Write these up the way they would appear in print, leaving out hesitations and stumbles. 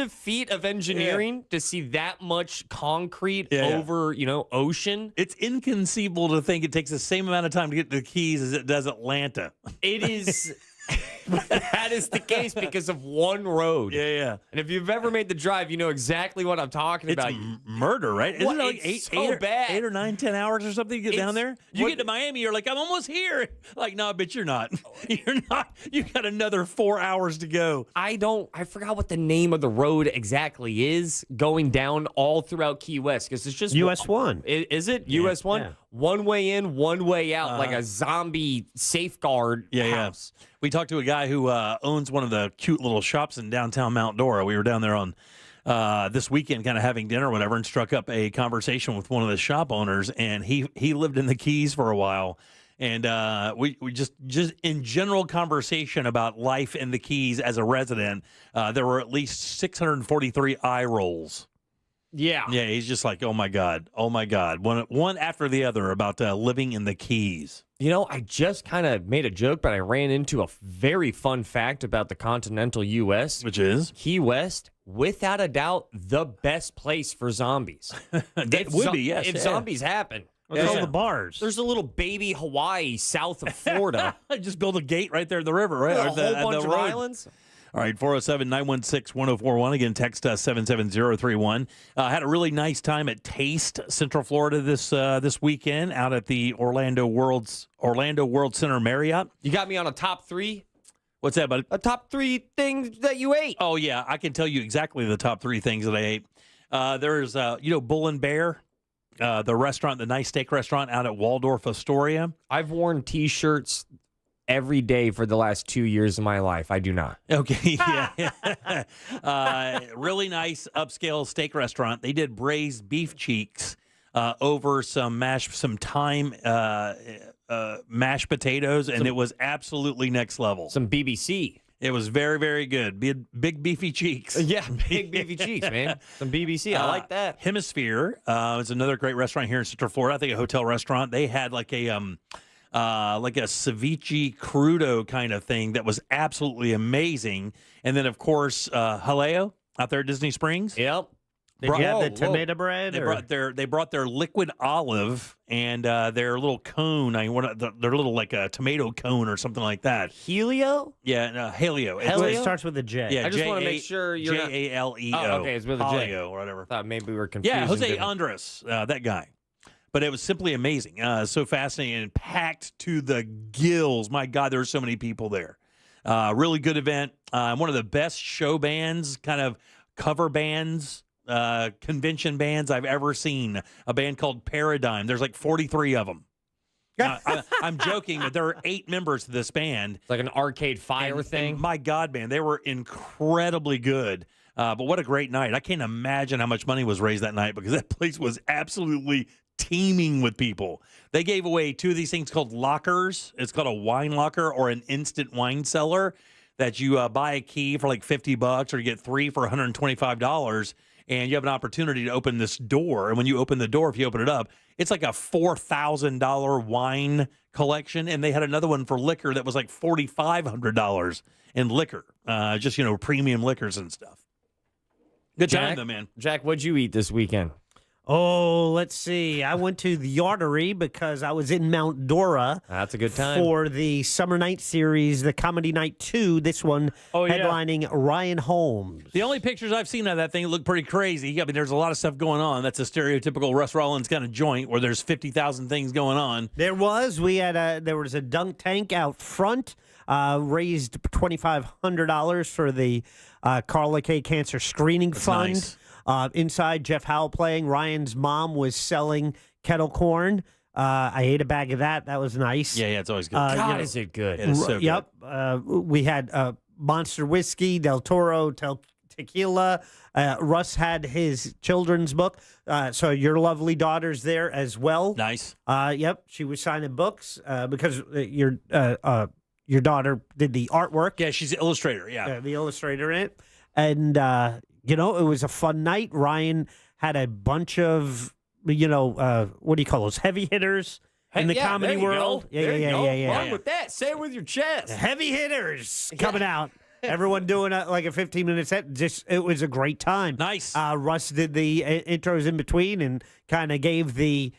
feat of engineering to see that much concrete Yeah. over, ocean. It's inconceivable to think it takes the same amount of time to get to the Keys as it does Atlanta. It is. That is the case because of one road. Yeah. And if you've ever made the drive, you know exactly what I'm talking It's about. murder, right? Isn't What? it like It's so bad. 8 or 9, 10 hours or something to get down there? You what- get to Miami, you're like, I'm almost here. Like, no, bitch, you're not. You're not. You got another 4 hours to go. I forgot what the name of the road exactly is going down all throughout Key West because it's just US 1. Is it US 1? yeah. One way in, one way out, like a zombie safeguard house. Yeah. We talked to a guy who owns one of the cute little shops in downtown Mount Dora. We were down there on this weekend kind of having dinner or whatever and struck up a conversation with one of the shop owners, and he lived in the Keys for a while. And we just in general conversation about life in the Keys as a resident, there were at least 643 eye rolls. Yeah. Yeah, he's just like, oh my God, one after the other about living in the Keys. I just kind of made a joke, but I ran into a very fun fact about the continental U.S., Which is? Key West, without a doubt, the best place for zombies. That would be, yes. If yeah. zombies happen. There's all Yeah. the bars. There's a little baby Hawaii south of Florida. Just build a gate right there at the river, right? a Or whole the bunch of road. islands. All right, 407-916-1041. Again, text us 77031. Had a really nice time at Taste Central Florida this weekend out at the Orlando World Center Marriott. You got me on a top three? What's that, buddy? A top three things that you ate. Oh, yeah, I can tell you exactly the top three things that I ate. There's, Bull and Bear, the restaurant, the nice steak restaurant out at Waldorf Astoria. I've worn T-shirts every day for the last 2 years of my life. I do not. Okay, yeah. Really nice upscale steak restaurant. They did braised beef cheeks over some thyme mashed potatoes, and it was absolutely next level. Some BBC. It was very, very good. Big beefy cheeks. Yeah, big beefy cheeks, man. Some BBC. I like that. Hemisphere is another great restaurant here in Central Florida. I think a hotel restaurant. They had like a ceviche crudo kind of thing that was absolutely amazing. And then, of course, Haleo out there at Disney Springs. Yep. Did you have the tomato bread? They brought their liquid olive and their little cone. Their little like a tomato cone or something like that. Helio? Yeah, Haleo. Well, it starts with a J. Yeah, I just want to make sure you're not... Jaleo. Oh, okay, it's with a J. Haleo or whatever. I thought maybe we were confused. Yeah, Jose Andres, that guy. But it was simply amazing. So fascinating and packed to the gills. My God, there were so many people there. Really good event. One of the best show bands, kind of cover bands, convention bands I've ever seen. A band called Paradigm. There's like 43 of them. I'm joking, but there are 8 members to this band. It's like an Arcade Fire thing. And my God, man, they were incredibly good. But what a great night. I can't imagine how much money was raised that night because that place was absolutely teeming with people. They gave away 2 of these things called lockers. It's called a wine locker or an instant wine cellar that you buy a key for like $50 or you get 3 for $125. And you have an opportunity to open this door. And when you open the door, if you open it up, it's like a $4,000 wine collection. And they had another one for liquor that was like $4,500 in liquor. Just, premium liquors and stuff. Good time, though, man. Jack, what'd you eat this weekend? Oh, let's see. I went to the Artery because I was in Mount Dora. That's a good time. For the Summer Night Series, the Comedy Night 2, this one headlining Ryan Holmes. The only pictures I've seen of that thing look pretty crazy. I mean, there's a lot of stuff going on. That's a stereotypical Russ Rollins kind of joint where there's 50,000 things going on. There was. There was a dunk tank out front, raised $2,500 for the Carla K Cancer Screening Fund. Nice. Inside, Jeff Howell playing. Ryan's mom was selling kettle corn. I ate a bag of that. That was nice. Yeah, it's always good. God, is it good? It is so good. Yep. We had Monster Whiskey, Del Toro, Tequila. Russ had his children's book. So your lovely daughter's there as well. Nice. Yep. She was signing books because your daughter did the artwork. Yeah, she's the illustrator. Yeah. The illustrator in it. And, it was a fun night. Ryan had a bunch of, what do you call those, heavy hitters in the comedy world. Yeah. Yeah. Run with that. Say it with your chest. Heavy hitters coming out. Everyone doing like a 15-minute set. Just it was a great time. Nice. Russ did the intros in between and kind of gave the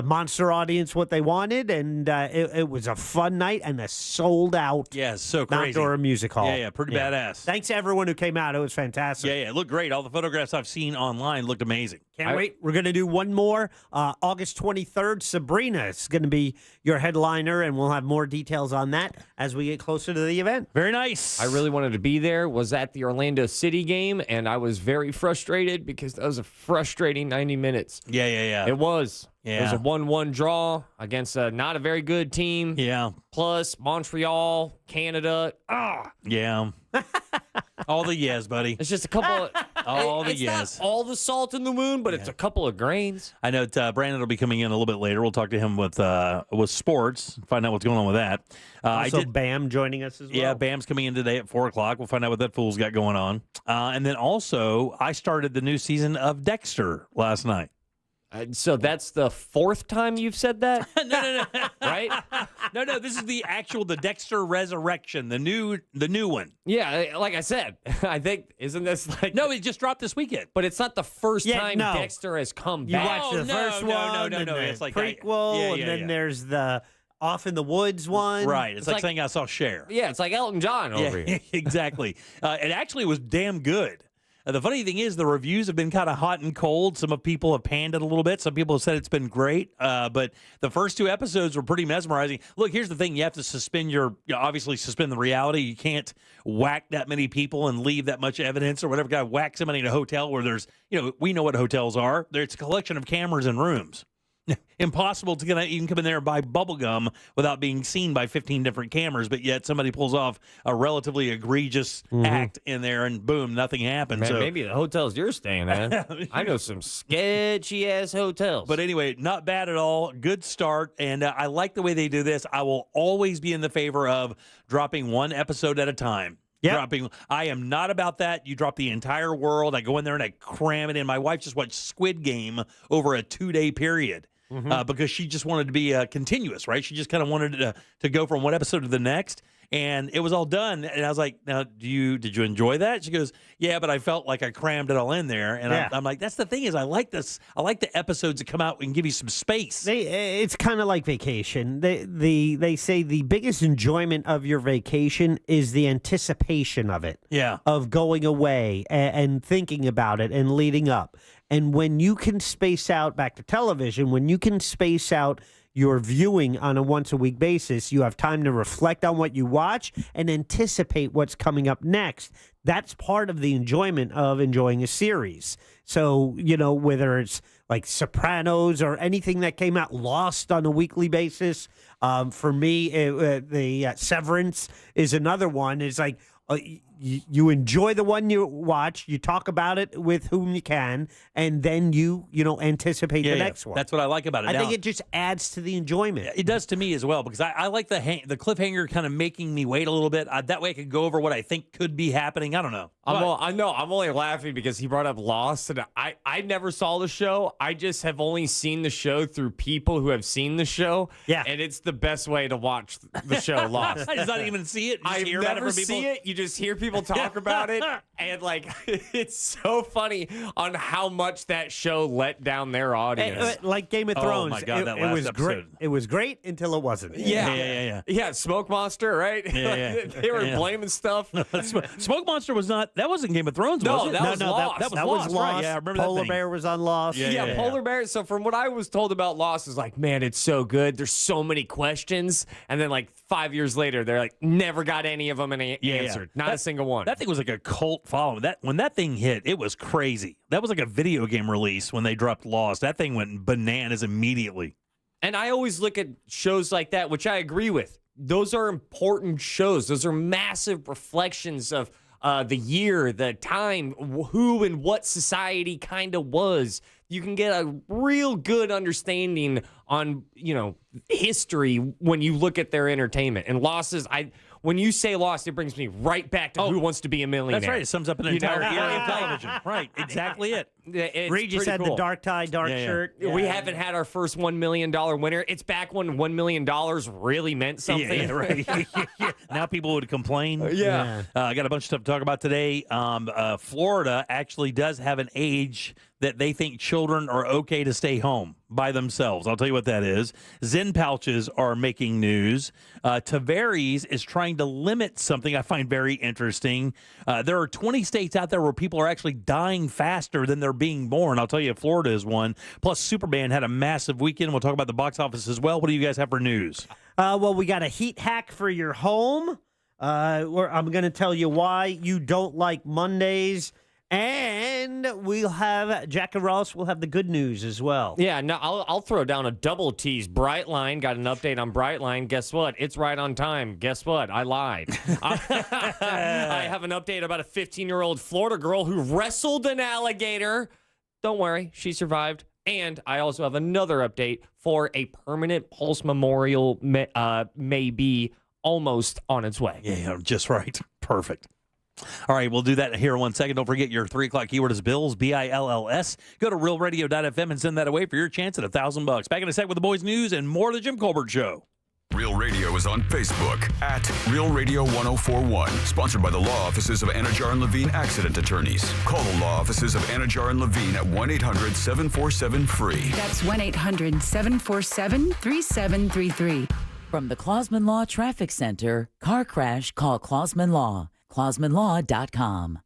Monster audience what they wanted, and it was a fun night and a sold-out Yeah, so crazy. outdoor music hall. Yeah, pretty badass. Thanks to everyone who came out. It was fantastic. Yeah, it looked great. All the photographs I've seen online looked amazing. Can't wait. We're going to do one more. August 23rd, Sabrina is going to be your headliner, and we'll have more details on that as we get closer to the event. Very nice. I really wanted to be there. Was at the Orlando City game, and I was very frustrated because that was a frustrating 90 minutes. Yeah. It was. It was Yeah. a 1-1 draw against not a very good team. Yeah. Plus Montreal, Canada. Yeah. All the yes, buddy. It's just a couple of All the it's yes. not all the salt in the wound, but it's a couple of grains. I know Brandon will be coming in a little bit later. We'll talk to him with sports, find out what's going on with that. Also, Bam joining us as well. Yeah, Bam's coming in today at 4 o'clock. We'll find out what that fool's got going on. And then also, I started the new season of Dexter last night. So that's the fourth time you've said that, No. right? No. This is the Dexter Resurrection, the new one. Yeah, like I said, I think isn't this like No, it just dropped this weekend. But it's not the first Yeah, time no. Dexter has come You back. watched the no, first no, one, no, and no. the It's like prequel, yeah, and then yeah. there's the Off in the Woods one. Right. It's like like- saying I saw Cher. Yeah, it's like Elton John over Yeah, here. exactly. It actually was damn good. The funny thing is, the reviews have been kind of hot and cold. Some of people have panned it a little bit. Some people have said it's been great. But the first two episodes were pretty mesmerizing. Look, here's the thing: you have to obviously suspend the reality. You can't whack that many people and leave that much evidence or whatever. Guy whack somebody in a hotel where there's, we know what hotels are. It's a collection of cameras and rooms. Impossible to even come in there and buy bubble gum without being seen by 15 different cameras, but yet somebody pulls off a relatively egregious act in there and boom, nothing happens. Man, So, maybe the hotels you're staying at. I know some sketchy ass hotels. but anyway, not bad at all. Good start, and I like the way they do this. I will always be in the favor of dropping one episode at a time. Yep. I am not about that. You drop the entire world. I go in there and I cram it in. My wife just watched Squid Game over a 2-day period. Because she just wanted to be continuous, right? She just kind of wanted to go from one episode to the next, and it was all done. And I was like, "Now, did you enjoy that?" She goes, "Yeah, but I felt like I crammed it all in there." And Yeah. I'm like, "That's the thing is, I like this. I like the episodes that come out and give you some space." It's kind of like vacation. They say the biggest enjoyment of your vacation is the anticipation of it. Yeah. Of going away and thinking about it and leading up. And when you can space out, back to television, when you can space out your viewing on a once-a-week basis, you have time to reflect on what you watch and anticipate what's coming up next. That's part of the enjoyment of enjoying a series. So, whether it's like Sopranos or anything that came out, Lost on a weekly basis. For me, the Severance is another one. It's like, you enjoy the one you watch, you talk about it with whom you can, and then you anticipate the next one. That's what I like about it. I Now, think it just adds to the enjoyment. it does to me as well because I like the cliffhanger kind of making me wait a little bit. That way I could go over what I think could be happening. I don't know. I'm only laughing because he brought up Lost, and I never saw the show. I just have only seen the show through people who have seen the show. Yeah. And it's the best way to watch the show Lost. I just not even see it. Just I hear about it never from people. see it. You just hear people talk about it, and it's so funny on how much that show let down their audience. Like Game of Oh, Thrones. my God, it, that it last was great. episode. It was great until it wasn't. Yeah. Yeah, Smoke Monster, right? Yeah. They were blaming stuff. Smoke Monster that wasn't Game of Thrones, No, was it? that was Lost. That was Lost, right? Yeah, I remember Polar that thing. Bear was on Lost. Yeah, Polar Bear. So from what I was told about Lost is like, man, it's so good. There's so many questions. And then like 5 years later, they're like, never got any of them answered. Not a single one. That thing was like a cult following. When that thing hit, it was crazy. That was like a video game release when they dropped Lost. That thing went bananas immediately. And I always look at shows like that, which I agree with. Those are important shows. Those are massive reflections of the year, the time, who and what society kind of was. You can get a real good understanding on, history when you look at their entertainment. And Lost is, when you say Lost, it brings me right back to Who Wants to Be a Millionaire. That's right. It sums up an entire era of television. Right. Exactly it. It's Regis pretty had cool. the dark tie, dark Yeah. shirt. We haven't had our first $1 million winner. It's back when $1 million really meant something. Yeah, right. Now people would complain. Yeah. I got a bunch of stuff to talk about today. Florida actually does have an age that they think children are okay to stay home by themselves. I'll tell you what that is. Zen pouches are making news. Tavares is trying to limit something I find very interesting. There are 20 states out there where people are actually dying faster than they're being born. I'll tell you, Florida is one. Plus, Superman had a massive weekend. We'll talk about the box office as well. What do you guys have for news? Well, we got a heat hack for your home. I'm going to tell you why you don't like Mondays. And we'll have Jack and Ross will have the good news as well. Yeah, no, I'll throw down a double tease. Brightline got an update on Brightline. Guess what? It's right on time. Guess what? I lied. I have an update about a 15-year-old Florida girl who wrestled an alligator. Don't worry, she survived. And I also have another update for a permanent Pulse Memorial may be almost on its way. Yeah, just right. Perfect. All right, we'll do that here in 1 second. Don't forget your 3 o'clock keyword is Bills, BILLS. Go to realradio.fm and send that away for your chance at $1,000. Back in a sec with the boys' news and more of the Jim Colbert Show. Real Radio is on Facebook at Real Radio 1041. Sponsored by the law offices of Anajar and Levine Accident Attorneys. Call the law offices of Anajar and Levine at 1-800-747-FREE. That's 1-800-747-3733. From the Clausman Law Traffic Center, car crash, call Clausman Law. ClausmanLaw.com.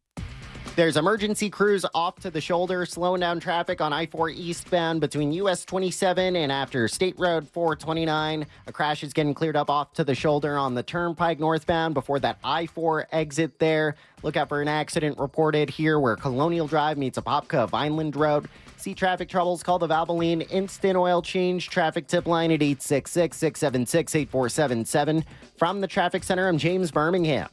There's emergency crews off to the shoulder, slowing down traffic on I-4 eastbound between US 27 and after State Road 429. A crash is getting cleared up off to the shoulder on the Turnpike northbound before that I-4 exit there. Look out for an accident reported here where Colonial Drive meets Apopka of Vineland Road. See traffic troubles, call the Valvoline Instant Oil Change traffic tip line at 866-676-8477. From the Traffic Center, I'm James Birmingham.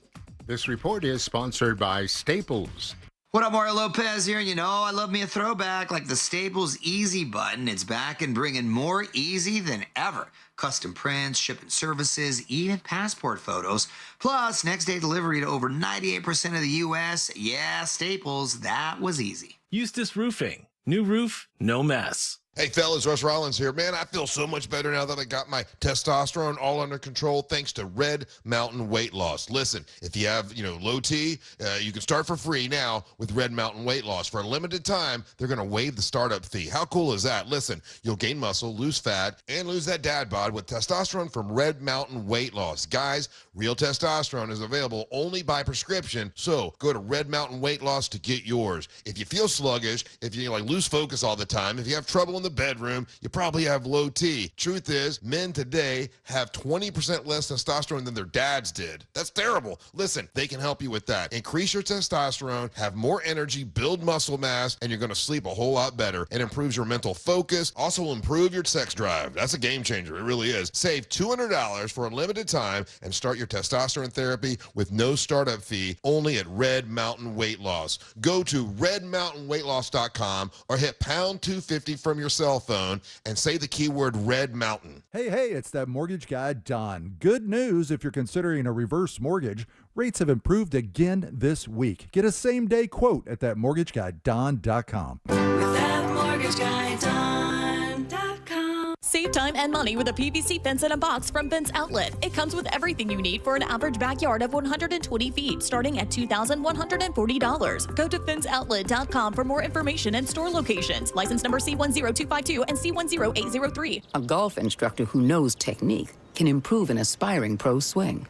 This report is sponsored by Staples. What up, Mario Lopez here? You know, I love me a throwback like the Staples Easy button. It's back and bringing more easy than ever. Custom prints, shipping services, even passport photos. Plus, next day delivery to over 98% of the U.S. Yeah, Staples, that was easy. Eustace Roofing. New roof, no mess. Hey fellas, Russ Rollins here. Man, I feel so much better now that I got my testosterone all under control thanks to Red Mountain Weight Loss. Listen, if you have, low T, you can start for free now with Red Mountain Weight Loss. For a limited time, they're going to waive the startup fee. How cool is that? Listen, you'll gain muscle, lose fat, and lose that dad bod with testosterone from Red Mountain Weight Loss. Guys, real testosterone is available only by prescription, so go to Red Mountain Weight Loss to get yours. If you feel sluggish, if you lose focus all the time, if you have trouble in the bedroom, you probably have low T. Truth is, men today have 20% less testosterone than their dads did. That's terrible. Listen, they can help you with that. Increase your testosterone, have more energy, build muscle mass, and you're going to sleep a whole lot better. It improves your mental focus, also will improve your sex drive. That's a game changer. It really is. Save $200 for a limited time and start your testosterone therapy with no startup fee only at Red Mountain Weight Loss. Go to redmountainweightloss.com or hit pound 250 from your cell phone and say the keyword Red Mountain. Hey, it's that mortgage guy, Don. Good news if you're considering a reverse mortgage. Rates have improved again this week. Get a same-day quote at thatmortgageguyDon.com. With thatmortgageguyDon.com. Save time and money with a PVC fence in a box from Fence Outlet. It comes with everything you need for an average backyard of 120 feet, starting at $2,140. Go to fenceoutlet.com for more information and store locations. License number C10252 and C10803. A golf instructor who knows technique can improve an aspiring pro swing.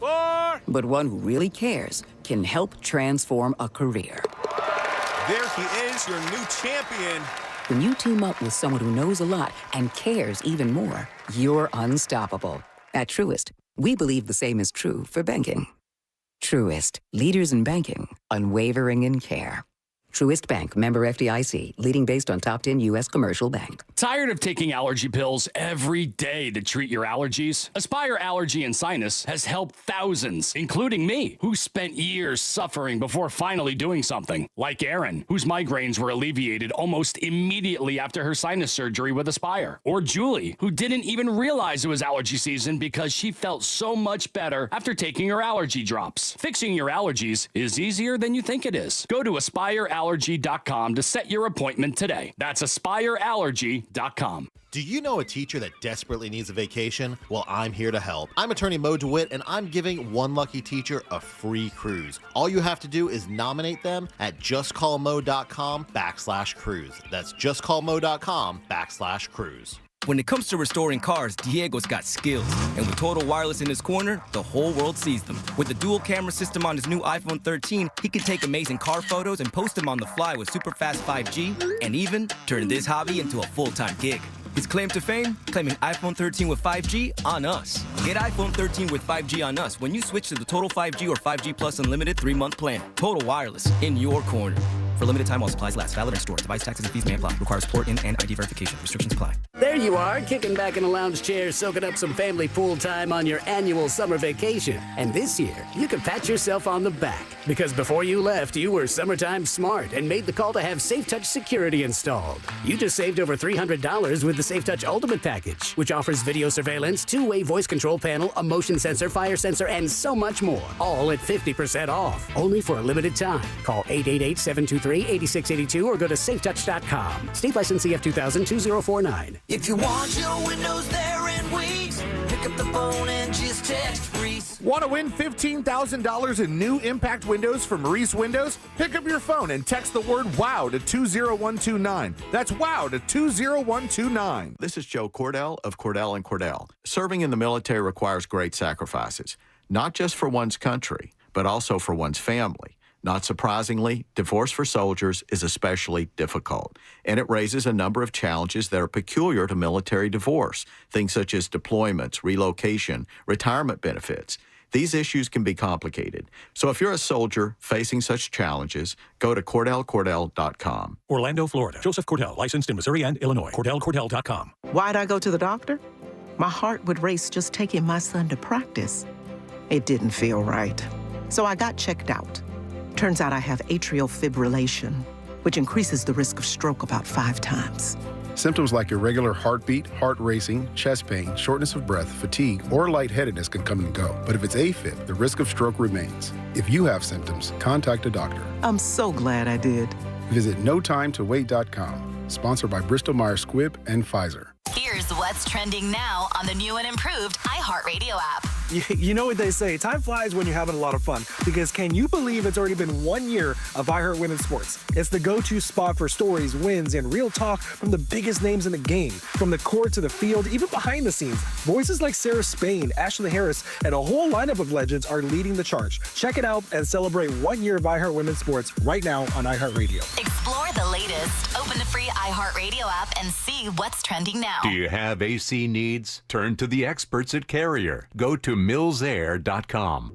But one who really cares can help transform a career. There he is, your new champion. When you team up with someone who knows a lot and cares even more, you're unstoppable. At Truist, we believe the same is true for banking. Truist, leaders in banking, unwavering in care. Truist Bank, member FDIC, leading based on top 10 U.S. commercial bank. Tired of taking allergy pills every day to treat your allergies? Aspire Allergy and Sinus has helped thousands, including me, who spent years suffering before finally doing something. Like Erin, whose migraines were alleviated almost immediately after her sinus surgery with Aspire. Or Julie, who didn't even realize it was allergy season because she felt so much better after taking her allergy drops. Fixing your allergies is easier than you think it is. Go to AspireAllergy.com to set your appointment today. That's AspireAllergy.com. Do you know a teacher that desperately needs a vacation? Well, I'm here to help. I'm attorney Mo DeWitt, and I'm giving one lucky teacher a free cruise. All you have to do is nominate them at justcallmo.com/cruise. That's justcallmo.com/cruise. When it comes to restoring cars, Diego's got skills. And with Total Wireless in his corner, the whole world sees them. With the dual camera system on his new iPhone 13, he can take amazing car photos and post them on the fly with super fast 5G, and even turn this hobby into a full-time gig. His claim to fame? Claiming iPhone 13 with 5G on us. Get iPhone 13 with 5G on us when you switch to the Total 5G or 5G Plus Unlimited 3-month plan. Total Wireless, in your corner. For limited time while supplies last. Valid in store. Device taxes and fees may apply. Requires port in and ID verification. Restrictions apply. There you are, kicking back in a lounge chair, soaking up some family pool time on your annual summer vacation. And this year, you can pat yourself on the back. Because before you left, you were summertime smart and made the call to have SafeTouch security installed. You just saved over $300 with the SafeTouch Ultimate Package, which offers video surveillance, two-way voice control panel, a motion sensor, fire sensor, and so much more. All at 50% off. Only for a limited time. Call 888-723-8682 or go to safetouch.com. State license CF 2000-2049. If you want your windows there in weeks, pick up the phone and just text Reese. Want to win $15,000 in new impact windows from Reese Windows? Pick up your phone and text the word WOW to 20129. That's WOW to 20129. This is Joe Cordell of Cordell & Cordell. Serving in the military requires great sacrifices, not just for one's country, but also for one's family. Not surprisingly, divorce for soldiers is especially difficult, and it raises a number of challenges that are peculiar to military divorce, things such as deployments, relocation, retirement benefits. These issues can be complicated. So if you're a soldier facing such challenges, go to CordellCordell.com. Orlando, Florida. Joseph Cordell, licensed in Missouri and Illinois. CordellCordell.com. Why'd I go to the doctor? My heart would race just taking my son to practice. It didn't feel right. So I got checked out. Turns out I have atrial fibrillation, which increases the risk of stroke about 5 times. Symptoms like irregular heartbeat, heart racing, chest pain, shortness of breath, fatigue, or lightheadedness can come and go. But if it's AFib, the risk of stroke remains. If you have symptoms, contact a doctor. I'm so glad I did. Visit NoTimeToWait.com. Sponsored by Bristol-Myers Squibb and Pfizer. Here's what's trending now on the new and improved iHeartRadio app. You know what they say, time flies when you're having a lot of fun. Because can you believe it's already been 1 year of iHeart Women's Sports? It's the go-to spot for stories, wins, and real talk from the biggest names in the game. From the court to the field, even behind the scenes. Voices like Sarah Spain, Ashley Harris, and a whole lineup of legends are leading the charge. Check it out and celebrate 1 year of iHeart Women's Sports right now on iHeartRadio. Explore the latest. Open the free iHeartRadio app and see what's trending now. Do you have AC needs? Turn to the experts at Carrier. Go to millsair.com.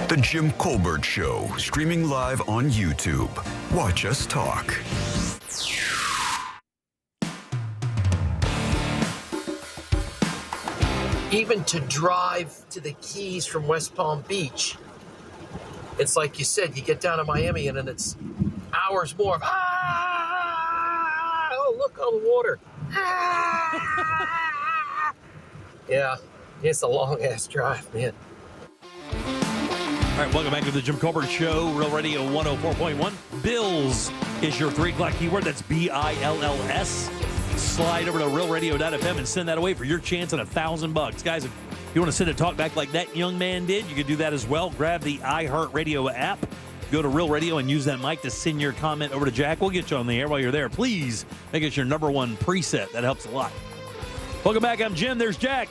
The Jim Colbert Show, streaming live on YouTube. Watch us talk. Even to drive to the Keys from West Palm Beach, it's like you said, you get down to Miami and then it's hours more of, oh, look, all the water. Yeah, it's a long-ass drive, man. All right, welcome back to the Jim Colbert Show, Real Radio 104.1. Bills is your 3 o'clock keyword. That's BILLS. Slide over to realradio.fm and send that away for your chance at $1,000. Guys, if you want to send a talk back like that young man did, you can do that as well. Grab the iHeartRadio app. Go to Real Radio and use that mic to send your comment over to Jack. We'll get you on the air while you're there. Please make it your #1 preset. That helps a lot. Welcome back. I'm Jim. There's Jack.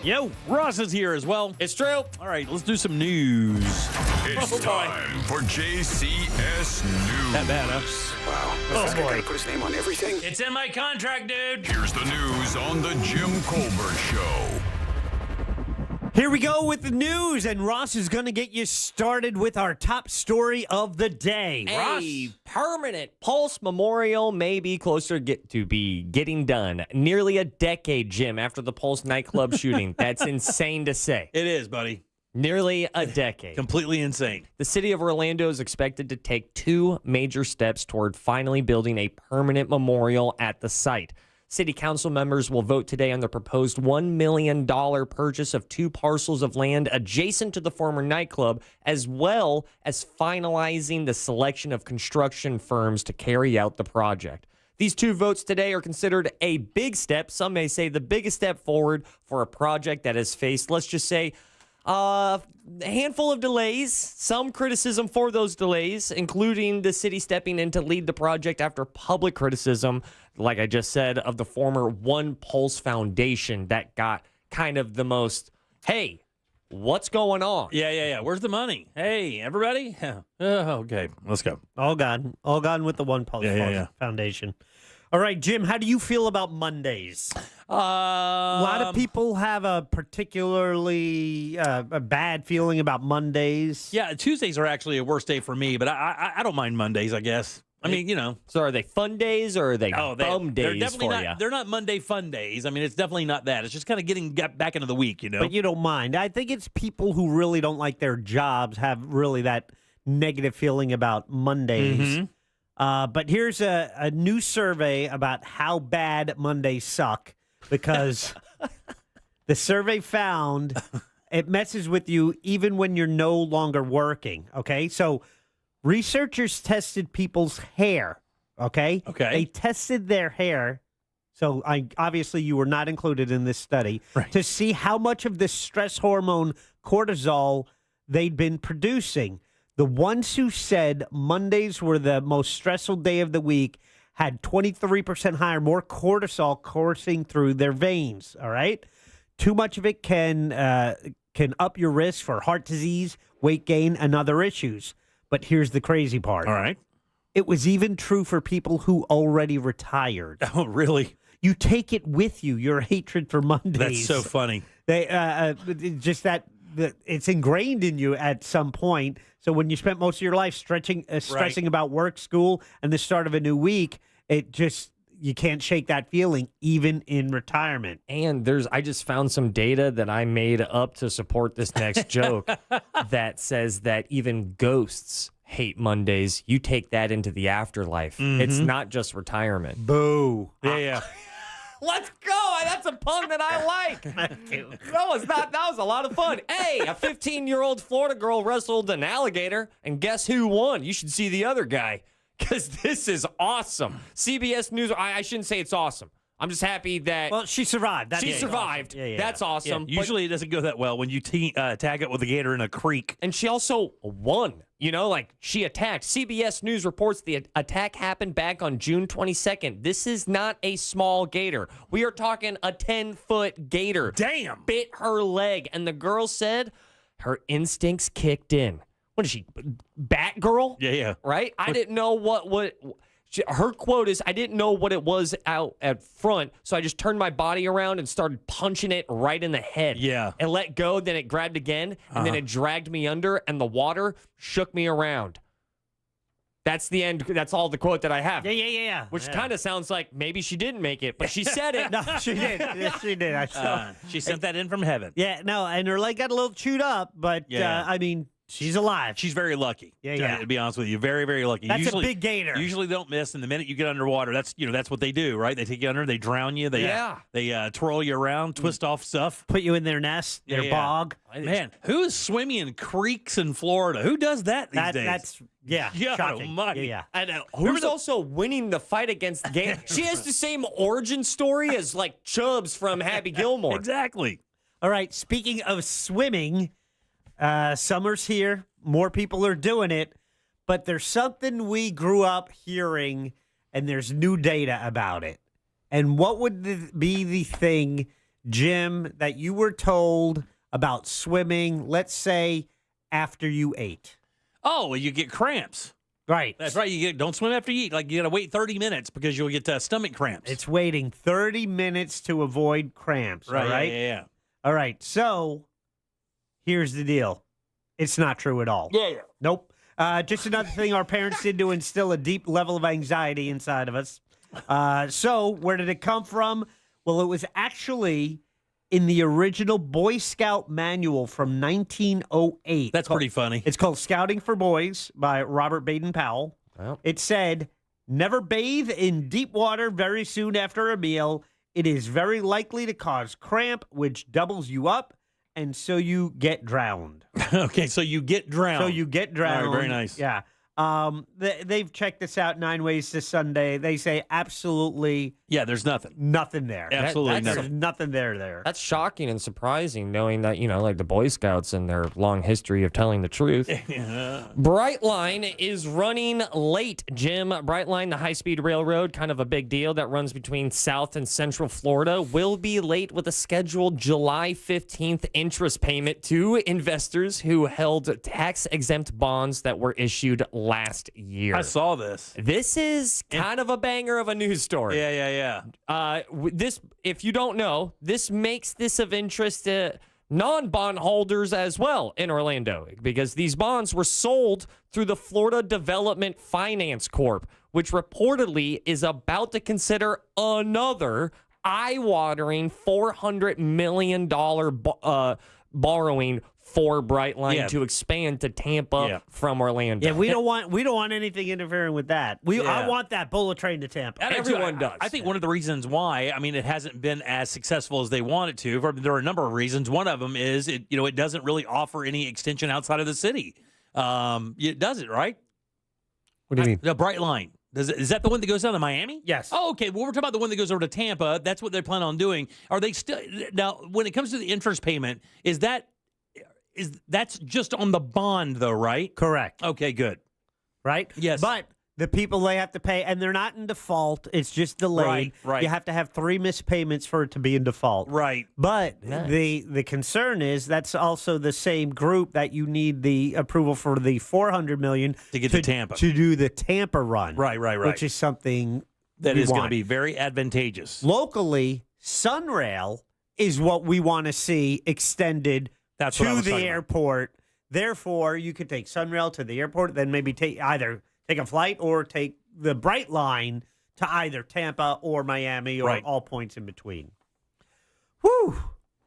Yo, Ross is here as well. It's true. All right, let's do some news. It's time for JCS News. That bad, huh? Wow. Oh, This guy boy. gotta put his name on everything. It's in my contract, dude. Here's the news on the Jim Colbert Show. Here we go with the news, and Ross is going to get you started with our top story of the day. A permanent Pulse Memorial may be closer to be getting done. Nearly a decade, Jim, after the Pulse nightclub shooting. That's insane to say. It is, buddy. Nearly a decade. Completely insane. The city of Orlando is expected to take 2 major steps toward finally building a permanent memorial at the site. City council members will vote today on the proposed $1 million purchase of 2 parcels of land adjacent to the former nightclub, as well as finalizing the selection of construction firms to carry out the project. These 2 votes today are considered a big step. Some may say the biggest step forward for a project that has faced, let's just say, a handful of delays, some criticism for those delays, including the city stepping in to lead the project after public criticism, like I just said, of the former One Pulse Foundation that got kind of the most, hey, what's going on? Yeah. Where's the money? Hey, everybody? Okay, let's go. All gone with the One Pulse Foundation. All right, Jim, how do you feel about Mondays? A lot of people have a particularly a bad feeling about Mondays. Yeah, Tuesdays are actually a worse day for me, but I don't mind Mondays, I guess. I mean, you know. So are they fun days or are they bum they're days definitely for not, you? They're not Monday fun days. I mean, it's definitely not that. It's just kind of getting back into the week, you know. But you don't mind. I think it's people who really don't like their jobs have really that negative feeling about Mondays. Mm-hmm. But here's a new survey about how bad Mondays suck, because the survey found it messes with you even when you're no longer working, okay? So researchers tested people's hair, okay? Okay. They tested their hair, so obviously you were not included in this study, to see how much of the stress hormone cortisol they'd been producing. The ones who said Mondays were the most stressful day of the week had 23% higher, more cortisol coursing through their veins, all right? Too much of it can up your risk for heart disease, weight gain, and other issues. But here's the crazy part. All right. It was even true for people who already retired. Oh, really? You take it with you, your hatred for Mondays. That's so funny. They just that it's ingrained in you at some point. So when you spent most of your life stressing about work, school, and the start of a new week, you can't shake that feeling even in retirement. And I just found some data that I made up to support this next joke that says that even ghosts hate Mondays. You take that into the afterlife. Mm-hmm. It's not just retirement. Boo. Yeah. Let's go. That's a pun that I like. That was a lot of fun. Hey, a 15-year-old Florida girl wrestled an alligator, and guess who won? You should see the other guy, because this is awesome. CBS News, I shouldn't say it's awesome. I'm just happy that... Well, she survived. She survived. Awesome. Yeah. That's awesome. Yeah, usually it doesn't go that well when you tag it with a gator in a creek. And she also won. You know, like she attacked. CBS News reports the attack happened back on June 22nd. This is not a small gator. We are talking a 10-foot gator. Damn. Bit her leg. And the girl said her instincts kicked in. What is she, Batgirl? Yeah. Right? I didn't know her quote is, I didn't know what it was out at front, so I just turned my body around and started punching it right in the head. Yeah. And let go, then it grabbed again, and then it dragged me under, and the water shook me around. That's the end. That's all the quote that I have. Yeah. Which kind of sounds like maybe she didn't make it, but she said it. No, she did. Yes, she did. I saw. She sent that in from heaven. Yeah, no, and her leg got a little chewed up, but I mean, she's alive. She's very lucky. Yeah. To be honest with you, very, very lucky. That's a big gator. Usually they don't miss, and the minute you get underwater, that's what they do, right? They take you under, they drown you, they twirl you around, twist off stuff, put you in their nest, their bog. Man, who is swimming in creeks in Florida? Who does that these days? That's shocking. Almighty. Yeah. And who's also winning the fight against the gator? She has the same origin story as like Chubbs from Happy Gilmore. Exactly. All right. Speaking of swimming, summer's here. More people are doing it, but there's something we grew up hearing, and there's new data about it. And what would be the thing, Jim, that you were told about swimming, let's say, after you ate? Oh, well, you get cramps. Right. That's right. Don't swim after you eat. Like, you got to wait 30 minutes because you'll get stomach cramps. It's waiting 30 minutes to avoid cramps. Right, All right. yeah. All right. So here's the deal. It's not true at all. Yeah. Nope. Just another thing our parents did to instill a deep level of anxiety inside of us. So where did it come from? Well, it was actually in the original Boy Scout manual from 1908. That's pretty funny. It's called Scouting for Boys by Robert Baden-Powell. Well. It said, never bathe in deep water very soon after a meal. It is very likely to cause cramp, which doubles you up, and so you get drowned. Okay, so you get drowned. So you get drowned. All right, very nice. Yeah. They've checked this out 9 Ways to Sunday. They say absolutely there's nothing. Nothing there. Absolutely There's nothing. nothing there. That's shocking and surprising, knowing that, like the Boy Scouts and their long history of telling the truth. Brightline is running late, Jim. Brightline, the high-speed railroad, kind of a big deal that runs between South and Central Florida, will be late with a scheduled July 15th interest payment to investors who held tax-exempt bonds that were issued last year. I saw this. This is kind of a banger of a news story. Yeah. This, if you don't know, this makes this of interest to non-bond holders as well in Orlando, because these bonds were sold through the Florida Development Finance Corp, which reportedly is about to consider another eye-watering $400 million borrowing for Brightline to expand to Tampa from Orlando. Yeah, we don't want anything interfering with that. I want that bullet train to Tampa. Everyone does. I think one of the reasons why, it hasn't been as successful as they want it to. There are a number of reasons. One of them is it doesn't really offer any extension outside of the city. It does it, right? What do you mean? The Brightline. Is that the one that goes down to Miami? Yes. Oh, okay. Well, we're talking about the one that goes over to Tampa. That's what they plan on doing. Are they still now? When it comes to the interest payment, that's just on the bond, though, right? Correct. Okay, good. Right? Yes. But the people they have to pay, and they're not in default. It's just delayed. Right. You have to have 3 missed payments for it to be in default. Right. But the concern is that's also the same group that you need the approval for the $400 million to get to Tampa to do the Tampa run. Right. Which is something that we is going to want. be very advantageous. Locally, Sunrail is what we want to see extended That's what I to was the talking about. airport. Therefore, you could take Sunrail to the airport, then maybe either take a flight or take the Brightline to either Tampa or Miami or all points in between. Whew.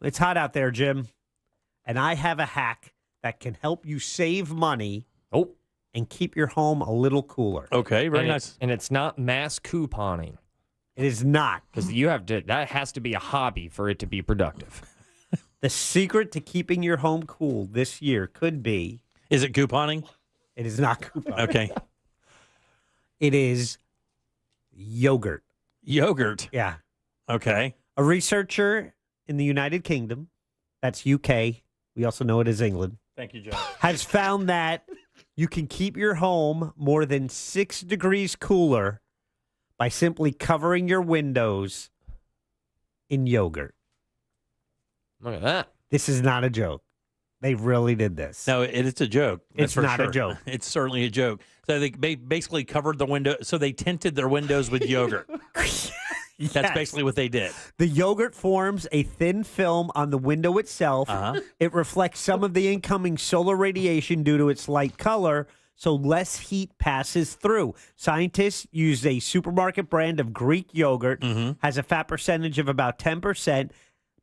It's hot out there, Jim. And I have a hack that can help you save money and keep your home a little cooler. Okay, very And nice. And it's not mass couponing. It is not. Because that has to be a hobby for it to be productive. The secret to keeping your home cool this year could be... Is it couponing? It is not couponing. Okay. It is yogurt. Yogurt? Yeah. Okay. A researcher in the United Kingdom, that's UK, we also know it as England, Thank you, Joe. has found that you can keep your home more than 6 degrees cooler by simply covering your windows in yogurt. Look at that. This is not a joke. They really did this. No, it's a joke. That's It's for not a sure. joke. It's certainly a joke. So they basically covered the window. So they tinted their windows with yogurt. That's basically what they did. The yogurt forms a thin film on the window itself. It reflects some of the incoming solar radiation due to its light color, so less heat passes through. Scientists use a supermarket brand of Greek yogurt, has a fat percentage of about 10%,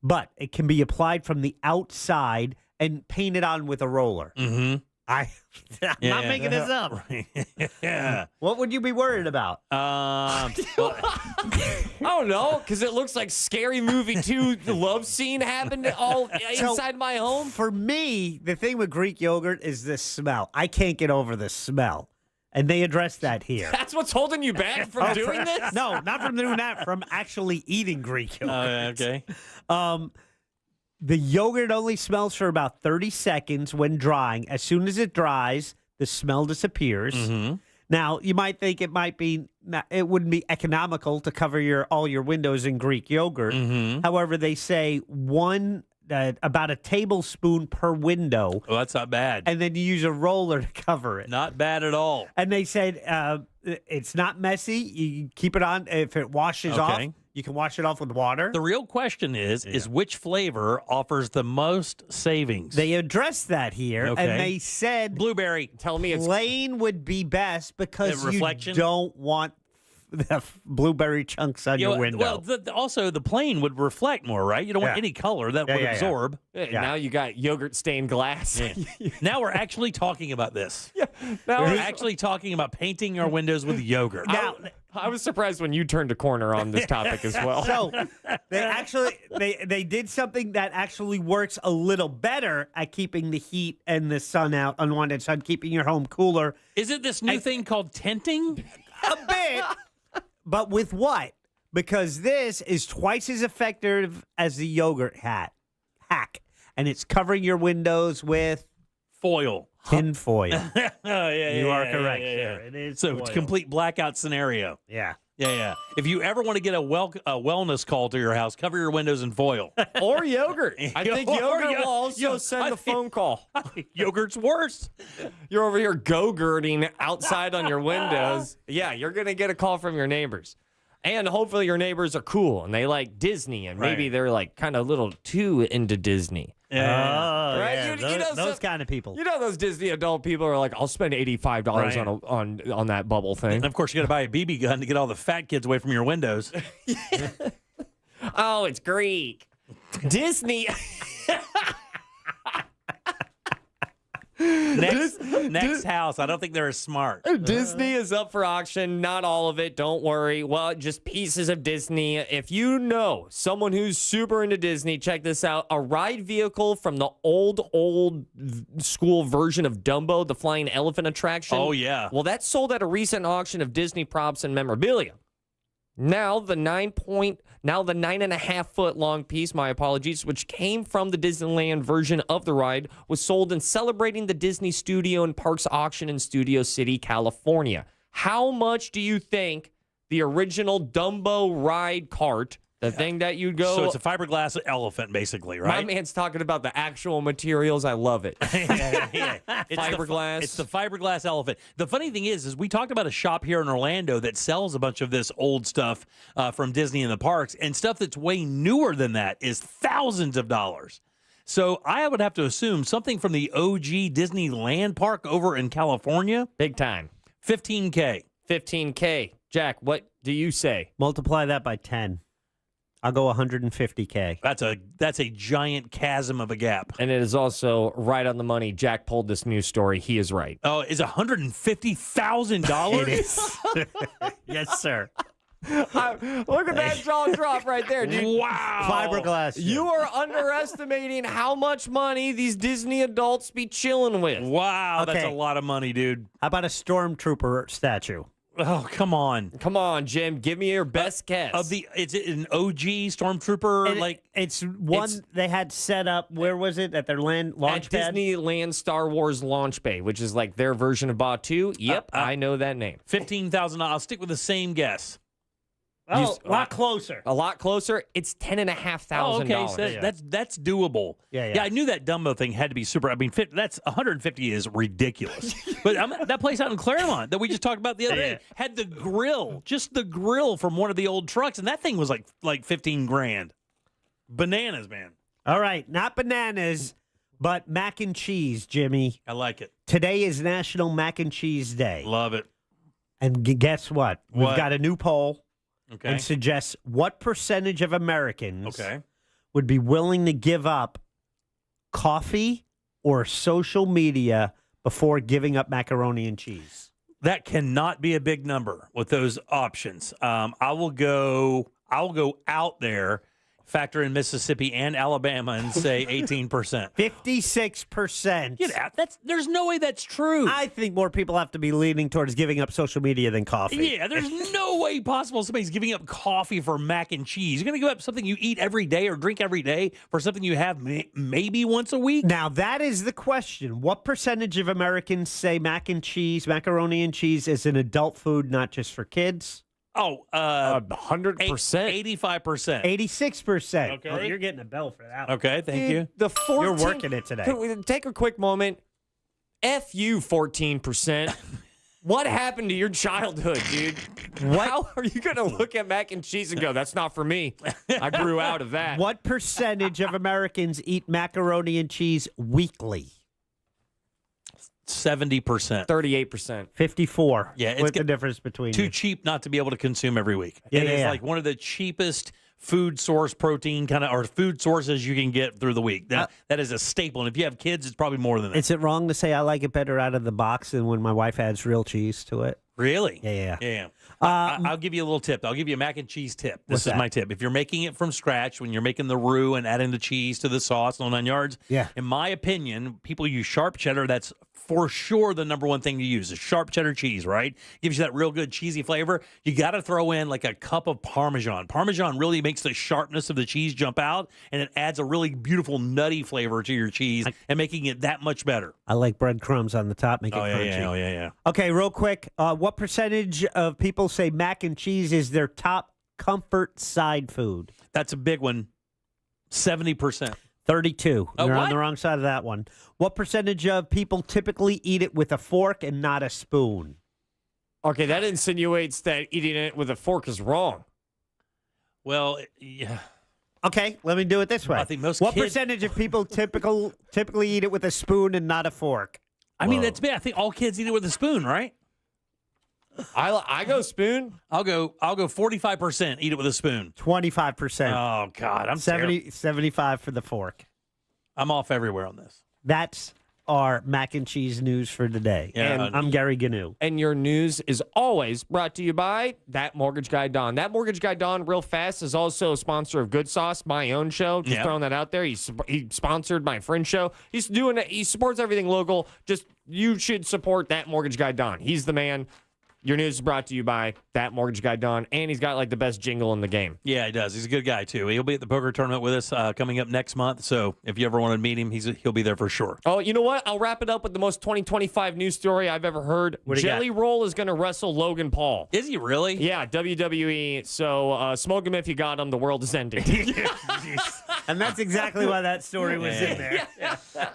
but it can be applied from the outside and painted on with a roller. I'm not making this up. Yeah. What would you be worried about? I don't know, because it looks like Scary Movie 2, the love scene happened all inside my home. For me, the thing with Greek yogurt is the smell. I can't get over the smell. And they address that here. That's what's holding you back from doing this? No, not from doing that, from actually eating Greek yogurt. Okay. The yogurt only smells for about 30 seconds when drying. As soon as it dries, the smell disappears. Now, you might think it wouldn't be economical to cover all your windows in Greek yogurt. However, they say 1 about a tablespoon per window. Oh, that's not bad. And then you use a roller to cover it. Not bad at all. And they said it's not messy. You keep it on. If it washes off, you can wash it off with water. The real question is which flavor offers the most savings? They addressed that here, and they said blueberry. Tell me it's plain would be best because you reflection? don't want the blueberry chunks on your window. Well, also the plain would reflect more, right? You don't want any color that would absorb. Now you got yogurt stained glass. Now we're actually talking about this. Now We're actually talking about painting our windows with yogurt. Now, I was surprised when you turned a corner on this topic as well. So they did something that actually works a little better at keeping the heat and the sun out, unwanted sun, keeping your home cooler. Is it this new thing called tinting? A bit. But with what? Because this is twice as effective as the yogurt hack. And it's covering your windows with foil. Tin foil. You are correct. Yeah. Sir. It is So foil. it's a complete blackout scenario. Yeah. Yeah. If you ever want to get a wellness call to your house, cover your windows in foil. Or yogurt. I think yogurt will also send a phone call. Yogurt's worse. You're over here go-gurting outside on your windows. Yeah, you're going to get a call from your neighbors. And hopefully your neighbors are cool and they like Disney and maybe they're like kind of a little too into Disney. Yeah. Right? Yeah. You know those kind of people. You know those Disney adult people are like, I'll spend $85 on that bubble thing. And of course, you got to buy a BB gun to get all the fat kids away from your windows. Oh, it's Greek. Disney. Next house. I don't think they're as smart. Disney is up for auction. Not all of it. Don't worry. Well, just pieces of Disney. If you know someone who's super into Disney, check this out. A ride vehicle from the old school version of Dumbo, the flying elephant attraction. Oh, yeah. Well, that sold at a recent auction of Disney props and memorabilia. Now the 9.5 foot long piece, my apologies, which came from the Disneyland version of the ride, was sold in celebrating the Disney Studio and Parks auction in Studio City, California. How much do you think the original Dumbo ride cart, the thing that you'd go... So it's a fiberglass elephant, basically, right? My man's talking about the actual materials. I love it. It's Fiberglass. It's the fiberglass elephant. The funny thing is we talked about a shop here in Orlando that sells a bunch of this old stuff from Disney and the parks, and stuff that's way newer than that is thousands of dollars. So I would have to assume something from the OG Disneyland park over in California. Big time. $15K. $15K. Jack, what do you say? Multiply that by 10. I'll go $150K. That's a giant chasm of a gap. And it is also right on the money. Jack pulled this news story. He is right. Oh, is $150,000? It is. Yes, sir. Look at that jaw drop right there, dude. Wow. Fiberglass. You are underestimating how much money these Disney adults be chilling with. Wow, that's a Okay. lot of money, dude. How about a stormtrooper statue? Oh, come on. Come on, Jim. Give me your best guess. Is it an OG Stormtrooper? It's one they had set up. Where was it? At their launch at pad? Disneyland Star Wars Launch Bay, which is like their version of Batuu. Yep, I know that name. $15,000. I'll stick with the same guess. Oh, a lot closer. A lot closer. It's $10,500. Oh, okay, so that's doable. Yeah. I knew that Dumbo thing had to be super. I mean, that's 150 is ridiculous. But that place out in Claremont that we just talked about the other day had the grill, just the grill from one of the old trucks, and that thing was like 15 grand. Bananas, man. All right, not bananas, but mac and cheese, Jimmy. I like it. Today is National Mac and Cheese Day. Love it. And guess what? We've got a new poll. Okay. And suggests what percentage of Americans Okay. would be willing to give up coffee or social media before giving up macaroni and cheese. That cannot be a big number with those options. I will go out there, factor in Mississippi and Alabama, and say 18%. 56%. Get out. There's no way that's true. I think more people have to be leaning towards giving up social media than coffee. Yeah, there's no way possible somebody's giving up coffee for mac and cheese. You're going to give up something you eat every day or drink every day for something you have maybe once a week? Now, that is the question. What percentage of Americans say macaroni and cheese is an adult food, not just for kids? Oh, 100%. 85%. 86%. Okay. Well, you're getting a bell for that one. Okay, thank you. The 14, You're working it today. Can we take a quick moment? F you, 14%. What happened to your childhood, dude? How are you going to look at mac and cheese and go, that's not for me? I grew out of that. What percentage of Americans eat macaroni and cheese weekly? 70%. 38%. 54. Yeah, it's What's the difference between too you? cheap not to be able to consume every week. Yeah, It is yeah. like one of the cheapest food source protein or food sources you can get through the week. That is a staple. And if you have kids, it's probably more than that. Is it wrong to say I like it better out of the box than when my wife adds real cheese to it? Really? Yeah. I'll give you a little tip. I'll give you a mac and cheese tip. This What's is that? my tip. If you're making it from scratch, when you're making the roux and adding the cheese to the sauce, the 9 yards, Yeah. in my opinion, people use sharp cheddar. That's for sure the number one thing to use is sharp cheddar cheese, right? Gives you that real good cheesy flavor. You got to throw in like a cup of Parmesan. Parmesan really makes the sharpness of the cheese jump out, and it adds a really beautiful nutty flavor to your cheese and making it that much better. I like breadcrumbs on the top, make it Oh, crunchy. yeah. Okay, real quick. What percentage of people say mac and cheese is their top comfort side food? That's a big one. 70%. 32. Oh, You're on what? the wrong side of that one. What percentage of people typically eat it with a fork and not a spoon? Okay, that insinuates that eating it with a fork is wrong. Well, yeah. Okay, let me do it this way. I think most what kids- percentage of people typically eat it with a spoon and not a fork? I mean, that's me. I think all kids eat it with a spoon, right? I go spoon. I'll go 45%. Eat it with a spoon. 25%. Oh God, I'm 75 for the fork. I'm off everywhere on this. That's our mac and cheese news for today. Yeah, and I'm Gary Gnu. And your news is always brought to you by That Mortgage Guy Don. That Mortgage Guy Don, real fast, is also a sponsor of Good Sauce, my own show. Just throwing that out there. He sponsored my friend's show. He's doing it. He supports everything local. Just you should support That Mortgage Guy Don. He's the man. Your news is brought to you by That Mortgage Guy Don, and he's got like the best jingle in the game. Yeah, he does. He's a good guy too. He'll be at the poker tournament with us coming up next month. So if you ever want to meet him, he'll be there for sure. Oh, you know what? I'll wrap it up with the most 2025 news story I've ever heard. What do you Jelly Roll is going to wrestle Logan Paul. Is he really? Yeah, WWE. So smoke him if you got him. The world is ending. And that's exactly why that story was in there.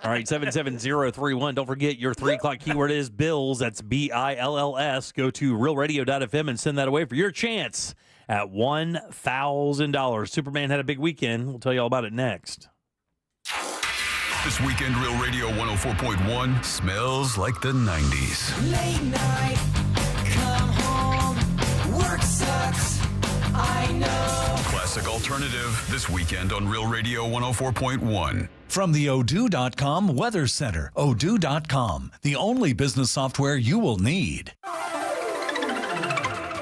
All right, 77031. Don't forget your 3 o'clock keyword is Bills. That's BILLS. Go to realradio.fm and send that away for your chance at $1,000. Superman had a big weekend. We'll tell you all about it next. This weekend, Real Radio 104.1 smells like the 90s. Late night, come home, work sucks, I know. Classic alternative this weekend on Real Radio 104.1. From the Odoo.com Weather Center, Odoo.com, the only business software you will need.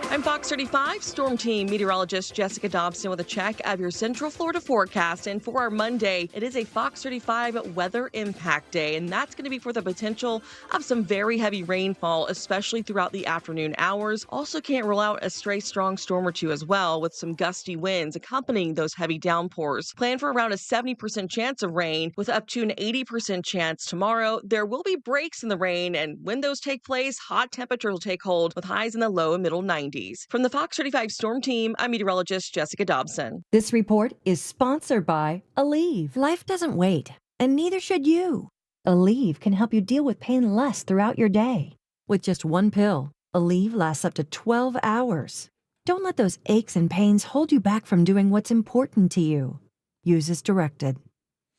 I'm Fox 35 Storm Team meteorologist Jessica Dobson with a check of your Central Florida forecast. And for our Monday, it is a Fox 35 weather impact day, and that's going to be for the potential of some very heavy rainfall, especially throughout the afternoon hours. Also can't rule out a stray strong storm or two as well, with some gusty winds accompanying those heavy downpours. Plan for around a 70% chance of rain, with up to an 80% chance tomorrow. There will be breaks in the rain, and when those take place, hot temperatures will take hold, with highs in the low and middle 90s. From the Fox 35 Storm Team, I'm meteorologist Jessica Dobson. This report is sponsored by Aleve. Life doesn't wait, and neither should you. Aleve can help you deal with pain less throughout your day. With just one pill, Aleve lasts up to 12 hours. Don't let those aches and pains hold you back from doing what's important to you. Use as directed.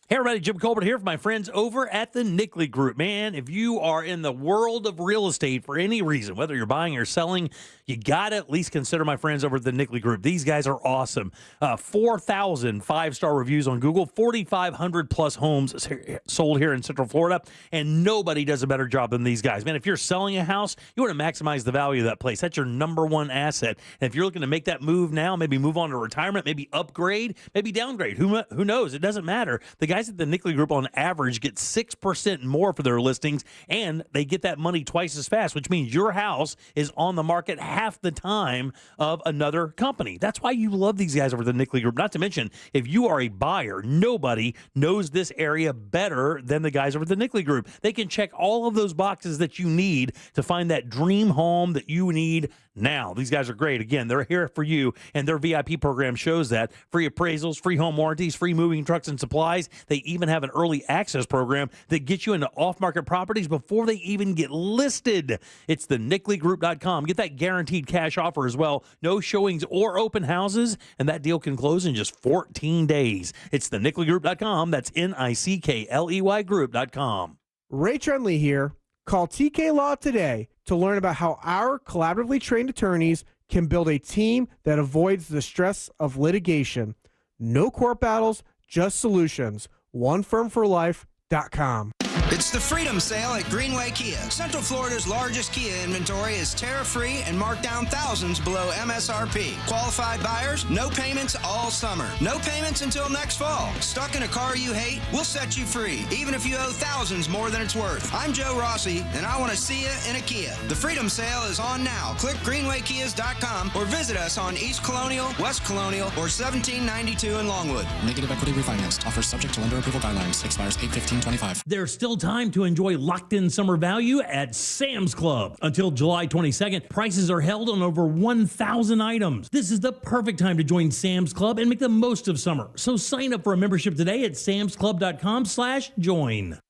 Hey, everybody, Jim Colbert here for my friends over at the Nickley Group. Man, if you are in the world of real estate for any reason, whether you're buying or selling, you got to at least consider my friends over at the Nickley Group. These guys are awesome. 4,000 five-star reviews on Google, 4,500 plus homes sold here in Central Florida, and nobody does a better job than these guys. Man, if you're selling a house, you want to maximize the value of that place. That's your number one asset. And if you're looking to make that move now, maybe move on to retirement, maybe upgrade, maybe downgrade, who knows? It doesn't matter. The guys at the Nickley Group on average get 6% more for their listings, and they get that money twice as fast, which means your house is on the market half the time of another company. That's why you love these guys over at the Nickley Group. Not to mention, if you are a buyer, nobody knows this area better than the guys over at the Nickley Group. They can check all of those boxes that you need to find that dream home that you need now. These guys are great. Again, they're here for you, and their VIP program shows that. Free appraisals, free home warranties, free moving trucks and supplies. They even have an early access program that gets you into off-market properties before they even get listed. It's the NickleyGroup.com. Get that guaranteed cash offer as well. No showings or open houses, and that deal can close in just 14 days. It's the NickleyGroup.com. That's NICKLEY Group.com. Ray Trunley here. Call TK Law today to learn about how our collaboratively trained attorneys can build a team that avoids the stress of litigation. No court battles, just solutions. OneFirmForLife.com. It's the Freedom Sale at Greenway Kia. Central Florida's largest Kia inventory is tariff-free and marked down thousands below MSRP. Qualified buyers, no payments all summer. No payments until next fall. Stuck in a car you hate? We'll set you free, even if you owe thousands more than it's worth. I'm Joe Rossi, and I want to see you in a Kia. The Freedom Sale is on now. Click greenwaykias.com or visit us on East Colonial, West Colonial, or 1792 in Longwood. Negative equity refinanced. Offers subject to lender approval guidelines. Expires 8/15/25. There's still time to enjoy locked-in summer value at Sam's Club. Until July 22nd, prices are held on over 1,000 items. This is the perfect time to join Sam's Club and make the most of summer. So sign up for a membership today at samsclub.com/join.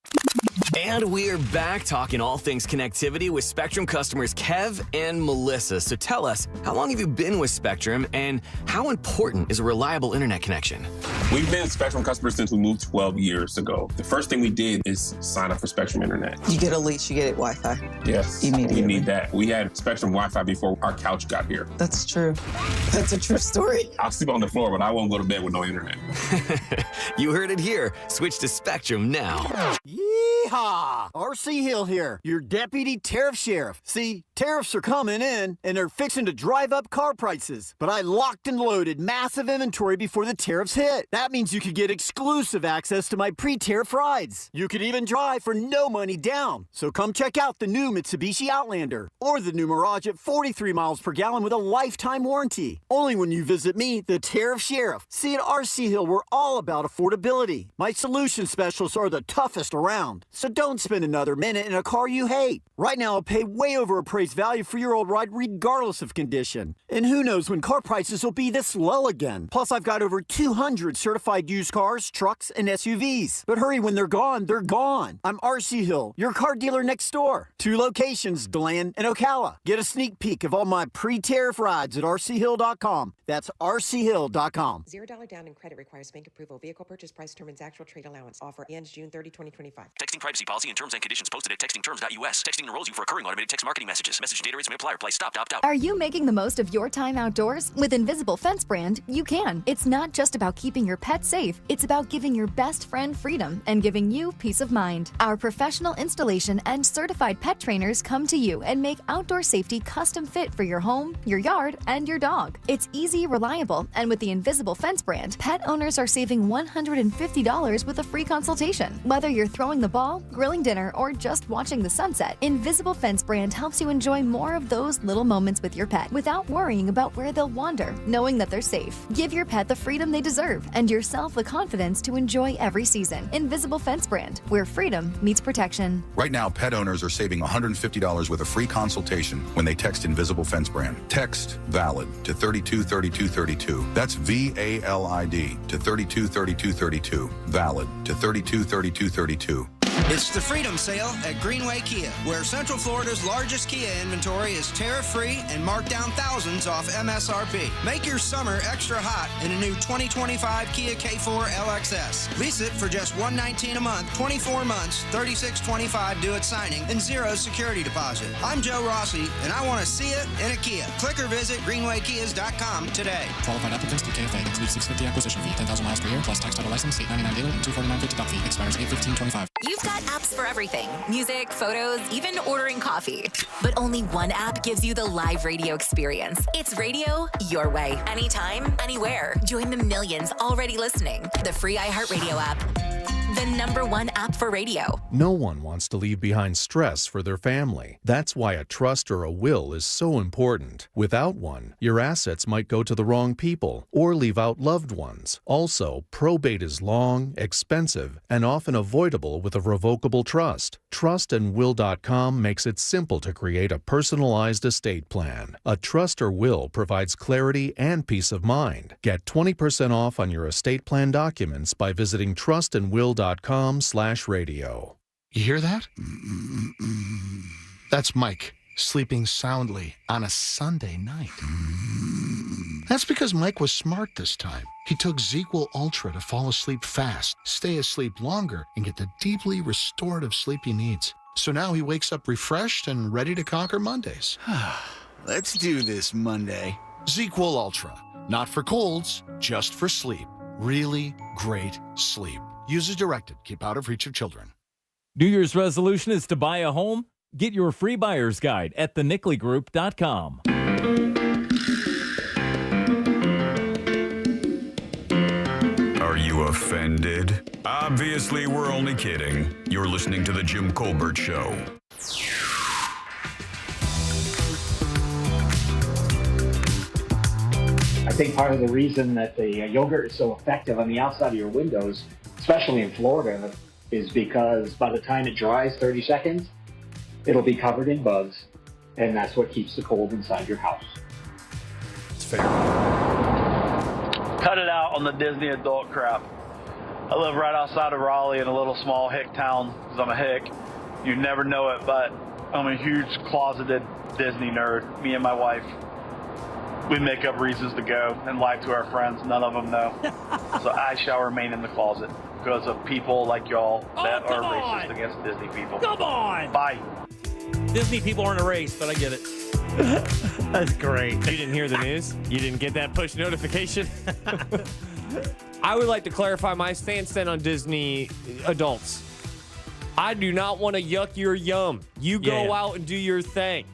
And we're back talking all things connectivity with Spectrum customers Kev and Melissa. So tell us, how long have you been with Spectrum, and how important is a reliable internet connection? We've been Spectrum customers since we moved 12 years ago. The first thing we did is sign up for Spectrum Internet. You get a lease, you get Wi-Fi. Yes, immediately. We need that. We had Spectrum Wi-Fi before our couch got here. That's true. That's a true story. I'll sleep on the floor, but I won't go to bed with no internet. You heard it here. Switch to Spectrum now. Yeehaw! R.C. Hill here, your deputy tariff sheriff. See, tariffs are coming in, and they're fixing to drive up car prices. But I locked and loaded massive inventory before the tariffs hit. That means you could get exclusive access to my pre-tariff rides. You could even drive for no money down. So come check out the new Mitsubishi Outlander or the new Mirage at 43 miles per gallon with a lifetime warranty. Only when you visit me, the tariff sheriff. See, at R.C. Hill, we're all about affordability. My solution specialists are the toughest around. So don't spend another minute in a car you hate. Right now, I'll pay way over appraised value for your old ride regardless of condition. And who knows when car prices will be this low again. Plus, I've got over 200 certified used cars, trucks, and SUVs. But hurry, when they're gone, they're gone. I'm R.C. Hill, your car dealer next door. 2 locations, Deland and Ocala. Get a sneak peek of all my pre-tariff rides at rchill.com. That's rchill.com. $0 down in credit requires bank approval. Vehicle purchase price determines actual trade allowance. Offer ends June 30, 2025. Texting privacy policy and terms and conditions posted at textingterms.us. Texting enrolls you for recurring automated text marketing messages. Message data rates may apply. Reply stop, opt out. Are you making the most of your time outdoors? With Invisible Fence brand, you can. It's not just about keeping your pet safe. It's about giving your best friend freedom and giving you peace of mind. Our professional installation and certified pet trainers come to you and make outdoor safety custom fit for your home, your yard, and your dog. It's easy, reliable, and with the Invisible Fence brand, pet owners are saving $150 with a free consultation. Whether you're throwing the ball, grilling dinner, or just watching the sunset, Invisible Fence brand helps you enjoy more of those little moments with your pet without worrying about where they'll wander, knowing that they're safe. Give your pet the freedom they deserve and yourself the confidence to enjoy every season. Invisible Fence brand, where freedom meets protection. Right now, pet owners are saving $150 with a free consultation when they text Invisible Fence brand. Text VALID to 323232. That's VALID to 323232. VALID to 323232. It's the Freedom Sale at Greenway Kia, where Central Florida's largest Kia inventory is tariff-free and marked down thousands off MSRP. Make your summer extra hot in a new 2025 Kia K4 LXS. Lease it for just $119 a month, 24 months, $36.25 due at signing, and 0 security deposit. I'm Joe Rossi, and I want to see it in a Kia. Click or visit greenwaykias.com today. Qualified applicants through KFA. Includes $650 acquisition fee, 10,000 miles per year, plus tax title license, $899 daily, and $249.50 doc fee. Expires 8/15/25. You've got apps for everything. Music, photos, even ordering coffee. But only one app gives you the live radio experience. It's radio your way. Anytime, anywhere. Join the millions already listening. The free iHeartRadio app. the #1 app for radio. No one wants to leave behind stress for their family. That's why a trust or a will is so important. Without one, your assets might go to the wrong people or leave out loved ones. Also, probate is long, expensive, and often avoidable with a revocable trust. Trustandwill.com makes it simple to create a personalized estate plan. A trust or will provides clarity and peace of mind. Get 20% off on your estate plan documents by visiting trustandwill.com/radio. You hear that? That's Mike sleeping soundly on a Sunday night. That's because Mike was smart this time. He took ZzzQuil Ultra to fall asleep fast, stay asleep longer, and get the deeply restorative sleep he needs. So now he wakes up refreshed and ready to conquer Mondays. Let's do this Monday. ZzzQuil Ultra. Not for colds, just for sleep. Really great sleep. Use as directed. Keep out of reach of children. New Year's resolution is to buy a home? Get your free buyer's guide at thenicklygroup.com. Are you offended? Obviously, we're only kidding. You're listening to The Jim Colbert Show. I think part of the reason that the yogurt is so effective on the outside of your windows, especially in Florida, is because by the time it dries 30 seconds, it'll be covered in bugs, and that's what keeps the cold inside your house. It's fair. Cut it out on the Disney adult crap. I live right outside of Raleigh in a little small hick town because I'm a hick. You'd never know it, but I'm a huge closeted Disney nerd. Me and my wife, we make up reasons to go and lie to our friends. None of them know. So I shall remain in the closet because of people like y'all that are racist against Disney people. Come on! Bye. Disney people aren't a race, but I get it. That's great. You didn't hear the news? You didn't get that push notification? I would like to clarify my stance then on Disney adults. I do not want to yuck your yum. You go out and do your thing.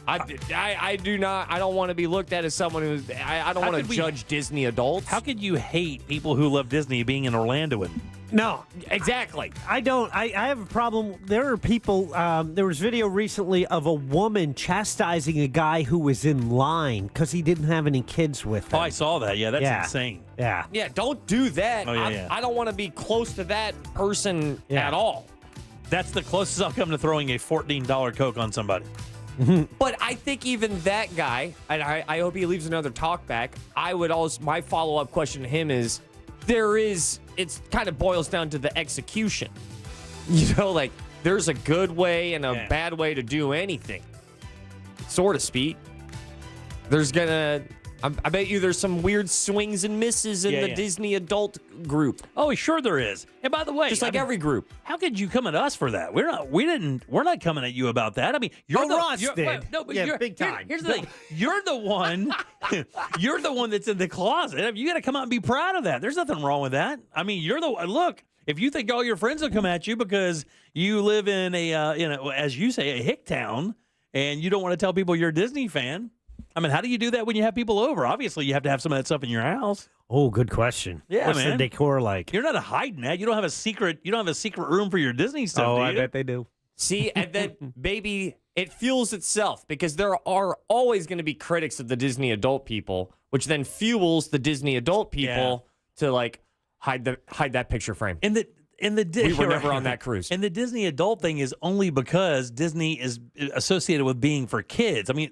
I do not. I don't want to be looked at as someone who's. I don't want to judge Disney adults. How could you hate people who love Disney being an Orlandoan? No, exactly. I don't. I have a problem. There are people. There was video recently of a woman chastising a guy who was in line because he didn't have any kids with him. Oh, I saw that. Yeah, that's insane. Yeah. Yeah, don't do that. Oh, yeah. I don't want to be close to that person at all. That's the closest I'll come to throwing a $14 Coke on somebody. But I think even that guy, and I hope he leaves another talk back. I would also, my follow-up question to him is, it's kind of boils down to the execution. You know, like there's a good way and a bad way to do anything, so to speak. There's I bet you there's some weird swings and misses in the Disney adult group. Oh, sure there is. And by the way, just like every group. How could you come at us for that? We're not coming at you about that. I mean, Ross did. No, but yeah, big time. Here's the thing. You're the one. You're the one that's in the closet. I mean, you got to come out and be proud of that. There's nothing wrong with that. I mean, you're the look. If you think all your friends will come at you because you live in as you say, a hick town, and you don't want to tell people you're a Disney fan. I mean, how do you do that when you have people over? Obviously, you have to have some of that stuff in your house. Oh, good question. Yeah, What's man. the decor like? You're not hiding that. You don't have a secret. You don't have a secret room for your Disney stuff. Oh, do I you? bet they do. See, and then maybe it fuels itself because there are always going to be critics of the Disney adult people, which then fuels the Disney adult people to like hide that picture frame. We were never on that cruise. And the Disney adult thing is only because Disney is associated with being for kids. I mean,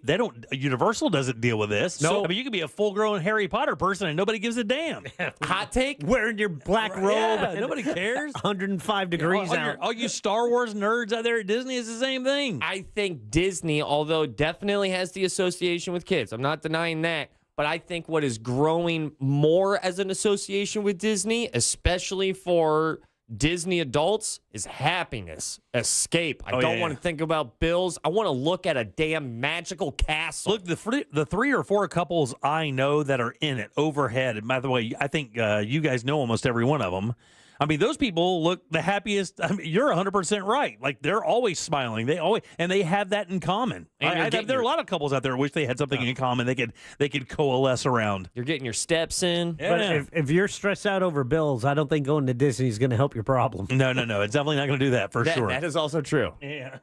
Universal doesn't deal with this. No. So, I mean, you could be a full-grown Harry Potter person and nobody gives a damn. Hot take? Wearing your black robe. Yeah, nobody cares. 105 degrees out. All you Star Wars nerds out there at Disney is the same thing. I think Disney, although definitely has the association with kids, I'm not denying that, but I think what is growing more as an association with Disney, especially for Disney adults, is happiness, escape. I don't want to think about bills. I want to look at a damn magical castle. Look, the 3 or 4 couples I know that are in it overhead, and by the way, I think you guys know almost every one of them. I mean, those people look the happiest. I mean, you're 100% right. Like, they're always smiling. They have that in common. There are a lot of couples out there who wish they had something in common they could coalesce around. You're getting your steps in. Yeah. But if you're stressed out over bills, I don't think going to Disney is going to help your problem. No. It's definitely not going to do that for sure. That is also true. Yeah.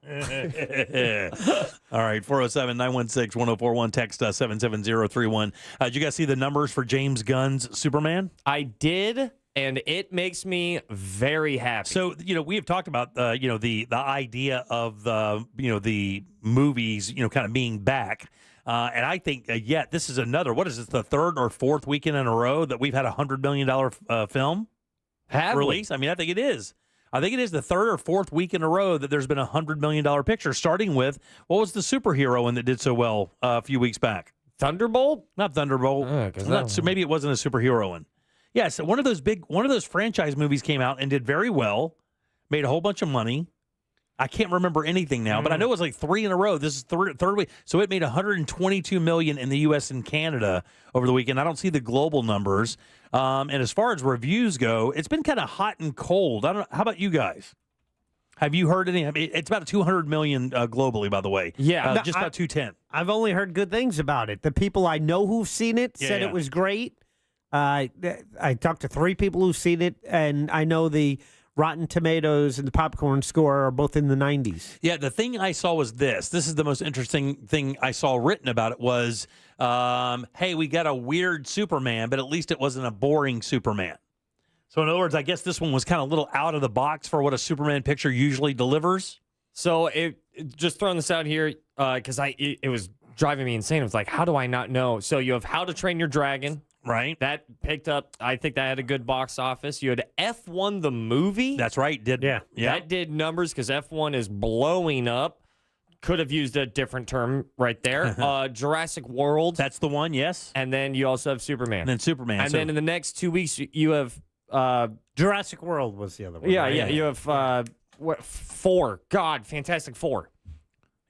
All right, 407-916-1041. Text 77031. Did you guys see the numbers for James Gunn's Superman? I did. And it makes me very happy. So, we have talked about, the idea of the movies, kind of being back. And I think, this is another, what is this, the third or fourth weekend in a row that we've had a $100 million film release? I mean, I think it is. I think it is the third or fourth week in a row that there's been a $100 million picture, starting with, what was the superhero one that did so well a few weeks back? Thunderbolt? Not Thunderbolt. Maybe it wasn't a superhero one. Yeah, so one of those franchise movies came out and did very well, made a whole bunch of money. I can't remember anything now, but I know it was like 3 in a row. This is third week, so it made $122 million in the U.S. and Canada over the weekend. I don't see the global numbers. And as far as reviews go, it's been kind of hot and cold. I don't know. How about you guys? Have you heard any? I mean, it's about 200 million globally, by the way. Yeah, just about 210. I've only heard good things about it. The people I know who've seen it said it was great. I talked to 3 people who've seen it, and I know the Rotten Tomatoes and the popcorn score are both in the 90s. Yeah, the thing I saw was this. This is the most interesting thing I saw written about it was, hey, we got a weird Superman, but at least it wasn't a boring Superman. So in other words, I guess this one was kind of a little out of the box for what a Superman picture usually delivers. So just throwing this out here, because it was driving me insane. It was like, how do I not know? So you have How to Train Your Dragon. Right. That picked up, I think that had a good box office. You had F1 the movie. That's right. That did numbers because F1 is blowing up. Could have used a different term right there. Jurassic World. That's the one, yes. And then you also have Superman. And then Superman. And then in the next 2 weeks, you have... Jurassic World was the other one. Yeah, right? yeah. You have 4. God, Fantastic Four.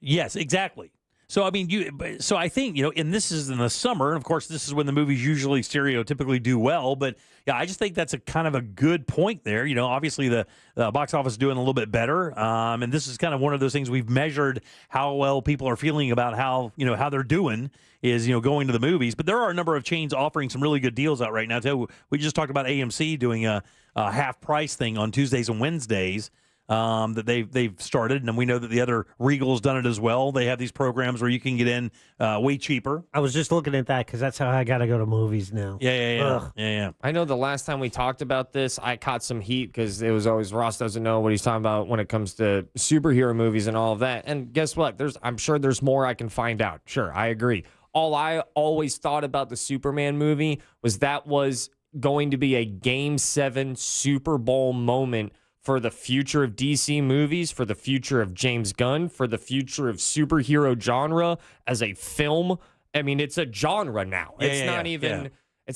Yes, exactly. So, I mean, so I think, and this is in the summer, and of course, this is when the movies usually stereotypically do well, but yeah, I just think that's a kind of a good point there. Obviously the box office is doing a little bit better, and this is kind of one of those things we've measured how well people are feeling about how they're doing is, going to the movies. But there are a number of chains offering some really good deals out right now, too. We just talked about AMC doing a half price thing on Tuesdays and Wednesdays. That they've started, and we know that the other Regal's done it as well. They have these programs where you can get in way cheaper. I was just looking at that because that's how I got to go to movies now. Yeah. I know the last time we talked about this, I caught some heat because it was always Ross doesn't know what he's talking about when it comes to superhero movies and all of that. And guess what? I'm sure there's more I can find out. Sure, I agree. All I always thought about the Superman movie was that was going to be a Game 7 Super Bowl moment for the future of DC movies, for the future of James Gunn, for the future of superhero genre as a film. I mean, it's a genre now. It's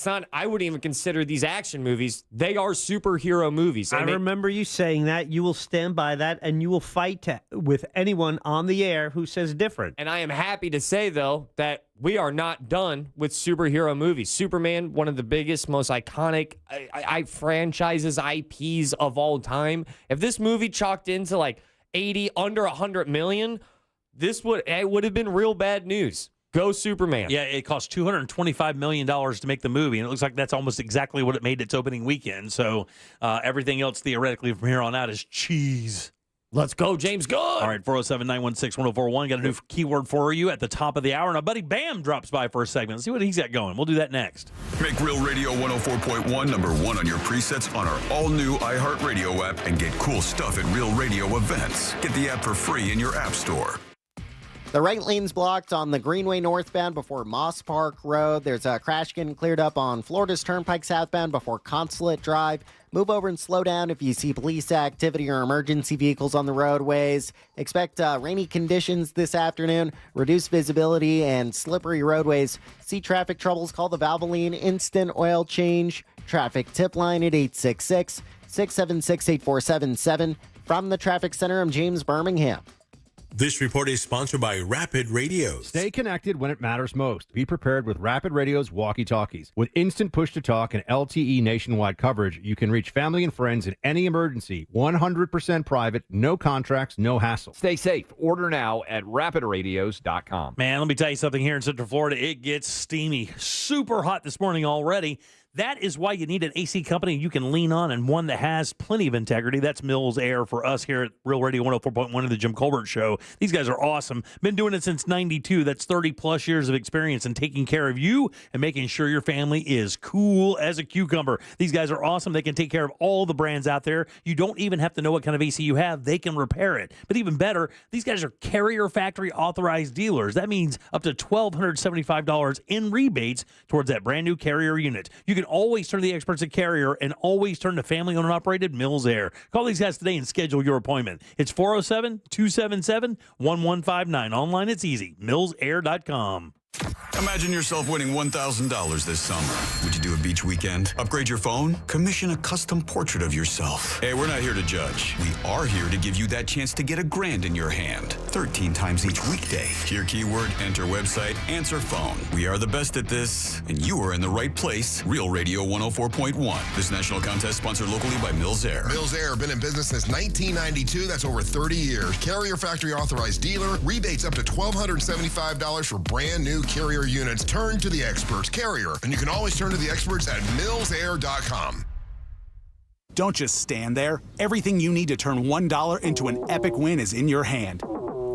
not, I wouldn't even consider these action movies. They are superhero movies. I remember you saying that. You will stand by that, and you will fight with anyone on the air who says different. And I am happy to say, though, that we are not done with superhero movies. Superman, one of the biggest, most iconic franchises, IPs of all time. If this movie chalked into like 80, under 100 million, it would have been real bad news. Go Superman. Yeah, it cost $225 million to make the movie, and it looks like that's almost exactly what it made its opening weekend. So everything else, theoretically, from here on out is cheese. Let's go, James Gunn. All right, 407-916-1041. Got a new keyword for you at the top of the hour. And our buddy Bam drops by for a segment. Let's see what he's got going. We'll do that next. Make Real Radio 104.1 #1 on your presets on our all-new iHeartRadio app and get cool stuff at Real Radio events. Get the app for free in your app store. The right lane's blocked on the Greenway northbound before Moss Park Road. There's a crash getting cleared up on Florida's Turnpike southbound before Consulate Drive. Move over and slow down if you see police activity or emergency vehicles on the roadways. Expect rainy conditions this afternoon, reduced visibility, and slippery roadways. See traffic troubles, call the Valvoline Instant Oil Change Traffic Tip Line at 866-676-8477. From the Traffic Center, I'm James Birmingham. This report is sponsored by Rapid Radios. Stay connected when it matters most. Be prepared with Rapid Radio's walkie-talkies. With instant push-to-talk and LTE nationwide coverage, you can reach family and friends in any emergency. 100% private, no contracts, no hassle. Stay safe. Order now at rapidradios.com. Man, let me tell you something here in Central Florida. It gets steamy. Super hot this morning already. That is why you need an AC company you can lean on, and one that has plenty of integrity. That's Mills Air for us here at Real Radio 104.1 of the Jim Colbert Show. These guys are awesome. Been doing it since 92. That's 30-plus years of experience in taking care of you and making sure your family is cool as a cucumber. These guys are awesome. They can take care of all the brands out there. You don't even have to know what kind of AC you have. They can repair it. But even better, these guys are Carrier Factory authorized dealers. That means up to $1,275 in rebates towards that brand new Carrier unit. You can always turn to the experts at Carrier and always turn to family-owned and operated Mills Air. Call these guys today and schedule your appointment. It's 407-277-1159. Online, it's easy. MillsAir.com. Imagine yourself winning $1,000 this summer. Would you do a beach weekend? Upgrade your phone? Commission a custom portrait of yourself? Hey, we're not here to judge. We are here to give you that chance to get $1,000 in your hand. 13 times each weekday. Your keyword, enter website, answer phone. We are the best at this, and you are in the right place. Real Radio 104.1. This national contest sponsored locally by Mills Air. Mills Air, been in business since 1992. That's over 30 years. Carrier Factory authorized dealer. Rebates up to $1,275 for brand new Carrier units. Turn to the experts. Carrier. And you can always turn to the experts at millsair.com. Don't just stand there. Everything you need to turn $1 into an epic win is in your hand.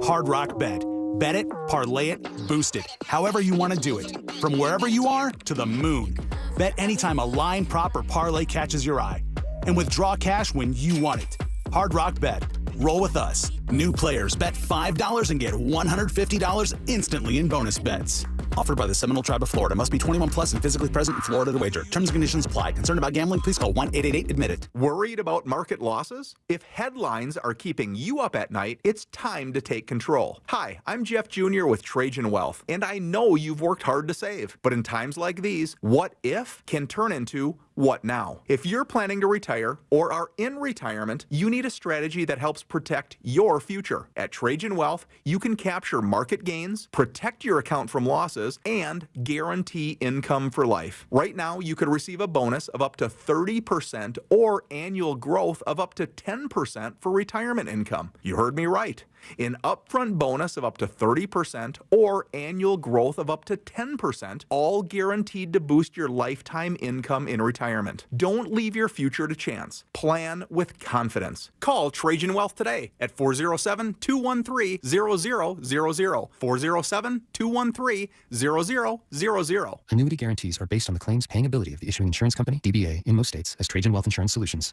Hard Rock Bet. Bet it, parlay it, boost it. However you want to do it. From wherever you are to the moon. Bet anytime a line, prop, or parlay catches your eye. And withdraw cash when you want it. Hard Rock Bet. Roll with us. New players bet $5 and get $150 instantly in bonus bets. Offered by the Seminole Tribe of Florida. Must be 21 plus and physically present in Florida to wager. Terms and conditions apply. Concerned about gambling? Please call 1-888-ADMIT-IT. Worried about market losses? If headlines are keeping you up at night, it's time to take control. Hi, I'm Jeff Jr. with Trajan Wealth, and I know you've worked hard to save. But in times like these, what if can turn into what now? If you're planning to retire or are in retirement, you need a strategy that helps protect your future. At Trajan Wealth, you can capture market gains, protect your account from losses, and guarantee income for life. Right now, you could receive a bonus of up to 30% or annual growth of up to 10% for retirement income. You heard me right. An upfront bonus of up to 30% or annual growth of up to 10%, all guaranteed to boost your lifetime income in retirement. Don't leave your future to chance. Plan with confidence. Call Trajan Wealth today at 407-213-0000. 407-213-0000. Annuity guarantees are based on the claims paying ability of the issuing insurance company, DBA, in most states as Trajan Wealth Insurance Solutions.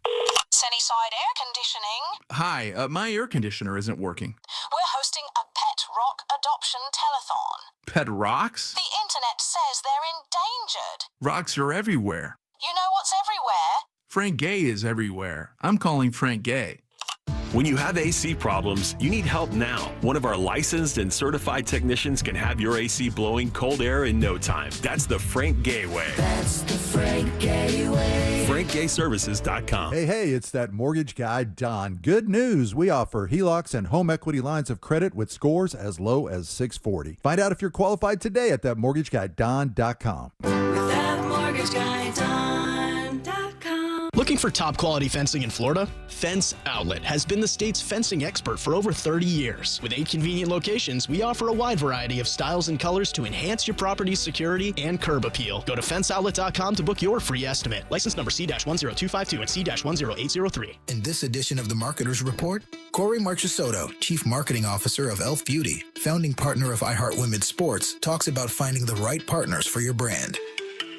Sunnyside Air Conditioning. Hi, my air conditioner isn't working. We're hosting a pet rock adoption telethon. Pet rocks? The internet says they're endangered. Rocks are everywhere. You know what's everywhere? Frank Gay is everywhere. I'm calling Frank Gay. When you have AC problems, you need help now. One of our licensed and certified technicians can have your AC blowing cold air in no time. That's the Frank Gay way. That's the Frank Gay way. FrankGayServices.com. Hey, it's that mortgage guy, Don. Good news. We offer HELOCs and home equity lines of credit with scores as low as 640. Find out if you're qualified today at thatmortgageguyDon.com. Looking for top quality fencing in Florida? Fence Outlet has been the state's fencing expert for over 30 years. With 8 convenient locations, we offer a wide variety of styles and colors to enhance your property's security and curb appeal. Go to fenceoutlet.com to book your free estimate. License number C-10252 and C-10803. In this edition of the Marketer's Report, Corey Marchesotto, Chief Marketing Officer of Elf Beauty, founding partner of iHeart Women's Sports, talks about finding the right partners for your brand.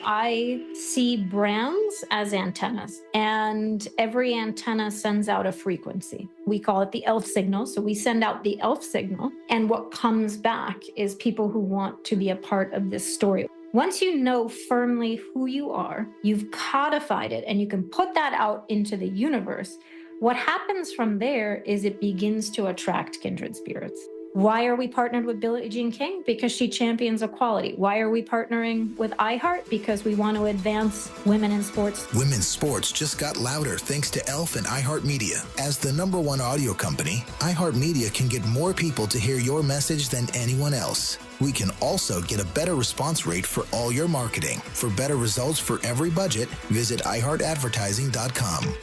I see brands as antennas, and every antenna sends out a frequency. We call it the ELF signal. So we send out the ELF signal, and what comes back is people who want to be a part of this story. Once you know firmly who you are, you've codified it, and you can put that out into the universe. What happens from there is it begins to attract kindred spirits. Why are we partnered with Billie Jean King? Because she champions equality. Why are we partnering with iHeart? Because we want to advance women in sports. Women's sports just got louder thanks to ELF and iHeartMedia. As the #1 audio company, iHeartMedia can get more people to hear your message than anyone else. We can also get a better response rate for all your marketing. For better results for every budget, visit iHeartAdvertising.com.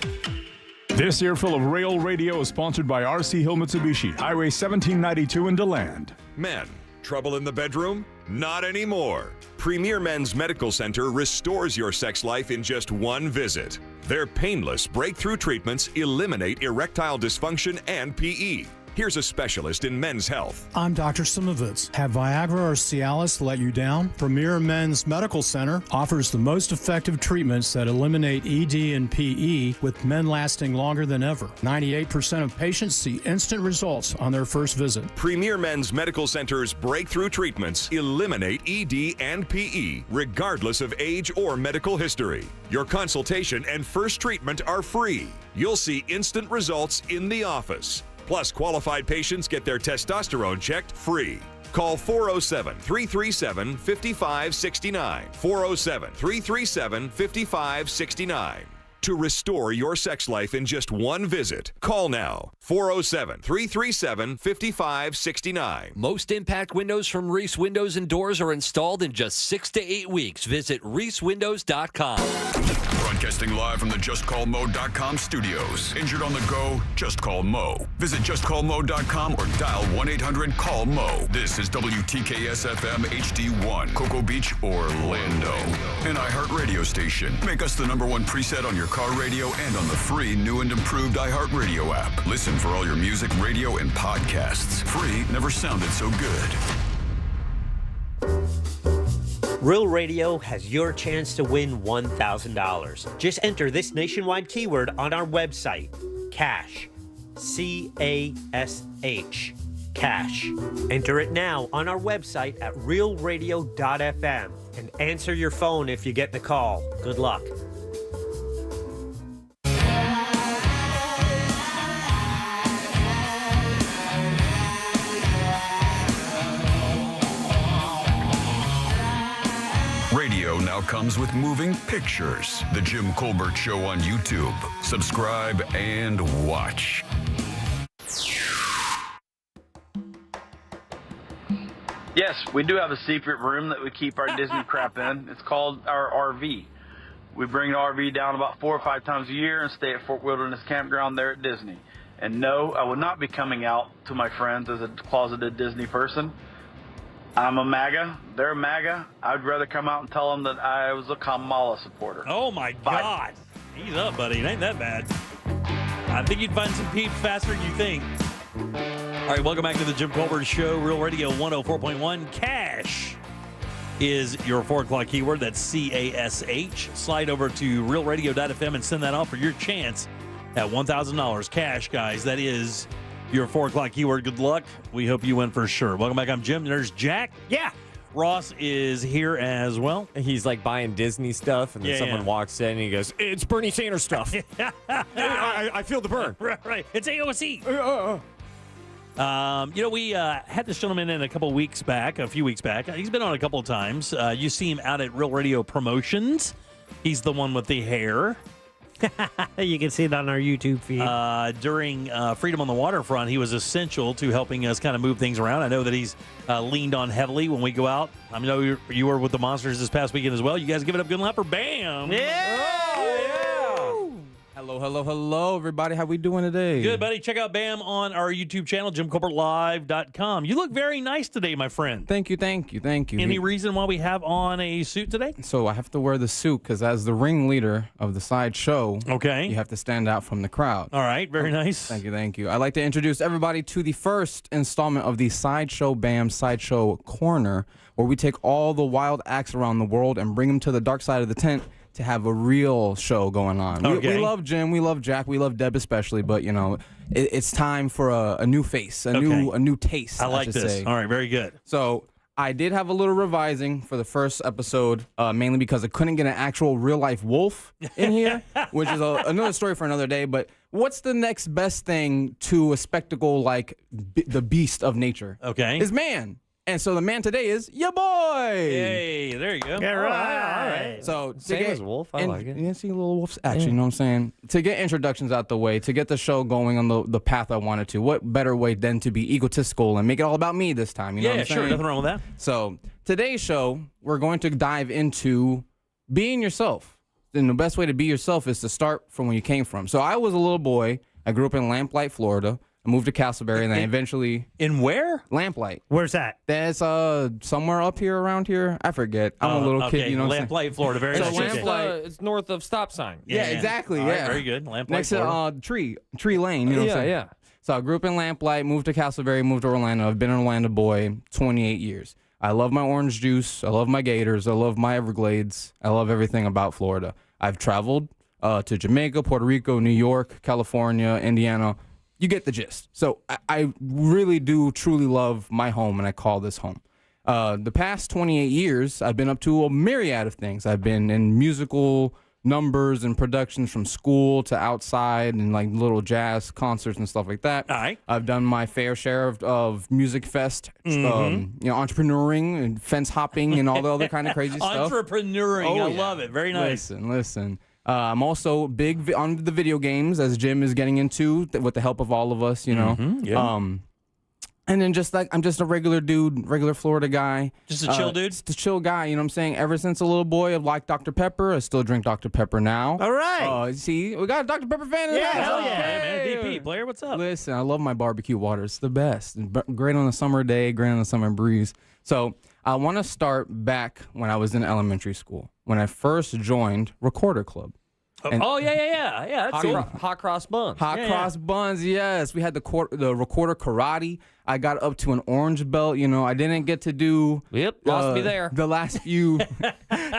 This earful of Rail Radio is sponsored by RC Hill Mitsubishi, Highway 1792 in DeLand. Men, trouble in the bedroom? Not anymore. Premier Men's Medical Center restores your sex life in just one visit. Their painless breakthrough treatments eliminate erectile dysfunction and PE. Here's a specialist in men's health. I'm Dr. Simovitz. Have Viagra or Cialis let you down? Premier Men's Medical Center offers the most effective treatments that eliminate ED and PE, with men lasting longer than ever. 98% of patients see instant results on their first visit. Premier Men's Medical Center's breakthrough treatments eliminate ED and PE, regardless of age or medical history. Your consultation and first treatment are free. You'll see instant results in the office. Plus, qualified patients get their testosterone checked free. Call 407-337-5569. 407-337-5569. To restore your sex life in just one visit, call now. 407-337-5569. Most impact windows from Reese Windows and Doors are installed in just 6 to 8 weeks. Visit reesewindows.com. Broadcasting live from the JustCallMo.com studios. Injured on the go? Just call Mo. Visit JustCallMo.com or dial 1-800-CALL-MO. This is WTKS-FM HD1, Cocoa Beach, Orlando. An iHeart radio station. Make us the #1 preset on your car radio and on the free new and improved iHeart Radio app. Listen for all your music, radio, and podcasts. Free never sounded so good. Real Radio has your chance to win $1,000. Just enter this nationwide keyword on our website, CASH. C-A-S-H. Cash. Enter it now on our website at realradio.fm and answer your phone if you get the call. Good luck. Radio now comes with moving pictures. The Jim Colbert Show on YouTube. Subscribe and watch. Yes, we do have a secret room that we keep our Disney crap in. It's called our RV. We bring the RV down about 4 or 5 times a year and stay at Fort Wilderness Campground there at Disney. And no, I will not be coming out to my friends as a closeted Disney person. I'm a MAGA. They're MAGA. I'd rather come out and tell them that I was a Kamala supporter. Oh, my God. He's up, buddy. It ain't that bad. I think you'd find some peeps faster than you think. All right, welcome back to the Jim Colbert Show, Real Radio 104.1. Cash is your 4 o'clock keyword. That's C-A-S-H. Slide over to realradio.fm and send that off for your chance at $1,000. Cash, guys. That is your 4 o'clock keyword. Good luck. We hope you win for sure. Welcome back. I'm Jim. There's Jack. Yeah. Ross is here as well. He's like buying Disney stuff, and then someone walks in and he goes, "It's Bernie Sanders stuff." I feel the burn. Right. It's AOC. We had this gentleman in a few weeks back. He's been on a couple of times. You see him out at Real Radio Promotions. He's the one with the hair. You can see it on our YouTube feed. During Freedom on the Waterfront, he was essential to helping us kind of move things around. I know that he's leaned on heavily when we go out. I know you were with the Monsters this past weekend as well. You guys give it up good enough for Bam. Yeah! Hello, everybody. How we doing today? Good, buddy. Check out Bam on our YouTube channel, JimColbertLive.com. You look very nice today, my friend. Thank you. Any reason why we have on a suit today? So I have to wear the suit because as the ringleader of the sideshow, you have to stand out from the crowd. All right, very nice. Thank you. I'd like to introduce everybody to the first installment of the Sideshow Bam Sideshow Corner, where we take all the wild acts around the world and bring them to the dark side of the tent to have a real show going on. We love Jim, we love Jack, we love Deb especially, but it's time for a new face, a new taste. I like this. Say. All right, very good. So I did have a little revising for the first episode, mainly because I couldn't get an actual real-life wolf in here, which is another story for another day. But what's the next best thing to a spectacle like the beast of nature? Okay. Is man. And so the man today is ya boy. Hey, there you go. Yeah, right. All right. So Same as a wolf. I like it. You see little wolf's action, you know what I'm saying? To get introductions out the way, to get the show going on the path I wanted to, what better way than to be egotistical and make it all about me this time? You know what I'm sure. saying? Nothing wrong with that. So today's show, we're going to dive into being yourself. And the best way to be yourself is to start from where you came from. So I was a little boy. I grew up in Lamplight, Florida. I moved to Castleberry, and then eventually... In where? Lamplight. Where's that? That's somewhere up here, around here. I forget. I'm a little kid, you know what I'm saying? Lamplight, Florida. Very So nice. Lamplight... It's north of stop sign. Yeah, exactly. All right, yeah. very good. Lamplight, Next Florida. to Tree Lane, you know what I'm saying? Yeah. So I grew up in Lamplight, moved to Castleberry, moved to Orlando. I've been an Orlando boy 28 years. I love my orange juice. I love my Gators. I love my Everglades. I love everything about Florida. I've traveled to Jamaica, Puerto Rico, New York, California, Indiana. You get the gist. So I really do truly love my home, and I call this home. The past 28 years, I've been up to a myriad of things. I've been in musical numbers and productions from school to outside and like little jazz concerts and stuff like that. All right. I've done my fair share of music fest, entrepreneuring and fence hopping and all the other kind of crazy stuff. Entrepreneuring. I love it. Very nice. Listen. I'm also big on the video games, as Jim is getting into with the help of all of us, you know. And then just like I'm just a regular dude, regular Florida guy. Just a chill dude? Just a chill guy, you know what I'm saying? Ever since a little boy, I've liked Dr. Pepper. I still drink Dr. Pepper now. All right. See, we got a Dr. Pepper fan in the Yeah, house. hell yeah. Hey, man, DP, player, what's up? Listen, I love my barbecue water. It's the best. Great on a summer day, great on a summer breeze. So I want to start back when I was in elementary school, when I first joined Recorder Club. Yeah. That's cool. Hot cross buns. Cross buns, yes. We had the Recorder Karate. I got up to an orange belt. You know, I didn't get to do lost me there. The last few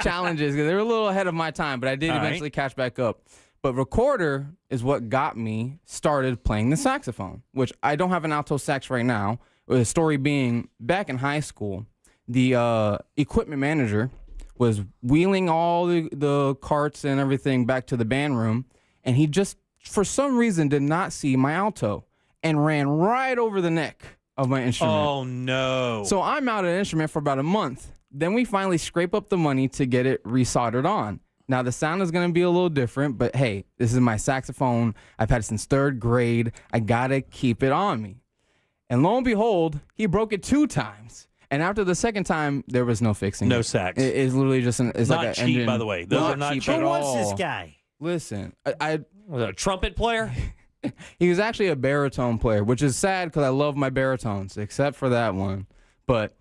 challenges because they were a little ahead of my time, but I did eventually catch back up. But Recorder is what got me started playing the saxophone, which I don't have an alto sax right now. The story being, back in high school, the equipment manager was wheeling all the carts and everything back to the band room, and he just, for some reason, did not see my alto and ran right over the neck of my instrument. Oh, no. So I'm out of the instrument for about a month. Then we finally scrape up the money to get it resoldered on. Now, the sound is going to be a little different, but hey, this is my saxophone. I've had it since 3rd grade. I got to keep it on me. And lo and behold, he broke it 2 times. And after the second time, there was no fixing No it. sax. It's literally just it's not like an cheap, engine. by the way. Those are not cheap cheap. at Who was all. this guy? Listen, I Was it a trumpet player? he was actually a baritone player, which is sad because I love my baritones, except for that one. But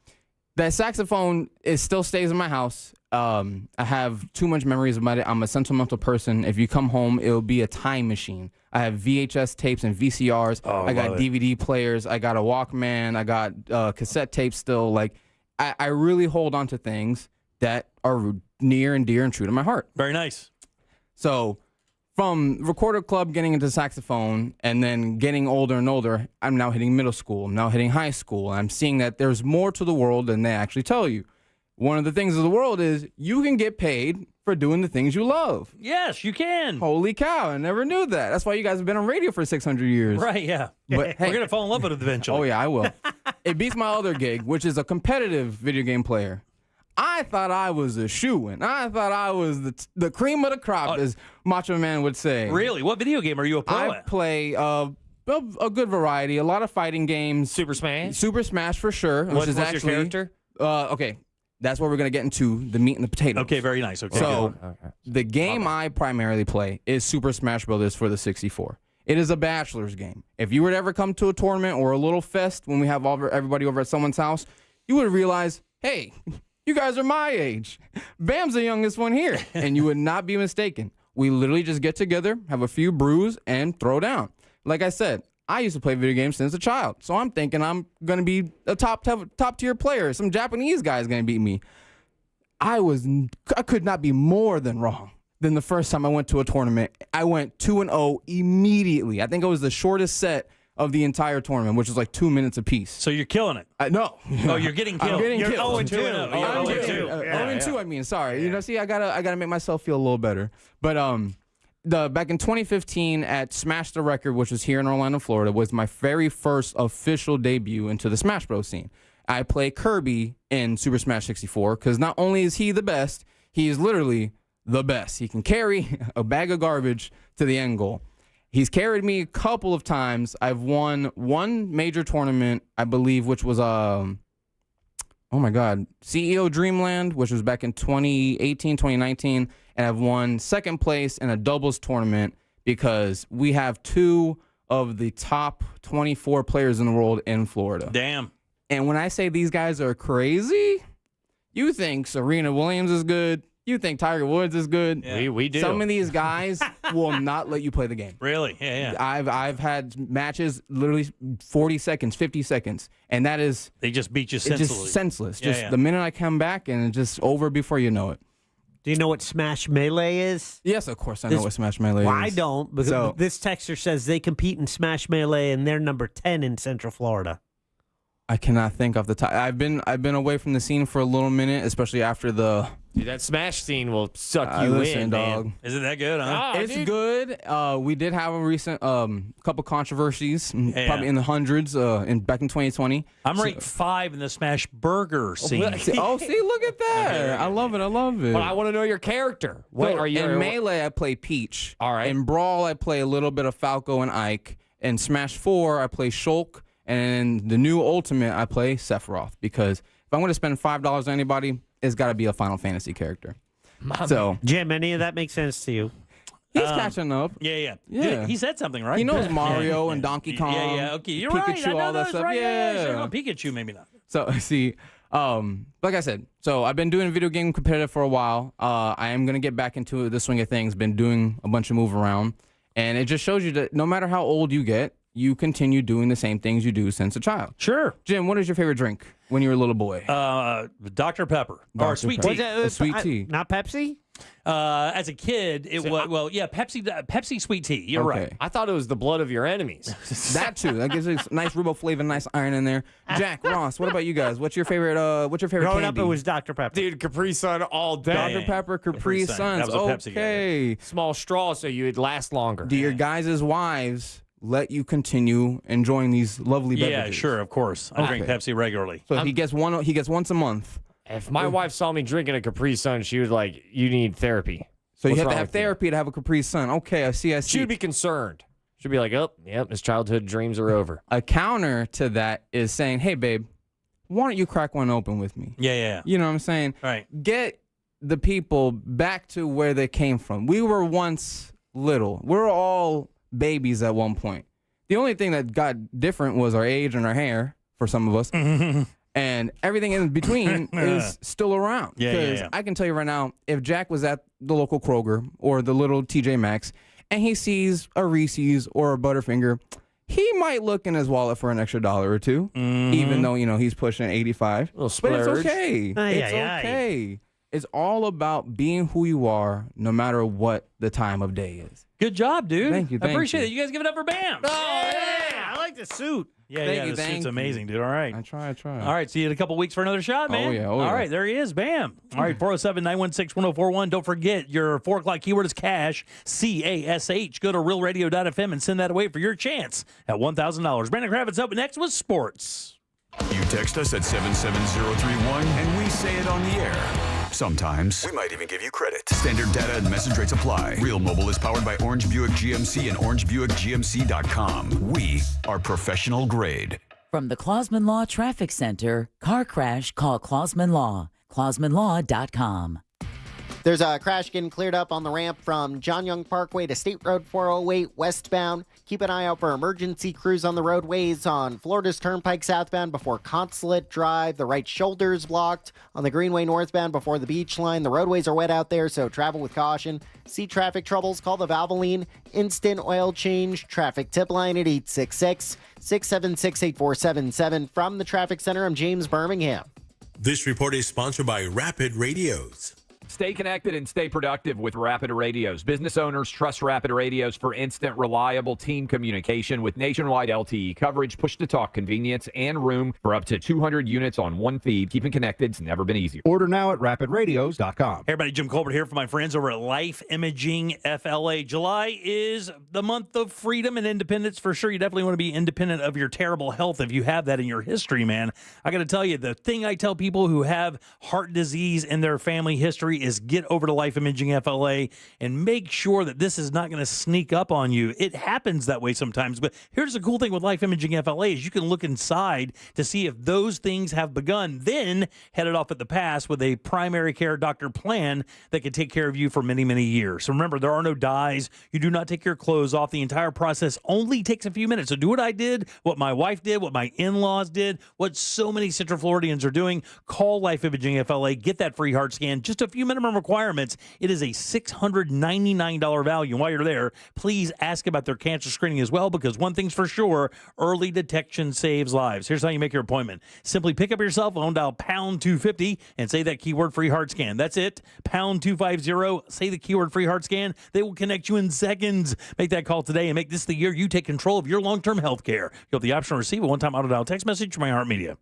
that saxophone, it still stays in my house. I have too much memories about it. I'm a sentimental person. If you come home, it'll be a time machine. I have VHS tapes and VCRs. I got DVD players. I got a Walkman. I got cassette tapes still. Like, I really hold on to things that are near and dear and true to my heart. Very nice. So from Recorder Club, getting into saxophone, and then getting older and older, I'm now hitting middle school. I'm now hitting high school. I'm seeing that there's more to the world than they actually tell you. One of the things of the world is you can get paid for doing the things you love. Yes, you can. Holy cow, I never knew that. That's why you guys have been on radio for 600 years. Right, yeah. But hey, we're going to fall in love with it eventually. Oh, yeah, I will. It beats my other gig, which is a competitive video game player. I thought I was a shoo-in. I thought I was the cream of the crop, as Macho Man would say. Really? What video game are you a pro I at? play a good variety, a lot of fighting games. Super Smash? Super Smash for sure. What's your character? Okay, that's where we're going to get into the meat and the potatoes. Okay, very nice. Okay, so good. the game I primarily play is Super Smash Bros. For the 64. It is a bachelor's game. If you were to ever come to a tournament or a little fest when we have everybody over at someone's house, you would realize, hey, you guys are my age. Bam's the youngest one here. And you would not be mistaken. We literally just get together, have a few brews, and throw down. Like I said, I used to play video games since a child. So I'm thinking I'm going to be a top tier player. Some Japanese guy is going to beat me. I could not be more than wrong. Then the first time I went to a tournament, I went 2-0 immediately. I think it was the shortest set of the entire tournament, which is like 2 minutes apiece. So you're killing it. No. Oh, you're getting killed. I'm getting You're killed. 0-2. I'm You're getting 0-2. 0-2. I mean, sorry. You know, see, I gotta make myself feel a little better. But back in 2015 at Smash the Record, which was here in Orlando, Florida, was my very first official debut into the Smash Bros. Scene. I play Kirby in Super Smash 64 because not only is he the best, he is literally the best. He can carry a bag of garbage to the end goal. He's carried me a couple of times. I've won one major tournament, I believe, which was CEO Dreamland, which was back in 2018, 2019, and I've won second place in a doubles tournament because we have 2 of the top 24 players in the world in Florida. Damn. And when I say these guys are crazy, you think Serena Williams is good. You think Tiger Woods is good. Yeah. We do. Some of these guys will not let you play the game. Really? Yeah. I've had matches literally 40 seconds, 50 seconds, and that is they just beat you it's senselessly. just senseless. The minute I come back and it's just over before you know it. Do you know what Smash Melee is? Yes, of course I know what Smash Melee is. Well, I don't, because this texter says they compete in Smash Melee and they're number 10 in Central Florida. I cannot think off the top. I've been away from the scene for a little minute, especially after the. Dude, that Smash scene will suck you in, dog. man. Is it that good, huh? It's good. We did have a recent couple controversies, probably in the hundreds, back in 2020. I'm ranked 5 in the Smash Burger scene. See, look at that. I love it. Well, I want to know your character. What are you? In Melee, I play Peach. All right. In Brawl, I play a little bit of Falco and Ike. In Smash 4, I play Shulk. And in the new Ultimate, I play Sephiroth. Because if I'm going to spend $5 on anybody, it's got to be a Final Fantasy character. Jim, any of that make sense to you? He's catching up. Yeah. Dude, he said something, right? He knows Mario and Donkey Kong. Yeah. Okay, you're Pikachu, right. I know all that those, stuff. right? Yeah. Sure. Well, Pikachu, maybe not. So, see, like I said, so I've been doing video game competitive for a while. I am going to get back into the swing of things. Been doing a bunch of move around. And it just shows you that no matter how old you get, you continue doing the same things you do since a child. Sure. Jim, what is your favorite drink when you were a little boy? Dr. Pepper. Or sweet tea. Sweet tea. Not Pepsi? As a kid, it was, Pepsi sweet tea. You're right. I thought it was the blood of your enemies. That too. That gives it nice riboflavin, nice iron in there. Jack, Ross, what about you guys? What's your favorite Growing candy? up, it was Dr. Pepper. Dude, Capri Sun all day. Dr. Pepper, Capri Suns. That was a Pepsi Okay. Small straw so you would last longer. Do your guys' wives let you continue enjoying these lovely beverages? Yeah, sure, of course. I drink Pepsi regularly. So he gets once a month. If my wife saw me drinking a Capri Sun, she would like, you need therapy. So you What's have to wrong have with you? therapy to have a Capri Sun. Okay, I see. She would be concerned. She'd be like, oh, yep, his childhood dreams are over. A counter to that is saying, hey, babe, why don't you crack one open with me? Yeah. You know what I'm saying? Right. Get the people back to where they came from. We were once little. We were all babies at one point. The only thing that got different was our age and our hair for some of us. And everything in between is still around. Yeah. I can tell you right now, if Jack was at the local Kroger or the little TJ Maxx and he sees a Reese's or a Butterfinger, he might look in his wallet for an extra $1 or $2, even though, he's pushing 85. Little But it's splurge. okay. It's okay. It's all about being who you are, no matter what the time of day is. Good job, dude. Thank you. I appreciate it. You guys give it up for Bam. Oh, yeah. I like the suit. The suit's amazing, dude. All right. I try. All right, see you in a couple weeks for another shot, man. Oh, yeah. All right, there he is. Bam. All right, 407-916-1041. Don't forget, your 4 o'clock keyword is cash, C-A-S-H. Go to realradio.fm and send that away for your chance at $1,000. Brandon Kravitz up next with sports. You text us at 77031 and we say it on the air. Sometimes we might even give you credit. Standard data and message rates apply. Real Mobile is powered by Orange Buick GMC and OrangeBuickGMC.com. We are professional grade. From the Clausman Law Traffic Center, car crash, call Clausman Law. ClausmanLaw.com. There's a crash getting cleared up on the ramp from John Young Parkway to State Road 408 westbound. Keep an eye out for emergency crews on the roadways on Florida's Turnpike southbound before Consulate Drive. The right shoulder is blocked on the Greenway northbound before the beach line. The roadways are wet out there, so travel with caution. See traffic troubles? Call the Valvoline Instant Oil Change traffic tip line at 866-676-8477. From the Traffic Center, I'm James Birmingham. This report is sponsored by Rapid Radios. Stay connected and stay productive with Rapid Radios. Business owners trust Rapid Radios for instant, reliable team communication with nationwide LTE coverage, push-to-talk convenience, and room for up to 200 units on one feed. Keeping connected's never been easier. Order now at rapidradios.com. Hey everybody, Jim Colbert here for my friends over at Life Imaging FLA. July is the month of freedom and independence. For sure, you definitely want to be independent of your terrible health if you have that in your history, man. I got to tell you, the thing I tell people who have heart disease in their family history is get over to Life Imaging FLA and make sure that this is not going to sneak up on you. It happens that way sometimes, but here's the cool thing with Life Imaging FLA is you can look inside to see if those things have begun, then head it off at the pass with a primary care doctor plan that can take care of you for many, many years. So remember, there are no dyes. You do not take your clothes off. The entire process only takes a few minutes. So do what I did, what my wife did, what my in-laws did, what so many Central Floridians are doing. Call Life Imaging FLA. Get that free heart scan. Just a few minimum requirements. It is a $699 value. And while you're there, please ask about their cancer screening as well, because one thing's for sure, early detection saves lives. Here's how you make your appointment. Simply pick up your cell phone, dial pound 250, and say that keyword free heart scan. That's it. Pound 250, say the keyword free heart scan. They will connect you in seconds. Make that call today and make this the year you take control of your long-term health care. You'll have the option to receive a one-time auto-dial text message from iHeartMedia.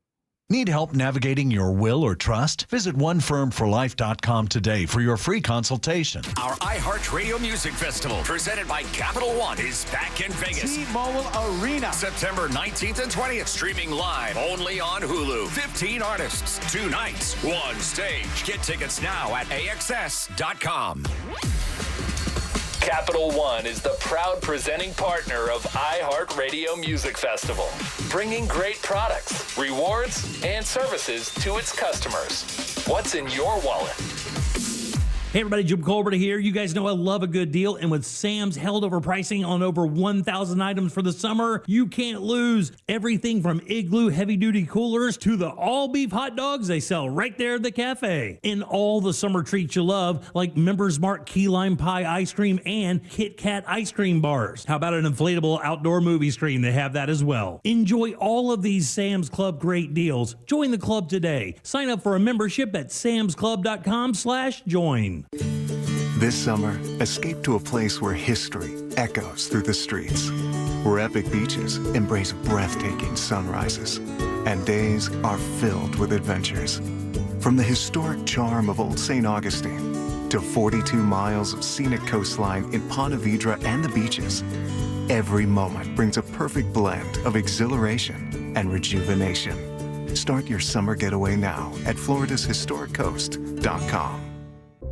Need help navigating your will or trust? Visit onefirmforlife.com today for your free consultation. Our iHeartRadio Music Festival, presented by Capital One, is back in Vegas. T-Mobile Arena. September 19th and 20th, streaming live only on Hulu. 15 artists, 2 nights, 1 stage. Get tickets now at AXS.com. Capital One is the proud presenting partner of iHeartRadio Music Festival, bringing great products, rewards, and services to its customers. What's in your wallet? Hey everybody, Jim Colbert here. You guys know I love a good deal, and with Sam's held over pricing on over 1,000 items for the summer, you can't lose. Everything from Igloo heavy-duty coolers to the all-beef hot dogs they sell right there at the cafe. And all the summer treats you love, like Members Mark key lime pie ice cream and Kit Kat ice cream bars. How about an inflatable outdoor movie screen? They have that as well. Enjoy all of these Sam's Club great deals. Join the club today. Sign up for a membership at samsclub.com/join. This summer, escape to a place where history echoes through the streets, where epic beaches embrace breathtaking sunrises, and days are filled with adventures. From the historic charm of Old St. Augustine to 42 miles of scenic coastline in Ponte Vedra and the beaches, every moment brings a perfect blend of exhilaration and rejuvenation. Start your summer getaway now at floridashistoriccoast.com.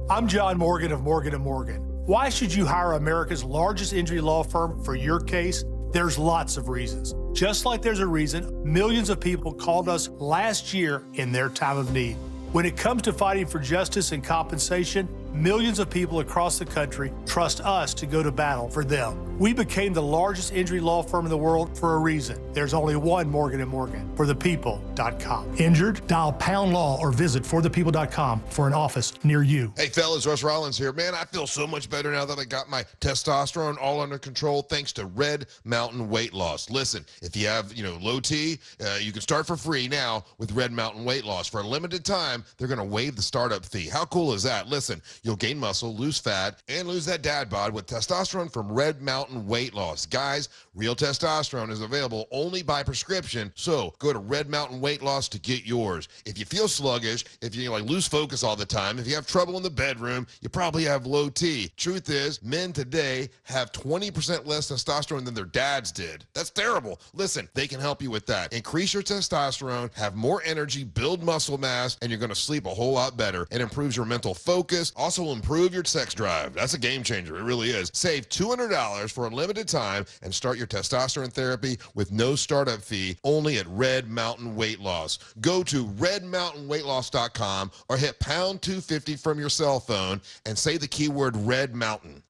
I'm John Morgan of Morgan & Morgan. Why should you hire America's largest injury law firm for your case? There's lots of reasons. Just like there's a reason millions of people called us last year in their time of need. When it comes to fighting for justice and compensation, millions of people across the country trust us to go to battle for them. We became the largest injury law firm in the world for a reason. There's only one Morgan & Morgan, forthepeople.com. Injured? Dial pound law or visit forthepeople.com for an office near you. Hey fellas, Russ Rollins here. Man, I feel so much better now that I got my testosterone all under control thanks to Red Mountain Weight Loss. Listen, if you have, low T, you can start for free now with Red Mountain Weight Loss. For a limited time, they're going to waive the startup fee. How cool is that? Listen, you'll gain muscle, lose fat, and lose that dad bod with testosterone from Red Mountain Weight Loss. Guys, real testosterone is available only by prescription, so go to Red Mountain Weight Loss to get yours. If you feel sluggish, if you lose focus all the time, if you have trouble in the bedroom, you probably have low T. Truth is, men today have 20% less testosterone than their dads did. That's terrible. Listen, they can help you with that. Increase your testosterone, have more energy, build muscle mass, and you're going to sleep a whole lot better. It improves your mental focus, also will improve your sex drive. That's a game changer. It really is. Save $200 for a limited time and start your testosterone therapy with no startup fee only at Red Mountain Weight Loss. Go to redmountainweightloss.com or hit pound 250 from your cell phone and say the keyword Red Mountain.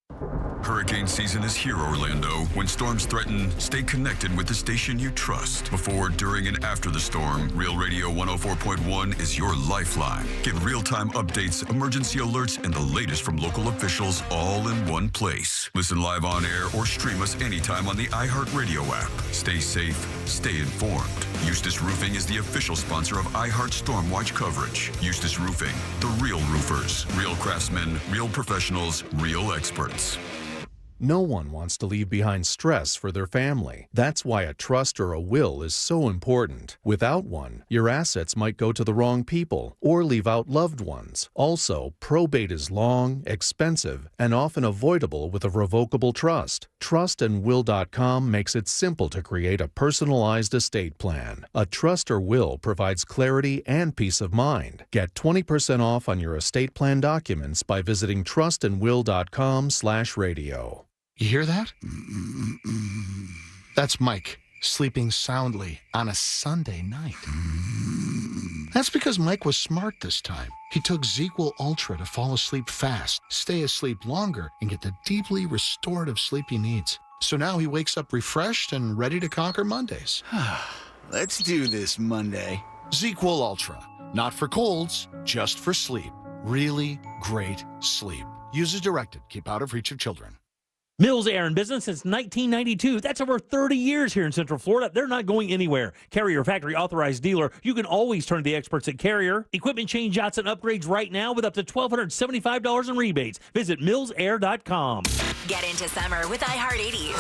Hurricane season is here, Orlando. When storms threaten, stay connected with the station you trust. Before, during, and after the storm, Real Radio 104.1 is your lifeline. Get real-time updates, emergency alerts, and the latest from local officials all in one place. Listen live on air or stream us anytime on the iHeartRadio app. Stay safe, stay informed. Eustace Roofing is the official sponsor of iHeart Stormwatch coverage. Eustace Roofing, the real roofers, real craftsmen, real professionals, real experts. No one wants to leave behind stress for their family. That's why a trust or a will is so important. Without one, your assets might go to the wrong people or leave out loved ones. Also, probate is long, expensive, and often avoidable with a revocable trust. Trustandwill.com makes it simple to create a personalized estate plan. A trust or will provides clarity and peace of mind. Get 20% off on your estate plan documents by visiting trustandwill.com/radio. You hear that? That's Mike sleeping soundly on a Sunday night. That's because Mike was smart this time. He took ZzzQuil Ultra to fall asleep fast, stay asleep longer, and get the deeply restorative sleep he needs. So now he wakes up refreshed and ready to conquer Mondays. Let's do this Monday. ZzzQuil Ultra. Not for colds, just for sleep. Really great sleep. Use as directed. Keep out of reach of children. Mills Air in business since 1992. That's over 30 years here in Central Florida. They're not going anywhere. Carrier factory authorized dealer. You can always turn to the experts at Carrier. Equipment changeouts and upgrades right now with up to $1,275 in rebates. Visit millsair.com. Get into summer with iHeart 80s.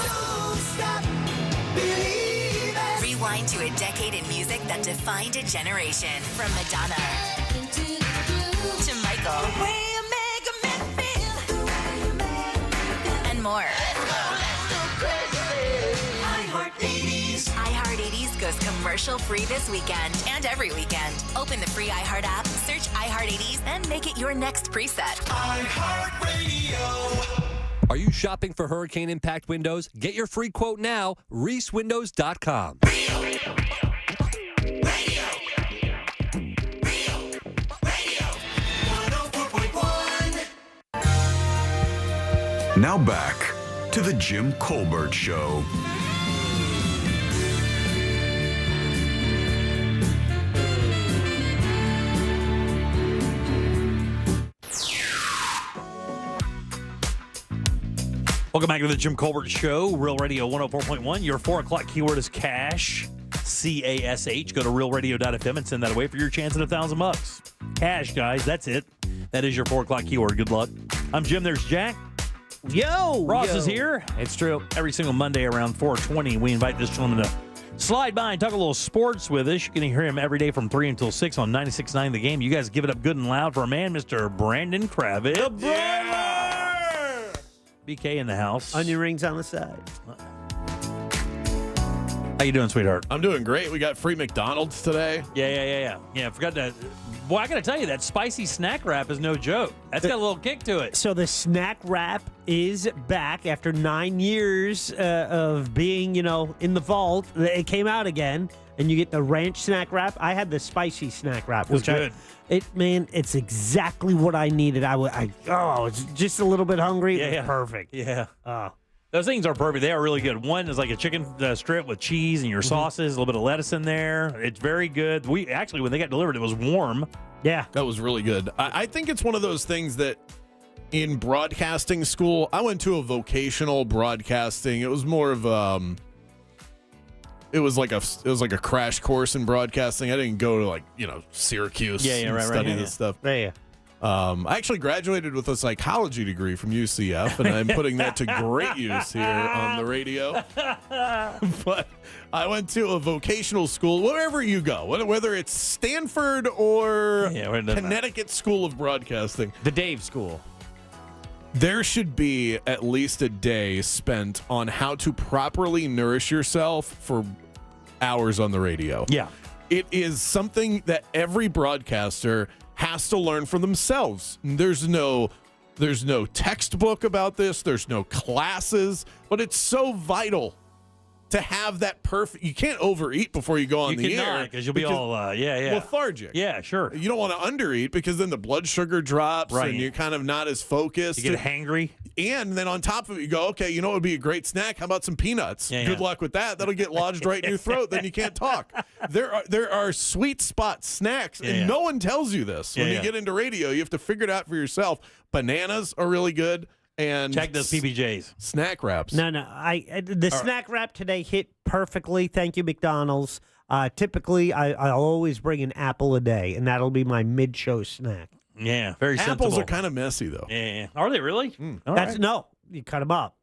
Rewind to a decade in music that defined a generation. From Madonna to Michael. More. iHeart 80s. iHeart 80s goes commercial free this weekend and every weekend. Open the free iHeart app, search iHeart 80s, and make it your next preset. iHeart Radio. Are you shopping for hurricane impact windows? Get your free quote now, reeswindows.com. Now back to the Jim Colbert Show. Welcome back to the Jim Colbert Show, Real Radio 104.1. Your 4 o'clock keyword is cash, C-A-S-H. Go to realradio.fm and send that away for your chance at $1,000. Cash, guys, that's it. That is your 4 o'clock keyword. Good luck. I'm Jim. There's Jack. Yo! Ross yo. is here. It's true. Every single Monday around 4:20, we invite this gentleman to slide by and talk a little sports with us. You can hear him every day from 3 until 6 on 96.9 The Game. You guys give it up good and loud for a man, Mr. Brandon Kravitz. The brother! BK in the house. Onion rings on the side. How you doing, sweetheart? I'm doing great. We got free McDonald's today. Yeah, I forgot to... Boy, I got to tell you, that spicy snack wrap is no joke. That's got a little kick to it. So the snack wrap is back after 9 years of being, in the vault. It came out again, and you get the ranch snack wrap. I had the spicy snack wrap. It's good. It's exactly what I needed. I was just a little bit hungry. Yeah, Perfect. Yeah. Those things are perfect. They are really good. One is like a chicken strip with cheese and your sauces, a little bit of lettuce in there. It's very good. We actually, when they got delivered, it was warm. Yeah. That was really good. I think it's one of those things that in broadcasting school, I went to a vocational broadcasting. It was more of it was like a crash course in broadcasting. I didn't go to Syracuse and study this stuff. Yeah. I actually graduated with a psychology degree from UCF, and I'm putting that to great use here on the radio. But I went to a vocational school, wherever you go, whether it's Stanford or Connecticut School of Broadcasting. The Dave School. There should be at least a day spent on how to properly nourish yourself for hours on the radio. Yeah. It is something that every broadcaster has to learn for themselves. There's no textbook about this. There's no classes, but it's so vital to have that perfect. You can't overeat before you go on the air because you'll be all lethargic. Yeah, sure. You don't want to undereat because then the blood sugar drops and you're kind of not as focused. You get hangry. And then on top of it, you go, okay, you know what would be a great snack? How about some peanuts? Good luck with that. That'll get lodged right in your throat. Then you can't talk. There are sweet spot snacks, and no one tells you this. When you get into radio, you have to figure it out for yourself. Bananas are really good. and Check those PBJs. Snack wraps. No, the snack wrap today hit perfectly. Thank you, McDonald's. Typically, I'll always bring an apple a day, and that'll be my mid-show snack. Yeah, very Apples sensible. are kind of messy, though. Yeah. Are they really? All That's right. no, you cut them up.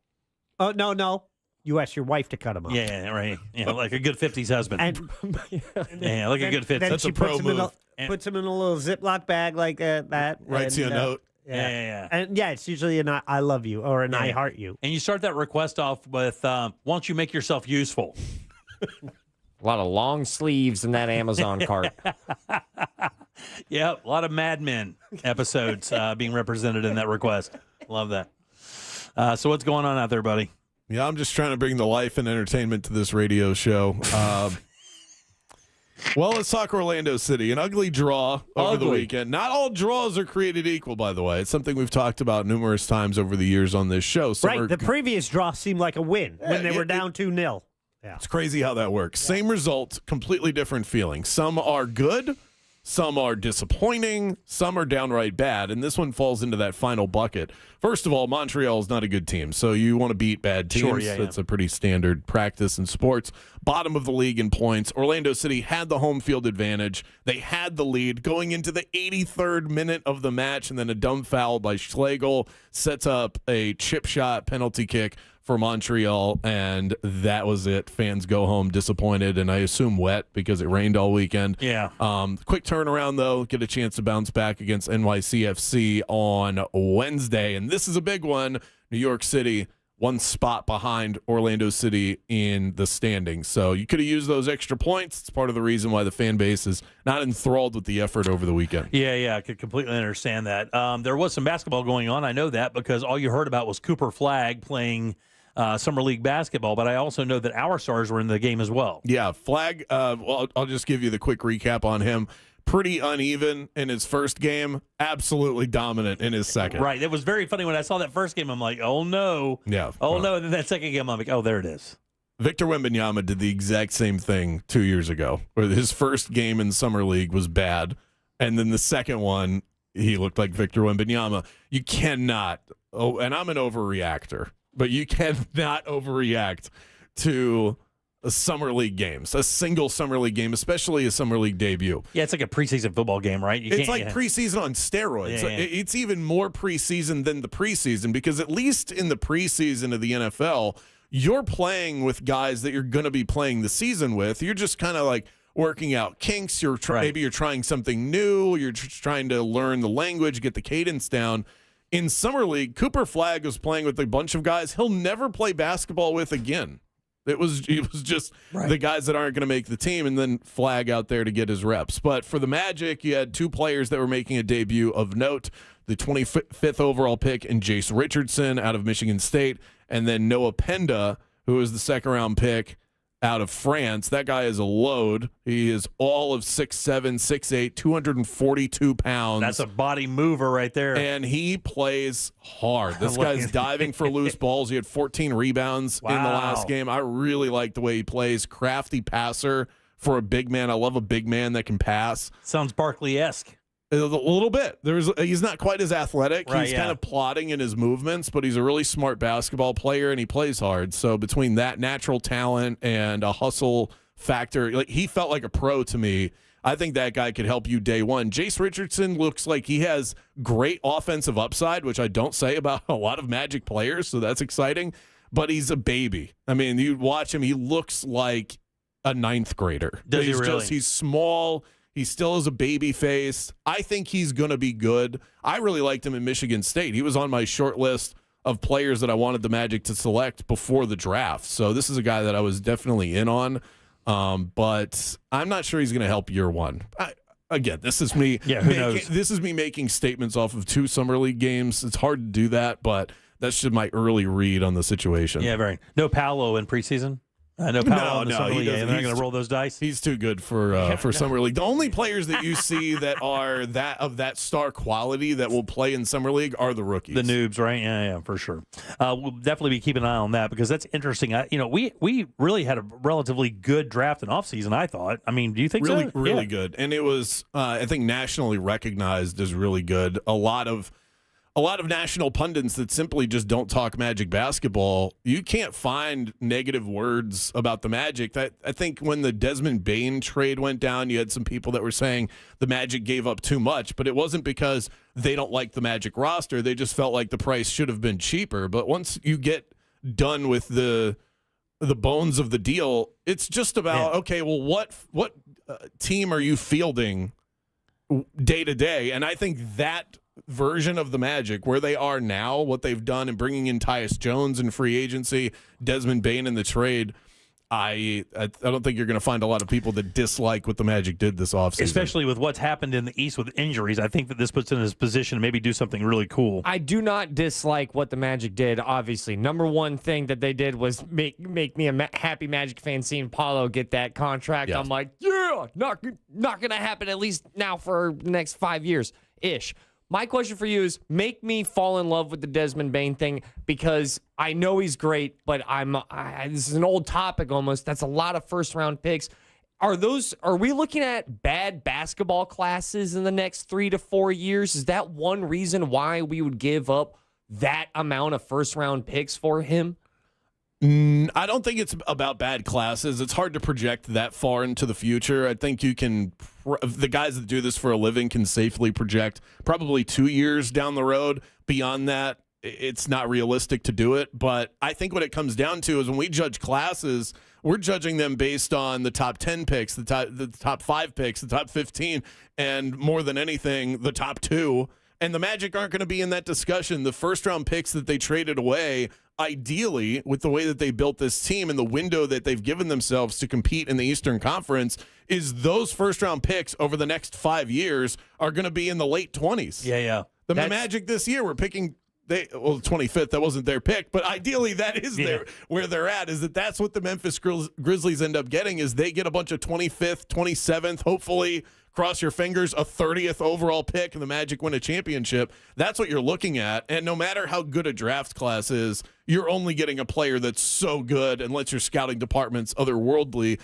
Oh no, you ask your wife to cut them up. Yeah, right. Yeah, like a good 50s husband. And yeah, like a good 50s. Then That's she a pro puts them in move. puts them in a little Ziploc bag like that. Writes you a note. Yeah. And it's usually an I love you or an I heart you. And you start that request off with, why don't you make yourself useful? A lot of long sleeves in that Amazon cart. Yep, a lot of Mad Men episodes being represented in that request. Love that. So what's going on out there, buddy? Yeah, I'm just trying to bring the life and entertainment to this radio show. Well, let's talk Orlando City. An ugly draw over the weekend. Not all draws are created equal, by the way. It's something we've talked about numerous times over the years on this show. Some Right. The previous draw seemed like a win when they were down 2-0. Yeah. It's crazy how that works. Same result, completely different feeling. Some are good, some are disappointing, some are downright bad, and this one falls into that final bucket. First of all, Montreal is not a good team, so you want to beat bad teams. Sure, yeah. That's a pretty standard practice in sports. Bottom of the league in points. Orlando City had the home field advantage. They had the lead going into the 83rd minute of the match, and then a dumb foul by Schlegel sets up a chip shot penalty kick for Montreal, and that was it. Fans go home disappointed, and I assume wet because it rained all weekend. Yeah. Quick turnaround, though. Get a chance to bounce back against NYCFC on Wednesday, and this is a big one. New York City, one spot behind Orlando City in the standings. So you could have used those extra points. It's part of the reason why the fan base is not enthralled with the effort over the weekend. Yeah, I could completely understand that. There was some basketball going on. I know that because all you heard about was Cooper Flagg playing Summer League basketball, but I also know that our Stars were in the game as well. Yeah, Flagg, well, I'll just give you the quick recap on him. Pretty uneven in his first game, absolutely dominant in his second. Right. It was very funny when I saw that first game. I'm like, oh, no. Yeah. Oh, no. And then that second game, I'm like, oh, there it is. Victor Wembanyama did the exact same thing 2 years ago, where his first game in Summer League was bad, and then the second one, he looked like Victor Wembanyama. You cannot, and I'm an overreactor, but you cannot overreact to a Summer League games, a single Summer League game, especially a Summer League debut. Yeah, it's like a preseason football game, right? It's like preseason on steroids. Yeah. It's even more preseason than the preseason because at least in the preseason of the NFL, you're playing with guys that you're going to be playing the season with. You're just kind of like working out kinks. Maybe you're trying something new. You're trying to learn the language, get the cadence down. In Summer League, Cooper Flagg was playing with a bunch of guys he'll never play basketball with again. It was just the guys that aren't going to make the team, and then Flagg out there to get his reps. But for the Magic, you had two players that were making a debut of note, the 25th overall pick in Jace Richardson out of Michigan State, and then Noah Penda, who was the second-round pick out of France. That guy is a load. He is all of 6'7", 6'8", 242 pounds. That's a body mover right there. And he plays hard. This guy's diving for loose balls. He had 14 rebounds in the last game. I really like the way he plays. Crafty passer for a big man. I love a big man that can pass. Sounds Barkley-esque. A little bit. He's not quite as athletic. Right, he's kind of plodding in his movements, but he's a really smart basketball player, and he plays hard. So between that natural talent and a hustle factor, like he felt like a pro to me. I think that guy could help you day one. Jace Richardson looks like he has great offensive upside, which I don't say about a lot of Magic players, so that's exciting. But he's a baby. I mean, you watch him, he looks like a ninth grader. Does he really? He's small. He still has a baby face. I think he's going to be good. I really liked him in Michigan State. He was on my short list of players that I wanted the Magic to select before the draft. So this is a guy that I was definitely in on. But I'm not sure he's going to help year one. Again, this is me. Yeah, who knows? This is me making statements off of 2 Summer League games. It's hard to do that, but that's just my early read on the situation. Yeah, very. No Paolo in preseason? No Paolo in the Summer League. They're not going to roll those dice? He's too good for Summer League. The only players that you see that are that star quality that will play in Summer League are the rookies. The noobs, right? Yeah, for sure. We'll definitely be keeping an eye on that because that's interesting. We really had a relatively good draft and offseason, I thought. I mean, do you think so? Really good. And it was, I think, nationally recognized as really good. A lot of a lot of national pundits that simply just don't talk Magic basketball, you can't find negative words about the Magic. I think when the Desmond Bane trade went down, you had some people that were saying the Magic gave up too much, but it wasn't because they don't like the Magic roster. They just felt like the price should have been cheaper. But once you get done with the bones of the deal, it's just about, okay, well, what team are you fielding day to day? And I think that version of the Magic, where they are now, what they've done in bringing in Tyus Jones in free agency, Desmond Bane in the trade, I don't think you're going to find a lot of people that dislike what the Magic did this offseason. Especially with what's happened in the East with injuries. I think that this puts in his position to maybe do something really cool. I do not dislike what the Magic did, obviously. Number one thing that they did was make me a happy Magic fan seeing Paulo get that contract. Yes. I'm like, yeah, not going to happen at least now for the next 5 years-ish. My question for you is, make me fall in love with the Desmond Bane thing, because I know he's great, but this is an old topic almost. That's a lot of first-round picks. Are we looking at bad basketball classes in the next 3 to 4 years? Is that one reason why we would give up that amount of first-round picks for him? I don't think it's about bad classes. It's hard to project that far into the future. I think you can, the guys that do this for a living can safely project probably 2 years down the road. Beyond that, it's not realistic to do it. But I think what it comes down to is when we judge classes, we're judging them based on the top 10 picks, the top 5 picks, the top 15, and more than anything, the top 2. And the Magic aren't going to be in that discussion. The first-round picks that they traded away, ideally, with the way that they built this team and the window that they've given themselves to compete in the Eastern Conference, is those first-round picks over the next 5 years are going to be in the late 20s. Yeah. The Magic this year, we're picking the 25th. That wasn't their pick, but ideally that is where they're at. That's what the Memphis Grizzlies end up getting, is they get a bunch of 25th, 27th, hopefully, cross your fingers, a 30th overall pick, and the Magic win a championship. That's what you're looking at. And no matter how good a draft class is, you're only getting a player that's so good, unless your scouting department's otherworldly,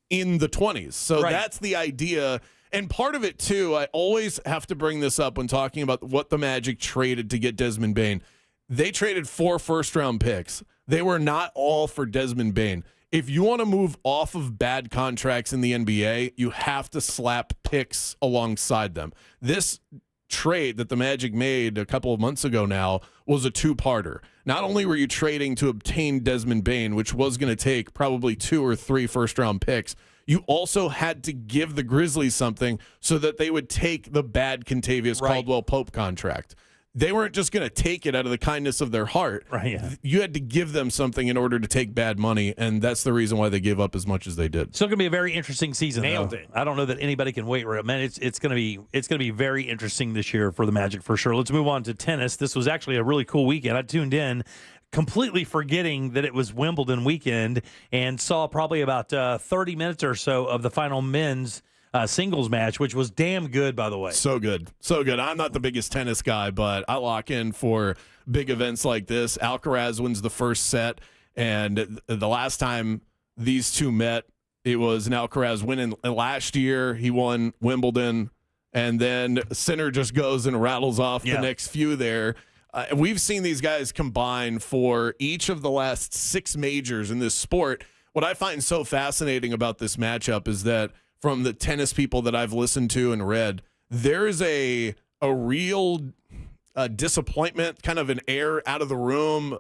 in the 20s. So That's the idea. And part of it, too, I always have to bring this up when talking about what the Magic traded to get Desmond Bane. They traded 4 first-round picks. They were not all for Desmond Bane. If you want to move off of bad contracts in the NBA, you have to slap picks alongside them. This trade that the Magic made a couple of months ago now was a 2-parter. Not only were you trading to obtain Desmond Bane, which was going to take probably 2 or 3 first-round picks, you also had to give the Grizzlies something so that they would take the bad Kentavious Caldwell-Pope contract. They weren't just going to take it out of the kindness of their heart. Right, yeah. You had to give them something in order to take bad money, and that's the reason why they gave up as much as they did. Still going to be a very interesting season. Nailed though. it. I don't know that anybody can wait. Man, it's going to be very interesting this year for the Magic for sure. Let's move on to tennis. This was actually a really cool weekend. I tuned in, completely forgetting that it was Wimbledon weekend, and saw probably about 30 minutes or so of the final men's singles match, which was damn good, by the way. So good. I'm not the biggest tennis guy, but I lock in for big events like this. Alcaraz wins the first set, and the last time these two met, it was an Alcaraz win last year. He won Wimbledon, and then Sinner just goes and rattles off the next few there. We've seen these guys combine for each of the last 6 majors in this sport. What I find so fascinating about this matchup is that from the tennis people that I've listened to and read, there's a real disappointment, kind of an air out of the room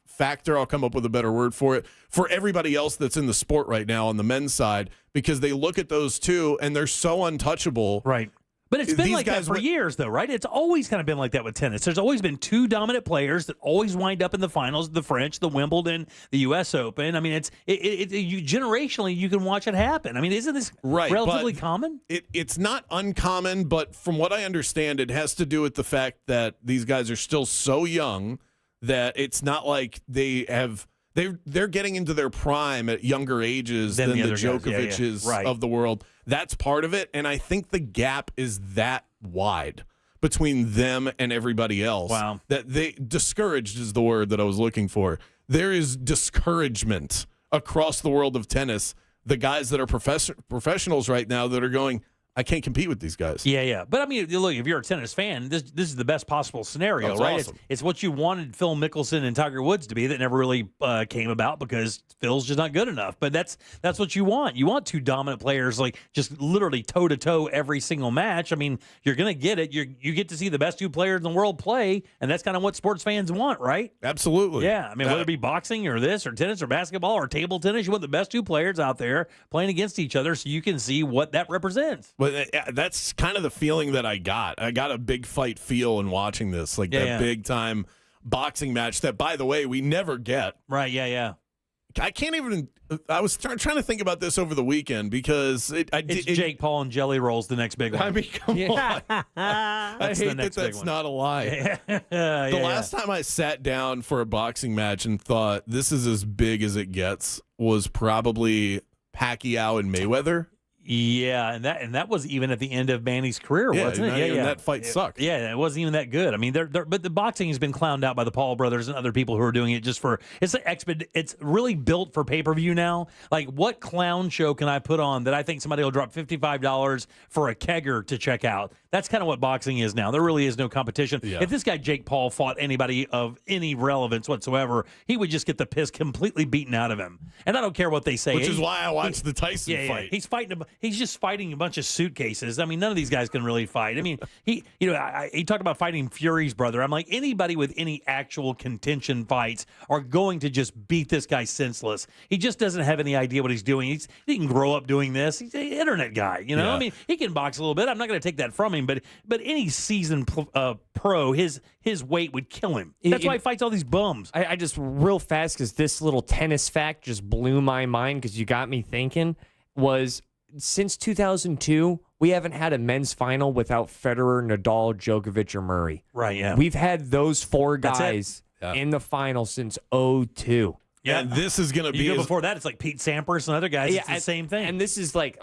factor. I'll come up with a better word for it, for everybody else that's in the sport right now on the men's side, because they look at those two and they're so untouchable. Right. But it's been like that for years, though, right? It's always kind of been like that with tennis. There's always been 2 dominant players that always wind up in the finals: the French, the Wimbledon, the U.S. Open. I mean, generationally, you can watch it happen. I mean, isn't this relatively common? It's not uncommon, but from what I understand, it has to do with the fact that these guys are still so young that it's not like they're getting into their prime at younger ages than the Djokovic's of the world. That's part of it, and I think the gap is that wide between them and everybody else. Wow. That discouraged is the word that I was looking for. There is discouragement across the world of tennis. The guys that are professionals right now that are going, I can't compete with these guys. Yeah. But I mean, look, if you're a tennis fan, this is the best possible scenario, That's right? awesome. It's what you wanted Phil Mickelson and Tiger Woods to be that never really came about because Phil's just not good enough. But that's what you want. You want two dominant players, like just literally toe to toe every single match. I mean, you're gonna get it. You get to see the best two players in the world play, and that's kind of what sports fans want, right? Absolutely. Yeah. I mean, whether it be boxing or this or tennis or basketball or table tennis, you want the best two players out there playing against each other so you can see what that represents. But that's kind of the feeling that I got. I got a big fight feel in watching this, like that big time boxing match that, by the way, we never get. Right, yeah. I can't even. I was trying to think about this over the weekend because it's Jake Paul and Jelly Rolls, the next big one. I mean, come on. I hate that that's not a lie. The last time I sat down for a boxing match and thought this is as big as it gets was probably Pacquiao and Mayweather. Yeah, and that was even at the end of Manny's career, wasn't it? Yeah. That fight sucked. Yeah, it wasn't even that good. I mean, but the boxing has been clowned out by the Paul brothers and other people who are doing it just for it's really built for pay-per-view now. Like, what clown show can I put on that I think somebody will drop $55 for a kegger to check out? That's kind of what boxing is now. There really is no competition. Yeah. If this guy Jake Paul fought anybody of any relevance whatsoever, he would just get the piss completely beaten out of him. And I don't care what they say. Which is why I watched the Tyson fight. He's just fighting a bunch of suitcases. I mean, none of these guys can really fight. I mean, he talked about fighting Fury's brother. I'm like, anybody with any actual contention fights are going to just beat this guy senseless. He just doesn't have any idea what he's doing. He didn't grow up doing this. He's an internet guy, you know? Yeah. I mean, he can box a little bit. I'm not going to take that from him, but any seasoned pro, his weight would kill him. That's why he fights all these bums. I just real fast, because this little tennis fact just blew my mind, because you got me thinking, was since 2002, we haven't had a men's final without Federer, Nadal, Djokovic, or Murray. Right, yeah. We've had those four guys in the final since 2002. Yeah, and this is going to be you go before that. It's like Pete Sampras and other guys. It's the same thing. And this is like,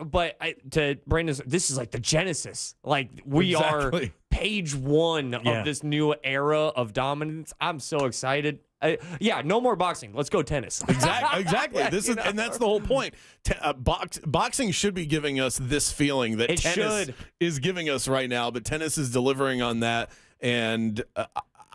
to Brandon's, this is like the genesis. Like, we are page one of this new era of dominance. I'm so excited. No more boxing. Let's go tennis. Exactly. And that's the whole point. Boxing should be giving us this feeling that tennis is giving us right now, but tennis is delivering on that. And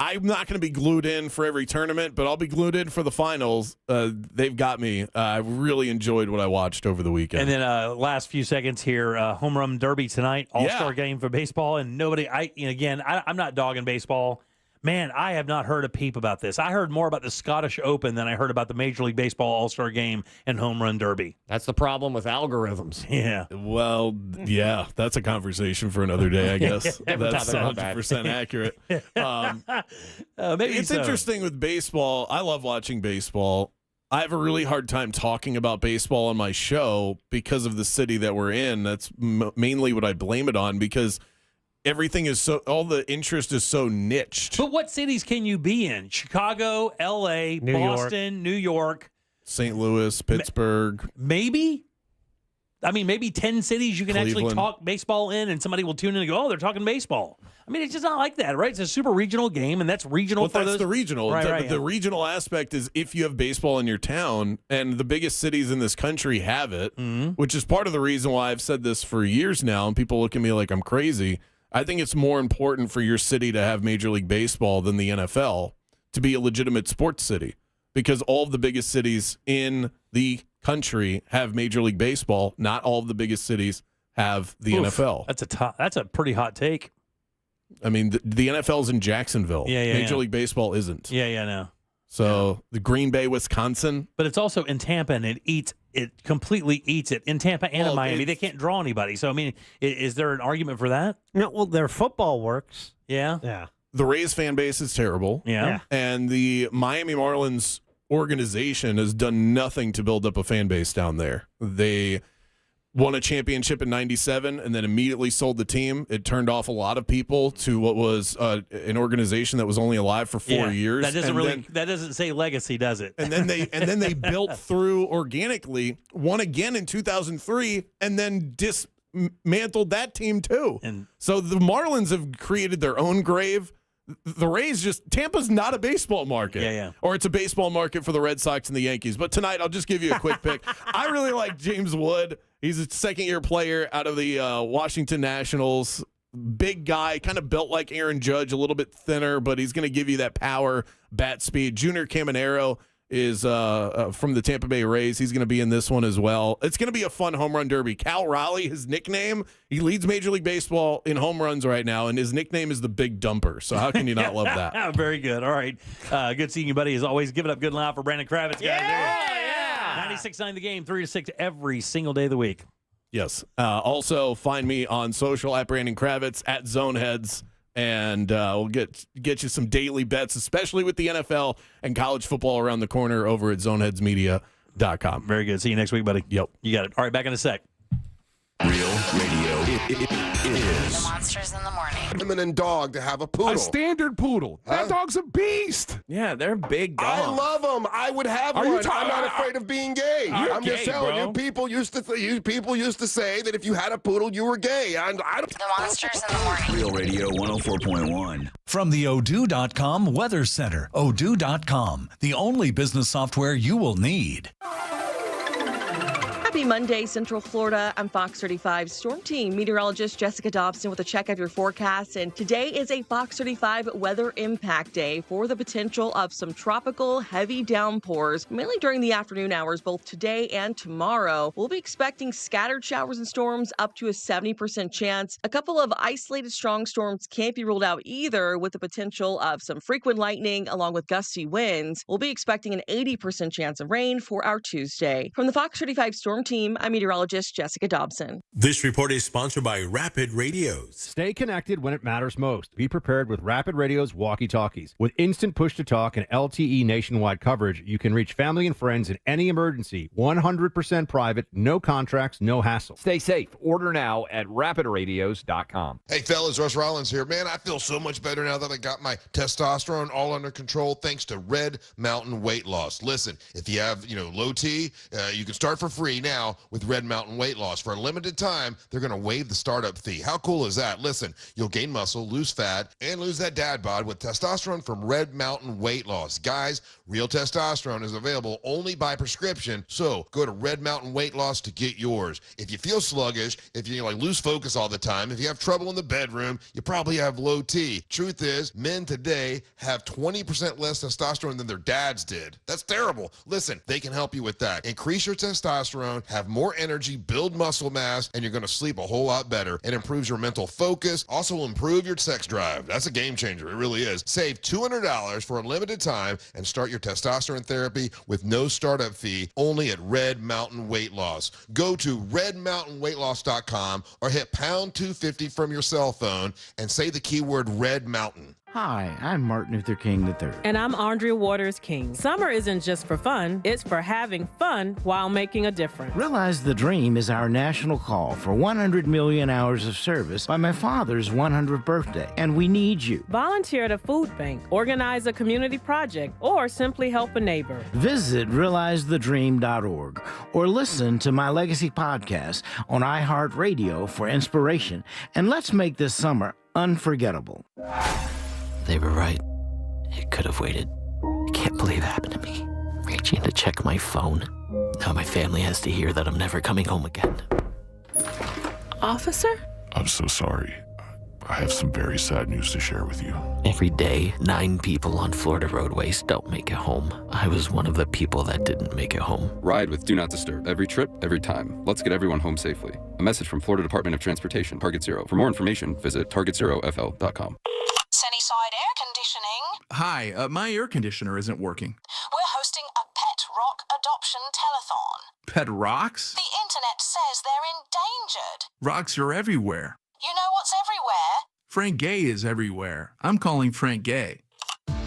I'm not going to be glued in for every tournament, but I'll be glued in for the finals. They've got me. I really enjoyed what I watched over the weekend. And then last few seconds here, home run derby tonight, all-star game for baseball. And I'm not dogging baseball. Man, I have not heard a peep about this. I heard more about the Scottish Open than I heard about the Major League Baseball All-Star Game and Home Run Derby. That's the problem with algorithms. Yeah. Well, yeah, that's a conversation for another day, I guess. That's 100% accurate. Maybe it's interesting with baseball. I love watching baseball. I have a really hard time talking about baseball on my show because of the city that we're in. That's mainly what I blame it on, because everything is all the interest is so niched. But what cities can you be in? Chicago, L.A., Boston, New York. St. Louis, Pittsburgh. Maybe? I mean, maybe 10 cities you can actually Cleveland. talk baseball in, and somebody will tune in and go, oh, they're talking baseball. I mean, it's just not like that, right? It's a super regional game, and that's regional Well, for that's those. the regional. Right, the regional aspect is if you have baseball in your town, and the biggest cities in this country have it, which is part of the reason why I've said this for years now, and people look at me like I'm crazy. I think it's more important for your city to have Major League Baseball than the NFL to be a legitimate sports city, because all of the biggest cities in the country have Major League Baseball. Not all of the biggest cities have the NFL. That's a pretty hot take. I mean, the NFL's in Jacksonville. Major League Baseball isn't. Yeah, no. So the Green Bay, Wisconsin. But it's also in Tampa, and it completely eats it. In Tampa and in Miami, they can't draw anybody. So, I mean, is there an argument for that? No, well, their football works. Yeah. Yeah. The Rays fan base is terrible. Yeah. And the Miami Marlins organization has done nothing to build up a fan base down there. They won a championship in '97 and then immediately sold the team. It turned off a lot of people to what was an organization that was only alive for 4 years. That doesn't that doesn't say legacy, does it? And then they built through organically, won again in 2003, and then dismantled that team too. And so the Marlins have created their own grave. the Rays Tampa's not a baseball market. Yeah. Or it's a baseball market for the Red Sox and the Yankees. But tonight, I'll just give you a quick pick. I really like James Wood. He's a second-year player out of the Washington Nationals. Big guy, kind of built like Aaron Judge, a little bit thinner, but he's going to give you that power, bat speed. Junior Caminero is from the Tampa Bay Rays. He's going to be in this one as well. It's going to be a fun home run derby. Cal Raleigh, his nickname, he leads Major League Baseball in home runs right now, and his nickname is the Big Dumper. So how can you not love that? Very good. All right. Good seeing you, buddy. As always, give it up good and loud for Brandon Kravitz, guys. Yeah. 96.9 The Game, 3 to 6 every single day of the week. Yes. Also, find me on social at Brandon Kravitz, at Zoneheads. And we'll get you some daily bets, especially with the NFL and college football around the corner over at zoneheadsmedia.com. Very good. See you next week, buddy. Yep. You got it. All right, back in a sec. Real Radio is The Monsters in the Morning. Feminine dog to have a poodle. A standard poodle. Huh? That dog's a beast. Yeah, they're big dogs. I love them. I would have Are you one. talking- I'm not afraid of being gay. You're I'm just gay, telling bro. you. People used to say that if you had a poodle, you were gay. I don't. The Monsters in the Morning. Real Radio 104.1. From the Odoo.com Weather Center. Odoo.com, the only business software you will need. Happy Monday, Central Florida. I'm Fox 35 Storm Team meteorologist Jessica Dobson with a check of your forecast. And today is a Fox 35 weather impact day for the potential of some tropical heavy downpours, mainly during the afternoon hours, both today and tomorrow. We'll be expecting scattered showers and storms up to a 70% chance. A couple of isolated strong storms can't be ruled out either, with the potential of some frequent lightning along with gusty winds. We'll be expecting an 80% chance of rain for our Tuesday. From the Fox 35 Storm Team, I'm meteorologist Jessica Dobson. This report is sponsored by Rapid Radios. Stay connected when it matters most. Be prepared with Rapid Radio's walkie-talkies. With instant push-to-talk and LTE nationwide coverage, you can reach family and friends in any emergency. 100% private, no contracts, no hassle. Stay safe. Order now at rapidradios.com. Hey, fellas, Russ Rollins here. Man, I feel so much better now that I got my testosterone all under control thanks to Red Mountain Weight Loss. Listen, if you have, low T, you can start for free now with Red Mountain Weight Loss. For a limited time, they're going to waive the startup fee. How cool is that? Listen, you'll gain muscle, lose fat, and lose that dad bod with testosterone from Red Mountain Weight Loss. Guys, real testosterone is available only by prescription, so go to Red Mountain Weight Loss to get yours. If you feel sluggish, if you lose focus all the time, if you have trouble in the bedroom, you probably have low T. Truth is, men today have 20% less testosterone than their dads did. That's terrible. Listen, they can help you with that. Increase your testosterone, have more energy, build muscle mass, and you're going to sleep a whole lot better. It improves your mental focus, also will improve your sex drive. That's a game changer. It really is. Save $200 for a limited time and start your testosterone therapy with no startup fee only at Red Mountain Weight Loss. Go to redmountainweightloss.com or hit pound 250 from your cell phone and say the keyword Red Mountain. Hi, I'm Martin Luther King III. And I'm Andrea Waters King. Summer isn't just for fun, it's for having fun while making a difference. Realize the Dream is our national call for 100 million hours of service by my father's 100th birthday, and we need you. Volunteer at a food bank, organize a community project, or simply help a neighbor. Visit realizethedream.org or listen to my Legacy podcast on iHeartRadio for inspiration, and let's make this summer unforgettable. They were right. It could have waited. I can't believe it happened to me. Reaching to check my phone. Now my family has to hear that I'm never coming home again. Officer? I'm so sorry. I have some very sad news to share with you. Every day, 9 people on Florida roadways don't make it home. I was one of the people that didn't make it home. Ride with Do Not Disturb. Every trip, every time. Let's get everyone home safely. A message from Florida Department of Transportation, Target Zero. For more information, visit targetzerofl.com. Sunnyside Air Conditioning. Hi, my air conditioner isn't working. We're hosting a pet rock adoption telethon. Pet rocks? The internet says they're endangered. Rocks are everywhere. You know what's everywhere? Frank Gay is everywhere. I'm calling Frank Gay.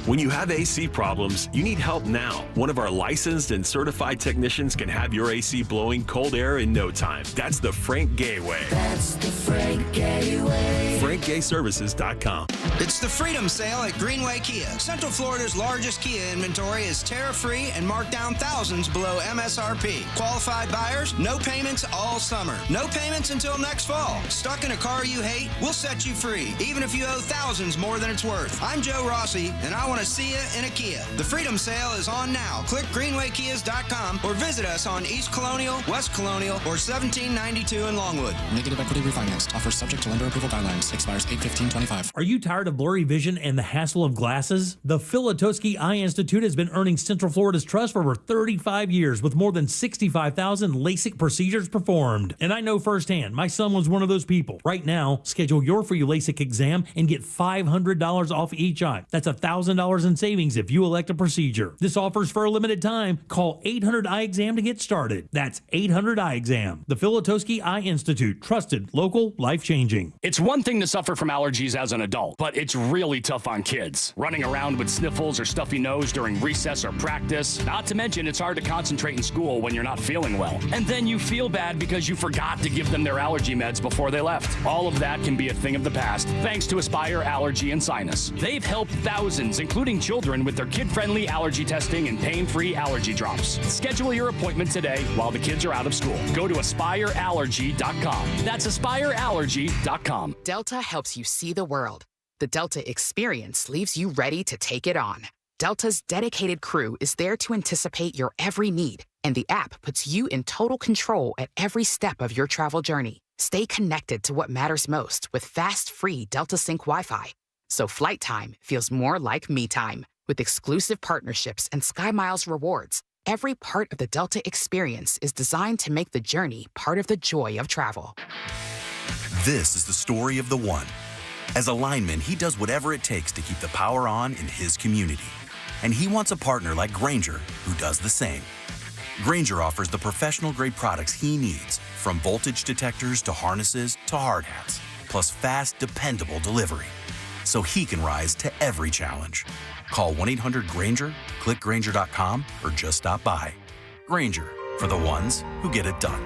When you have AC problems, you need help now. One of our licensed and certified technicians can have your AC blowing cold air in no time. That's the Frank Gay way. That's the Frank Gay way. FrankGayServices.com. It's the Freedom Sale at Greenway Kia. Central Florida's largest Kia inventory is tariff-free and marked down thousands below MSRP. Qualified buyers, no payments all summer. No payments until next fall. Stuck in a car you hate? We'll set you free, even if you owe thousands more than it's worth. I'm Joe Rossi, and I want to see you in a Kia. The Freedom Sale is on now. Click greenwaykias.com or visit us on East Colonial, West Colonial, or 1792 in Longwood. Negative equity refinance. Offers subject to lender approval guidelines. Expires 8/15/25. Are you tired of blurry vision and the hassle of glasses? The Filatowski Eye Institute has been earning Central Florida's trust for over 35 years with more than 65,000 LASIK procedures performed. And I know firsthand, my son was one of those people. Right now, schedule your free LASIK exam and get $500 off each eye. That's $1,000 in savings if you elect a procedure. This offer's for a limited time. Call 800 Eye Exam to get started. That's 800 Eye Exam. The Filatowski Eye Institute. Trusted, local, life-changing. It's one thing to suffer from allergies as an adult, but it's really tough on kids. Running around with sniffles or stuffy nose during recess or practice. Not to mention, it's hard to concentrate in school when you're not feeling well. And then you feel bad because you forgot to give them their allergy meds before they left. All of that can be a thing of the past, thanks to Aspire Allergy and Sinus. They've helped thousands, including children, with their kid-friendly allergy testing and pain-free allergy drops. Schedule your appointment today while the kids are out of school. Go to AspireAllergy.com. That's AspireAllergy.com. Delta helps you see the world. The Delta experience leaves you ready to take it on. Delta's dedicated crew is there to anticipate your every need, and the app puts you in total control at every step of your travel journey. Stay connected to what matters most with fast, free Delta Sync Wi-Fi. So flight time feels more like me time. With exclusive partnerships and SkyMiles rewards, every part of the Delta experience is designed to make the journey part of the joy of travel. This is the story of the one. As a lineman, he does whatever it takes to keep the power on in his community. And he wants a partner like Grainger who does the same. Grainger offers the professional-grade products he needs, from voltage detectors to harnesses to hard hats, plus fast, dependable delivery, so he can rise to every challenge. Call 1-800-GRAINGER, click Grainger.com, or just stop by. Grainger, for the ones who get it done.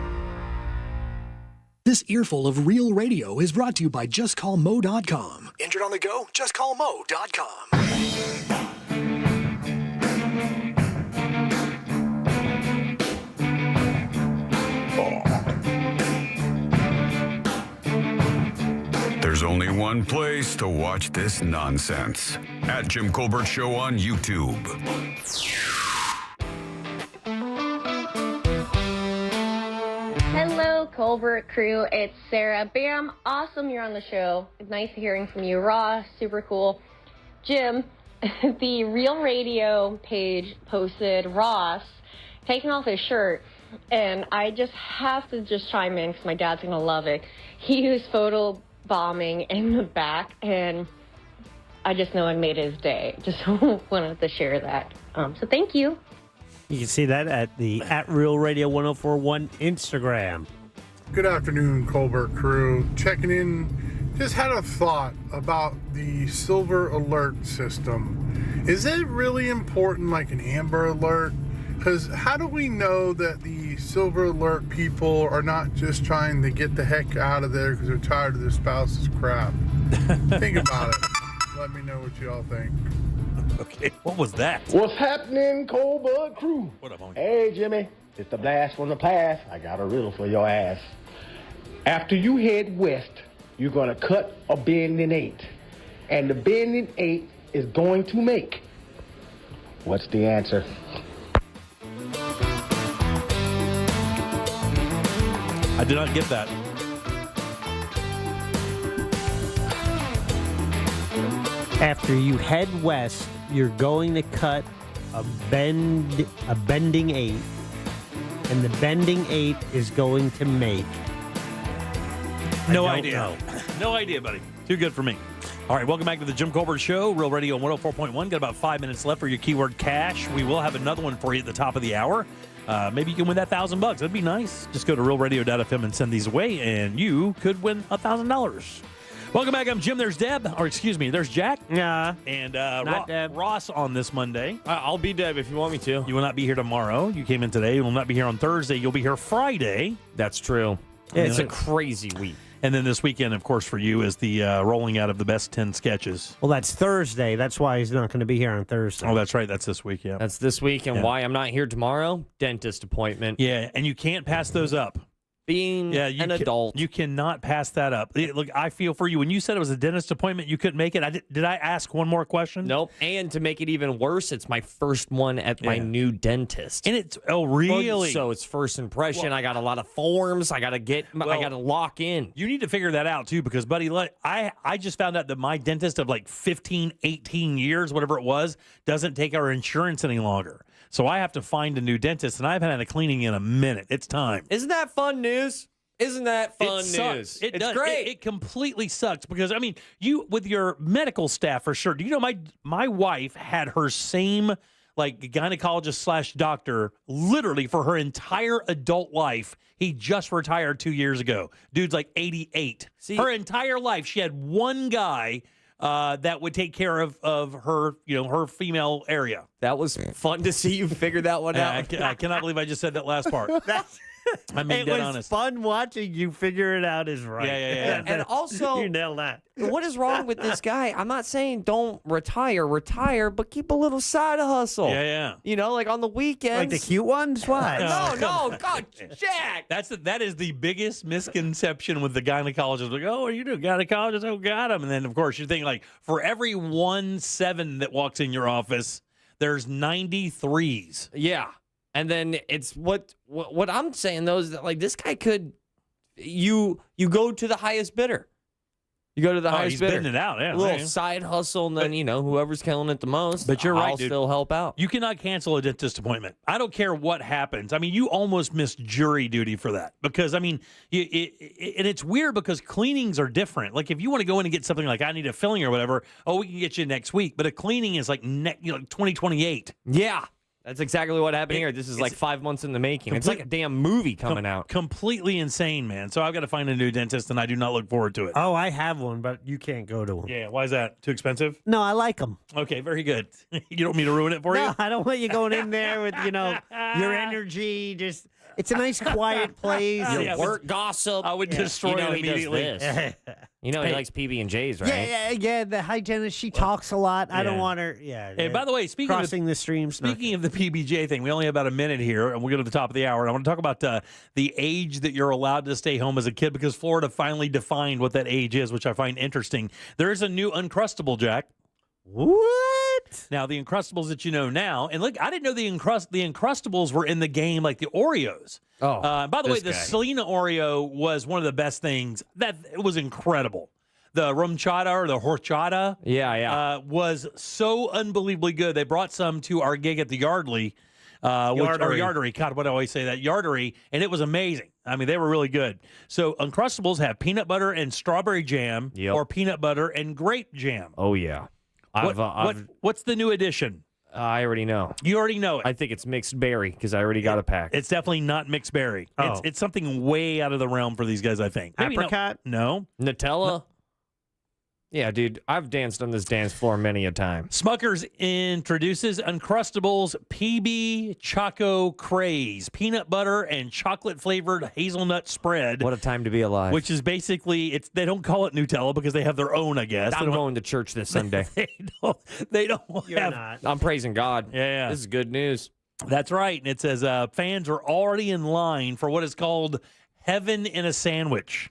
This earful of real radio is brought to you by JustCallMo.com. Injured on the go? JustCallMo.com. There's only one place to watch this nonsense. At Jim Colbert Show on YouTube. Hello, Colbert crew. It's Sarah. Bam, awesome you're on the show. Nice hearing from you. Raw, super cool. Jim, the Real Radio page posted Ross taking off his shirt, and I just have to just chime in because my dad's going to love it. He used photo bombing in the back, and I just know I made his day. Just wanted to share that. So thank you. You can see that at the Real Radio 1041 Instagram. Good afternoon, Colbert crew. Checking in. Just had a thought about the silver alert system. Is it really important, like an Amber Alert? Because how do we know that the silver alert people are not just trying to get the heck out of there because they're tired of their spouse's crap? Think about it. Let me know what you all think. Okay, what was that? What's happening, Colbert crew? What up, homie? Hey, Jimmy. It's the blast from the past. I got a riddle for your ass. After you head west, you're going to cut a bend in 8. And the bend in 8 is going to make. What's the answer? I did not get that. After you head west, you're going to cut a bending 8, and the bending 8 is going to make. No idea. No idea, buddy. Too good for me. All right, welcome back to the Jim Colbert Show, Real Radio 104.1. Got about 5 minutes left for your keyword cash. We will have another one for you at the top of the hour. Maybe you can win that $1,000. That'd be nice. Just go to realradio.fm and send these away, and you could win $1,000. Welcome back. I'm Jim. There's Deb. Or excuse me, there's Jack. Yeah. And Not Deb. Ross on this Monday. I'll be Deb if you want me to. You will not be here tomorrow. You came in today. You will not be here on Thursday. You'll be here Friday. That's true. It's a crazy week. And then this weekend, of course, for you is the rolling out of the best 10 sketches. Well, that's Thursday. That's why he's not going to be here on Thursday. Oh, that's right. That's this week, yeah. That's this week, and why I'm not here tomorrow, dentist appointment. Yeah, and you can't pass those up. Being an adult. You cannot pass that up. Look, I feel for you. When you said it was a dentist appointment, you couldn't make it. Did I ask one more question? Nope. And to make it even worse, it's my first one at my new dentist. And it's, oh, really? So it's first impression. I got a lot of forms. I got to lock in. You need to figure that out, too, because, buddy, I just found out that my dentist of like 15, 18 years, whatever it was, doesn't take our insurance any longer. So I have to find a new dentist, and I haven't had a cleaning in a minute. It's time. Isn't that fun news? Isn't that fun news? It's great. It completely sucks because, I mean, you with your medical staff for sure. Do you know my wife had her same like gynecologist / doctor literally for her entire adult life. He just retired 2 years ago. Dude's like 88. See, her entire life, she had one guy that would take care of her, her female area. That was fun to see you figure that one out. I cannot believe I just said that last part. I'm being it dead was honest. fun watching you figure it out is right. Yeah. And also, you nailed that. What is wrong with this guy? I'm not saying don't retire, but keep a little side hustle. Yeah. Like on the weekends. Like the cute ones? Why? No, God, Jack. That is the biggest misconception with the gynecologist. Like, oh, are you doing gynecologist? Oh, got him. And then, of course, you think like for every 1-7 that walks in your office, there's 93s. Yeah. And then it's what I'm saying though is that like this guy could you go to the highest bidder. You go to the highest bidder. He's bidding it out, yeah. A little side hustle, and then whoever's killing it the most. But you're right, I'll dude. still help out. You cannot cancel a dentist appointment. I don't care what happens. I mean, you almost missed jury duty for that because I mean, and it's weird because cleanings are different. Like if you want to go in and get something like I need a filling or whatever, we can get you next week. But a cleaning is like 2028. Yeah. That's exactly what happened here. This is like 5 months in the making. It's like a damn movie coming out. Completely insane, man. So I've got to find a new dentist, and I do not look forward to it. Oh, I have one, but you can't go to one. Yeah, why is that? Too expensive? No, I like them. Okay, very good. You don't want me to ruin it for you? No, I don't want you going in there with, your energy. Just it's a nice, quiet place. Your work gossip. I would destroy it immediately. He likes PB&Js, right? Yeah. The hygienist, she talks a lot. I don't want her. Yeah. Hey, by the way, speaking of the streams. Speaking of the PBJ thing, we only have about a minute here, and we'll go to the top of the hour. And I want to talk about the age that you're allowed to stay home as a kid because Florida finally defined what that age is, which I find interesting. There is a new Uncrustable, Jack. What? Now, the Uncrustables that you know now, and look, I didn't know the Uncrustables were in the game like the Oreos. By the way, the Selena Oreo was one of the best things. It was incredible. The rumchata or the horchata was so unbelievably good. They brought some to our gig at the Yardley. Yardery. God, what do I always say that? Yardery. And it was amazing. I mean, they were really good. So Uncrustables have peanut butter and strawberry jam or peanut butter and grape jam. Oh, yeah. What's the new addition? I already know. You already know it. I think it's mixed berry because I already got a pack. It's definitely not mixed berry. Oh. It's something way out of the realm for these guys, I think. Maybe apricot? No. Nutella? No. Yeah, dude, I've danced on this dance floor many a time. Smucker's introduces Uncrustables PB Choco Craze, peanut butter and chocolate-flavored hazelnut spread. What a time to be alive. Which is basically, they don't call it Nutella because they have their own, I guess. I'm going to church this Sunday. They don't You're have... not. I'm praising God. Yeah. This is good news. That's right. And it says fans are already in line for what is called Heaven in a Sandwich.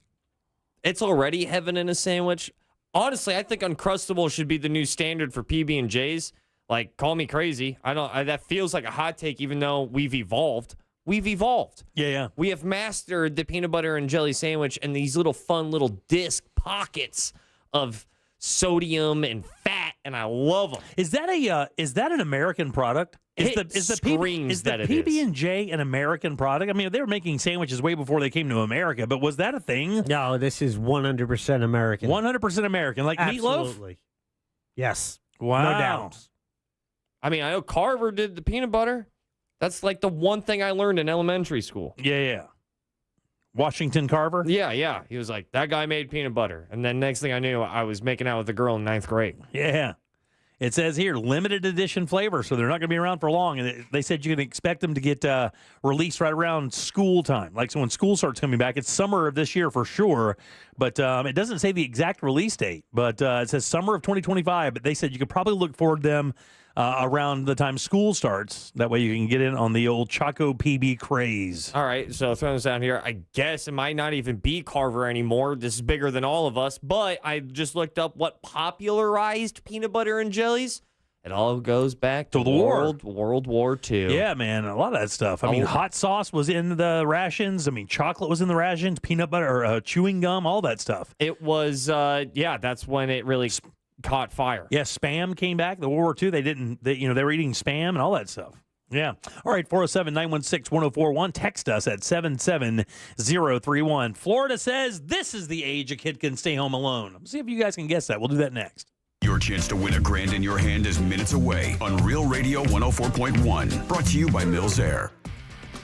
It's already Heaven in a Sandwich. Honestly, I think Uncrustable should be the new standard for PB&Js. Like, call me crazy. That feels like a hot take, even though we've evolved. We've evolved. Yeah. We have mastered the peanut butter and jelly sandwich and these little fun little disc pockets of sodium and fat, and I love them. Is that an American product? Is the PB&J an American product? I mean, they were making sandwiches way before they came to America, but was that a thing? No, this is 100% American. 100% American, like Absolutely. meatloaf? Yes. Wow. No doubt. I mean, I know Carver did the peanut butter. That's like the one thing I learned in elementary school. Yeah. Washington Carver? Yeah. He was like, that guy made peanut butter. And then next thing I knew, I was making out with a girl in 9th grade. Yeah. It says here, limited edition flavor, so they're not going to be around for long. And they said you can expect them to get released right around school time. Like, so when school starts coming back, it's summer of this year for sure. But it doesn't say the exact release date. But it says summer of 2025. But they said you could probably look forward to them around the time school starts. That way you can get in on the old Choco PB craze. All right, so throwing this down here, I guess it might not even be Carver anymore. This is bigger than all of us, but I just looked up what popularized peanut butter and jellies. It all goes back to the World War II. Yeah, man, a lot of that stuff. I mean, hot sauce was in the rations. I mean, chocolate was in the rations, peanut butter, or chewing gum, all that stuff. It was, that's when it really caught fire. Yeah, Spam came back. The World War II, they were eating Spam and all that stuff. Yeah. All right, 407-916-1041. Text us at 77031. Florida says this is the age a kid can stay home alone. Let's see if you guys can guess that. We'll do that next. Your chance to win $1,000 in your hand is minutes away on Real Radio 104.1. Brought to you by Mills Air.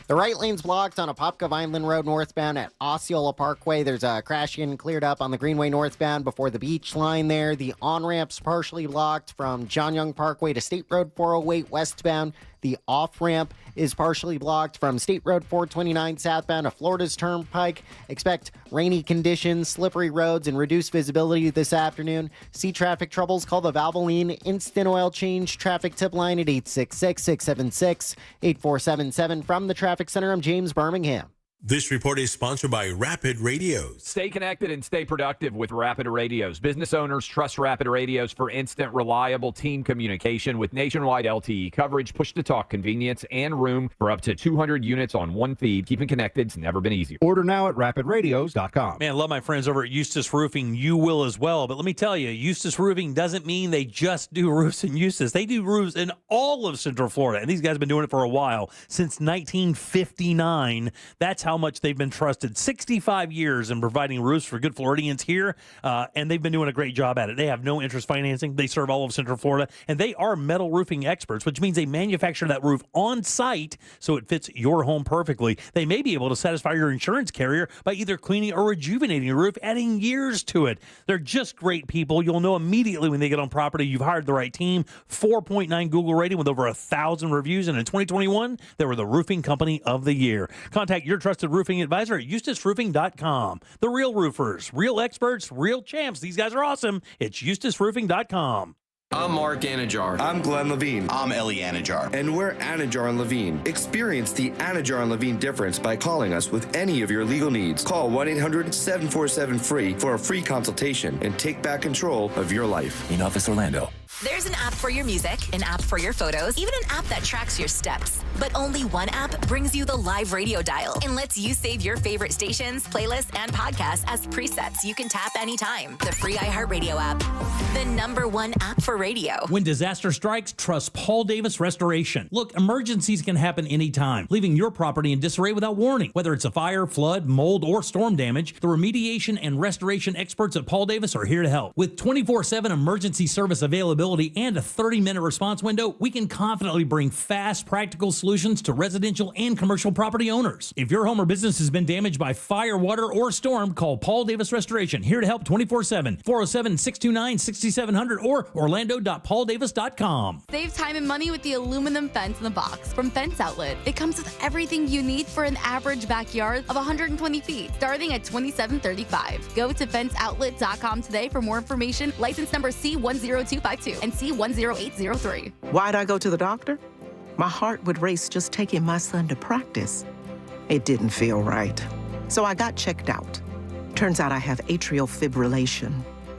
The right lane's blocked on Apopka Vineland Road northbound at Osceola Parkway. There's a crash getting cleared up on the Greenway northbound before the beach line there. The on-ramp's partially blocked from John Young Parkway to State Road 408 westbound. The off-ramp is partially blocked from State Road 429 southbound to Florida's Turnpike. Expect rainy conditions, slippery roads, and reduced visibility this afternoon. See traffic troubles? Call the Valvoline Instant Oil Change traffic tip line at 866-676-8477. From the Traffic Center, I'm James Birmingham. This report is sponsored by Rapid Radios. Stay connected and stay productive with Rapid Radios. Business owners trust Rapid Radios for instant, reliable team communication with nationwide LTE coverage, push-to-talk convenience, and room for up to 200 units on one feed. Keeping connected's never been easier. Order now at rapidradios.com. Man, I love my friends over at Eustis Roofing. You will as well. But let me tell you, Eustis Roofing doesn't mean they just do roofs in Eustis. They do roofs in all of Central Florida. And these guys have been doing it for a while, since 1959. That's how much they've been trusted. 65 years in providing roofs for good Floridians here, and they've been doing a great job at it. They have no interest financing. They serve all of Central Florida, and they are metal roofing experts, which means they manufacture that roof on site so it fits your home perfectly. They may be able to satisfy your insurance carrier by either cleaning or rejuvenating your roof, adding years to it. They're just great people. You'll know immediately when they get on property you've hired the right team. 4.9 Google rating with over 1,000 reviews, and in 2021, they were the roofing company of the year. Contact your trusted roofing advisor at EustisRoofing.com. The real roofers, real experts, real champs. These guys are awesome. It's EustisRoofing.com. I'm Mark Anajar. I'm Glenn Levine. I'm Ellie Anajar. And we're Anajar and Levine. Experience the Anajar and Levine difference by calling us with any of your legal needs. Call 1-800-747-FREE for a free consultation and take back control of your life. In Office Orlando. There's an app for your music, an app for your photos, even an app that tracks your steps. But only one app brings you the live radio dial and lets you save your favorite stations, playlists, and podcasts as presets you can tap anytime. The free iHeartRadio app. The #1 app for radio. When disaster strikes, trust Paul Davis Restoration. Look, emergencies can happen anytime, leaving your property in disarray without warning. Whether it's a fire, flood, mold, or storm damage, the remediation and restoration experts at Paul Davis are here to help. With 24/7 emergency service availability and a 30-minute response window, we can confidently bring fast, practical solutions to residential and commercial property owners. If your home or business has been damaged by fire, water, or storm, call Paul Davis Restoration, here to help 24/7, 407-629-6700 or orlando.pauldavis.com. Save time and money with the aluminum fence in the box from Fence Outlet. It comes with everything you need for an average backyard of 120 feet, starting at $27.35. Go to fenceoutlet.com today for more information. License number C10252 and C10803. Why'd I go to the doctor? My heart would race just taking my son to practice. It didn't feel right. So I got checked out. Turns out I have atrial fibrillation,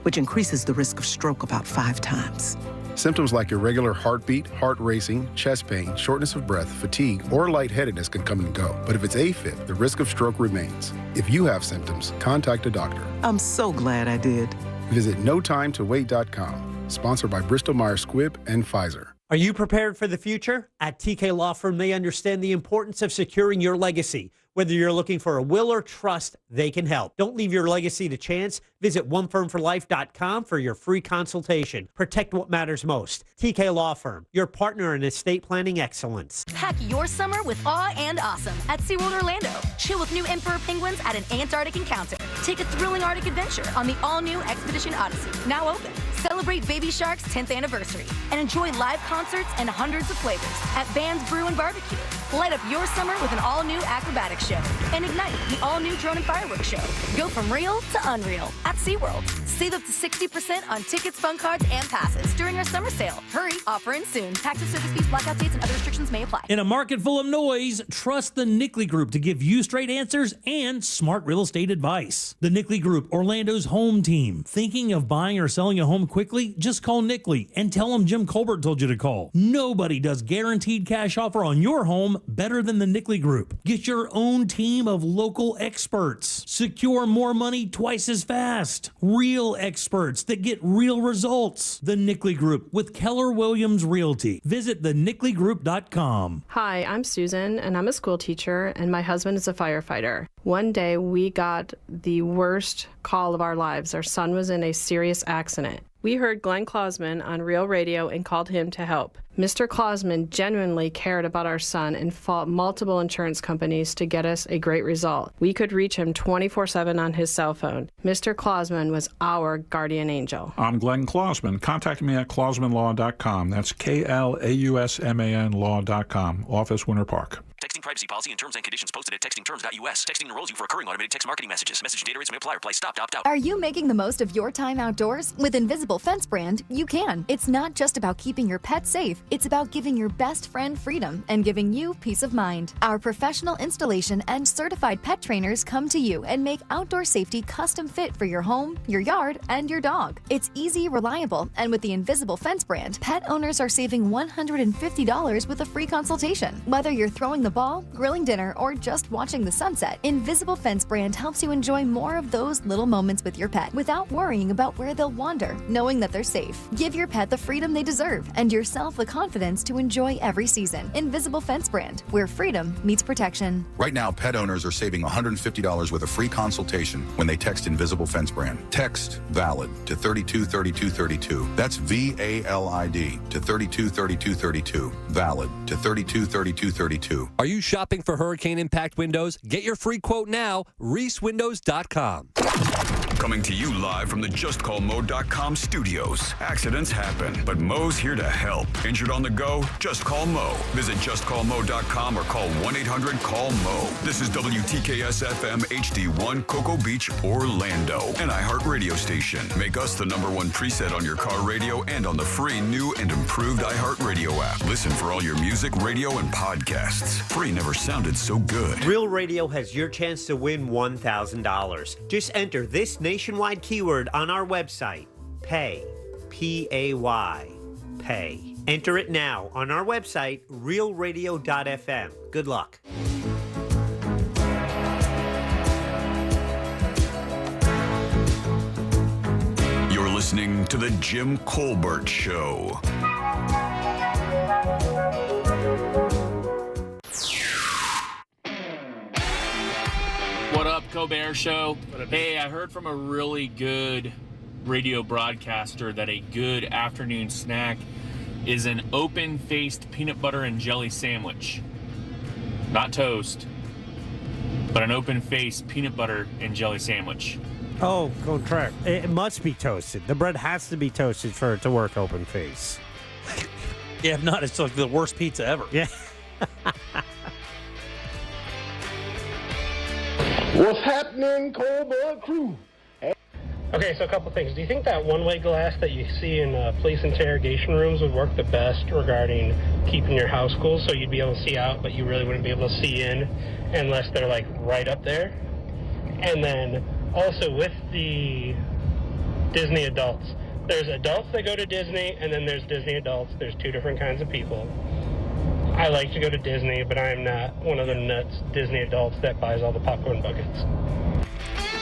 which increases the risk of stroke about 5 times. Symptoms like irregular heartbeat, heart racing, chest pain, shortness of breath, fatigue, or lightheadedness can come and go. But if it's AFib, the risk of stroke remains. If you have symptoms, contact a doctor. I'm so glad I did. Visit notimetowait.com. Sponsored by Bristol-Myers Squibb and Pfizer. Are you prepared for the future? At TK Law Firm, they understand the importance of securing your legacy. Whether you're looking for a will or trust, they can help. Don't leave your legacy to chance. Visit onefirmforlife.com for your free consultation. Protect what matters most. TK Law Firm, your partner in estate planning excellence. Pack your summer with awe and awesome at SeaWorld Orlando. Chill with new emperor penguins at an Antarctic encounter. Take a thrilling Arctic adventure on the all-new Expedition Odyssey, now open. Celebrate Baby Shark's 10th anniversary and enjoy live concerts and hundreds of flavors at Band's Brew and Barbecue. Light up your summer with an all-new acrobatics show and ignite the all-new drone and fireworks show. Go from real to unreal at SeaWorld. Save up to 60% on tickets, fun cards, and passes during our summer sale. Hurry, offer ends soon. Taxes, service fees, blackout dates, and other restrictions may apply. In a market full of noise, trust the Nickley Group to give you straight answers and smart real estate advice. The Nickley Group, Orlando's home team. Thinking of buying or selling a home quickly? Just call Nickley and tell them Jim Colbert told you to call. Nobody does guaranteed cash offer on your home better than the Nickley Group. Get your own team of local experts. Secure more money twice as fast. Real experts that get real results. The Nickley Group with Keller Williams Realty. Visit thenickley.com. Hi, I'm Susan, and I'm a school teacher, and my husband is a firefighter. One day, we got the worst call of our lives. Our son was in a serious accident. We heard Glenn Klausman on Real Radio and called him to help. Mr. Klausman genuinely cared about our son and fought multiple insurance companies to get us a great result. We could reach him 24/7 on his cell phone. Mr. Klausman was our guardian angel. I'm Glenn Klausman. Contact me at klausmanlaw.com. That's KLAUSMAN law.com. Office, Winter Park. Texting privacy policy and terms and conditions posted at textingterms.us. Texting enrolls you for recurring automated text marketing messages. Message data rates may apply. Reply stop to opt out. Are you making the most of your time outdoors? With Invisible Fence brand, you can. It's not just about keeping your pet safe. It's about giving your best friend freedom and giving you peace of mind. Our professional installation and certified pet trainers come to you and make outdoor safety custom fit for your home, your yard, and your dog. It's easy, reliable, and with the Invisible Fence brand, pet owners are saving $150 with a free consultation. Whether you're throwing the ball, grilling dinner, or just watching the sunset, Invisible Fence brand helps you enjoy more of those little moments with your pet without worrying about where they'll wander, knowing that they're safe. Give your pet the freedom they deserve and yourself the confidence to enjoy every season. Invisible Fence brand, where freedom meets protection. Right now, pet owners are saving $150 with a free consultation when they text Invisible Fence brand. Text VALID to 323232. That's VALID to 323232. VALID to 323232. Are you shopping for hurricane impact windows? Get your free quote now, reeswindows.com. Coming to you live from the JustCallMo.com studios. Accidents happen, but Mo's here to help. Injured on the go? Just call Mo. Visit JustCallMo.com or call 1-800-CALL-MO. This is WTKS-FM HD1 Cocoa Beach, Orlando, an iHeart radio station. Make us the #1 preset on your car radio and on the free new and improved iHeart Radio app. Listen for all your music, radio, and podcasts. Free never sounded so good. Real Radio has your chance to win $1,000. Just enter this nationwide keyword on our website, PAY, P-A-Y, PAY. Enter it now on our website, realradio.fm. Good luck. You're listening to The Jim Colbert Show. What up, Colbert Show? Hey, I heard from a really good radio broadcaster that a good afternoon snack is an open-faced peanut butter and jelly sandwich. Not toast, but an open-faced peanut butter and jelly sandwich. Oh, correct. It must be toasted. The bread has to be toasted for it to work open face. Yeah, if not, it's like the worst pizza ever. Yeah. What's happening, Colbert crew? Okay, so a couple things. Do you think that one-way glass that you see in police interrogation rooms would work the best regarding keeping your house cool, so you'd be able to see out, but you really wouldn't be able to see in unless they're like right up there? And then also with the Disney adults, there's adults that go to Disney, and then there's Disney adults. There's two different kinds of people. I like to go to Disney, but I am not one of the nuts Disney adults that buys all the popcorn buckets.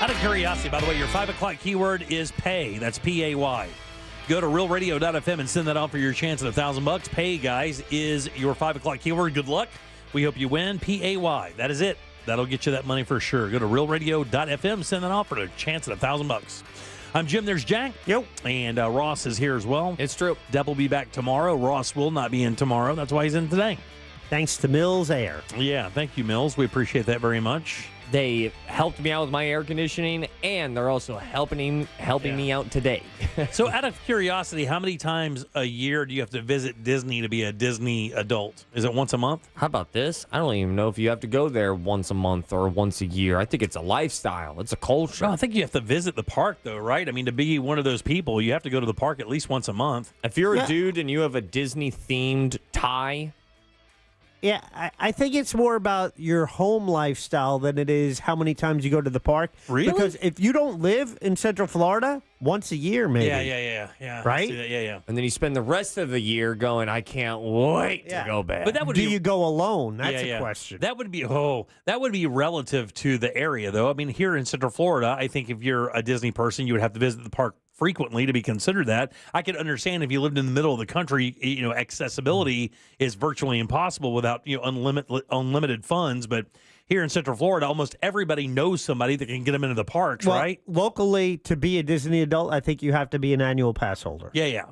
Out of curiosity, by the way, your 5 o'clock keyword is PAY. That's P-A-Y. Go to realradio.fm and send that out for your chance at $1,000. PAY, guys, is your 5 o'clock keyword. Good luck. We hope you win. P-A-Y. That is it. That'll get you that money for sure. Go to realradio.fm, send that offer to a chance at $1,000. I'm Jim. There's Jack. Yep. And Ross is here as well. It's true. Deb will be back tomorrow. Ross will not be in tomorrow. That's why he's in today. Thanks to Mills Air. Yeah, thank you, Mills. We appreciate that very much. They helped me out with my air conditioning, and they're also helping me out today. So out of curiosity, how many times a year do you have to visit Disney to be a Disney adult? Is it once a month? How about this? I don't even know if you have to go there once a month or once a year. I think it's a lifestyle. It's a culture. No, I think you have to visit the park, though, right? I mean, to be one of those people, you have to go to the park at least once a month. If you're a dude and you have a Disney-themed tie... Yeah, I think it's more about your home lifestyle than it is how many times you go to the park. Really? Because if you don't live in Central Florida, once a year maybe. Yeah. Right? I see that. Yeah. And then you spend the rest of the year going, I can't wait to go back. But that would Do be, you go alone? That's a question. That would be relative to the area, though. I mean, here in Central Florida, I think if you're a Disney person, you would have to visit the park frequently to be considered that. I could understand if you lived in the middle of the country, accessibility is virtually impossible without unlimited funds. But here in Central Florida, almost everybody knows somebody that can get them into the parks, right? Locally, to be a Disney adult, I think you have to be an annual pass holder. Yeah,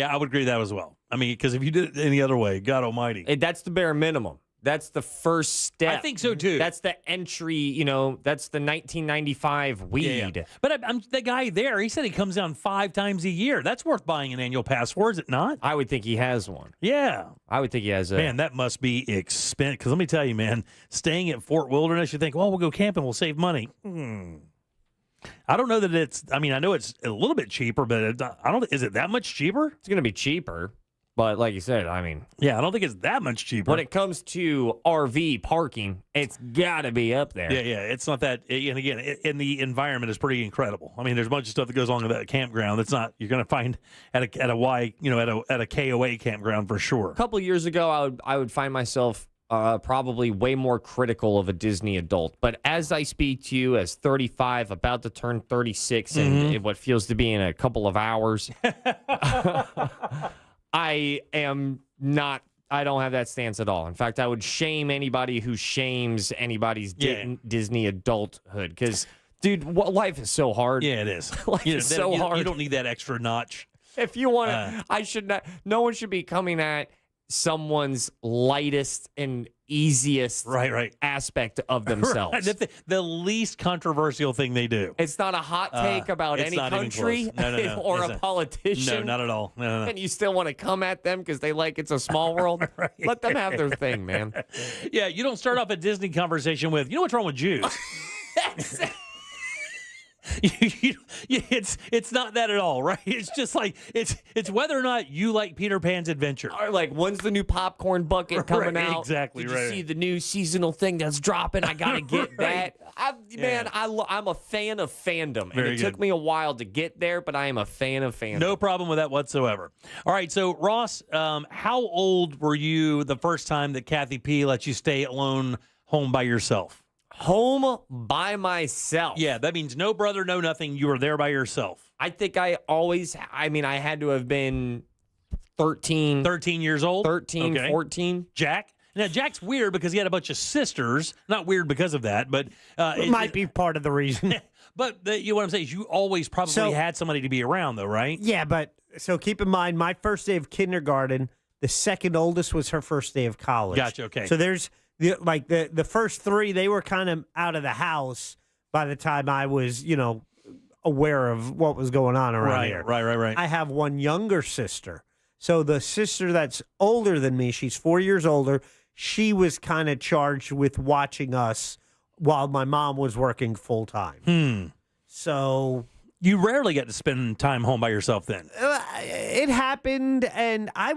I would agree with that as well. I mean, because if you did it any other way, God almighty. That's the bare minimum. That's the first step. I think so, too. That's the entry, that's the 1995 weed. Yeah. But I'm the guy there, he said he comes down 5 times a year. That's worth buying an annual pass for, is it not? I would think he has one. Yeah. I would think he has a... Man, that must be expensive. Because let me tell you, man, staying at Fort Wilderness, you think, well, we'll go camping, we'll save money. I don't know that it's... I mean, I know it's a little bit cheaper, but is it that much cheaper? It's going to be cheaper. But like you said, I mean... Yeah, I don't think it's that much cheaper. When it comes to RV parking, it's got to be up there. Yeah, it's not that... And again, and the environment is pretty incredible. I mean, there's a bunch of stuff that goes on at that campground that's not... You're going to find at a KOA campground for sure. A couple of years ago, I would find myself probably way more critical of a Disney adult. But as I speak to you as 35, about to turn 36 in what feels to be in a couple of hours... I don't have that stance at all. In fact, I would shame anybody who shames anybody's Disney adulthood because, dude, life is so hard. Yeah, it is. Life is so hard. You don't need that extra notch. If you want to, I should not. No one should be coming at someone's lightest and easiest aspect of themselves. Right. The least controversial thing they do. It's not a hot take about any country no. or a politician. No, not at all. No. And you still want to come at them because they like It's a Small World? Right. Let them have their thing, man. Yeah, you don't start off a Disney conversation with, you know what's wrong with Jews? It's not that at all, right? It's just like it's whether or not you like Peter Pan's Adventure. Or like, when's the new popcorn bucket coming out? Exactly. Did you see the new seasonal thing that's dropping? I gotta get that. I'm a fan of fandom, and it took me a while to get there, but I am a fan of fandom. No problem with that whatsoever. All right, so Ross, how old were you the first time that Kathy P let you stay alone home by yourself? Home by myself. Yeah, that means no brother, no nothing. You were there by yourself. I think I had to have been 13. 13 years old? 13, okay. 14. Jack? Now, Jack's weird because he had a bunch of sisters. Not weird because of that, but... it might be part of the reason. But what I'm saying is you always probably had somebody to be around, though, right? Yeah, but so keep in mind, my first day of kindergarten, the second oldest was her first day of college. Gotcha, okay. So there's... The first 3, they were kind of out of the house by the time I was, aware of what was going on around here. Right. I have one younger sister. So the sister that's older than me, she's 4 years older, she was kind of charged with watching us while my mom was working full time. So... You rarely get to spend time home by yourself then. It happened, and I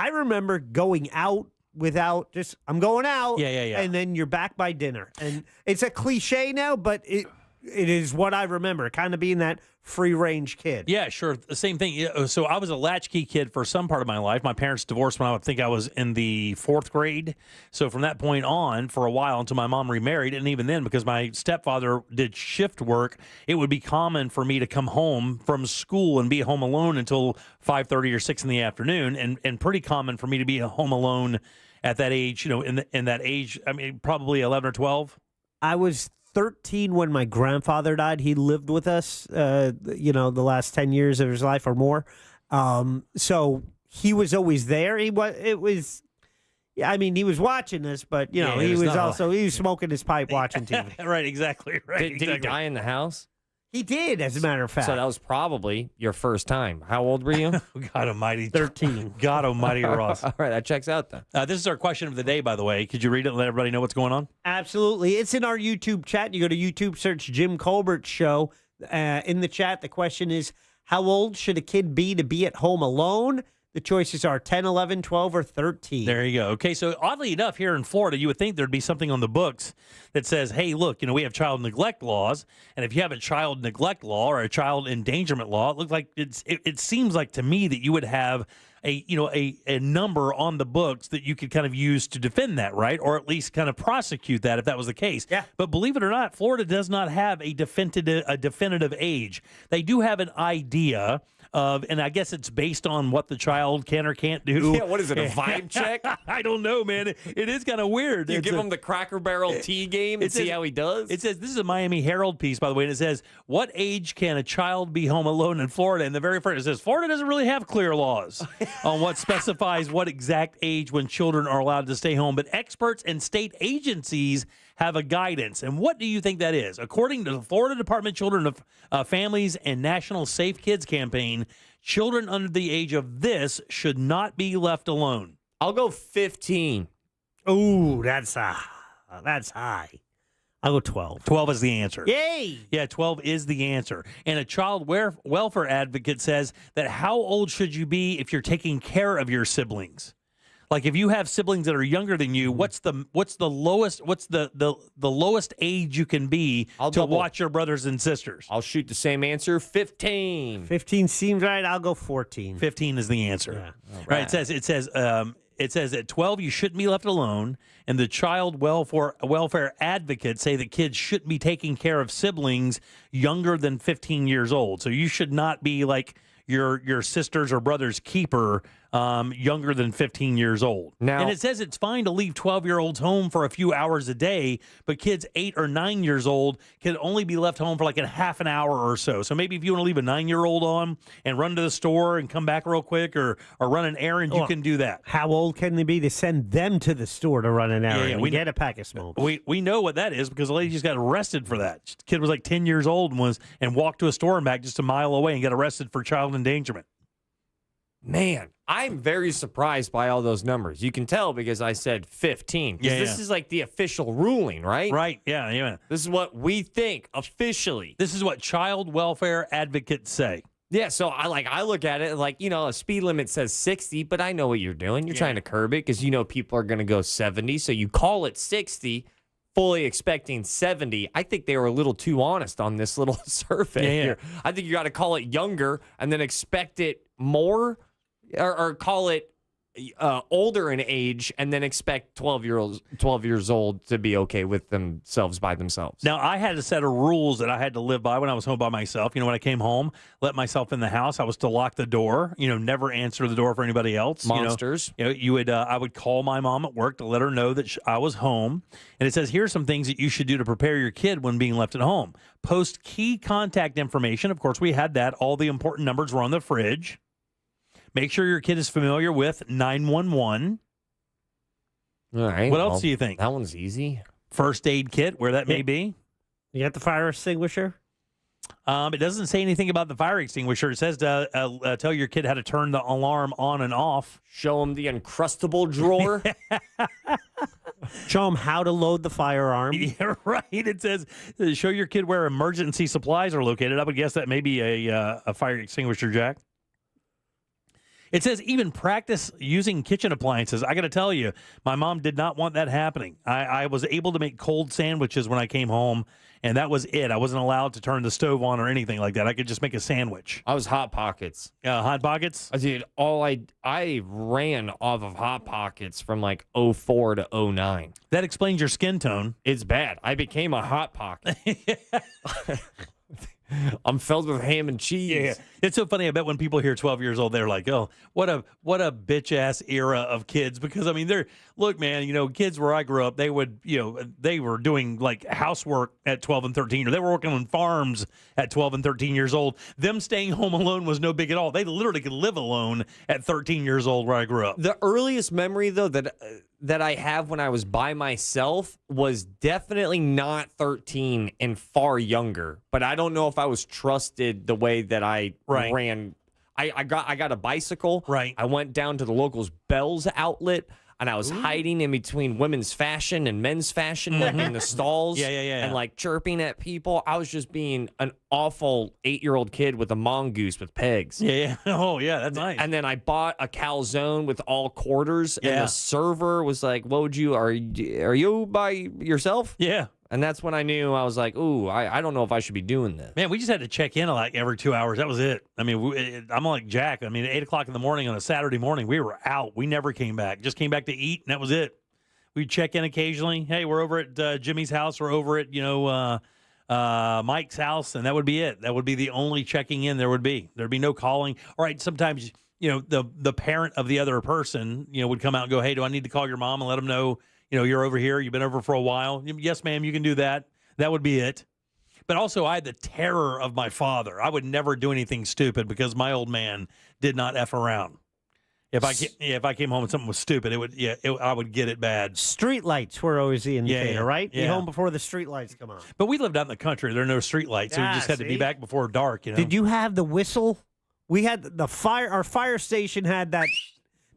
remember going out without just, I'm going out. Yeah. And then you're back by dinner. And it's a cliche now, but it is what I remember, kind of being that free-range kid. Yeah, sure. The same thing. So I was a latchkey kid for some part of my life. My parents divorced when I was in the 4th grade. So from that point on, for a while, until my mom remarried, and even then, because my stepfather did shift work, it would be common for me to come home from school and be home alone until 5:30 or 6 in the afternoon, and pretty common for me to be home alone at that age, in that age, I mean, probably 11 or 12? I was 13 when my grandfather died. He lived with us, the last 10 years of his life or more. So he was always there. He was watching us, but he was smoking his pipe watching TV. Right, exactly. Right. Did he die in the house? He did, as a matter of fact. So that was probably your first time. How old were you? God almighty. 13. God almighty, Ross. All right, that checks out then. This is our question of the day, by the way. Could you read it and let everybody know what's going on? Absolutely. It's in our YouTube chat. You go to YouTube, search Jim Colbert Show. In the chat, the question is, how old should a kid be to be at home alone? The choices are 10, 11, 12, or 13. There you go. Okay, so oddly enough, here in Florida, you would think there'd be something on the books that says, hey, look, we have child neglect laws, and if you have a child neglect law or a child endangerment law, it looks like it seems like to me that you would have a number on the books that you could kind of use to defend that, right? Or at least kind of prosecute that if that was the case. Yeah. But believe it or not, Florida does not have a definitive age. They do have an idea of, and I guess it's based on what the child can or can't do. Yeah, what is it, a vibe check? I don't know, man. It is kind of weird. You give him the Cracker Barrel tea game and see how he does? It says, this is a Miami Herald piece, by the way, and it says, what age can a child be home alone in Florida? And the very first, it says, Florida doesn't really have clear laws on what specifies what exact age when children are allowed to stay home, but experts and state agencies have a guidance. And what do you think that is? According to the Florida Department of Children, Families and National Safe Kids campaign, children under the age of this should not be left alone. I'll go 15. Ooh, that's high. I'll go 12. 12 is the answer. Yay! Yeah, 12 is the answer. And a child welfare advocate says that how old should you be if you're taking care of your siblings? Like if you have siblings that are younger than you, what's the lowest age you can be to watch your brothers and sisters? I'll shoot the same answer, 15. 15 seems right. I'll go 14. 15 is the answer. Yeah. Right. It says at 12 you shouldn't be left alone, and the child welfare advocates say that kids shouldn't be taking care of siblings younger than 15 years old. So you should not be like your sister's or brother's keeper younger than 15 years old. Now, and it says it's fine to leave 12-year-olds home for a few hours a day, but kids 8 or 9 years old can only be left home for like a half an hour or so. So maybe if you want to leave a 9-year-old on and run to the store and come back real quick or run an errand, you can do that. How old can they be to send them to the store to run an errand and get a pack of smokes? We know what that is because the lady just got arrested for that. The kid was like 10 years old and walked to a store and back just a mile away and got arrested for child endangerment. Man, I'm very surprised by all those numbers. You can tell because I said 15. Because this is like the official ruling, right? Right, yeah. This is what we think officially. This is what child welfare advocates say. Yeah, so I look at it like, a speed limit says 60, but I know what you're doing. You're trying to curb it because people are going to go 70. So you call it 60, fully expecting 70. I think they were a little too honest on this little survey here. I think you got to call it younger and then expect it more. Or call it older in age and then expect 12 years old to be okay with themselves by themselves. Now, I had a set of rules that I had to live by when I was home by myself. When I came home, let myself in the house, I was to lock the door, never answer the door for anybody else. Monsters. I would call my mom at work to let her know that I was home. And it says, here's some things that you should do to prepare your kid when being left at home. Post key contact information. Of course, we had that. All the important numbers were on the fridge. Make sure your kid is familiar with 911. All right. What else do you think? That one's easy. First aid kit, where that may be. You got the fire extinguisher? It doesn't say anything about the fire extinguisher. It says to tell your kid how to turn the alarm on and off. Show them the Uncrustable drawer. Show them how to load the firearm. Yeah, right. It says show your kid where emergency supplies are located. I would guess that may be a fire extinguisher, Jack. It says even practice using kitchen appliances. I got to tell you, my mom did not want that happening. I was able to make cold sandwiches when I came home, and that was it. I wasn't allowed to turn the stove on or anything like that. I could just make a sandwich. I was Hot Pockets. Hot Pockets? Dude, I ran off of Hot Pockets from like 04 to 09. That explains your skin tone. It's bad. I became a Hot Pocket. I'm filled with ham and cheese. It's so funny. I bet when people hear 12 years old, they're like, "Oh, what a bitch ass era of kids." Because I mean, look, man, kids where I grew up, they would, they were doing like housework at 12 and 13, or they were working on farms at 12 and 13 years old. Them staying home alone was no big at all. They literally could live alone at 13 years old where I grew up. The earliest memory, though, that I have when I was by myself was definitely not 13 and far younger. But I don't know if I was trusted the way that I ran. I got a bicycle. Right. I went down to the local's Bell's outlet, and I was hiding in between women's fashion and men's fashion in the stalls. Yeah. And like chirping at people. I was just being an awful 8-year-old kid with a mongoose with pegs. Yeah. Oh, yeah. That's nice. And then I bought a calzone with all quarters, and the server was like, "What would you? Are you by yourself?" Yeah. And that's when I knew. I was like, "Ooh, I don't know if I should be doing this." Man, we just had to check in like every 2 hours. That was it. I mean, I'm like Jack. I mean, at 8 o'clock in the morning on a Saturday morning, we were out. We never came back. Just came back to eat, and that was it. We'd check in occasionally. Hey, we're over at Jimmy's house. We're over at, Mike's house, and that would be it. That would be the only checking in there would be. There'd be no calling. All right, sometimes, the parent of the other person, would come out and go, "Hey, do I need to call your mom and let them know, you're over here, you've been over for a while?" "Yes, ma'am, you can do that." That would be it. But also, I had the terror of my father. I would never do anything stupid because my old man did not F around. If I came home and something was stupid, I would get it bad. Street lights were always the indicator, right? Yeah. Be home before the street lights come on. But we lived out in the country. There are no street lights, so we just had to be back before dark. Did you have the whistle? We had the fire. Our fire station had that.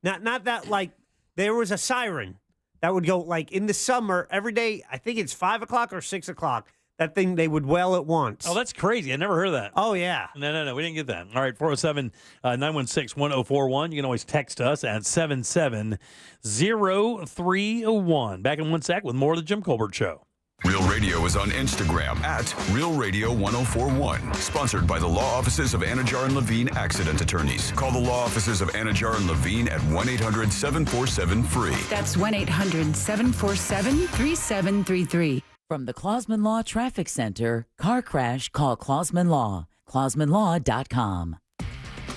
Not that like there was a siren that would go like in the summer every day. I think it's 5 o'clock or 6 o'clock. That thing they would wail at once. Oh, that's crazy. I never heard of that. Oh, yeah. No. We didn't get that. All right, 407-916-1041. You can always text us at 770-301. Back in 1 sec with more of the Jim Colbert Show. Real Radio is on Instagram at Real Radio 1041. Sponsored by the law offices of Anajar and Levine Accident Attorneys. Call the law offices of Anajar and Levine at 1-800-747-FREE. That's 1-800-747-3733. From the Clausman Law Traffic Center, car crash, call Clausman Law. ClausmanLaw.com.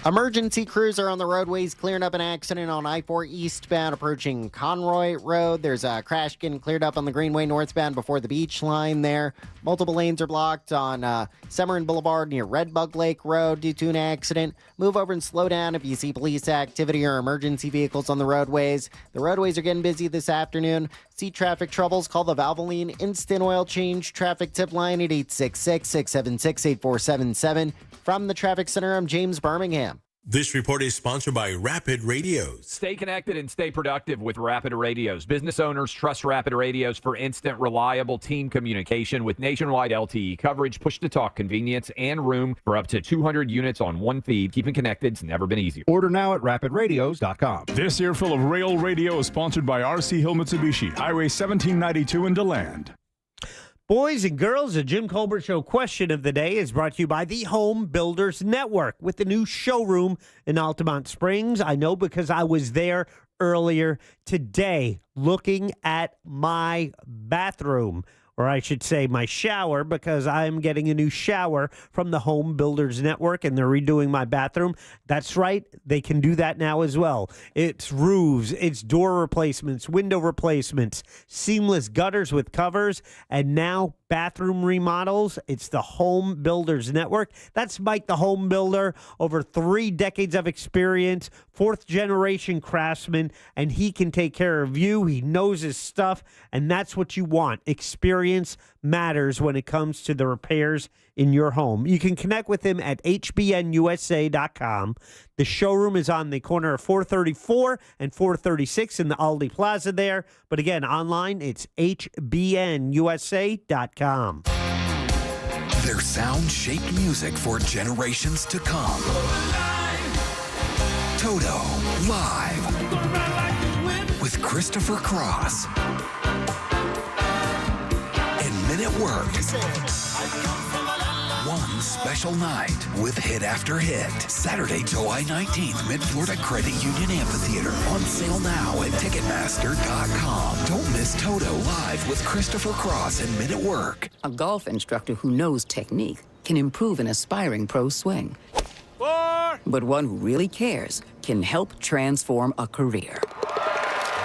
Emergency crews are on the roadways clearing up an accident on I-4 eastbound approaching Conroy Road. There's a crash getting cleared up on the Greenway northbound before the beach line there. Multiple lanes are blocked on Summerlin Boulevard near Red Bug Lake Road due to an accident. Move over and slow down if you see police activity or emergency vehicles on the roadways. The roadways are getting busy this afternoon. See traffic troubles, call the Valvoline Instant Oil Change traffic tip line at 866-676-8477. From the Traffic Center, I'm James Birmingham. This report is sponsored by Rapid Radios. Stay connected and stay productive with Rapid Radios. Business owners trust Rapid Radios for instant, reliable team communication with nationwide LTE coverage, push-to-talk convenience, and room for up to 200 units on one feed. Keeping connected's never been easier. Order now at rapidradios.com. This earful of Rail Radio is sponsored by RC Hill Mitsubishi, Highway 1792 in DeLand. Boys and girls, the Jim Colbert Show question of the day is brought to you by the Home Builders Network with the new showroom in Altamont Springs. I know because I was there earlier today looking at my bathroom, or I should say my shower, because I'm getting a new shower from the Home Builders Network, and they're redoing my bathroom. That's right. They can do that now as well. It's roofs, it's door replacements, window replacements, seamless gutters with covers, and now bathroom remodels. It's the Home Builders Network. That's Mike, the home builder, over 3 decades of experience, 4th-generation craftsman, and he can take care of you. He knows his stuff, and that's what you want. Experience matters when it comes to the repairs in your home. You can connect with him at hbnusa.com. The showroom is on the corner of 434 and 436 in the Aldi Plaza there. But again, online, it's hbnusa.com. Their sound shaped music for generations to come. Toto live with Christopher Cross and Men at Work. One special night with hit after hit. Saturday, July 19th, Mid-Florida Credit Union Amphitheater. On sale now at Ticketmaster.com. Don't miss Toto live with Christopher Cross and Men at Work. A golf instructor who knows technique can improve an aspiring pro swing. but one who really cares can help transform a career.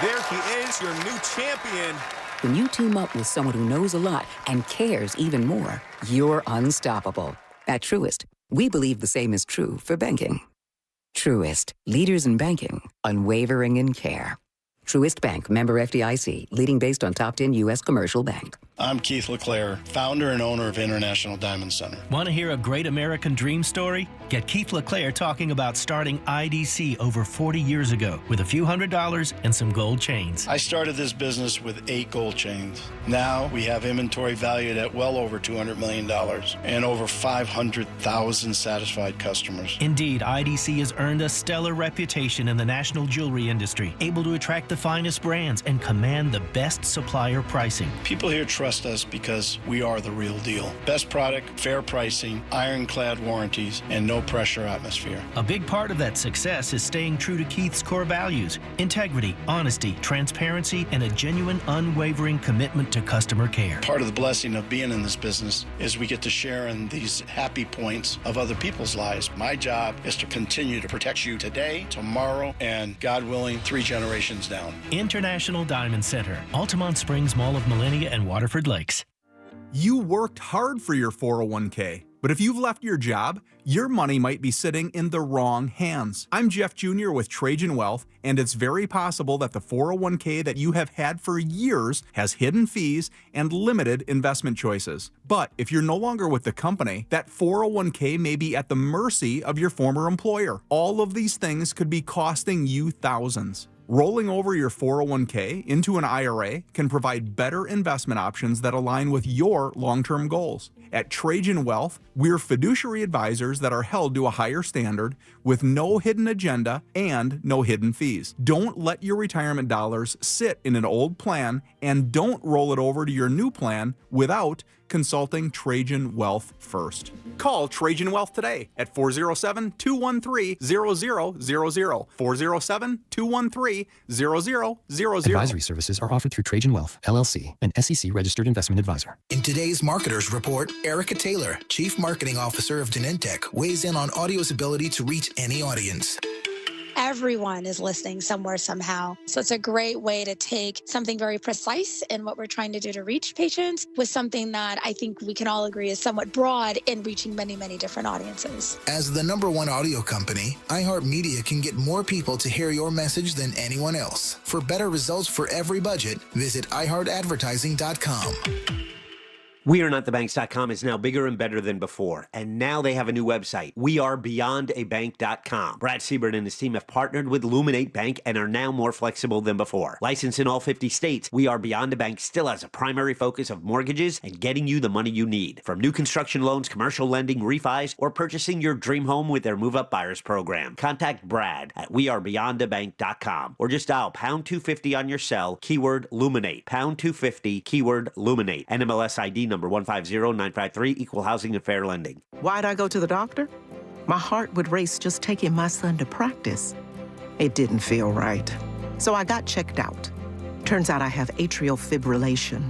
There he is, your new champion. When you team up with someone who knows a lot and cares even more, you're unstoppable. At Truist, we believe the same is true for banking. Truist, leaders in banking, unwavering in care. Truist Bank, member FDIC, leading based on top 10 U.S. commercial bank. I'm Keith LeClaire, founder and owner of International Diamond Center. Want to hear a great American dream story? Get Keith LeClaire talking about starting IDC over 40 years ago with a few $100s and some gold chains. I started this business with 8 gold chains. Now we have inventory valued at well over $200 million and over 500,000 satisfied customers. Indeed, IDC has earned a stellar reputation in the national jewelry industry, able to attract the finest brands and command the best supplier pricing. People here trust us because we are the real deal. Best product, fair pricing, ironclad warranties, and no pressure atmosphere. A big part of that success is staying true to Keith's core values: integrity, honesty, transparency, and a genuine, unwavering commitment to customer care. Part of the blessing of being in this business is we get to share in these happy points of other people's lives. My job is to continue to protect you today, tomorrow, and God willing, 3 generations down. International Diamond Center, Altamont Springs Mall of Millennia and Waterford Lakes. You worked hard for your 401k, but if you've left your job, your money might be sitting in the wrong hands. I'm Jeff Jr. with Trajan Wealth, and it's very possible that the 401k that you have had for years has hidden fees and limited investment choices. But if you're no longer with the company, that 401k may be at the mercy of your former employer. All of these things could be costing you thousands. Rolling over your 401k into an IRA can provide better investment options that align with your long-term goals. At Trajan Wealth, we're fiduciary advisors that are held to a higher standard with no hidden agenda and no hidden fees. Don't let your retirement dollars sit in an old plan, and don't roll it over to your new plan without consulting Trajan Wealth first. Call Trajan Wealth today at 407-213-0000, 407-213-0000. Advisory services are offered through Trajan Wealth, LLC, an SEC-registered investment advisor. In today's Marketers Report, Erica Taylor, Chief Marketing Officer of Genentech, weighs in on audio's ability to reach any audience. Everyone is listening somewhere, somehow. So it's a great way to take something very precise in what we're trying to do to reach patients with something that I think we can all agree is somewhat broad in reaching many, many different audiences. As the #1 audio company, iHeartMedia can get more people to hear your message than anyone else. For better results for every budget, visit iHeartAdvertising.com. WeAreNotTheBanks.com is now bigger and better than before, and now they have a new website, WeAreBeyondABank.com. Brad Siebert and his team have partnered with Luminate Bank and are now more flexible than before. Licensed in all 50 states, We Are Beyond a Bank still has a primary focus of mortgages and getting you the money you need. From new construction loans, commercial lending, refis, or purchasing your dream home with their Move-Up Buyers program. Contact Brad at WeAreBeyondABank.com or just dial pound 250 on your cell, keyword Luminate. Pound 250, keyword Luminate. NMLS ID number 150953, Equal Housing and Fair Lending. Why'd I go to the doctor? My heart would race just taking my son to practice. It didn't feel right. So I got checked out. Turns out I have atrial fibrillation,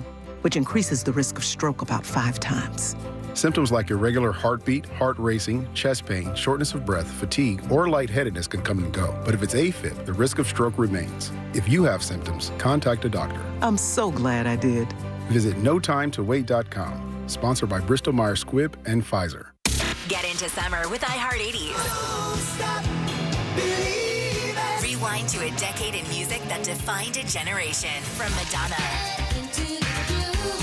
which increases the risk of stroke about 5 times. Symptoms like irregular heartbeat, heart racing, chest pain, shortness of breath, fatigue, or lightheadedness can come and go. But if it's AFib, the risk of stroke remains. If you have symptoms, contact a doctor. I'm so glad I did. Visit NoTimeToWait.com. Sponsored by Bristol Myers Squibb and Pfizer. Get into summer with iHeart80s. Rewind to a decade in music that defined a generation. From Madonna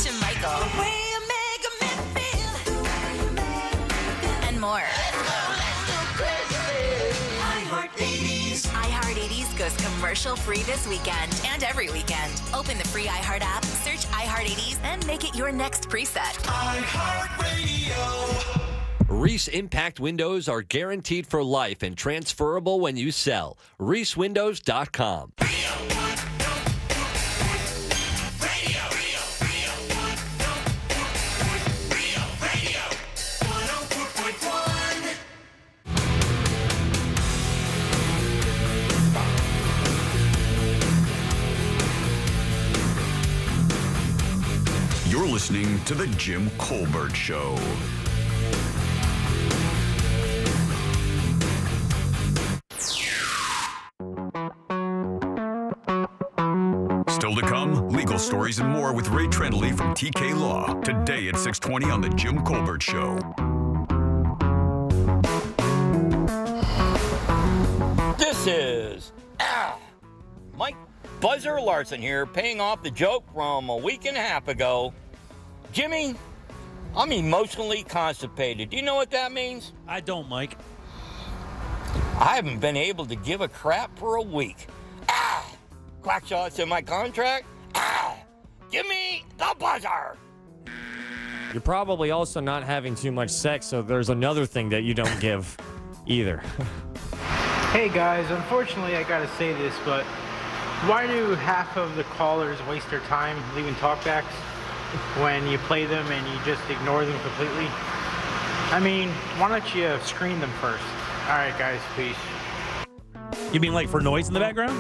to Michael and more. iHeart80s goes commercial-free this weekend and every weekend. Open the free iHeart app, search iHeart80s, and make it your next preset. iHeartRadio. Reese Impact Windows are guaranteed for life and transferable when you sell. ReeseWindows.com. You're listening to The Jim Colbert Show. legal stories, and more with Ray Trendley from TK Law. Today at 6:20 on The Jim Colbert Show. This is Mike Buzzer Larson here, paying off the joke from a week and a half ago. Jimmy, I'm emotionally constipated. Do you know what that means? I don't, Mike. I haven't been able to give a crap for a week. Quackshot's in my contract. Give me the buzzer. You're probably also not having too much sex, so there's another thing that you don't give either. Hey guys, unfortunately I gotta say this, but why do half of the callers waste their time leaving talkbacks when you play them and you just ignore them completely? I mean, why don't you screen them first? All right, guys, peace. You mean like for noise in the background?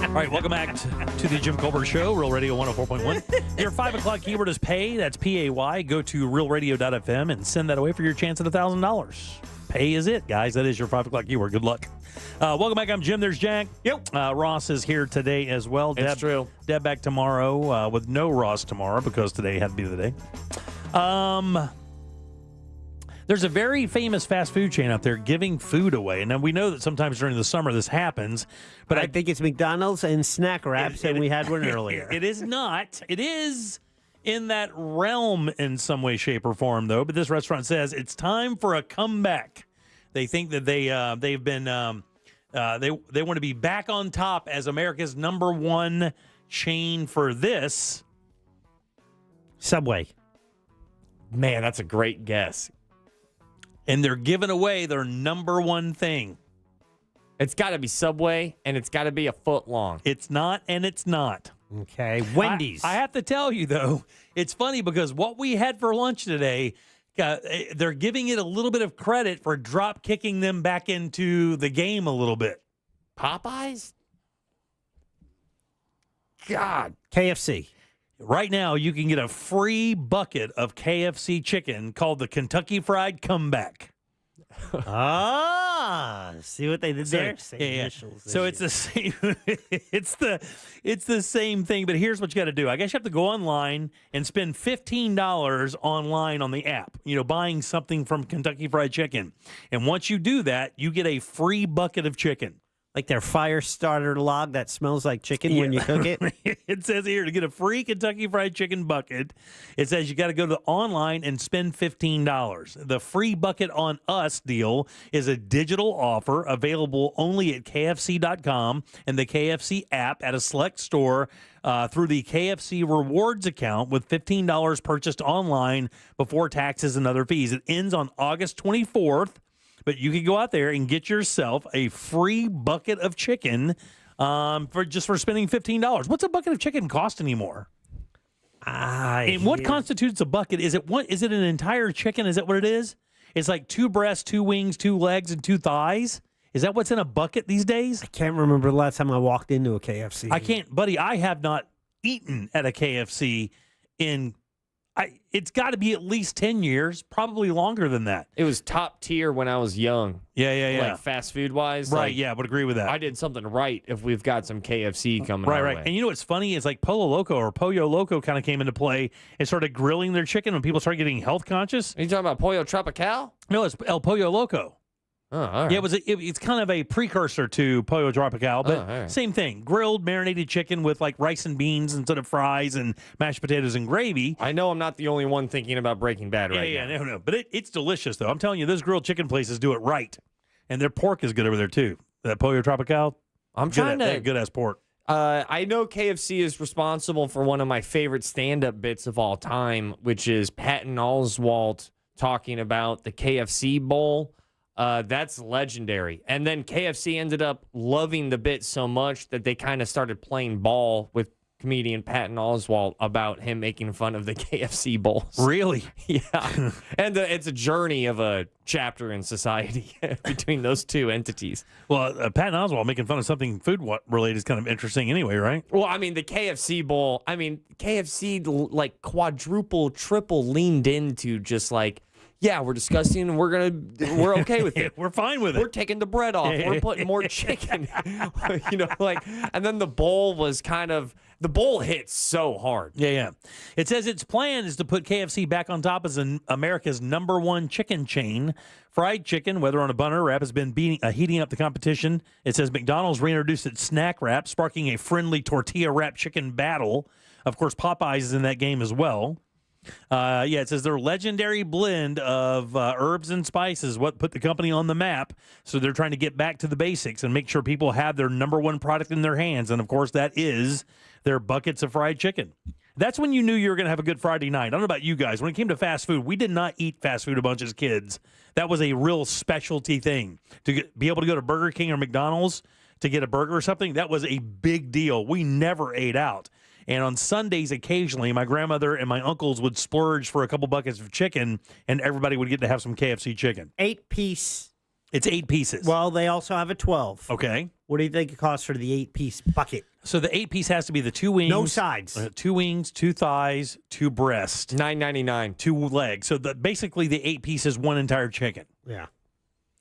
All right, welcome back to the Jim Colbert Show, Real Radio 104.1. Your 5 o'clock keyword is pay. That's P-A-Y. Go to realradio.fm and send that away for your chance at $1,000. Pay is it, guys. That is your 5 o'clock keyword. Good luck. Welcome back. I'm Jim. There's Jack. Yep. Ross is here today as well. It's true. Deb back tomorrow with no Ross tomorrow because today had to be the day. There's a very famous fast food chain out there giving food away. And we know that sometimes during the summer this happens. But I think it's McDonald's and Snack Wraps, and we had one earlier. It is not. It is in that realm in some way, shape, or form, though. But this restaurant says it's time for a comeback. They think that they've been they want to be back on top as America's #1 chain for this. Subway. Man, that's a great guess. And they're giving away their #1 thing. It's got to be Subway, and it's got to be a foot long. It's not, and it's not. Okay, Wendy's. I have to tell you, though, it's funny because what we had for lunch today, they're giving it a little bit of credit for drop kicking them back into the game a little bit. Popeyes? God. KFC. Right now, you can get a free bucket of KFC chicken called the Kentucky Fried Comeback. See what they did there? Same initials. So it's the same. it's the same thing. But here's what you got to do. I guess you have to go online and spend $15 online on the app. Buying something from Kentucky Fried Chicken, and once you do that, you get a free bucket of chicken. Like their fire starter log that smells like chicken when you cook it. It says here to get a free Kentucky Fried Chicken bucket, it says you got to go to online and spend $15. The free bucket on us deal is a digital offer available only at KFC.com and the KFC app at a select store through the KFC Rewards account with $15 purchased online before taxes and other fees. It ends on August 24th. But you can go out there and get yourself a free bucket of chicken for spending $15. What's a bucket of chicken cost anymore? And what constitutes a bucket? Is it an entire chicken? Is that what it is? It's like 2 breasts, 2 wings, 2 legs, and 2 thighs? Is that what's in a bucket these days? I can't remember the last time I walked into a KFC. I can't, buddy. I have not eaten at a KFC in... it's got to be at least 10 years, probably longer than that. It was top tier when I was young. Yeah. Like fast food wise. Right, yeah, I would agree with that. I did something right if we've got some KFC coming our way. And you know what's funny is like Polo Loco or Pollo Loco kind of came into play and started grilling their chicken when people started getting health conscious. Are you talking about Pollo Tropical? No, it's El Pollo Loco. Oh, all right. Yeah, it's kind of a precursor to Pollo Tropical, but same thing. Grilled, marinated chicken with like rice and beans instead of fries and mashed potatoes and gravy. I know I'm not the only one thinking about Breaking Bad now. Yeah, no. But it's delicious, though. I'm telling you, those grilled chicken places do it right. And their pork is good over there, too. That Pollo Tropical, I'm trying to... Good-ass pork. I know KFC is responsible for one of my favorite stand-up bits of all time, which is Patton Oswalt talking about the KFC Bowl. That's legendary. And then KFC ended up loving the bit so much that they kind of started playing ball with comedian Patton Oswalt about him making fun of the KFC bowls. Really? Yeah. And it's a journey of a chapter in society between those two entities. Well, Patton Oswalt making fun of something food-related is kind of interesting anyway, right? Well, I mean, the KFC bowl, KFC like quadruple, triple leaned into just like, yeah, we're disgusting and we're okay with it. We're fine with it. We're taking the bread off. We're putting more chicken. And then the bowl hits so hard. Yeah. It says its plan is to put KFC back on top as America's #1 chicken chain. Fried chicken, whether on a bun or wrap, has been heating up the competition. It says McDonald's reintroduced its snack wrap, sparking a friendly tortilla wrap chicken battle. Of course, Popeyes is in that game as well. It says their legendary blend of herbs and spices what put the company on the map. So they're trying to get back to the basics and make sure people have their #1 product in their hands. And, of course, that is their buckets of fried chicken. That's when you knew you were going to have a good Friday night. I don't know about you guys. When it came to fast food, we did not eat fast food a bunch as kids. That was a real specialty thing. To be able to go to Burger King or McDonald's to get a burger or something, that was a big deal. We never ate out. And on Sundays, occasionally, my grandmother and my uncles would splurge for a couple buckets of chicken, and everybody would get to have some KFC chicken. 8-piece. It's 8 pieces. Well, they also have a 12. Okay. What do you think it costs for the 8-piece bucket? So the 8-piece has to be the 2 wings. No sides. 2 wings, 2 thighs, 2 breasts. $9.99. 2 legs. So basically the 8-piece is 1 entire chicken. Yeah.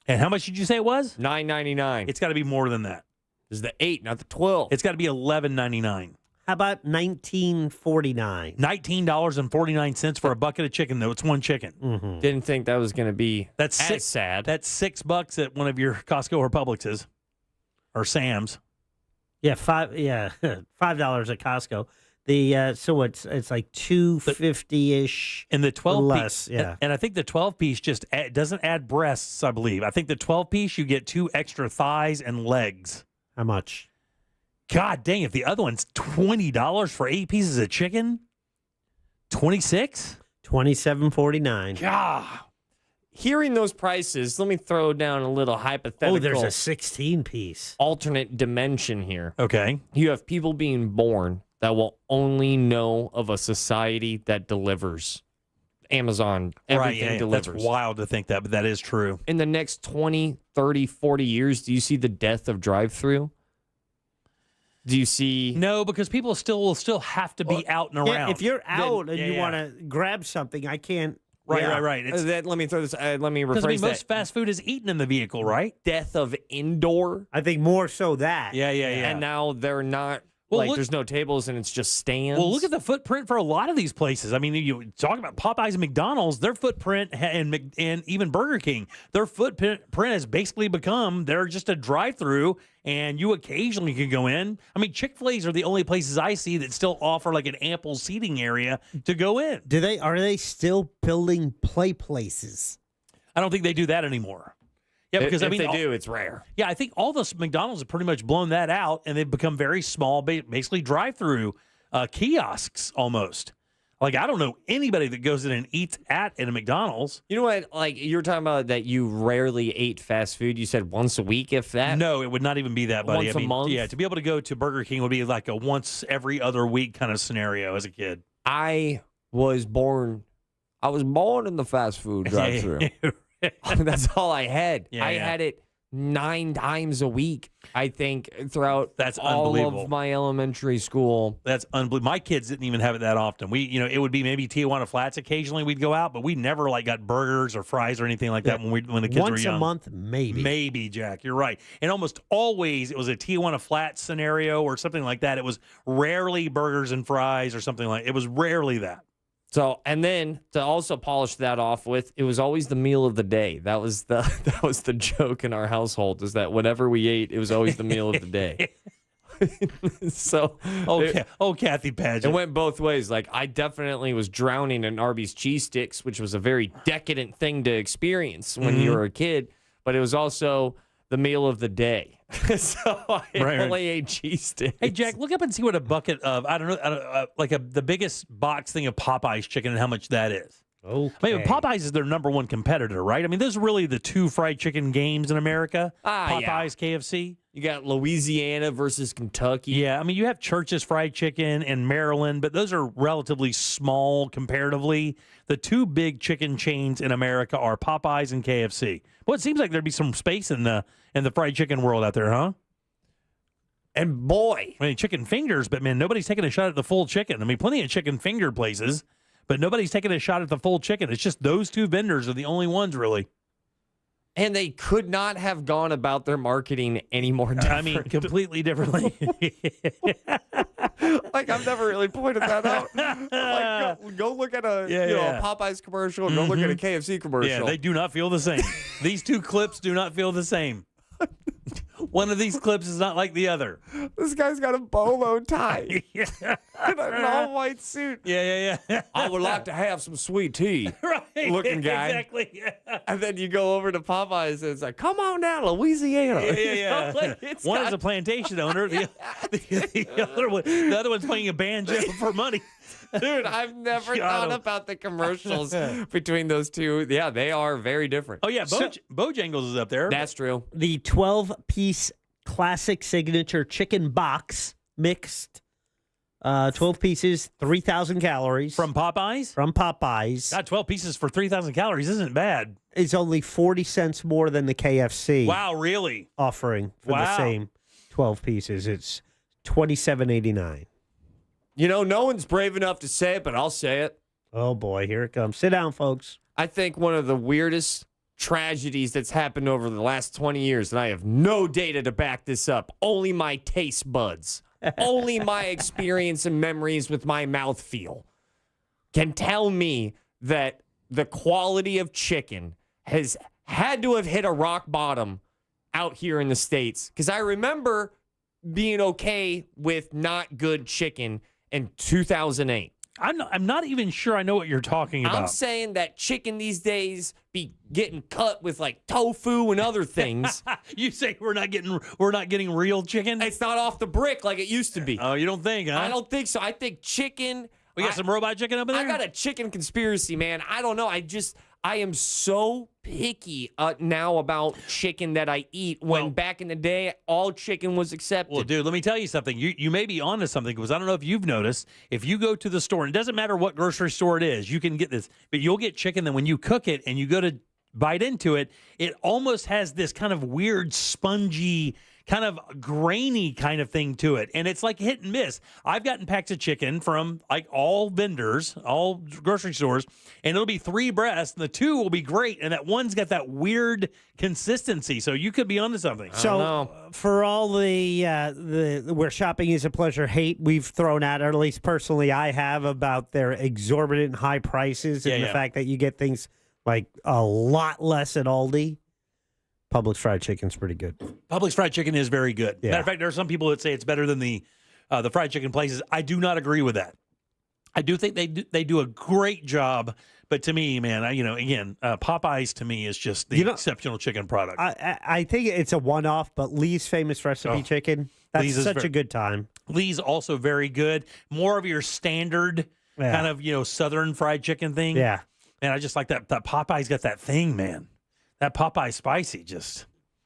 And how much did you say it was? $9.99. It's got to be more than that. This is the 8, not the 12. It's got to be $11.99. How about $19.49? $19.49 for a bucket of chicken, though. It's 1 chicken. Mm-hmm. Didn't think that was going to be sad. That's $6 at one of your Costco or Publixes or Sam's. Yeah, $5 at Costco. So it's like $2.50-ish. And the 12 less, piece, yeah. And I think the 12 piece just doesn't add breasts, I believe. I think the 12 piece you get 2 extra thighs and legs. How much? God dang, if the other one's $20 for 8 pieces of chicken, $26? $27.49. God. Hearing those prices, let me throw down a little hypothetical. Oh, there's a 16-piece. Alternate dimension here. Okay. You have people being born that will only know of a society that delivers. Amazon, everything delivers. That's wild to think that, but that is true. In the next 20, 30, 40 years, do you see the death of drive-thru? Do you see? No, because people will still have to be out and around. If you're out and you want to grab something, I can't. Right. Let me throw this. Let me rephrase Because that. most fast food is eaten in the vehicle, right? Death of indoor. I think more so that. Yeah. And now they're not. Well, there's no tables and it's just stands. Well, look at the footprint for a lot of these places. I mean, you talk about Popeyes and McDonald's, their footprint, and even Burger King, their footprint has basically become they're just a drive-through, and you occasionally can go in. I mean, Chick-fil-A's are the only places I see that still offer like an ample seating area to go in. Are they still building play places? I don't think they do that anymore. Yeah, because if they do, it's rare. Yeah, I think all the McDonald's have pretty much blown that out, and they've become very small, basically drive-through kiosks almost. Like, I don't know anybody that goes in and eats in a McDonald's. You know what? Like, you were talking about that you rarely ate fast food. You said once a week, if that. No, it would not even be that, buddy. Once a month? Yeah, to be able to go to Burger King would be like a once every other week kind of scenario as a kid. I was born in the fast food drive-thru. That's all I had. I had it 9 times a week, I think, throughout all of my elementary school. That's unbelievable. My kids didn't even have it that often. It would be maybe Tijuana Flats occasionally we'd go out, but we never got burgers or fries or anything like that when the kids were young. Once a month, maybe. Maybe, Jack. You're right. And almost always it was a Tijuana Flats scenario or something like that. It was rarely burgers and fries or something like. It was rarely that. So, and then to also polish that off with, it was always the meal of the day. That was the joke in our household, is that whatever we ate, it was always the meal of the day. So, Kathy Paget. It went both ways. Like, I definitely was drowning in Arby's cheese sticks, which was a very decadent thing to experience when you were a kid, but it was also the meal of the day. So I only ate cheese sticks. Hey, Jack, look up and see what a bucket of, the biggest box thing of Popeye's chicken and how much that is. Okay. I mean, Popeyes is their #1 competitor, right? I mean, those are really the 2 fried chicken games in America. Popeyes, KFC. You got Louisiana versus Kentucky. Yeah, I mean, you have Church's Fried Chicken and Maryland, but those are relatively small comparatively. The 2 big chicken chains in America are Popeyes and KFC. Well, it seems like there'd be some space in the fried chicken world out there, huh? And boy, I mean, chicken fingers, but man, nobody's taking a shot at the full chicken. I mean, plenty of chicken finger places, but nobody's taking a shot at the full chicken. It's just those two vendors are the only ones, really. And they could not have gone about their marketing any more different. I mean, completely differently. Like, I've never really pointed that out. Like, go look at a a Popeyes commercial, go look at a KFC commercial. Yeah, they do not feel the same. These two clips do not feel the same. One of these clips is not like the other. This guy's got a bolo tie and an all-white suit. Yeah. I would like to have some sweet tea. Right. Looking guy. Exactly. Yeah. And then you go over to Popeyes and it's like, come on down, Louisiana. Yeah. One is a plantation owner. The other one's playing a banjo for money. Dude, I've never thought about the commercials between those two. Yeah, they are very different. Oh, yeah, Bojangles is up there. That's true. The 12-piece classic signature chicken box mixed. 12 pieces, 3,000 calories. From Popeyes? From Popeyes. God, 12 pieces for 3,000 calories isn't bad. It's only 40 cents more than the KFC. Wow, really? Offering for the same 12 pieces. It's $27.89. You know, no one's brave enough to say it, but I'll say it. Oh, boy, here it comes. Sit down, folks. I think one of the weirdest tragedies that's happened over the last 20 years, and I have no data to back this up, only my taste buds, only my experience and memories with my mouthfeel can tell me that the quality of chicken has had to have hit a rock bottom out here in the States. Because I remember being okay with not good chicken in 2008. I'm not even sure I know what you're talking about. I'm saying that chicken these days be getting cut with like tofu and other things. You say we're not getting real chicken? It's not off the brick like it used to be. Oh, you don't think, huh? I don't think so. I think chicken. We got some robot chicken up in there? I got a chicken conspiracy, man. I don't know. I am so picky now about chicken that I eat when back in the day, all chicken was accepted. Well, dude, let me tell you something. You may be onto something because I don't know if you've noticed. If you go to the store, and it doesn't matter what grocery store it is, you can get this, but you'll get chicken that when you cook it and you go to bite into it, it almost has this kind of weird, spongy, kind of grainy kind of thing to it. And it's like hit and miss. I've gotten packs of chicken from like all vendors, all grocery stores, and it'll be 3 breasts, and the 2 will be great, and that one's got that weird consistency. So you could be onto something. So for all the where shopping is a pleasure hate we've thrown out, or at least personally I have, about their exorbitant high prices and the fact that you get things like a lot less at Aldi. Publix fried chicken's pretty good. Publix fried chicken is very good. Yeah. Matter of fact, there are some people that say it's better than the fried chicken places. I do not agree with that. I do think they do a great job, but to me, man, Popeyes to me is just the exceptional chicken product. I think it's a one-off, but Lee's famous recipe chicken, that's such a good time. Lee's also very good. More of your standard kind of southern fried chicken thing. Yeah, and I just like that Popeyes got that thing, man. That Popeye spicy just.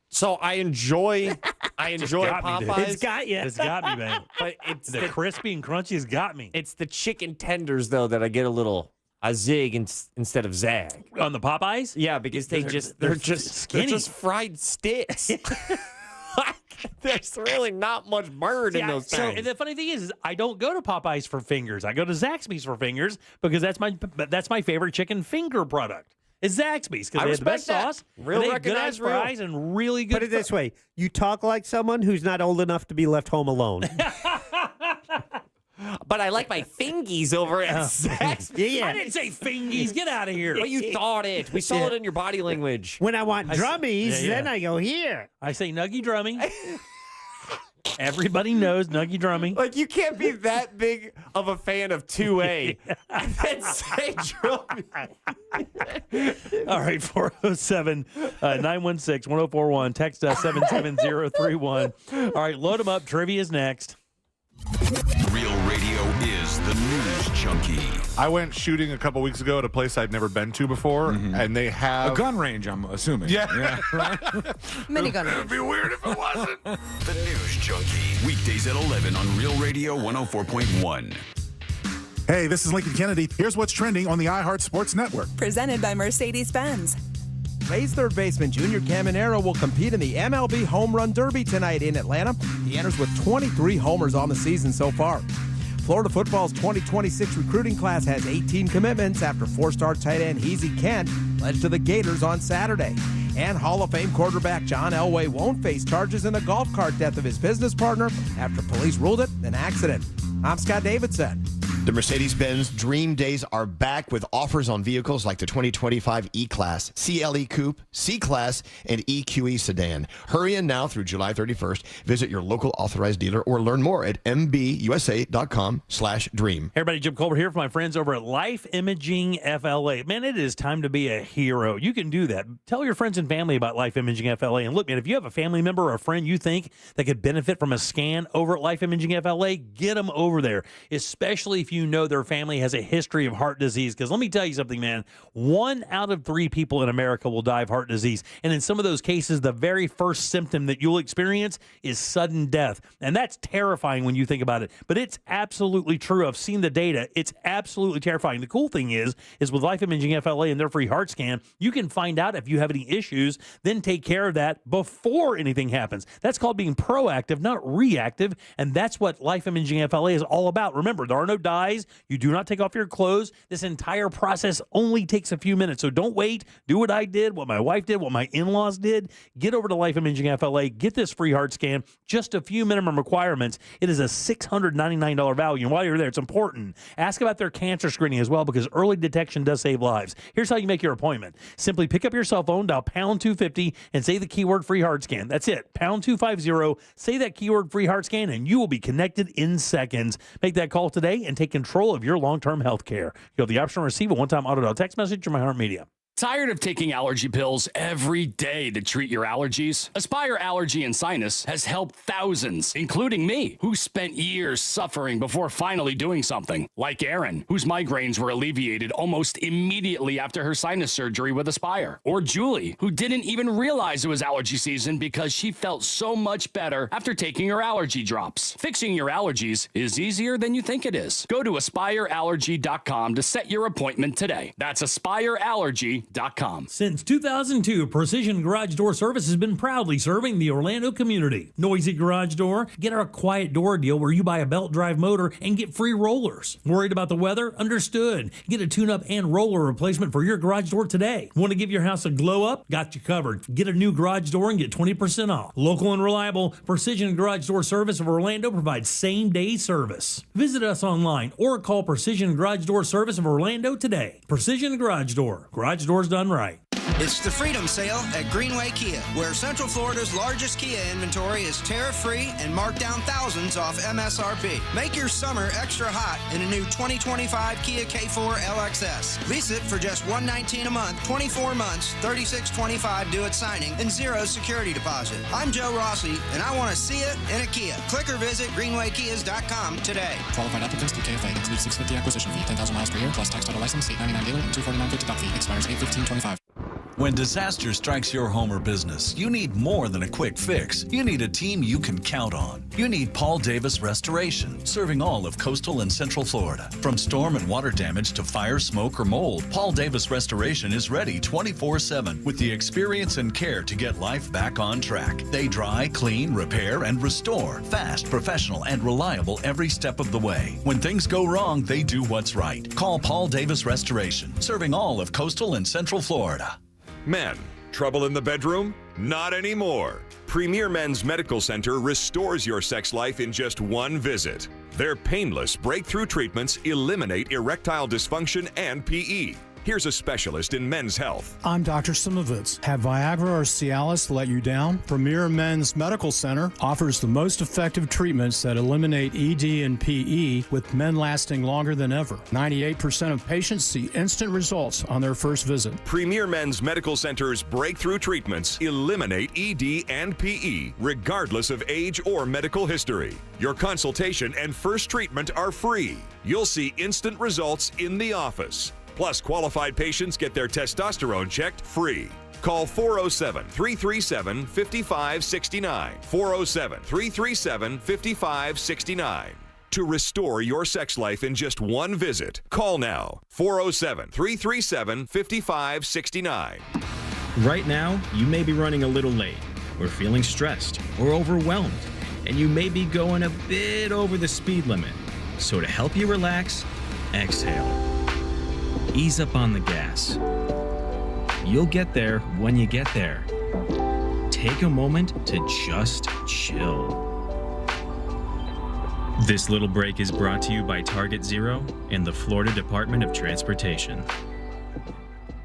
So I enjoy Popeyes. It's got you. It's got me, man. But it's the crispy and crunchy has got me. It's the chicken tenders though that I get a zig instead of zag on the Popeyes. Yeah, because they're just skinny. They're just fried sticks. There's really not much bird in those things. And the funny thing is I don't go to Popeyes for fingers. I go to Zaxby's for fingers because that's my favorite chicken finger product. It's Zaxby's because they have the best sauce, real good-ass fries, and really good. Put it this way: you talk like someone who's not old enough to be left home alone. But I like my fingies over at Zaxby's. Yeah. I didn't say fingies. Get out of here. Well, you thought it. We saw it in your body language. When I want drummies, then I go here. I say nuggy drumming. Everybody knows nuggy drumming. Like, you can't be that big of a fan of 2A and then say drumming. All right, 407-916-1041. Text us 77031. All right, load them up. Trivia's next. Real Radio is the news junkie. I went shooting a couple weeks ago at a place I'd never been to before, and they have a gun range, I'm assuming. Yeah. Minigun range. It'd be weird if it wasn't. The News Junkie. Weekdays at 11 on Real Radio 104.1. Hey, this is Lincoln Kennedy. Here's what's trending on the iHeart Sports Network. Presented by Mercedes-Benz. Rays third baseman Junior Caminero will compete in the MLB Home Run Derby tonight in Atlanta. He enters with 23 homers on the season so far. Florida football's 2026 recruiting class has 18 commitments after 4-star tight end Hezy Kent led to the Gators on Saturday. And Hall of Fame quarterback John Elway won't face charges in the golf cart death of his business partner after police ruled it an accident. I'm Scott Davidson. The Mercedes-Benz Dream Days are back with offers on vehicles like the 2025 E-Class, CLE Coupe, C-Class, and EQE Sedan. Hurry in now through July 31st. Visit your local authorized dealer or learn more at mbusa.com/dream. Hey everybody, Jim Colbert here for my friends over at Life Imaging FLA. Man, it is time to be a hero. You can do that. Tell your friends and family about Life Imaging FLA. And look, man, if you have a family member or a friend you think that could benefit from a scan over at Life Imaging FLA, get them over there, especially if you know their family has a history of heart disease. Because let me tell you something, man, 1 out of 3 people in America will die of heart disease. And in some of those cases, the very first symptom that you'll experience is sudden death. And that's terrifying when you think about it. But it's absolutely true. I've seen the data. It's absolutely terrifying. The cool thing is with Life Imaging FLA and their free heart scan, you can find out if you have any issues, then take care of that before anything happens. That's called being proactive, not reactive. And that's what Life Imaging FLA is all about. Remember, there are no dyes. You do not take off your clothes. This entire process only takes a few minutes. So don't wait. Do what I did, what my wife did, what my in-laws did. Get over to Life Imaging FLA. Get this free heart scan. Just a few minimum requirements. It is a $699 value. And while you're there, it's important. Ask about their cancer screening as well, because early detection does save lives. Here's how you make your appointment. Simply pick up your cell phone, dial pound 250, and say the keyword free heart scan. That's it. Pound 250. Say that keyword free heart scan, and you will be connected in seconds. Make that call today and take control of your long-term health care. You'll have the option to receive a one-time auto text message from iHeartMedia. Tired of taking allergy pills every day to treat your allergies? Aspire Allergy and Sinus has helped thousands, including me, who spent years suffering before finally doing something. Like Erin, whose migraines were alleviated almost immediately after her sinus surgery with Aspire. Or Julie, who didn't even realize it was allergy season because she felt so much better after taking her allergy drops. Fixing your allergies is easier than you think it is. Go to AspireAllergy.com to set your appointment today. That's AspireAllergy.com. Since 2002, Precision Garage Door Service has been proudly serving the Orlando community. Noisy garage door? Get our quiet door deal where you buy a belt drive motor and get free rollers. Worried about the weather? Understood. Get a tune-up and roller replacement for your garage door today. Want to give your house a glow up? Got you covered. Get a new garage door and get 20% off. Local and reliable, Precision Garage Door Service of Orlando provides same-day service. Visit us online or call Precision Garage Door Service of Orlando today. Precision Garage Door. Garage doors done right. It's the Freedom Sale at Greenway Kia, where Central Florida's largest Kia inventory is tariff-free and marked down thousands off MSRP. Make your summer extra hot in a new 2025 Kia K4 LXS. Lease it for just $119 a month, 24 months, $36.25 due at signing, and zero security deposit. I'm Joe Rossi, and I want to see it in a Kia. Click or visit greenwaykias.com today. Qualified applicants to KFA include $650 acquisition fee, 10,000 miles per year, plus tax title license, $899 daily, and $249.50 dock fee. Expires 8/15/25. When disaster strikes your home or business, you need more than a quick fix. You need a team you can count on. You need Paul Davis Restoration, serving all of coastal and central Florida. From storm and water damage to fire, smoke, or mold, Paul Davis Restoration is ready 24/7 with the experience and care to get life back on track. They dry, clean, repair, and restore. Fast, professional, and reliable every step of the way. When things go wrong, they do what's right. Call Paul Davis Restoration, serving all of coastal and central Florida. Men, trouble in the bedroom? Not anymore. Premier Men's Medical Center restores your sex life in just one visit. Their painless breakthrough treatments eliminate erectile dysfunction and PE. Here's a specialist in men's health. I'm Dr. Simovitz. Have Viagra or Cialis let you down? Premier Men's Medical Center offers the most effective treatments that eliminate ED and PE, with men lasting longer than ever. 98% of patients see instant results on their first visit. Premier Men's Medical Center's breakthrough treatments eliminate ED and PE, regardless of age or medical history. Your consultation and first treatment are free. You'll see instant results in the office. Plus, qualified patients get their testosterone checked free. Call 407-337-5569. 407-337-5569. To restore your sex life in just one visit, call now. 407-337-5569. Right now, you may be running a little late, or feeling stressed, or overwhelmed, and you may be going a bit over the speed limit. So to help you relax, exhale. Ease up on the gas. You'll get there when you get there. Take a moment to just chill. This little break is brought to you by Target Zero and the Florida Department of Transportation.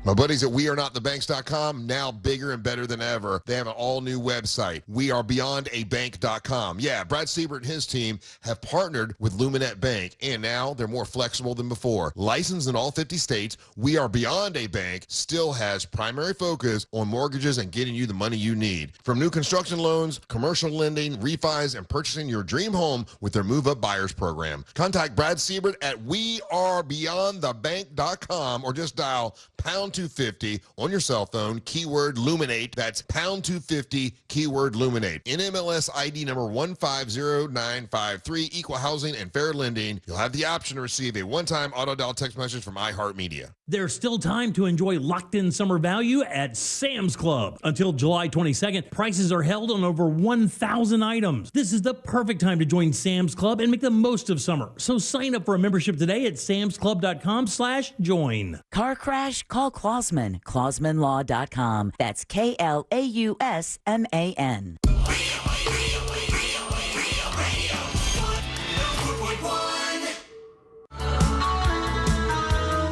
My buddies at WeAreNotTheBanks.com, now bigger and better than ever. They have an all-new website, WeAreBeyondABank.com. Yeah, Brad Siebert and his team have partnered with Luminette Bank, and now they're more flexible than before. Licensed in all 50 states, We Are Beyond a Bank still has primary focus on mortgages and getting you the money you need. From new construction loans, commercial lending, refis, and purchasing your dream home with their Move Up Buyers program. Contact Brad Siebert at WeAreBeyondTheBank.com or just dial pound 250 on your cell phone, keyword Luminate. That's pound 250, keyword Luminate. NMLS ID number 150953, equal housing and fair lending. You'll have the option to receive a one-time auto dial text message from iHeartMedia. There's still time to enjoy locked-in summer value at Sam's Club. Until July 22nd, prices are held on over 1,000 items. This is the perfect time to join Sam's Club and make the most of summer. So sign up for a membership today at samsclub.com/join. Car crash? Call Klausman. KlausmanLaw.com. That's KLAUSMAN.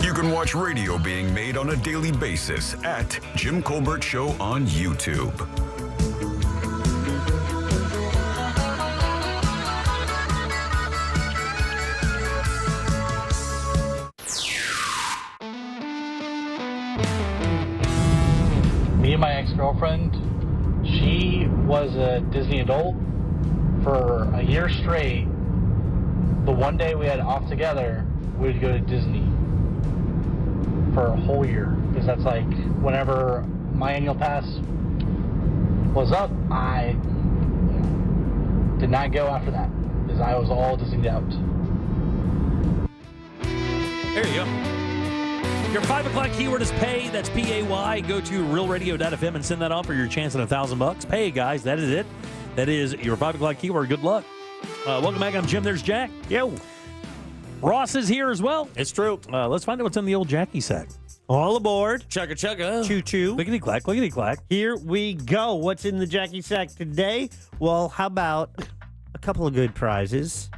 You can watch radio being made on a daily basis at Jim Colbert Show on YouTube. Me and my ex-girlfriend, she was a Disney adult for a year straight. The one day we had off together, we would go to Disney for a whole year. Because that's like, whenever my annual pass was up, I did not go after that. Because I was all Disneyed out. There you go. Your 5 o'clock keyword is pay. That's P-A-Y. Go to realradio.fm and send that off for your chance at $1,000. Pay, guys. That is it. That is your 5 o'clock keyword. Good luck. Welcome back. I'm Jim. There's Jack. Yo. Ross is here as well. It's true. Let's find out what's in the old Jackie sack. All aboard. Chugga chugga. Choo-choo. Clickety-clack, clickety-clack. Here we go. What's in the Jackie sack today? Well, how about a couple of good prizes?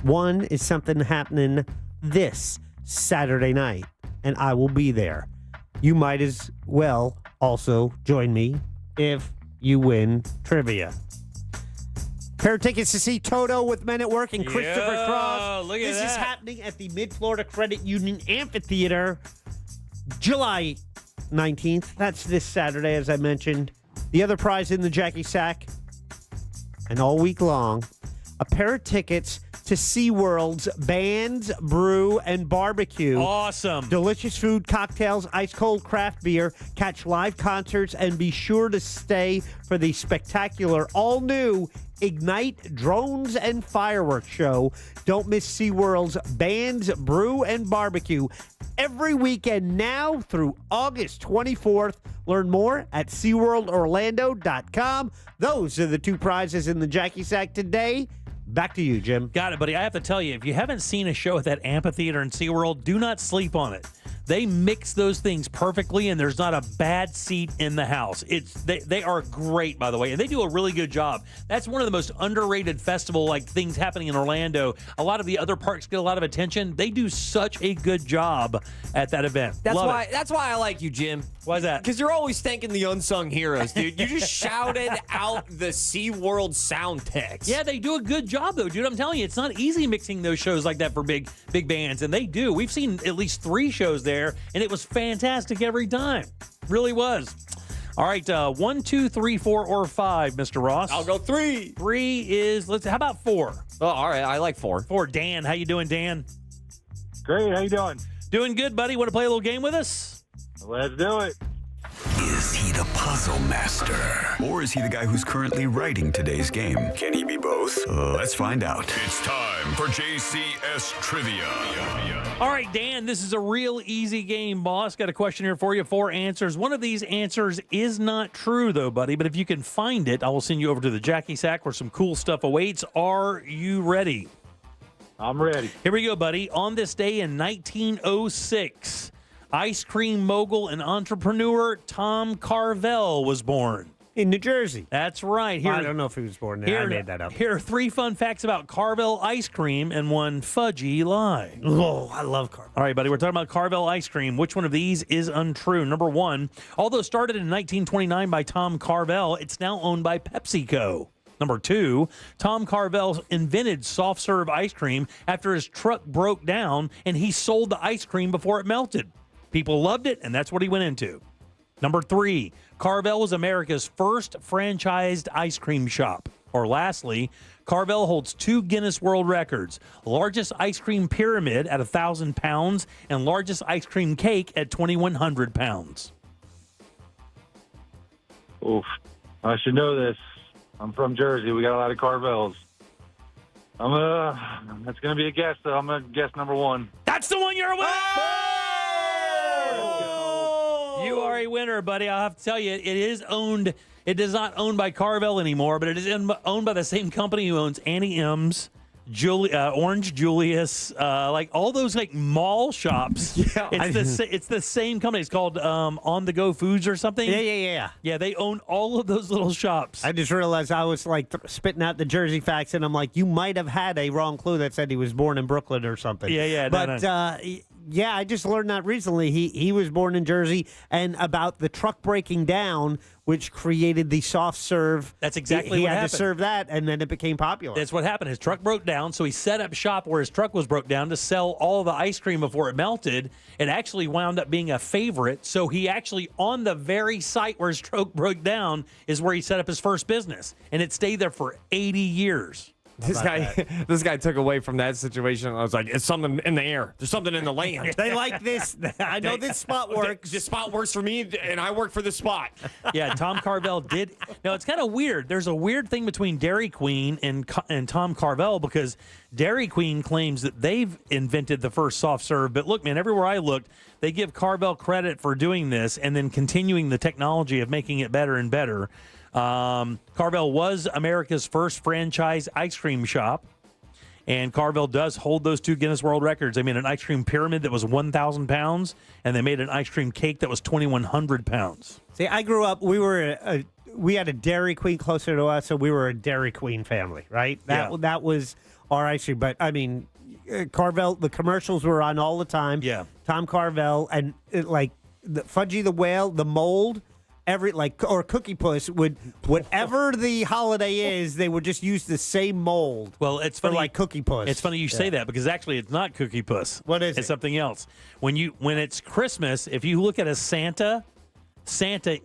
One is something happening this Saturday night, and I will be there. You might as well also join me if you win trivia. Pair of tickets to see Toto with Men at Work and Christopher Cross. Look at this that. is happening at the Mid-Florida Credit Union Amphitheater, July 19th. That's this Saturday, as I mentioned. The other prize in the Jackie Sack, and all week long, a pair of tickets to SeaWorld's Bands, Brew, and Barbecue. Awesome. Delicious food, cocktails, ice-cold craft beer, catch live concerts, and be sure to stay for the spectacular, all-new Ignite Drones and Fireworks Show. Don't miss SeaWorld's Bands, Brew, and Barbecue every weekend now through August 24th. Learn more at SeaWorldOrlando.com. Those are the two prizes in the Jackie Sack today. Back to you, Jim. Got it, buddy. I have to tell you, if you haven't seen a show at that amphitheater in SeaWorld, do not sleep on it. They mix those things perfectly, and there's not a bad seat in the house. They are great, by the way, and they do a really good job. That's one of the most underrated festival-like things happening in Orlando. A lot of the other parks get a lot of attention. They do such a good job at that event. That's Love why. it. That's why I like you, Jim. Why is that? Because you're always thanking the unsung heroes, dude. You just shouted out the SeaWorld sound text. Yeah, they do a good job, though, dude. I'm telling you, it's not easy mixing those shows like that for big bands, and they do. We've seen at least 3 shows there, and it was fantastic every time. Really was. All right, 1, 2, 3, 4, or 5, Mr. Ross. I'll go 3. 3 is, how about 4? Oh, all right, I like 4. 4, Dan. How you doing, Dan? Great, how you doing? Doing good, buddy. Want to play a little game with us? Let's do it. Is he the puzzle master? Or is he the guy who's currently writing today's game? Can he be both? Let's find out. It's time for JCS Trivia. All right, Dan, this is a real easy game, boss. Got a question here for you. 4 answers. One of these answers is not true, though, buddy. But if you can find it, I will send you over to the Jackie Sack where some cool stuff awaits. Are you ready? I'm ready. Here we go, buddy. On this day in 1906, ice cream mogul and entrepreneur Tom Carvel was born. In New Jersey. That's right. I don't know if he was born there. I made that up. Here are 3 fun facts about Carvel ice cream and 1 fudgy lie. Oh, I love Carvel. All right, buddy, we're talking about Carvel ice cream. Which one of these is untrue? Number 1, although started in 1929 by Tom Carvel, it's now owned by PepsiCo. Number 2, Tom Carvel invented soft serve ice cream after his truck broke down and he sold the ice cream before it melted. People loved it, and that's what he went into. Number 3, Carvel was America's first franchised ice cream shop. Or lastly, Carvel holds 2 Guinness World Records, largest ice cream pyramid at 1,000 pounds and largest ice cream cake at 2,100 pounds. Oof. I should know this. I'm from Jersey. We got a lot of Carvels. That's going to be a guess, though. I'm going to guess number 1. That's the one you're a winner! You are a winner, buddy. I'll have to tell you, it is owned. It is not owned by Carvel anymore, but it is owned by the same company who owns Annie M's, Orange Julius, like all those like mall shops. Yeah, it's the same company. It's called On the Go Foods or something. Yeah. Yeah, they own all of those little shops. I just realized I was like spitting out the Jersey facts, and I'm like, you might have had a wrong clue that said he was born in Brooklyn or something. Yeah. But yeah, I just learned that recently. He was born in Jersey, and about the truck breaking down, which created the soft serve. That's exactly he what had happened. to serve that, and then it became popular. That's what happened. His truck broke down, so he set up shop where his truck was broke down to sell all the ice cream before it melted. It actually wound up being a favorite. So he actually, on the very site where his truck broke down, is where he set up his first business, and it stayed there for 80 years. This guy took away from that situation. I was like, it's something in the air. There's something in the land. They like this. I know this spot works. This spot works for me, and I work for the spot. Yeah, Tom Carvel did. Now, it's kind of weird. There's a weird thing between Dairy Queen and Tom Carvel because Dairy Queen claims that they've invented the first soft serve. But look, man, everywhere I looked, they give Carvel credit for doing this and then continuing the technology of making it better and better. Carvel was America's first franchise ice cream shop, and Carvel does hold those 2 Guinness World Records. They made an ice cream pyramid that was 1,000 pounds, and they made an ice cream cake that was 2,100 pounds. See, I grew up, we had a Dairy Queen closer to us, so we were a Dairy Queen family, right? That was our ice cream. But, I mean, Carvel, the commercials were on all the time. Yeah. Tom Carvel, and like the Fudgy the Whale, the mold, or Cookie Puss would, whatever the holiday is, they would just use the same mold. Well, it's funny, like Cookie Puss. It's funny you say that because actually it's not Cookie Puss. What is it? It's something else. When it's Christmas, if you look at a Santa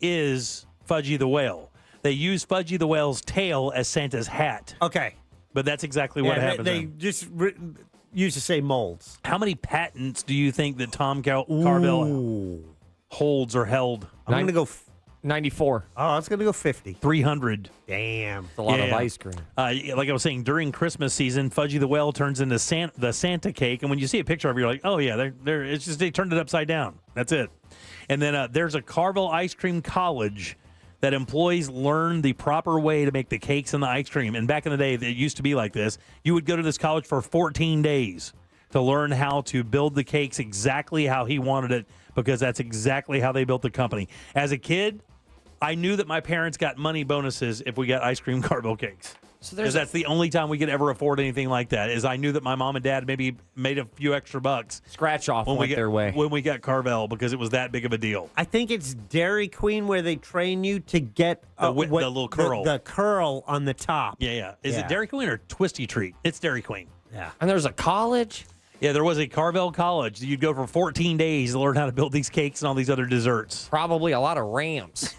is Fudgy the Whale. They use Fudgy the Whale's tail as Santa's hat. Okay. But that's exactly what happens. They just use the same molds. How many patents do you think that Tom Carvel holds or held? I'm going to go 94. Oh, I was going to go 50. 300. Damn. It's a lot of ice cream. Like I was saying, during Christmas season, Fudgy the Whale turns into the Santa cake. And when you see a picture of it, you're like, oh, yeah, it's just they turned it upside down. That's it. And then there's a Carvel Ice Cream College that employees learn the proper way to make the cakes and the ice cream. And back in the day, it used to be like this. You would go to this college for 14 days to learn how to build the cakes exactly how he wanted it, because that's exactly how they built the company. As a kid, I knew that my parents got money bonuses if we got ice cream Carvel cakes. So because that's the only time we could ever afford anything like that, is I knew that my mom and dad maybe made a few extra bucks. Scratch off went their way. When we got Carvel, because it was that big of a deal. I think it's Dairy Queen where they train you to get the little curl. The curl on the top. Yeah. Is it Dairy Queen or Twisty Treat? It's Dairy Queen. Yeah. And there's a college? Yeah, there was a Carvel College. You'd go for 14 days to learn how to build these cakes and all these other desserts. Probably a lot of Rams.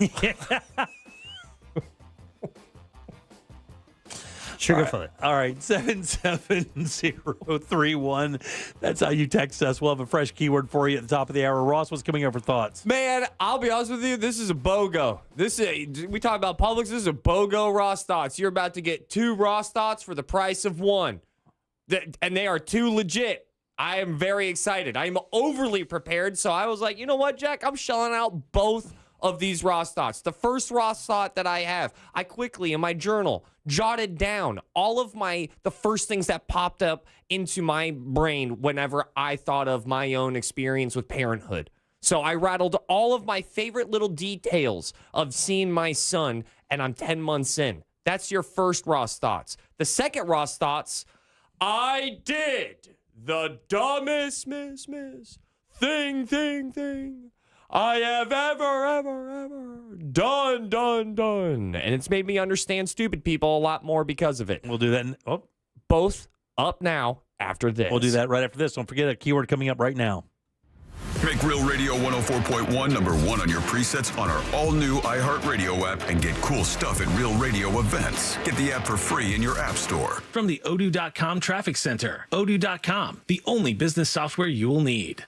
Sugarfoot. All right, 77031. That's how you text us. We'll have a fresh keyword for you at the top of the hour. Ross, what's coming up for thoughts? Man, I'll be honest with you. This is a BOGO. We talk about Publix. This is a BOGO Ross Thoughts. You're about to get 2 Ross Thoughts for the price of 1. And they are 2 legit. I am very excited. I am overly prepared. So I was like, you know what, Jack? I'm shelling out both of these Ross thoughts. The first Ross thought that I have, I quickly in my journal jotted down all of the first things that popped up into my brain whenever I thought of my own experience with parenthood. So I rattled all of my favorite little details of seeing my son, and I'm 10 months in. That's your first Ross thoughts. The second Ross thoughts, I did the dumbest thing I have ever done. And it's made me understand stupid people a lot more because of it. We'll do that. Both up now after this. We'll do that right after this. Don't forget a keyword coming up right now. Make Real Radio 104.1 number one on your presets on our all-new iHeartRadio app and get cool stuff at Real Radio events. Get the app for free in your app store. From the Odoo.com Traffic Center. Odoo.com, the only business software you will need.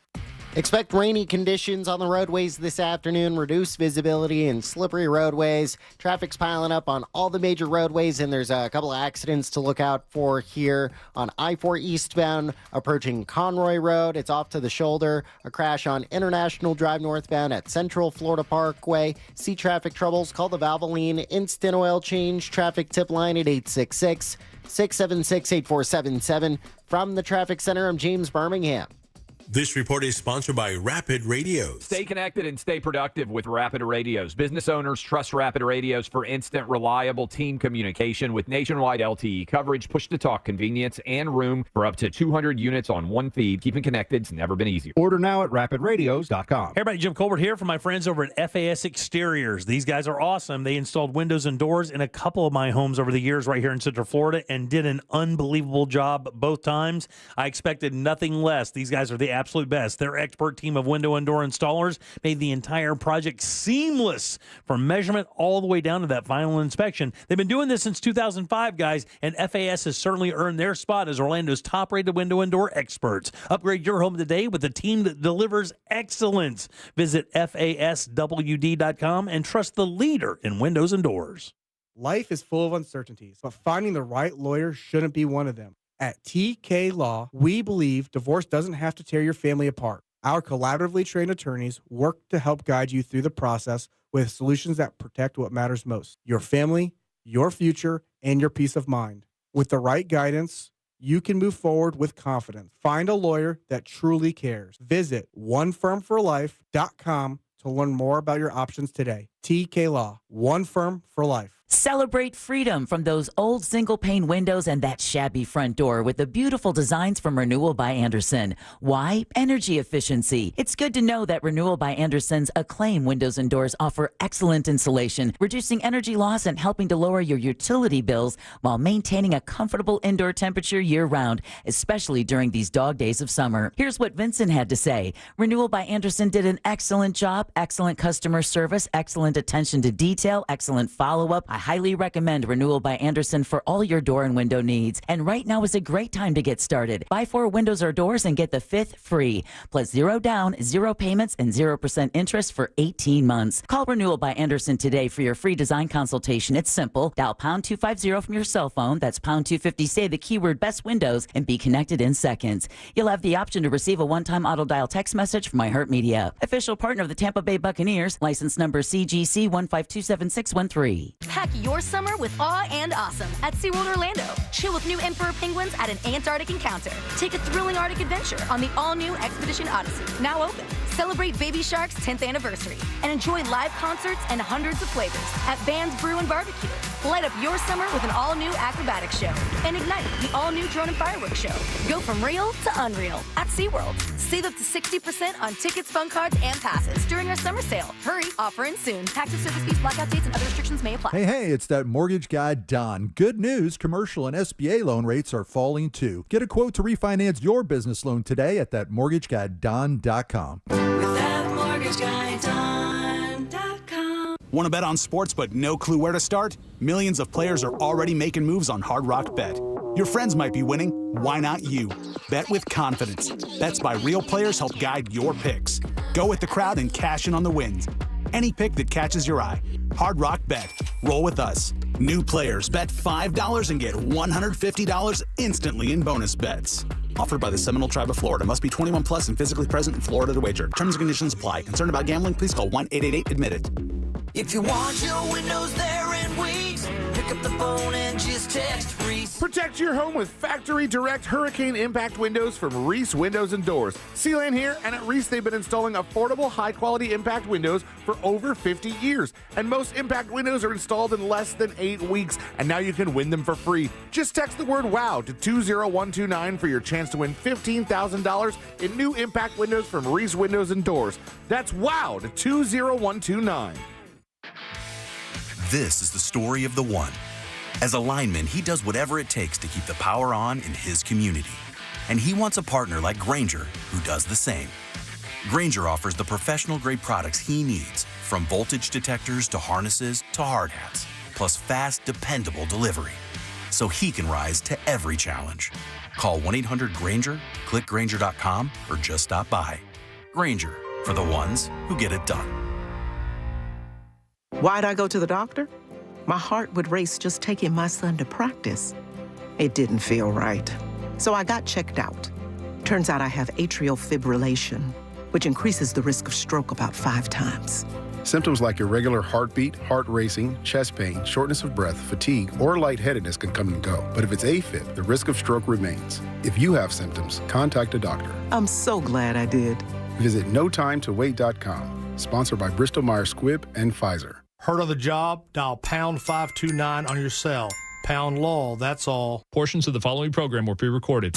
Expect rainy conditions on the roadways this afternoon, reduced visibility and slippery roadways. Traffic's piling up on all the major roadways, and there's a couple of accidents to look out for here on I-4 eastbound approaching Conroy Road. It's off to the shoulder. A crash on International Drive northbound at Central Florida Parkway. See traffic troubles? Call the Valvoline Instant Oil Change traffic tip line at 866-676-8477. From the Traffic Center, I'm James Birmingham. This report is sponsored by Rapid Radios. Stay connected and stay productive with Rapid Radios. Business owners trust Rapid Radios for instant, reliable team communication with nationwide LTE coverage, push-to-talk convenience, and room for up to 200 units on one feed. Keeping connected's never been easier. Order now at rapidradios.com. Hey, everybody, Jim Colbert here from my friends over at FAS Exteriors. These guys are awesome. They installed windows and doors in a couple of my homes over the years right here in Central Florida and did an unbelievable job both times. I expected nothing less. These guys are the absolute best. Their expert team of window and door installers made the entire project seamless from measurement all the way down to that final inspection. They've been doing this since 2005, guys, and FAS has certainly earned their spot as Orlando's top-rated window and door experts. Upgrade your home today with a team that delivers excellence. Visit FASWD.com and trust the leader in windows and doors. Life is full of uncertainties, but finding the right lawyer shouldn't be one of them. At TK Law, we believe divorce doesn't have to tear your family apart. Our collaboratively trained attorneys work to help guide you through the process with solutions that protect what matters most: your family, your future, and your peace of mind. With the right guidance, you can move forward with confidence. Find a lawyer that truly cares. Visit onefirmforlife.com to learn more about your options today. TK Law, one firm for life. Celebrate freedom from those old single-pane windows and that shabby front door with the beautiful designs from Renewal by Andersen. Why? Energy efficiency. It's good to know that Renewal by Andersen's acclaimed windows and doors offer excellent insulation, reducing energy loss and helping to lower your utility bills while maintaining a comfortable indoor temperature year-round, especially during these dog days of summer. Here's what Vincent had to say. Renewal by Andersen did an excellent job, excellent customer service, excellent attention to detail, excellent follow-up. I highly recommend Renewal by Andersen for all your door and window needs. And right now is a great time to get started. Buy 4 windows or doors and get the 5th free. Plus 0 down, 0 payments, and 0% interest for 18 months. Call Renewal by Andersen today for your free design consultation. It's simple. Dial pound 250 from your cell phone. That's pound 250. Say the keyword best windows and be connected in seconds. You'll have the option to receive a one-time auto dial text message from iHeartMedia. Official partner of the Tampa Bay Buccaneers. License number CGC 1527613. Pack your summer with awe and awesome at SeaWorld Orlando. Chill with new emperor penguins at an Antarctic encounter. Take a thrilling Arctic adventure on the all-new Expedition Odyssey, now open. Celebrate Baby Shark's 10th anniversary and enjoy live concerts and hundreds of flavors at Band's Brew and Barbecue. Light up your summer with an all-new acrobatic show and ignite the all-new drone and fireworks show. Go from real to unreal at SeaWorld. Save up to 60% on tickets, fun cards, and passes during our summer sale. Hurry, offer ends soon. Taxes, service fees, blackout dates, and other restrictions may apply. Hey, it's that mortgage guy, Don. Good news, commercial and SBA loan rates are falling too. Get a quote to refinance your business loan today at thatmortgageguyDon.com. With thatmortgageguyDon.com. Want to bet on sports but no clue where to start? Millions of players are already making moves on Hard Rock Bet. Your friends might be winning. Why not you? Bet with confidence. Bets by real players help guide your picks. Go with the crowd and cash in on the wins. Any pick that catches your eye. Hard Rock Bet. Roll with us. New players bet $5 and get $150 instantly in bonus bets. Offered by the Seminole Tribe of Florida. Must be 21 plus and physically present in Florida to wager. Terms and conditions apply. Concerned about gambling? Please call 1-888-ADMIT-IT. If you want your windows there in weeks, pick up the phone and just text Reese. Protect your home with factory direct hurricane impact windows from Reese Windows and Doors. Sealand here, and at Reese they've been installing affordable, high-quality impact windows for over 50 years. And most impact windows are installed in less than 8 weeks, and now you can win them for free. Just text the word WOW to 20129 for your chance to win $15,000 in new impact windows from Reese Windows and Doors. That's WOW to 20129. This is the story of the one. As a lineman, he does whatever it takes to keep the power on in his community. And he wants a partner like Grainger who does the same. Grainger offers the professional-grade products he needs, from voltage detectors to harnesses to hard hats, plus fast, dependable delivery, so he can rise to every challenge. Call 1-800-GRAINGER, click Grainger.com, or just stop by. Grainger, for the ones who get it done. Why'd I go to the doctor? My heart would race just taking my son to practice. It didn't feel right. So I got checked out. Turns out I have atrial fibrillation, which increases the risk of stroke about 5 times. Symptoms like irregular heartbeat, heart racing, chest pain, shortness of breath, fatigue, or lightheadedness can come and go. But if it's AFib, the risk of stroke remains. If you have symptoms, contact a doctor. I'm so glad I did. Visit notimetowait.com. Sponsored by Bristol-Myers Squibb and Pfizer. Hurt on the job? Dial pound 529 on your cell. Pound law, that's all. Portions of the following program were pre-recorded.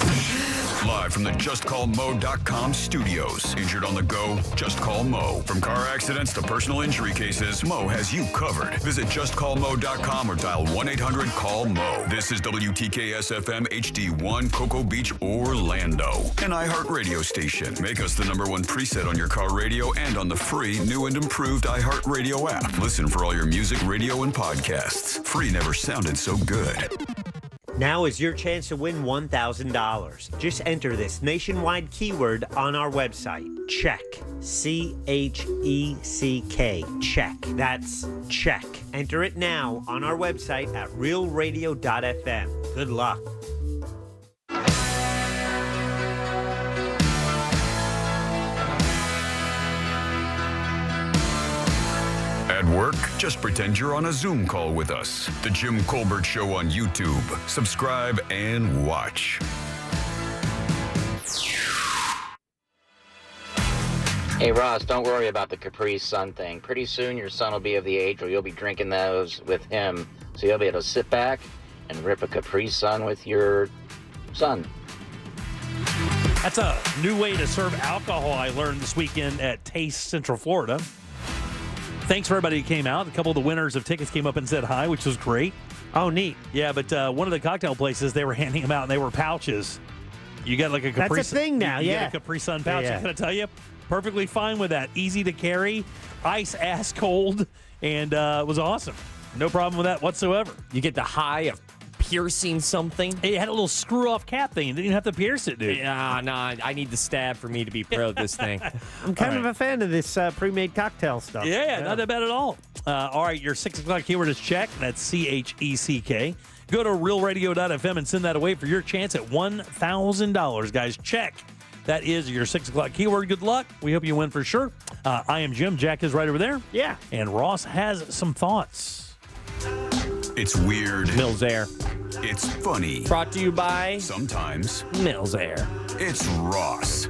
Live from the JustCallMo.com studios. Injured on the go? Just call Mo. From car accidents to personal injury cases, Mo has you covered. Visit JustCallMo.com or dial 1-800-CALL-MO. This is WTKS-FM HD1, Cocoa Beach, Orlando. An iHeart radio station. Make us the #1 preset on your car radio and on the free, new and improved iHeart Radio app. Listen for all your music, radio, and podcasts. Free never sounded so good. Now is your chance to win $1,000. Just enter this nationwide keyword on our website. Check. CHECK. Check. That's check. Enter it now on our website at realradio.fm. Good luck. At work, just pretend you're on a Zoom call with us. The Jim Colbert Show on YouTube. Subscribe and watch. Hey, Ross, don't worry about the Capri Sun thing. Pretty soon your son will be of the age where you'll be drinking those with him. So you'll be able to sit back and rip a Capri Sun with your son. That's a new way to serve alcohol I learned this weekend at Taste Central Florida. Thanks for everybody who came out. A couple of the winners of tickets came up and said hi, which was great. Oh, neat. Yeah, but one of the cocktail places, they were handing them out, and they were pouches. You got like a Capri That's a thing now, you yeah. get a Capri Sun pouch. Yeah. I'm going to tell you, perfectly fine with that. Easy to carry, ice ass cold, and it was awesome. No problem with that whatsoever. You get the high of piercing something. It had a little screw-off cap thing. You didn't even have to pierce it, dude. Nah, I need the stab for me to be proud of this thing. I'm kind of a fan of this pre-made cocktail stuff. Yeah, not that bad at all. All right, your 6 o'clock keyword is check. That's CHECK. Go to realradio.fm and send that away for your chance at $1,000, guys. Check. That is your 6 o'clock keyword. Good luck. We hope you win for sure. I am Jim. Jack is right over there. Yeah. And Ross has some thoughts. It's weird. Mills Air. It's funny. Brought to you by sometimes Mills Air. It's Ross.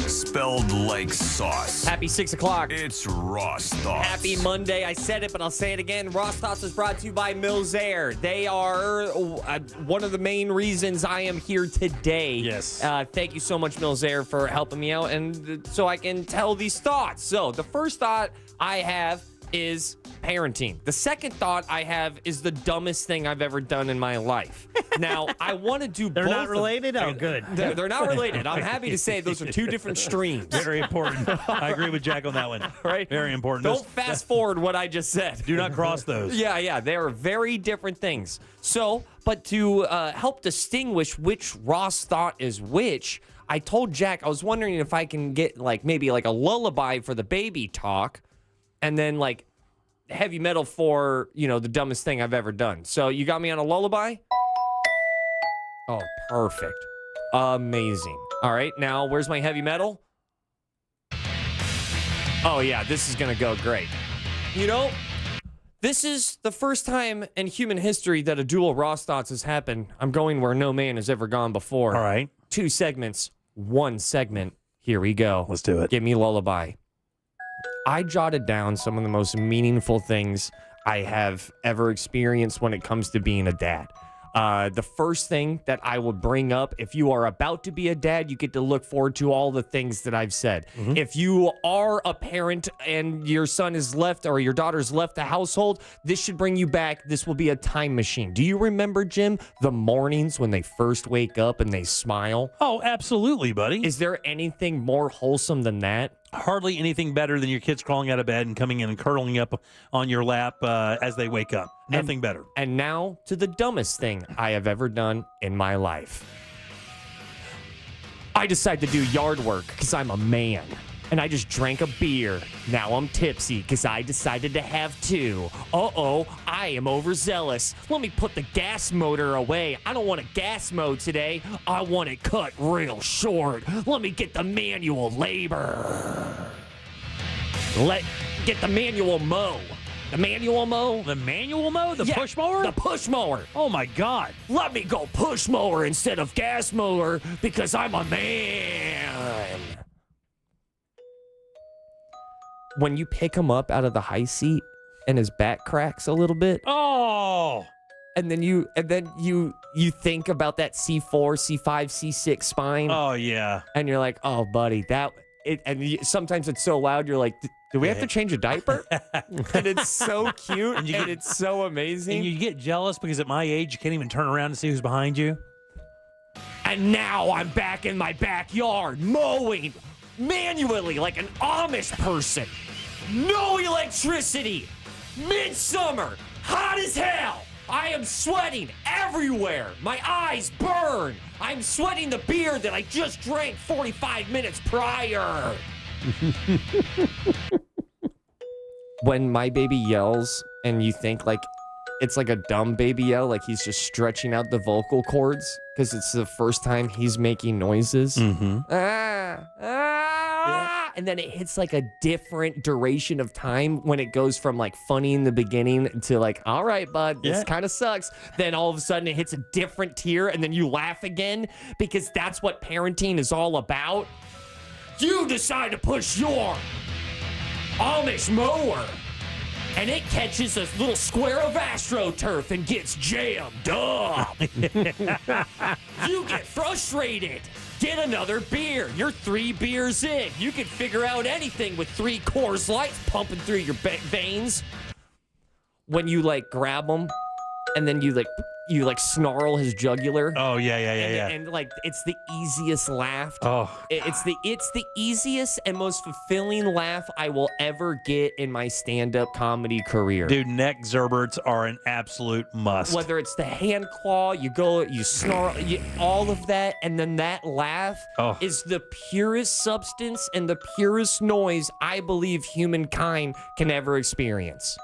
Spelled like sauce. Happy 6 o'clock. It's Ross Thoughts. Happy Monday. I said it, but I'll say it again. Ross Thoughts is brought to you by Mills Air. They are one of the main reasons I am here today. Yes. Thank you so much, Mills Air, for helping me out and so I can tell these thoughts. So the first thought I have is parenting. The second thought I have is the dumbest thing I've ever done in my life. Now, I want to do They're both. not related? Oh, good. They're not related. I'm happy to say those are two different streams. Very important. I agree with Jack on that one. Right? Very important. Don't fast forward what I just said. Do not cross those. Yeah. They are very different things. So, but to help distinguish which Ross thought is which, I told Jack I was wondering if I can get maybe a lullaby for the baby talk, and then heavy metal for the dumbest thing I've ever done. So you got me on a lullaby? Oh, perfect. Amazing. All right, now where's my heavy metal? Oh, yeah, this is going to go great. You know, this is the first time in human history that a duel Ross Thoughts has happened. I'm going where no man has ever gone before. All right. 2 segments, 1 segment. Here we go. Let's do it. Give me lullaby. I jotted down some of the most meaningful things I have ever experienced when it comes to being a dad. The first thing that I would bring up, if you are about to be a dad, you get to look forward to all the things that I've said. Mm-hmm. If you are a parent and your son is left or your daughter's left the household, this should bring you back. This will be a time machine. Do you remember, Jim, the mornings when they first wake up and they smile? Oh, absolutely, buddy. Is there anything more wholesome than that? Hardly anything better than your kids crawling out of bed and coming in and curling up on your lap as they wake up. Nothing better. And now to the dumbest thing I have ever done in my life. I decided to do yard work because I'm a man. And I just drank a beer. Now I'm tipsy because I decided to have 2. Uh-oh, I am overzealous. Let me put the gas motor away. I don't want a gas mode today. I want it cut real short. Let me get the manual labor. Get the manual mow. The manual mow? The manual mow? The push mower? The push mower. Oh, my God. Let me go push mower instead of gas mower because I'm a man. When you pick him up out of the high seat and his back cracks a little bit. Oh. And then you think about that C4, C5, C6 spine. Oh, yeah. And you're like, oh, buddy, sometimes it's so loud, you're like, do we have to change a diaper? And it's so cute and it's so amazing. And you get jealous because at my age, you can't even turn around to see who's behind you. And now I'm back in my backyard mowing manually like an Amish person. No electricity. Midsummer. Hot as hell. I am sweating everywhere. My eyes burn. I'm sweating the beer that I just drank 45 minutes prior. When my baby yells and you think like it's like a dumb baby yell, like he's just stretching out the vocal cords because it's the first time he's making noises. Mm-hmm. And then it hits like a different duration of time when it goes from like funny in the beginning to like, all right, bud, this kind of sucks. Then all of a sudden it hits a different tier and then you laugh again because that's what parenting is all about. You decide to push your Amish mower and it catches a little square of AstroTurf and gets jammed up. You get frustrated. Get another beer. You're 3 beers in. You can figure out anything with 3 Coors Lights pumping through your veins. When you like grab him and then you snarl his jugular. Oh, yeah. And like it's the easiest laugh. Oh, it's the easiest and most fulfilling laugh I will ever get in my stand-up comedy career. Dude, neck zerberts are an absolute must. Whether it's the hand claw, you snarl, all of that, and then that laugh is the purest substance and the purest noise I believe humankind can ever experience.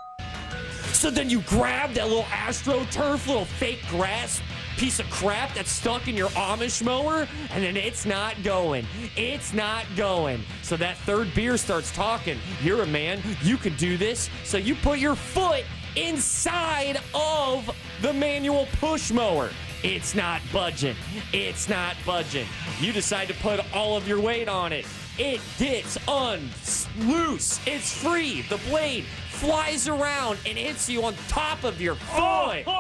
So then you grab that little AstroTurf, little fake grass piece of crap that's stuck in your Amish mower, and then it's not going. It's not going. So that third beer starts talking. You're a man. You can do this. So you put your foot inside of the manual push mower. It's not budging. It's not budging. You decide to put all of your weight on it. It gets loose. It's free. The blade flies around and hits you on top of your foot. Oh!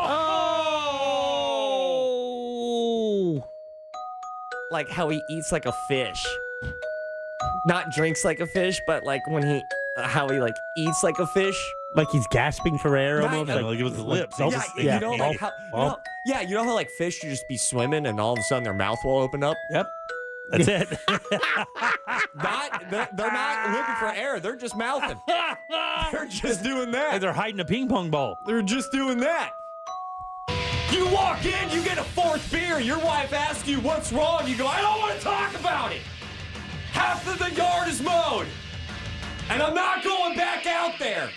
Like how he eats like a fish. Not drinks like a fish, but like when how he like eats like a fish. Like he's gasping for air almost. Like with his lips. You know how like fish you just be swimming and all of a sudden their mouth will open up? Yep. That's it. They're not looking for air. They're just mouthing. They're just doing that. Hey, they're hiding a ping pong ball. They're just doing that. You walk in, you get a 4th beer. Your wife asks you what's wrong. You go, I don't want to talk about it. Half of the yard is mowed. And I'm not going back out there.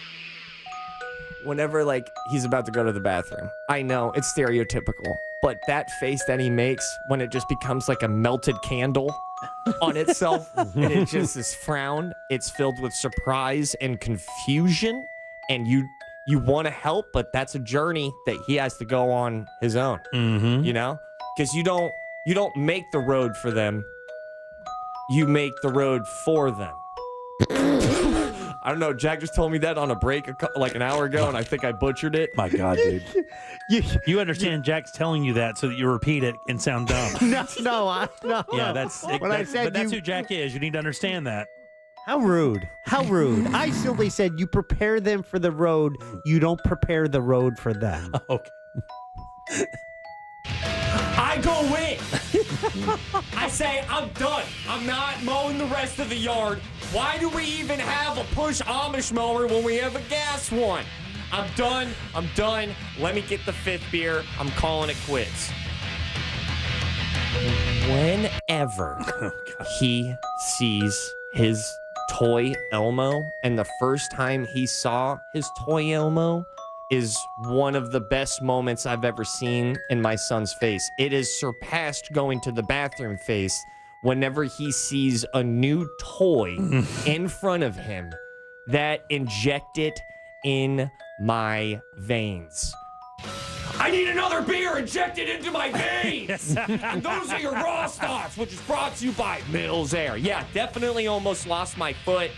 Whenever, like, he's about to go to the bathroom. I know, it's stereotypical. but that face that he makes when it just becomes like a melted candle on itself, and it just this frown, it's filled with surprise and confusion, and you want to help, but that's a journey that he has to go on his own. You know, because you don't make the road for them, you make the road for them. I don't know. Jack just told me that on a break like an hour ago, and I think I butchered it. My God, dude. You understand Jack's telling you that so that you repeat it and sound dumb. No. Yeah, that's who Jack is. You need to understand that. How rude. How rude. I simply said you prepare them for the road. You don't prepare the road for them. Okay. I go in. I say, I'm done. I'm not mowing the rest of the yard. Why do we even have a push Amish mower when we have a gas one? I'm done. Let me get the 5th beer. I'm calling it quits. Whenever he sees his toy Elmo, and the first time he saw his toy Elmo is one of the best moments I've ever seen in my son's face. It is surpassed going to the bathroom face whenever he sees a new toy in front of him that injected in my veins. I need another beer injected into my veins. And those are your Raw Thoughts, which is brought to you by Mills Air. Yeah, definitely almost lost my foot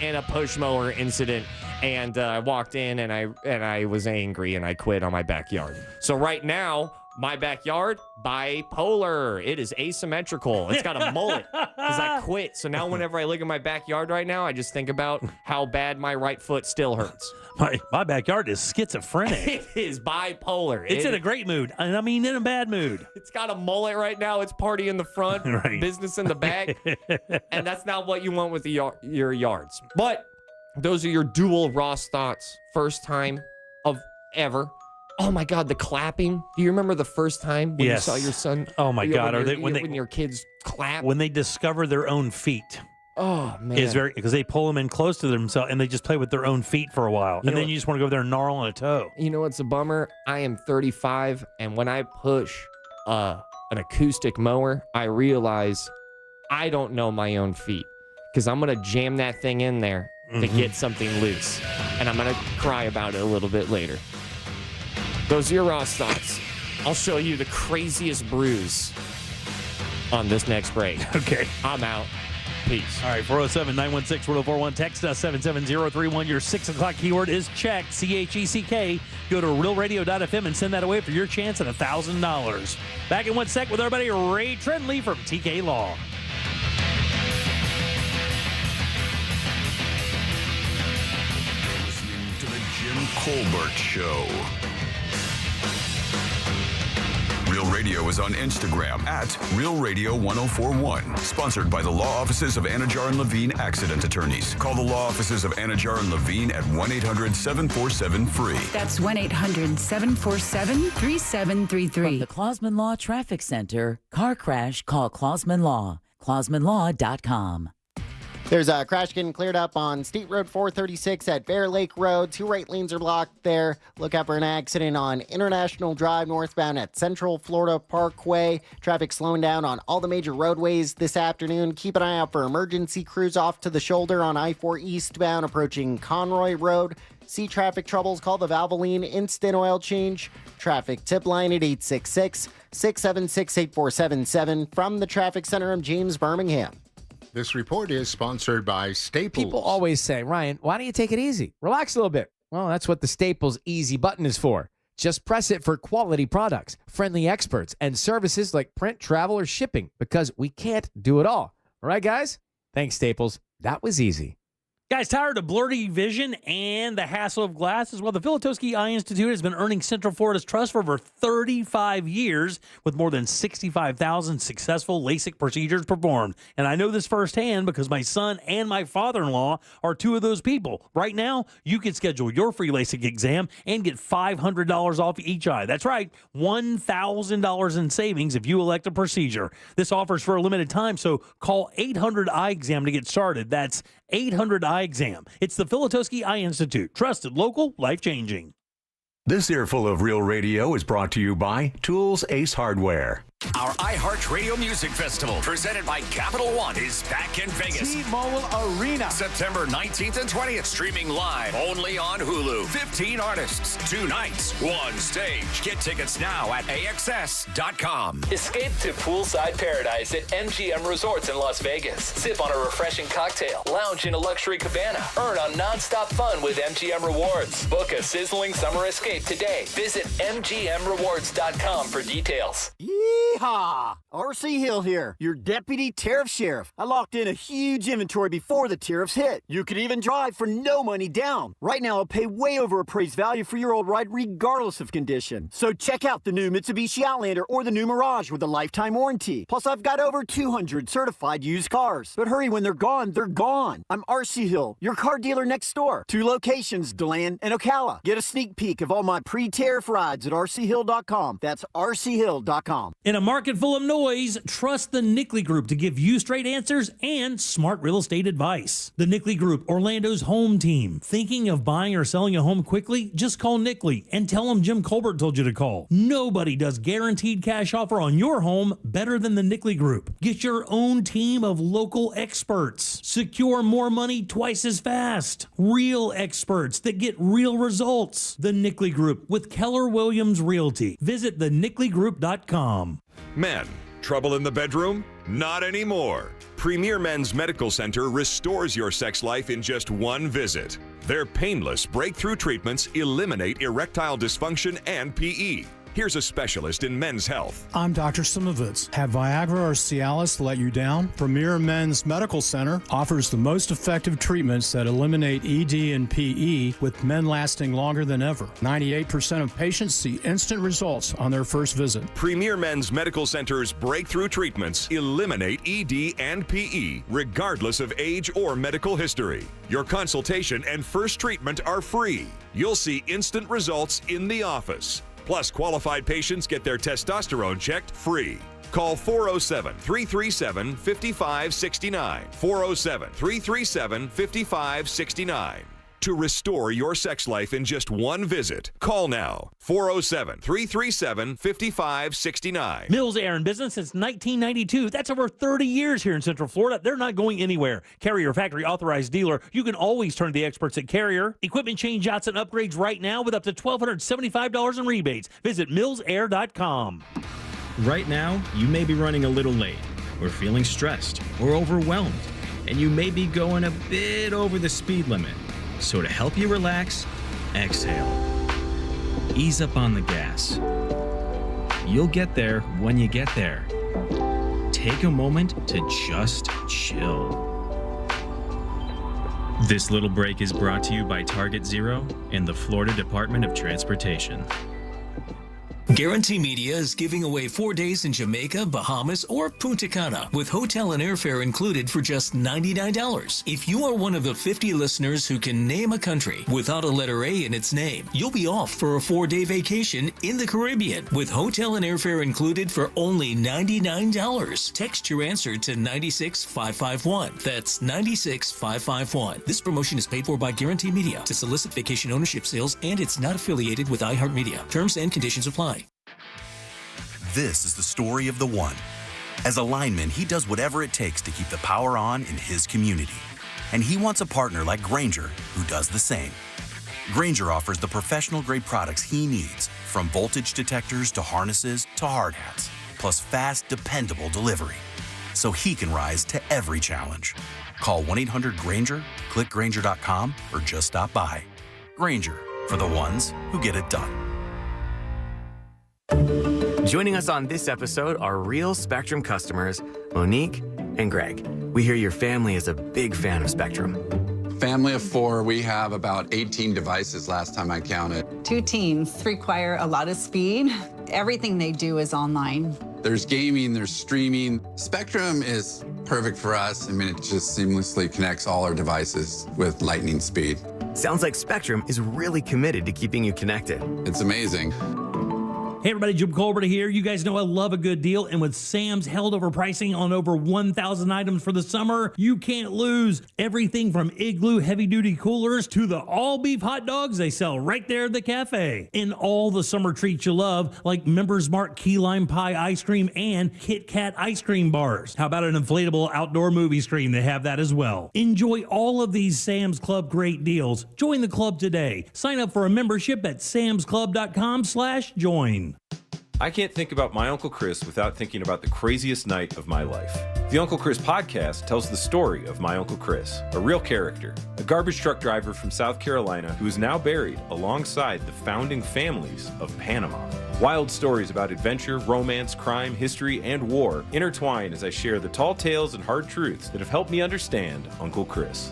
in a push mower incident. And I walked in and I was angry and I quit on my backyard. So right now, my backyard, bipolar. It is asymmetrical. It's got a mullet because I quit. So now whenever I look at my backyard right now, I just think about how bad my right foot still hurts. My backyard is schizophrenic. It is bipolar. It's in a great mood. I mean, in a bad mood. It's got a mullet right now. It's party in the front, Right. business in the back. And that's not what you want with your yards. But those are your dual Ross thoughts. First time of ever. Oh my God, the clapping. Do you remember the first time when Yes. you saw your son? Oh my God, when your kids clap? When they discover their own feet. Oh man. Is very because they pull them in close to themselves and they just play with their own feet for a while. And then you just want to go there and gnarl on a toe. You know what's a bummer? I am 35, and when I push an acoustic mower, I realize I don't know my own feet because I'm going to jam that thing in there to get something loose. And I'm going to cry about it a little bit later. Those are your Ross thoughts. I'll show you the craziest bruise on this next break. Okay. I'm out. Peace. All right, 407-916-1041. Text us 77031. Your 6 o'clock keyword is check, CHECK. Go to realradio.fm and send that away for your chance at $1,000. Back in 1 sec with our buddy Ray Trendley from TK Law. Listening to the Jim Colbert Show. Real Radio is on Instagram at Real Radio 1041. Sponsored by the law offices of Anajar and Levine Accident Attorneys. Call the law offices of Anajar and Levine at 1-800-747-FREE. That's 1-800-747-3733. From the Clausman Law Traffic Center, car crash, call Clausman Law. ClausmanLaw.com. There's a crash getting cleared up on State Road 436 at Bear Lake Road. 2 right lanes are blocked there. Look out for an accident on International Drive northbound at Central Florida Parkway. Traffic slowing down on all the major roadways this afternoon. Keep an eye out for emergency crews off to the shoulder on I-4 eastbound approaching Conroy Road. See traffic troubles, call the Valvoline Instant Oil Change. Traffic tip line at 866-676-8477. From the Traffic Center, I'm James Birmingham. This report is sponsored by Staples. People always say, Ryan, why don't you take it easy? Relax a little bit. Well, that's what the Staples Easy button is for. Just press it for quality products, friendly experts, and services like print, travel, or shipping, because we can't do it all. All right, guys? Thanks, Staples. That was easy. Guys, tired of blurry vision and the hassle of glasses? Well, the Filatowski Eye Institute has been earning Central Florida's trust for over 35 years with more than 65,000 successful LASIK procedures performed. And I know this firsthand because my son and my father-in-law are 2 of those people. Right now, you can schedule your free LASIK exam and get $500 off each eye. That's right, $1,000 in savings if you elect a procedure. This offers for a limited time, so call 800 Eye Exam to get started. That's 800 Eye Exam. It's the Filatowski Eye Institute. Trusted, local, life-changing. This earful of Real Radio is brought to you by Tools Ace Hardware. Our iHeartRadio Music Festival, presented by Capital One, is back in Vegas. T-Mobile Arena. September 19th and 20th, streaming live only on Hulu. 15 artists, 2 nights, 1 stage. Get tickets now at AXS.com. Escape to poolside paradise at MGM Resorts in Las Vegas. Sip on a refreshing cocktail. Lounge in a luxury cabana. Earn on nonstop fun with MGM Rewards. Book a sizzling summer escape today. Visit MGMRewards.com for details. Yeehaw! R.C. Hill here, your deputy tariff sheriff. I locked in a huge inventory before the tariffs hit. You could even drive for no money down. Right now, I'll pay way over appraised value for your old ride regardless of condition. So check out the new Mitsubishi Outlander or the new Mirage with a lifetime warranty. Plus, I've got over 200 certified used cars. But hurry, when they're gone, they're gone. I'm R.C. Hill, your car dealer next door. 2 locations, DeLand and Ocala. Get a sneak peek of all my pre-tariff rides at rchill.com. That's rchill.com. In a market full of noise, trust the Nickley Group to give you straight answers and smart real estate advice. The Nickley Group, Orlando's home team. Thinking of buying or selling a home quickly? Just call Nickley and tell them Jim Colbert told you to call. Nobody does guaranteed cash offer on your home better than the Nickley Group. Get your own team of local experts. Secure more money twice as fast. Real experts that get real results. The Nickley Group with Keller Williams Realty. Visit thenickley.com. Men, trouble in the bedroom? Not anymore. Premier Men's Medical Center restores your sex life in just one visit. Their painless breakthrough treatments eliminate erectile dysfunction and PE. Here's a specialist in men's health. I'm Dr. Simovitz. Have Viagra or Cialis let you down? Premier Men's Medical Center offers the most effective treatments that eliminate ED and PE, with men lasting longer than ever. 98% of patients see instant results on their first visit. Premier Men's Medical Center's breakthrough treatments eliminate ED and PE, regardless of age or medical history. Your consultation and first treatment are free. You'll see instant results in the office. Plus, qualified patients get their testosterone checked free. Call 407-337-5569. 407-337-5569. To restore your sex life in just one visit, call now. 407-337-5569. Mills Air in business since 1992. That's over 30 years here in Central Florida. They're not going anywhere. Carrier factory authorized dealer. You can always turn to the experts at Carrier. Equipment change-outs and upgrades right now with up to $1,275 in rebates. Visit millsair.com. Right now, you may be running a little late, or feeling stressed, or overwhelmed, and you may be going a bit over the speed limit. So to help you relax, exhale. Ease up on the gas. You'll get there when you get there. Take a moment to just chill. This little break is brought to you by Target Zero and the Florida Department of Transportation. Guarantee Media is giving away 4 days in Jamaica, Bahamas, or Punta Cana with hotel and airfare included for just $99. If you are one of the 50 listeners who can name a country without a letter A in its name, you'll be off for a 4-day vacation in the Caribbean with hotel and airfare included for only $99. Text your answer to 96551. That's 96551. This promotion is paid for by Guarantee Media to solicit vacation ownership sales, and it's not affiliated with iHeartMedia. Terms and conditions apply. This is the story of the one. As a lineman, he does whatever it takes to keep the power on in his community. And he wants a partner like Grainger who does the same. Grainger offers the professional-grade products he needs, from voltage detectors to harnesses to hard hats, plus fast, dependable delivery, so he can rise to every challenge. Call 1-800-GRAINGER, click Grainger.com, or just stop by. Grainger, for the ones who get it done. Joining us on this episode are real Spectrum customers, Monique and Greg. We hear your family is a big fan of Spectrum. Family of 4, we have about 18 devices last time I counted. 2 teams require a lot of speed. Everything they do is online. There's gaming, there's streaming. Spectrum is perfect for us. I mean, it just seamlessly connects all our devices with lightning speed. Sounds like Spectrum is really committed to keeping you connected. It's amazing. Hey everybody, Jim Colbert here. You guys know I love a good deal, and with Sam's held over pricing on over 1,000 items for the summer, you can't lose. Everything from Igloo heavy-duty coolers to the all-beef hot dogs they sell right there at the cafe. And all the summer treats you love, like Members Mark key lime pie ice cream and Kit Kat ice cream bars. How about an inflatable outdoor movie screen? They have that as well. Enjoy all of these Sam's Club great deals. Join the club today. Sign up for a membership at samsclub.com/join. I can't think about my Uncle Chris without thinking about the craziest night of my life. The Uncle Chris podcast tells the story of my Uncle Chris, a real character, a garbage truck driver from South Carolina who is now buried alongside the founding families of Panama. Wild stories about adventure, romance, crime, history, and war intertwine as I share the tall tales and hard truths that have helped me understand Uncle Chris.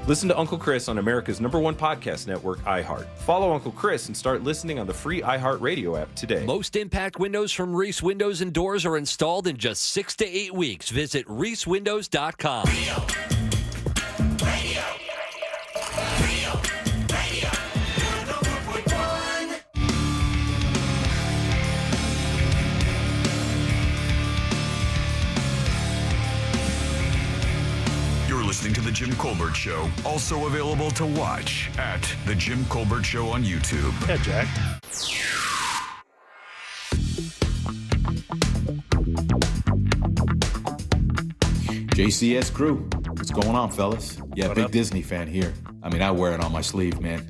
Listen to Uncle Chris on America's #1 podcast network, iHeart. Follow Uncle Chris and start listening on the free iHeart Radio app today. Most impact windows from Reese Windows and Doors are installed in just 6 to 8 weeks. Visit reesewindows.com. Listening to The Jim Colbert Show, also available to watch at The Jim Colbert Show on YouTube. Yeah, Jack. JCS crew, what's going on, fellas? Yeah, What big up? Disney fan here. I mean, I wear it on my sleeve, man.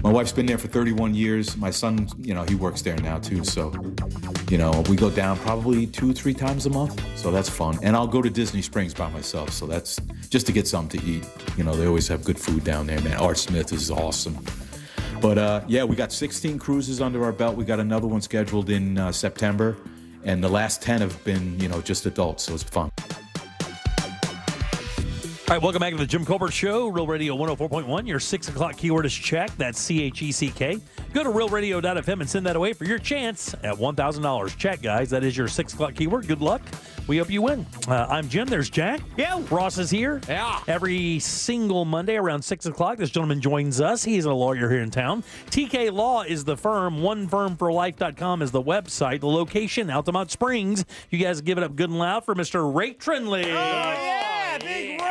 My wife's been there for 31 years. My son, he works there now too. So, we go down probably 2-3 times a month. So that's fun. And I'll go to Disney Springs by myself. So that's just to get something to eat. They always have good food down there, man. Art Smith is awesome. But yeah, we got 16 cruises under our belt. We got another one scheduled in September. And the last 10 have been, just adults. So it's fun. All right, welcome back to the Jim Colbert Show, Real Radio 104.1. Your 6 o'clock keyword is check. That's CHECK. Go to realradio.fm and send that away for your chance at $1,000. Check, guys. That is your 6 o'clock keyword. Good luck. We hope you win. I'm Jim. There's Jack. Yeah. Ross is here. Yeah. Every single Monday around 6 o'clock, this gentleman joins us. He is a lawyer here in town. TK Law is the firm. OneFirmForLife.com is the website. The location, Altamont Springs. You guys give it up good and loud for Mr. Ray Trinley. Oh, yeah, Big Ray.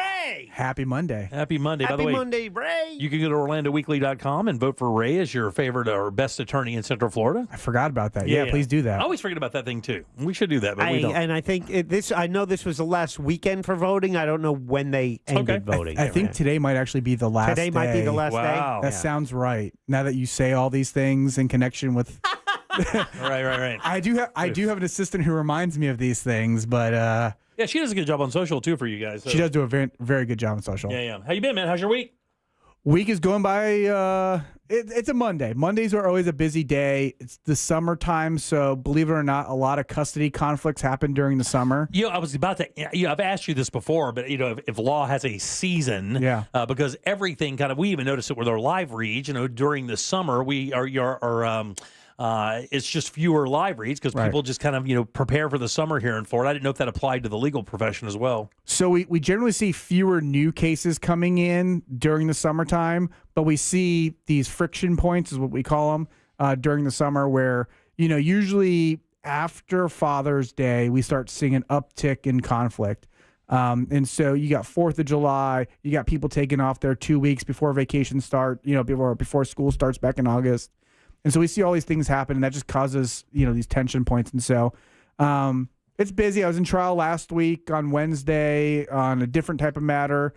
Happy Monday. Happy Monday. By Happy the way, Monday, Ray. you can go to OrlandoWeekly.com and vote for Ray as your favorite or best attorney in Central Florida. I forgot about that. Yeah, please do that. I always forget about that thing, too. We should do that, but we don't. And I think I know this was the last weekend for voting. I don't know when they ended voting. I think today might actually be the last Today might be the last Wow. day. That sounds right. Now that you say all these things in connection with Right. I do have an assistant who reminds me of these things, but Yeah, she does a good job on social, too, for you guys. So. she does do a very, very good job on social. Yeah. How you been, man? How's your week? Week is going by. It's a Monday. Mondays are always a busy day. It's the summertime, so believe it or not, a lot of custody conflicts happen during the summer. I was about to. I've asked you this before, but if law has a season, Yeah. because everything kind of. We even notice it with our live reads. During the summer, it's just fewer live reads because people just kind of prepare for the summer here in Florida. I didn't know if that applied to the legal profession as well. So we generally see fewer new cases coming in during the summertime, but we see these friction points is what we call them during the summer where, usually after Father's Day, we start seeing an uptick in conflict. And so you got 4th of July, you got people taking off there 2 weeks before vacation start, before school starts back in August. And so we see all these things happen, and that just causes, these tension points. And so it's busy. I was in trial last week on Wednesday on a different type of matter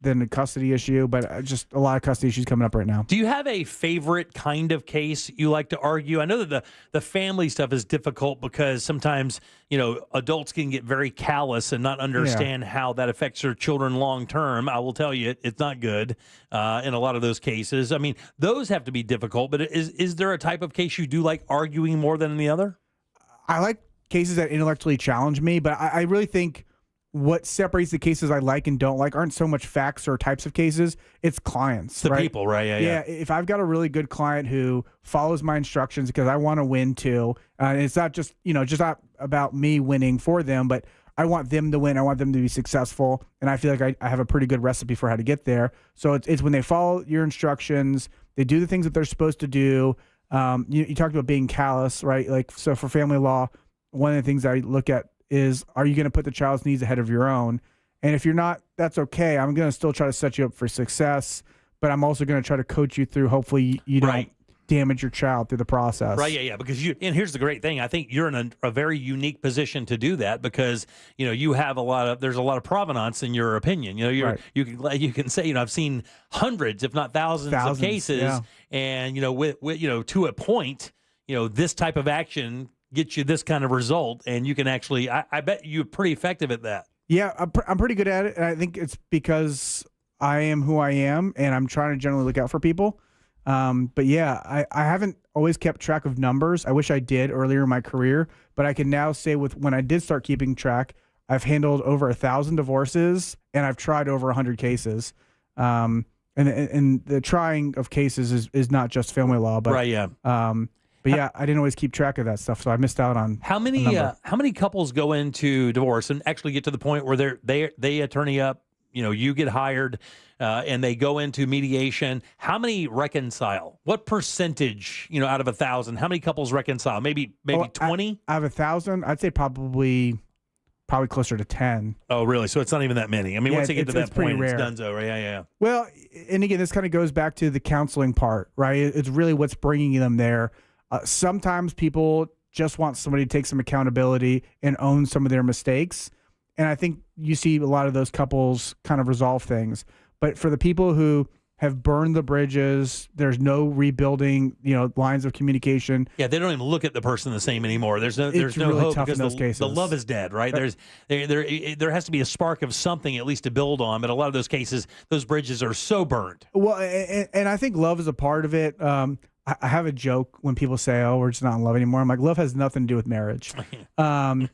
than a custody issue, but just a lot of custody issues coming up right now. Do you have a favorite kind of case you like to argue? I know that the family stuff is difficult because sometimes, adults can get very callous and not understand how that affects their children long term. I will tell you, it's not good in a lot of those cases. I mean, those have to be difficult, but is there a type of case you do like arguing more than the other? I like cases that intellectually challenge me, but I really think what separates the cases I like and don't like aren't so much facts or types of cases. It's clients. It's the people, right? Yeah. If I've got a really good client who follows my instructions because I want to win too, and it's not just, just not about me winning for them, but I want them to win. I want them to be successful. And I feel like I have a pretty good recipe for how to get there. So it's when they follow your instructions, they do the things that they're supposed to do, You talked about being callous, right? Like, so for family law, one of the things I look at is, are you going to put the child's needs ahead of your own? And if you're not, that's okay. I'm going to still try to set you up for success, but I'm also going to try to coach you through. Hopefully, you don't damage your child through the process. Right, yeah. Because and here's the great thing. I think you're in a very unique position to do that because, you have there's a lot of provenance in your opinion. You can say, I've seen hundreds, if not thousands of cases, and, with to a point, this type of action gets you this kind of result, and you can actually, I bet you're pretty effective at that. Yeah, I'm pretty good at it, and I think it's because I am who I am, and I'm trying to generally look out for people. But yeah, I haven't always kept track of numbers. I wish I did earlier in my career, but I can now say when I did start keeping track, I've handled over 1,000 divorces, and I've tried over 100 cases. And the trying of cases is not just family law, but But yeah, I didn't always keep track of that stuff, so I missed out on how many couples go into divorce and actually get to the point where they attorney up, you get hired, and they go into mediation. How many reconcile? What percentage, out of 1,000? How many couples reconcile? Maybe 20. Out of 1,000, I'd say probably closer to 10. Oh, really? So it's not even that many. I mean, once they get to that point, it's donezo, right? Yeah. Well, and again, this kind of goes back to the counseling part, right? It's really what's bringing them there. Sometimes people just want somebody to take some accountability and own some of their mistakes. And I think you see a lot of those couples kind of resolve things. But for the people who have burned the bridges, there's no rebuilding, lines of communication. Yeah, they don't even look at the person the same anymore. There's no really hope tough because in those cases. The love is dead, right? There has to be a spark of something at least to build on. But a lot of those cases, those bridges are so burned. Well, and I think love is a part of it. I have a joke when people say, "Oh, we're just not in love anymore." I'm like, love has nothing to do with marriage. But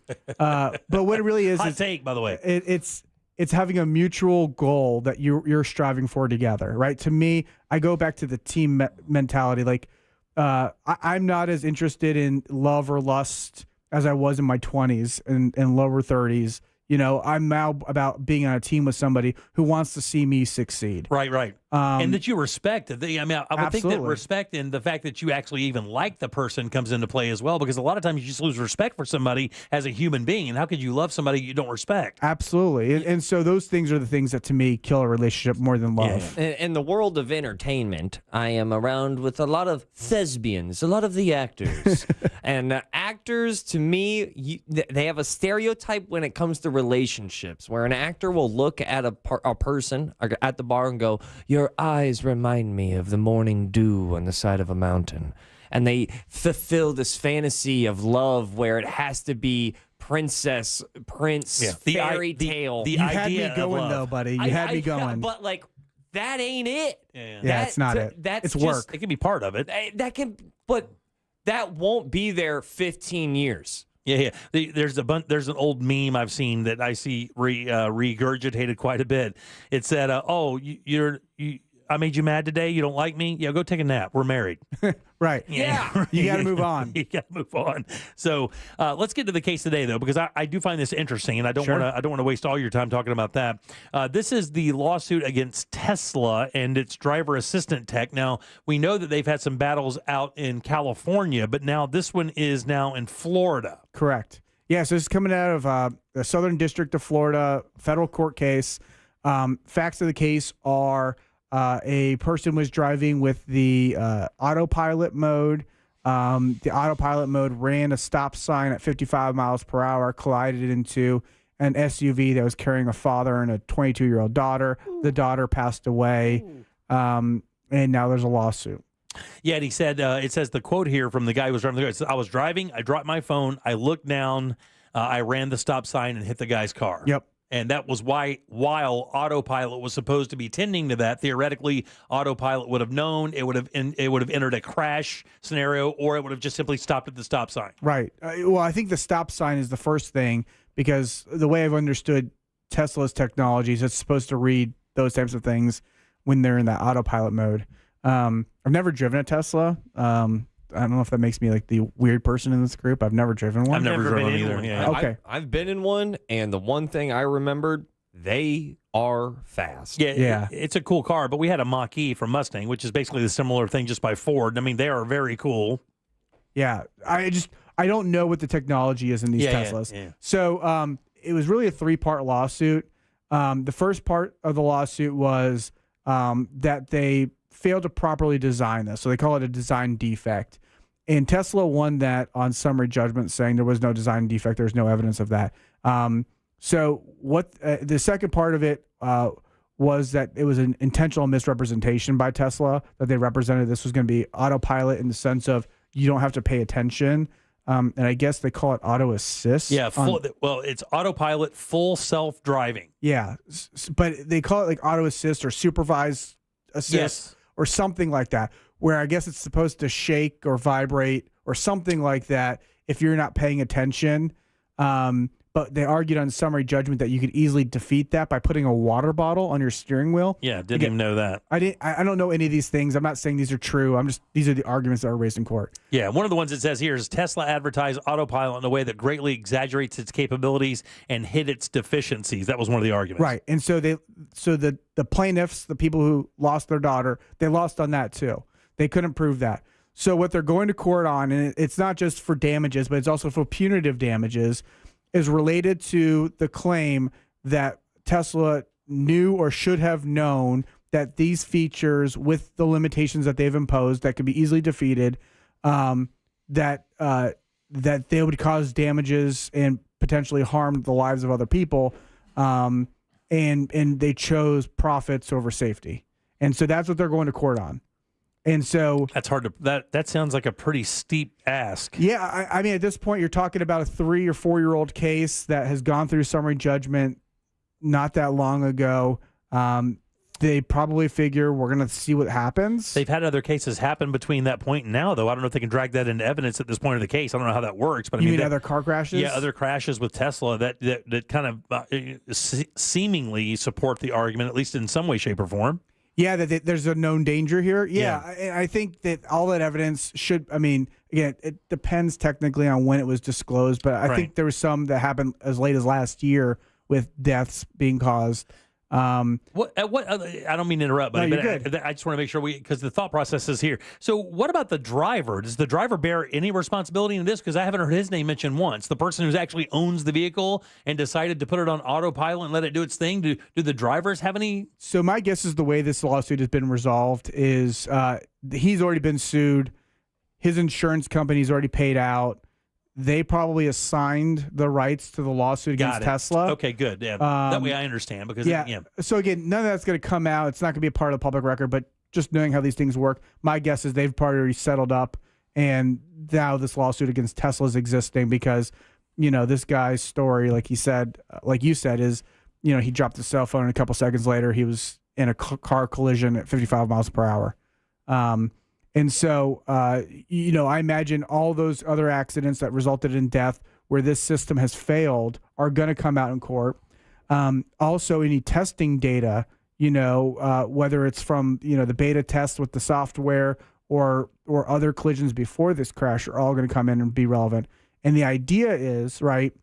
what it really is, hot take, by the way, it's having a mutual goal that you're striving for together, right? To me, I go back to the team mentality. Like, I'm not as interested in love or lust as I was in my 20s and lower 30s. I'm now about being on a team with somebody who wants to see me succeed. Right. And that you respect. I would think that Absolutely. respect and the fact that you actually even like the person comes into play as well, because a lot of times you just lose respect for somebody as a human being. And how could you love somebody you don't respect? Absolutely. And so those things are the things that, to me, kill a relationship more than love. Yeah. In the world of entertainment, I am around with a lot of thespians, a lot of the actors. And actors, to me, they have a stereotype when it comes to relationships, where an actor will look at a person at the bar and go, "Your eyes remind me of the morning dew on the side of a mountain." And they fulfill this fantasy of love where it has to be prince, fairy tale. You had me going, though, buddy. You had me going. But, that ain't it. Yeah, it's not it. It's work. It can be part of it. But that won't be there 15 years. Yeah. There's an old meme I've seen that I see regurgitated quite a bit. It said, I made you mad today. You don't like me? Yeah, go take a nap. We're married. Right. Yeah. You got to move on. You got to move on. So let's get to the case today, though, because I do find this interesting, and I don't want to waste all your time talking about that. This is the lawsuit against Tesla and its driver assistant tech. Now, we know that they've had some battles out in California, but now this one is now in Florida. Correct. Yeah, so this is coming out of the Southern District of Florida, federal court case. Facts of the case are a person was driving with the autopilot mode. The autopilot mode ran a stop sign at 55 miles per hour, collided into an SUV that was carrying a father and a 22-year-old daughter. The daughter passed away, and now there's a lawsuit. Yeah, and he said, it says the quote here from the guy who was driving the car. It says, "I was driving, I dropped my phone, I looked down, I ran the stop sign and hit the guy's car." Yep. And that was while autopilot was supposed to be tending to that. Theoretically, autopilot would have known, it would have entered a crash scenario, or it would have just simply stopped at the stop sign. Right. Well, I think the stop sign is the first thing, because the way I've understood Tesla's technologies, it's supposed to read those types of things when they're in that autopilot mode. I've never driven a Tesla. I don't know if that makes me like the weird person in this group. I've never driven one. I've never driven one either. One. Yeah. Okay. I've been in one, and the one thing I remembered, they are fast. Yeah, it's a cool car, but we had a Mach-E from Mustang, which is basically the similar thing just by Ford. I mean, they are very cool. Yeah, I don't know what the technology is in these Teslas. Yeah. So it was really a 3-part lawsuit. The first part of the lawsuit was that they failed to properly design this. So they call it a design defect. And Tesla won that on summary judgment, saying there was no design defect. There's no evidence of that. So what the second part of it was that it was an intentional misrepresentation by Tesla, that they represented this was going to be autopilot in the sense of you don't have to pay attention. And I guess they call it auto assist. Yeah, it's autopilot, full self-driving. Yeah, but they call it like auto assist or supervised assist or something like that, where I guess it's supposed to shake or vibrate or something like that if you're not paying attention. But they argued on summary judgment that you could easily defeat that by putting a water bottle on your steering wheel. Yeah, didn't even know that. I don't know any of these things. I'm not saying these are true. These are the arguments that are raised in court. Yeah, one of the ones it says here is Tesla advertised autopilot in a way that greatly exaggerates its capabilities and hid its deficiencies. That was one of the arguments. Right. And so the plaintiffs, the people who lost their daughter, they lost on that too. They couldn't prove that. So what they're going to court on, and it's not just for damages, but it's also for punitive damages, is related to the claim that Tesla knew or should have known that these features, with the limitations that they've imposed that could be easily defeated, that they would cause damages and potentially harm the lives of other people, and they chose profits over safety. And so that's what they're going to court on. And so that's hard to that sounds like a pretty steep ask. Yeah, I mean, at this point, you're talking about a 3 or 4 year old case that has gone through summary judgment not that long ago. They probably figure we're going to see what happens. They've had other cases happen between that point and now, though. I don't know if they can drag that into evidence at this point of the case. I don't know how that works. But you mean other car crashes? Yeah, other crashes with Tesla that kind of seemingly support the argument, at least in some way, shape, or form. Yeah, that there's a known danger here. Yeah, I think that all that evidence should, I mean, again, it depends technically on when it was disclosed, but I think there was some that happened as late as last year with deaths being caused. What I don't mean to interrupt, buddy, but I just want to make sure because the thought process is here. So what about the driver? Does the driver bear any responsibility in this? Because I haven't heard his name mentioned once. The person who actually owns the vehicle and decided to put it on autopilot and let it do its thing. Do the drivers have any? So my guess is the way this lawsuit has been resolved is he's already been sued. His insurance company's already paid out. They probably assigned the rights to the lawsuit against Tesla. Okay, good. Yeah, that way I understand. Because So again, none of that's going to come out. It's not going to be a part of the public record. But just knowing how these things work, my guess is they've probably already settled up, and now this lawsuit against Tesla is existing because, this guy's story, like you said, is, he dropped his cell phone and a couple seconds later he was in a car collision at 55 miles per hour. And so, I imagine all those other accidents that resulted in death where this system has failed are going to come out in court. Also, any testing data, whether it's from, the beta test with the software or other collisions before this crash are all going to come in and be relevant. And the idea is, right,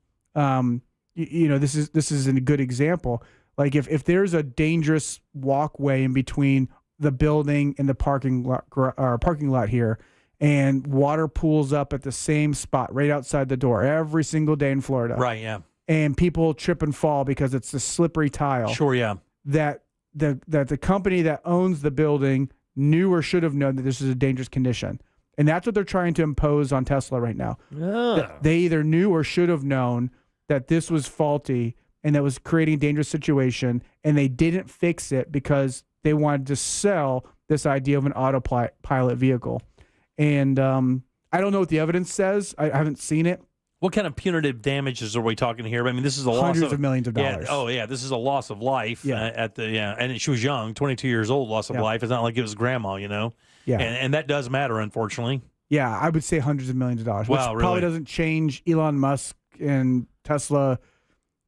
this is a good example. Like if there's a dangerous walkway in between the building and the parking lot here, and water pools up at the same spot right outside the door every single day in Florida. Right, yeah. And people trip and fall because it's a slippery tile. Sure, yeah. That the company that owns the building knew or should have known that this is a dangerous condition. And that's what they're trying to impose on Tesla right now. They either knew or should have known that this was faulty and that was creating a dangerous situation, and they didn't fix it because they wanted to sell this idea of an autopilot vehicle. And I don't know what the evidence says. I haven't seen it. What kind of punitive damages are we talking here? I mean, this is a hundreds of millions of dollars. This is a loss of life. And she was young, 22 years old, loss of life. It's not like it was grandma, Yeah. And that does matter, unfortunately. Yeah, I would say hundreds of millions of dollars, which wow, really? Probably doesn't change Elon Musk and Tesla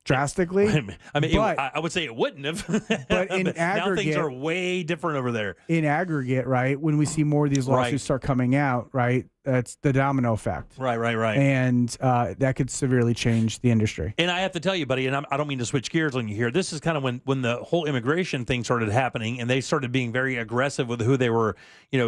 drastically. I mean, I would say it wouldn't have. But in aggregate, now things are way different over there. In aggregate, right? When we see more of these lawsuits start coming out, right? That's the domino effect. Right. And that could severely change the industry. And I have to tell you, buddy, and I don't mean to switch gears on you here. This is kind of when the whole immigration thing started happening, and they started being very aggressive with who they were,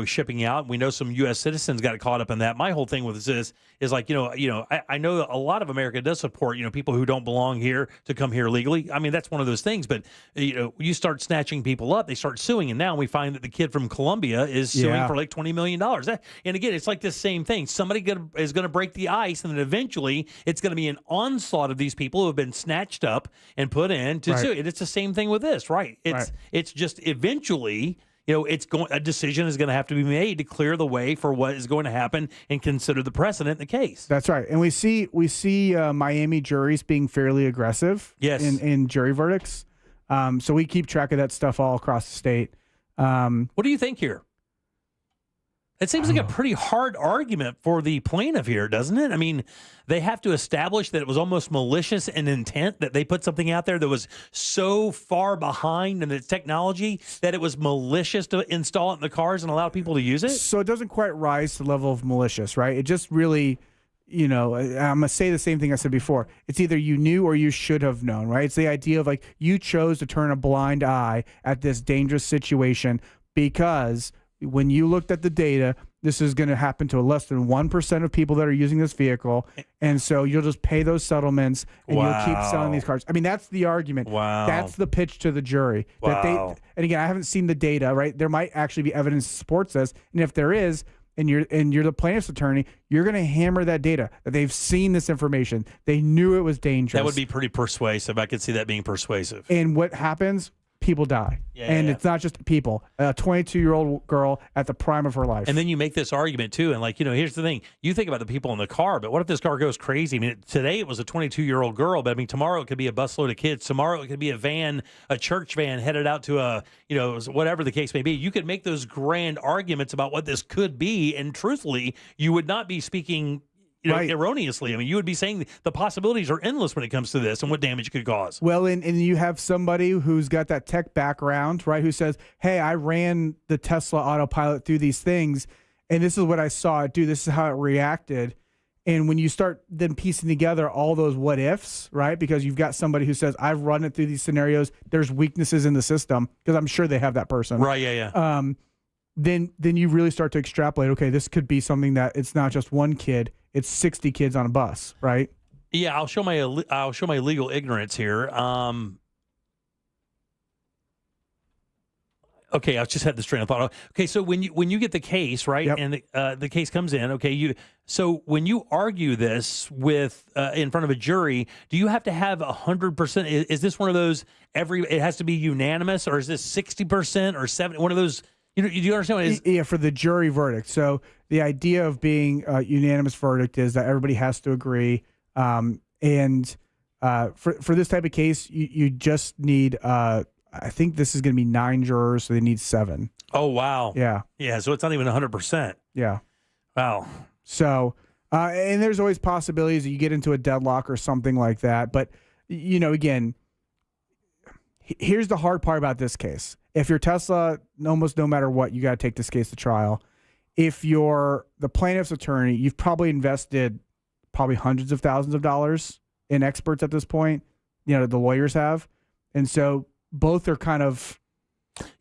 shipping out. We know some U.S. citizens got caught up in that. My whole thing with this is like, I know a lot of America does support, people who don't belong here to come here legally. I mean, that's one of those things. But you start snatching people up, they start suing, and now we find that the kid from Colombia is suing for like $20 million. And again, it's like this same thing. Somebody is going to break the ice, and then eventually it's going to be an onslaught of these people who have been snatched up and put in to sue. And it's the same thing with this, right? It's just eventually, a decision is going to have to be made to clear the way for what is going to happen and consider the precedent in the case. That's right. And we see Miami juries being fairly aggressive in jury verdicts. So we keep track of that stuff all across the state. What do you think here? It seems like a pretty hard argument for the plaintiff here, doesn't it? I mean, they have to establish that it was almost malicious in intent, that they put something out there that was so far behind in its technology that it was malicious to install it in the cars and allow people to use it? So it doesn't quite rise to the level of malicious, right? It just really, I'm going to say the same thing I said before. It's either you knew or you should have known, right? It's the idea of like you chose to turn a blind eye at this dangerous situation because when you looked at the data, this is going to happen to less than 1% of people that are using this vehicle. And so you'll just pay those settlements and you'll keep selling these cars. I mean, that's the argument. Wow. That's the pitch to the jury. Wow. And again, I haven't seen the data, right? There might actually be evidence that supports this. And if there is, and you're the plaintiff's attorney, you're going to hammer that data, that they've seen this information. They knew it was dangerous. That would be pretty persuasive. I could see that being persuasive. And what happens? People die. It's not just people. A 22-year-old girl at the prime of her life. And then you make this argument, too. And, here's the thing. You think about the people in the car, but what if this car goes crazy? I mean, today it was a 22-year-old girl, but, tomorrow it could be a busload of kids. Tomorrow it could be a church van headed out to whatever the case may be. You could make those grand arguments about what this could be, and truthfully, you would not be speaking erroneously. I mean, you would be saying the possibilities are endless when it comes to this and what damage it could cause. Well, and you have somebody who's got that tech background, right, who says, hey, I ran the Tesla autopilot through these things, and this is what I saw it do. This is how it reacted. And when you start then piecing together all those what ifs, right, because you've got somebody who says, I've run it through these scenarios, there's weaknesses in the system, because I'm sure they have that person. Right, yeah. Then you really start to extrapolate, okay, this could be something that it's not just one kid, it's 60 kids on a bus, right? Yeah, I'll show my legal ignorance here. Okay, I just had this train of thought. Okay, so when you get the case, right, and the case comes in, okay, so when you argue this with in front of a jury, do you have to have 100%? Is this one of those it has to be unanimous, or is this 60% or 70%? One of those. Do you understand what it is? Yeah, for the jury verdict. So the idea of being a unanimous verdict is that everybody has to agree. And for this type of case, you just need, I think this is going to be 9 jurors, so they need 7. Oh, wow. Yeah. Yeah, so it's not even 100%. Yeah. Wow. So, and there's always possibilities that you get into a deadlock or something like that. But, again, here's the hard part about this case. If you're Tesla, almost no matter what, you got to take this case to trial. If you're the plaintiff's attorney, you've probably invested hundreds of thousands of dollars in experts at this point. The lawyers have. And so both are kind of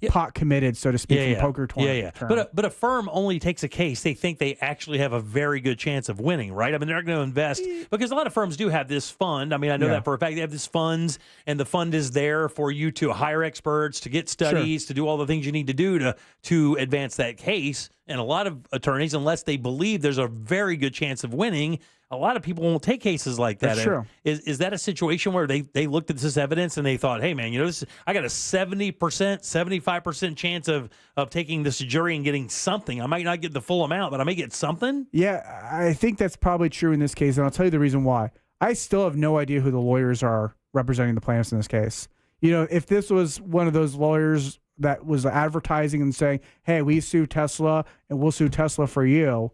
pot committed, so to speak, from poker tournament. But a firm only takes a case they think they actually have a very good chance of winning, right? I mean, they're going to invest because a lot of firms do have this fund. I mean, I know that for a fact. They have this funds, and the fund is there for you to hire experts, to get studies, to do all the things you need to do to advance that case. And a lot of attorneys, unless they believe there's a very good chance of winning, a lot of people won't take cases like that. That's true. Is that a situation where they looked at this evidence and they thought, hey, man, I got a 70%, 75% chance of taking this jury and getting something. I might not get the full amount, but I may get something? Yeah, I think that's probably true in this case, and I'll tell you the reason why. I still have no idea who the lawyers are representing the plaintiffs in this case. If this was one of those lawyers that was advertising and saying, hey, we sue Tesla and we'll sue Tesla for you,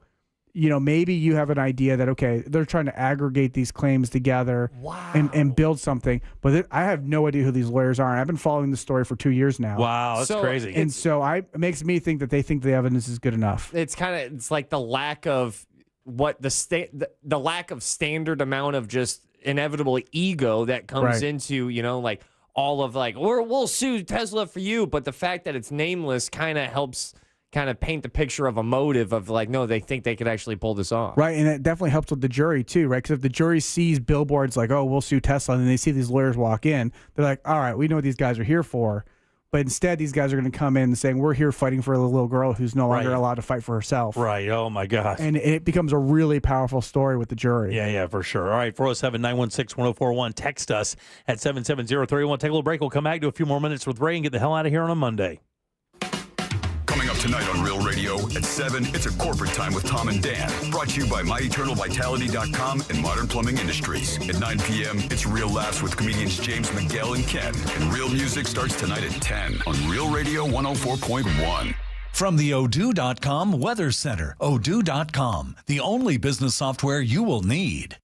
maybe you have an idea that, okay, they're trying to aggregate these claims together and build something. But I have no idea who these lawyers are. I've been following the story for 2 years now. Wow, that's crazy. And so it makes me think that they think the evidence is good enough. It's like the lack of what the lack of standard amount of just inevitable ego that comes into, like all of like, we'll sue Tesla for you. But the fact that it's nameless kind of helps kind of paint the picture of a motive of like, no, they think they could actually pull this off. Right. And it definitely helps with the jury too, right? Because if the jury sees billboards like, oh, we'll sue Tesla, and then they see these lawyers walk in, they're like, all right, we know what these guys are here for. But instead, these guys are going to come in saying, we're here fighting for a little girl who's no longer allowed to fight for herself. Right. Oh, my gosh. And it becomes a really powerful story with the jury. Yeah, for sure. All right, 407-916-1041. Text us at 770-31. Take a little break. We'll come back to a few more minutes with Ray and get the hell out of here on a Monday. Coming up tonight on Real Radio at 7, it's a corporate time with Tom and Dan. Brought to you by MyEternalVitality.com and Modern Plumbing Industries. At 9 p.m., it's Real Laughs with comedians James McGill and Ken. And Real Music starts tonight at 10 on Real Radio 104.1. From the Odoo.com Weather Center, Odoo.com, the only business software you will need.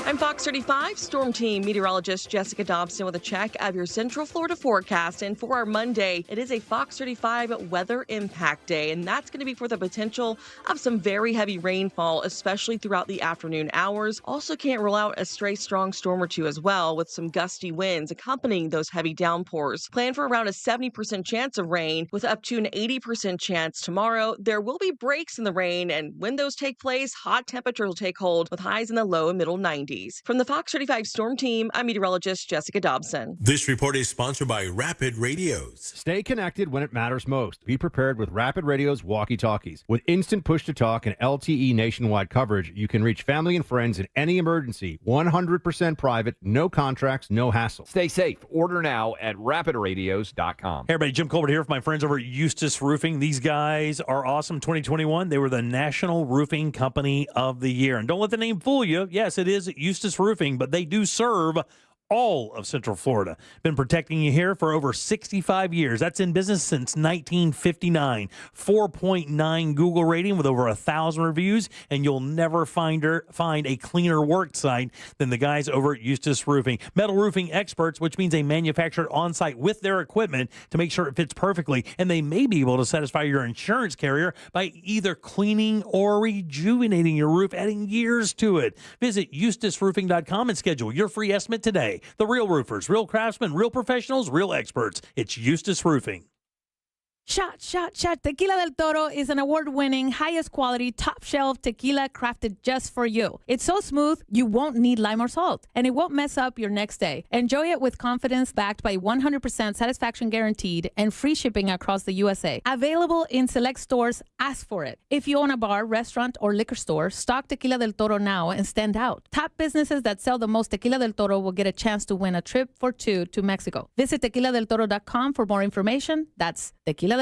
I'm Fox 35 Storm Team meteorologist Jessica Dobson with a check of your Central Florida forecast. And for our Monday, it is a Fox 35 weather impact day, and that's going to be for the potential of some very heavy rainfall, especially throughout the afternoon hours. Also can't rule out a stray strong storm or two as well, with some gusty winds accompanying those heavy downpours. Plan for around a 70% chance of rain with up to an 80% chance tomorrow. There will be breaks in the rain, and when those take place, hot temperatures will take hold with highs in the low and middle 90s. From the Fox 35 Storm Team, I'm meteorologist Jessica Dobson. This report is sponsored by Rapid Radios. Stay connected when it matters most. Be prepared with Rapid Radio's walkie-talkies. With instant push-to-talk and LTE nationwide coverage, you can reach family and friends in any emergency. 100% private, no contracts, no hassle. Stay safe. Order now at rapidradios.com. Hey everybody, Jim Colbert here for my friends over at Eustace Roofing. These guys are awesome. 2021, they were the National Roofing Company of the Year. And don't let the name fool you. Yes, it is Eustace Roofing, but they do serve all of Central Florida. Been protecting you here for over 65 years. That's in business since 1959. 4.9 Google rating with over 1,000 reviews, and you'll never find a cleaner work site than the guys over at Eustace Roofing. Metal roofing experts, which means they manufacture it on site with their equipment to make sure it fits perfectly, and they may be able to satisfy your insurance carrier by either cleaning or rejuvenating your roof, adding years to it. Visit EustaceRoofing.com and schedule your free estimate today. The real roofers, real craftsmen, real professionals, real experts. It's Eustace Roofing. Shot. Tequila del Toro is an award-winning, highest quality, top-shelf tequila crafted just for you. It's so smooth, you won't need lime or salt, and it won't mess up your next day. Enjoy it with confidence, backed by 100% satisfaction guaranteed and free shipping across the USA. Available in select stores, ask for it. If you own a bar, restaurant, or liquor store, stock Tequila del Toro now and stand out. Top businesses that sell the most Tequila del Toro will get a chance to win a trip for two to Mexico. Visit tequiladeltoro.com for more information. That's tequiladeltoro.com.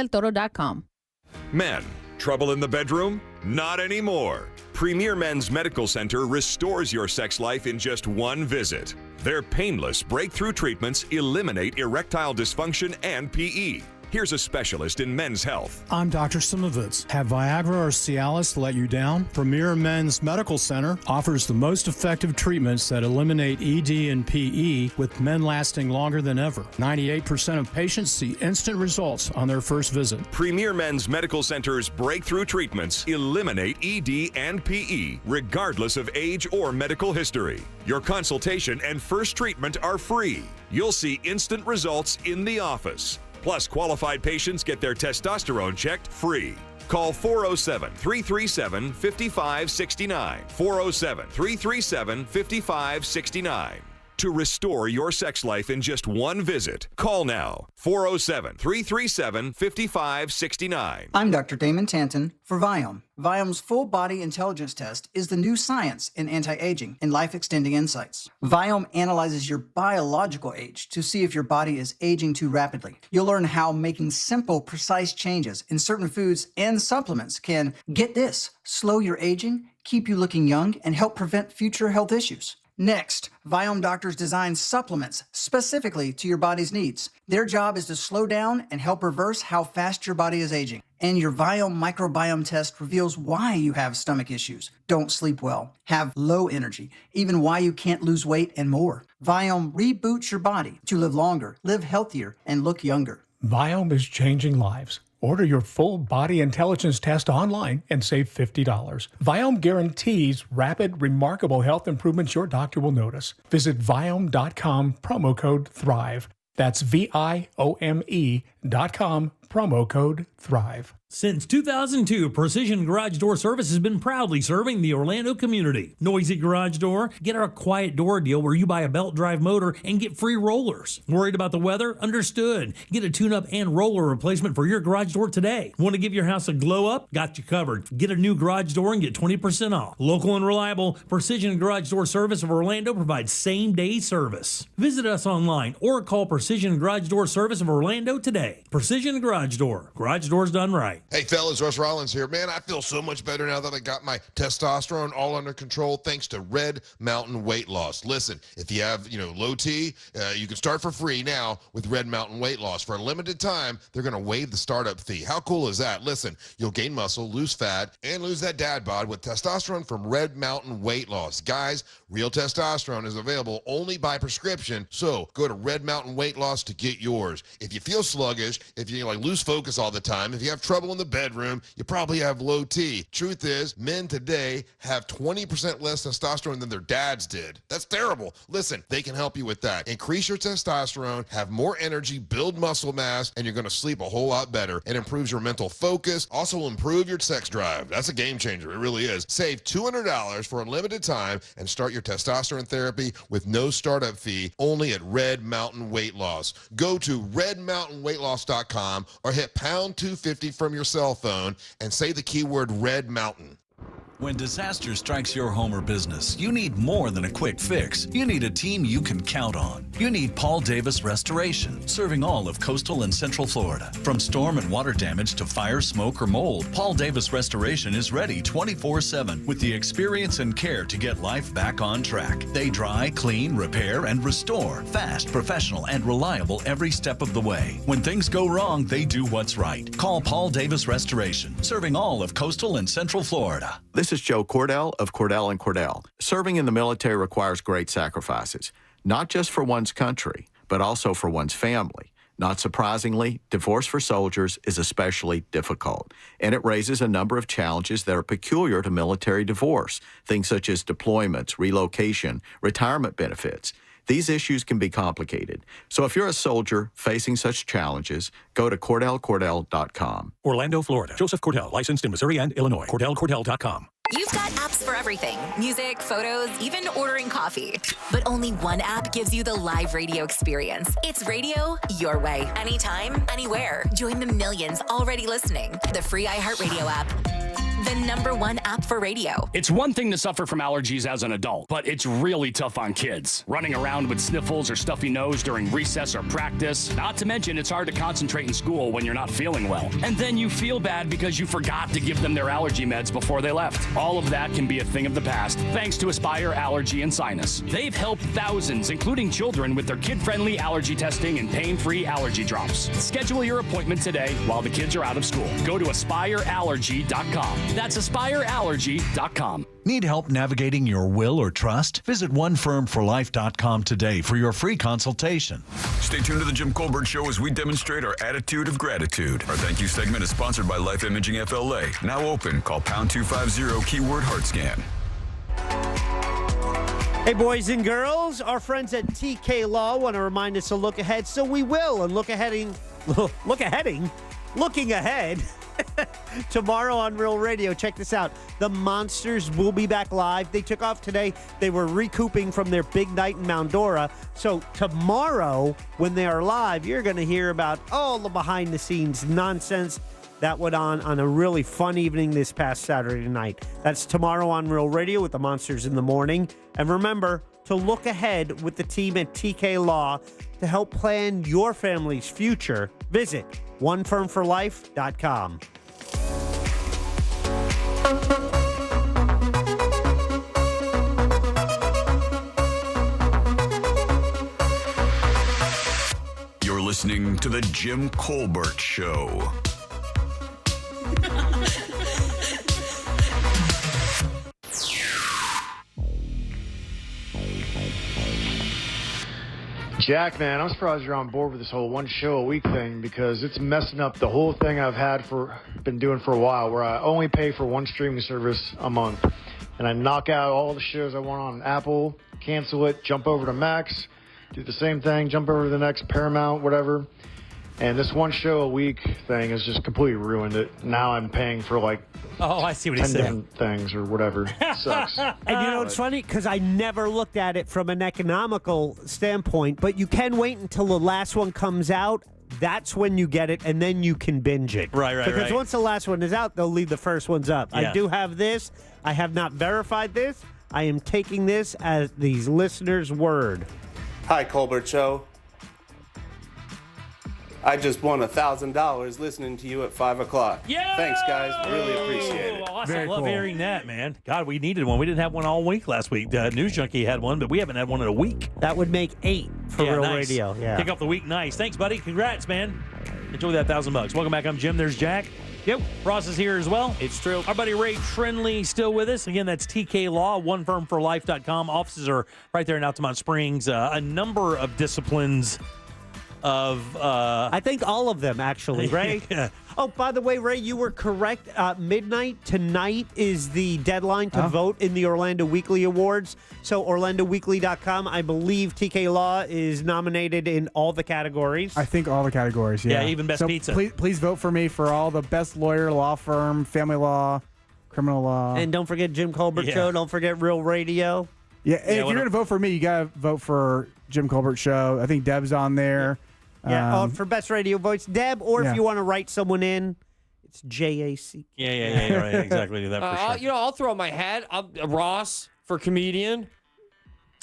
Men, trouble in the bedroom? Not anymore. Premier Men's Medical Center restores your sex life in just one visit. Their painless breakthrough treatments eliminate erectile dysfunction and PE. Here's a specialist in men's health. I'm Dr. Simovitz. Have Viagra or Cialis let you down? Premier Men's Medical Center offers the most effective treatments that eliminate ED and PE, with men lasting longer than ever. 98% of patients see instant results on their first visit. Premier Men's Medical Center's breakthrough treatments eliminate ED and PE, regardless of age or medical history. Your consultation and first treatment are free. You'll see instant results in the office. Plus, qualified patients get their testosterone checked free. Call 407-337-5569. 407-337-5569. To restore your sex life in just one visit, call now. 407-337-5569. I'm Dr. Damon Tanton for Viome. Viome's full body intelligence test is the new science in anti-aging and life-extending insights. Viome analyzes your biological age to see if your body is aging too rapidly. You'll learn how making simple, precise changes in certain foods and supplements can, get this, slow your aging, keep you looking young, and help prevent future health issues. Next, Viome doctors design supplements specifically to your body's needs. Their job is to slow down and help reverse how fast your body is aging. And your Viome microbiome test reveals why you have stomach issues, don't sleep well, have low energy, even why you can't lose weight, and more. Viome reboots your body to live longer, live healthier, and look younger. Viome is changing lives. Order your full body intelligence test online and save $50. Viome guarantees rapid, remarkable health improvements your doctor will notice. Visit Viome.com, promo code THRIVE. That's VIOME.com, promo code THRIVE. Since 2002, Precision Garage Door Service has been proudly serving the Orlando community. Noisy garage door? Get our quiet door deal where you buy a belt drive motor and get free rollers. Worried about the weather? Understood. Get a tune-up and roller replacement for your garage door today. Want to give your house a glow up? Got you covered. Get a new garage door and get 20% off. Local and reliable, Precision Garage Door Service of Orlando provides same-day service. Visit us online or call Precision Garage Door Service of Orlando today. Precision Garage Door. Garage doors done right. Hey fellas, Russ Rollins here. Man, I feel so much better now that I got my testosterone all under control thanks to Red Mountain Weight Loss. Listen, if you have, low T, you can start for free now with Red Mountain Weight Loss. For a limited time, they're going to waive the startup fee. How cool is that? Listen, you'll gain muscle, lose fat, and lose that dad bod with testosterone from Red Mountain Weight Loss. Guys, real testosterone is available only by prescription, so go to Red Mountain Weight Loss to get yours. If you feel sluggish, if you lose focus all the time, if you have trouble in the bedroom, you probably have low T. Truth is, men today have 20% less testosterone than their dads did. That's terrible. Listen, they can help you with that. Increase your testosterone, have more energy, build muscle mass, and you're going to sleep a whole lot better. It improves your mental focus, also will improve your sex drive. That's a game changer. It really is. Save $200 for a limited time and start your testosterone therapy with no startup fee only at Red Mountain Weight Loss. Go to redmountainweightloss.com or hit pound 250 from your cell phone and say the keyword Red Mountain. When disaster strikes your home or business, you need more than a quick fix. You need a team you can count on. You need Paul Davis Restoration, serving all of coastal and central Florida. From storm and water damage to fire, smoke, or mold, Paul Davis Restoration is ready 24/7 with the experience and care to get life back on track. They dry, clean, repair, and restore. Fast, professional, and reliable every step of the way. When things go wrong, they do what's right. Call Paul Davis Restoration, serving all of coastal and central Florida. This is Joe Cordell of Cordell & Cordell. Serving in the military requires great sacrifices, not just for one's country, but also for one's family. Not surprisingly, divorce for soldiers is especially difficult, and it raises a number of challenges that are peculiar to military divorce, things such as deployments, relocation, retirement benefits. These issues can be complicated. So if you're a soldier facing such challenges, go to CordellCordell.com. Orlando, Florida. Joseph Cordell, licensed in Missouri and Illinois. CordellCordell.com. You've got apps for everything. Music, photos, even ordering coffee. But only one app gives you the live radio experience. It's radio your way. Anytime, anywhere. Join the millions already listening. The free iHeartRadio app. The #1 app for radio. It's one thing to suffer from allergies as an adult, but it's really tough on kids. Running around with sniffles or stuffy nose during recess or practice. Not to mention, it's hard to concentrate in school when you're not feeling well. And then you feel bad because you forgot to give them their allergy meds before they left. All of that can be a thing of the past, thanks to Aspire Allergy and Sinus. They've helped thousands, including children, with their kid-friendly allergy testing and pain-free allergy drops. Schedule your appointment today while the kids are out of school. Go to AspireAllergy.com. That's AspireAllergy.com. Need help navigating your will or trust? Visit OneFirmForLife.com today for your free consultation. Stay tuned to the Jim Colbert Show as we demonstrate our attitude of gratitude. Our thank you segment is sponsored by Life Imaging FLA. Now open. Call pound 250 keyword heart scan. Hey, boys and girls, our friends at TK Law want to remind us to look ahead, so we will. And looking ahead tomorrow on Real Radio. Check this out. The Monsters will be back live. They took off today. They were recouping from their big night in Mount Dora. So tomorrow, when they are live, you're going to hear about all the behind-the-scenes nonsense that went on a really fun evening this past Saturday night. That's tomorrow on Real Radio with the Monsters in the Morning. And remember to look ahead with the team at TK Law to help plan your family's future. Visit OneFirmForLife.com. You're listening to The Jim Colbert Show. Jack, man, I'm surprised you're on board with this whole one show a week thing because it's messing up the whole thing I've been doing for a while, where I only pay for one streaming service a month, and I knock out all the shows I want on Apple, cancel it, jump over to Max, do the same thing, jump over to the next Paramount, whatever. And this one show a week thing has just completely ruined it. Now I'm paying for like I see what 10 he's saying. different things or whatever. Sucks. And you know, it's funny because I never looked at it from an economical standpoint, but you can wait until the last one comes out. That's when you get it, and then you can binge it. Right. Because once the last one is out, they'll leave the first ones up. Yeah. I do have this. I have not verified this. I am taking this as these listeners' word. Hi, Colbert Show. I just won $1,000 listening to you at 5 o'clock. Yeah! Thanks, guys. Really appreciate it. Awesome. I love hearing that, man. God, we needed one. We didn't have one all week last week. News Junkie had one, but we haven't had one in a week. That would make 8 for Real nice. Radio. Yeah. Kick off the week nice. Thanks, buddy. Congrats, man. Enjoy that $1,000. Welcome back. I'm Jim. There's Jack. Yep. Ross is here as well. It's true. Our buddy Ray Trinley still with us. Again, that's TK Law, onefirmforlife.com. Offices are right there in Altamont Springs. A number of disciplines of I think all of them, actually, Ray. Yeah. Oh, by the way, Ray, you were correct. Midnight tonight is the deadline to vote in the Orlando Weekly Awards. So OrlandoWeekly.com, I believe TK Law is nominated in all the categories. I think all the categories, yeah. Yeah, even Best Pizza. Please vote for me for all the best lawyer, law firm, family law, criminal law. And don't forget Jim Colbert Yeah. Show. Don't forget Real Radio. Yeah, if you're going to vote for me, you got to vote for Jim Colbert Show. I think Deb's on there. Yeah, for Best Radio Voice, Deb, or if you want to write someone in, it's JAC. Yeah, right. Exactly. Do that for sure. I'll throw my hat up. Ross for comedian.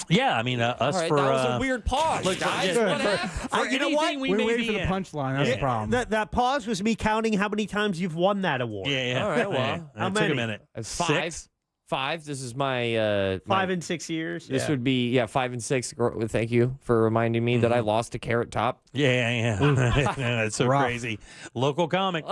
Yeah, I mean, us All right, for. that was a weird pause, look, guys. for- What happened? You know what? anything we We're may waiting be for the in. punchline. That's the problem. That pause was me counting how many times you've won that award. Yeah. All right, well, How It took many? a minute. Five. This is my 5 and 6 years. This would be 5 and 6. Thank you for reminding me that I lost to Carrot Top. Yeah. That's so Rough. crazy. Local comic.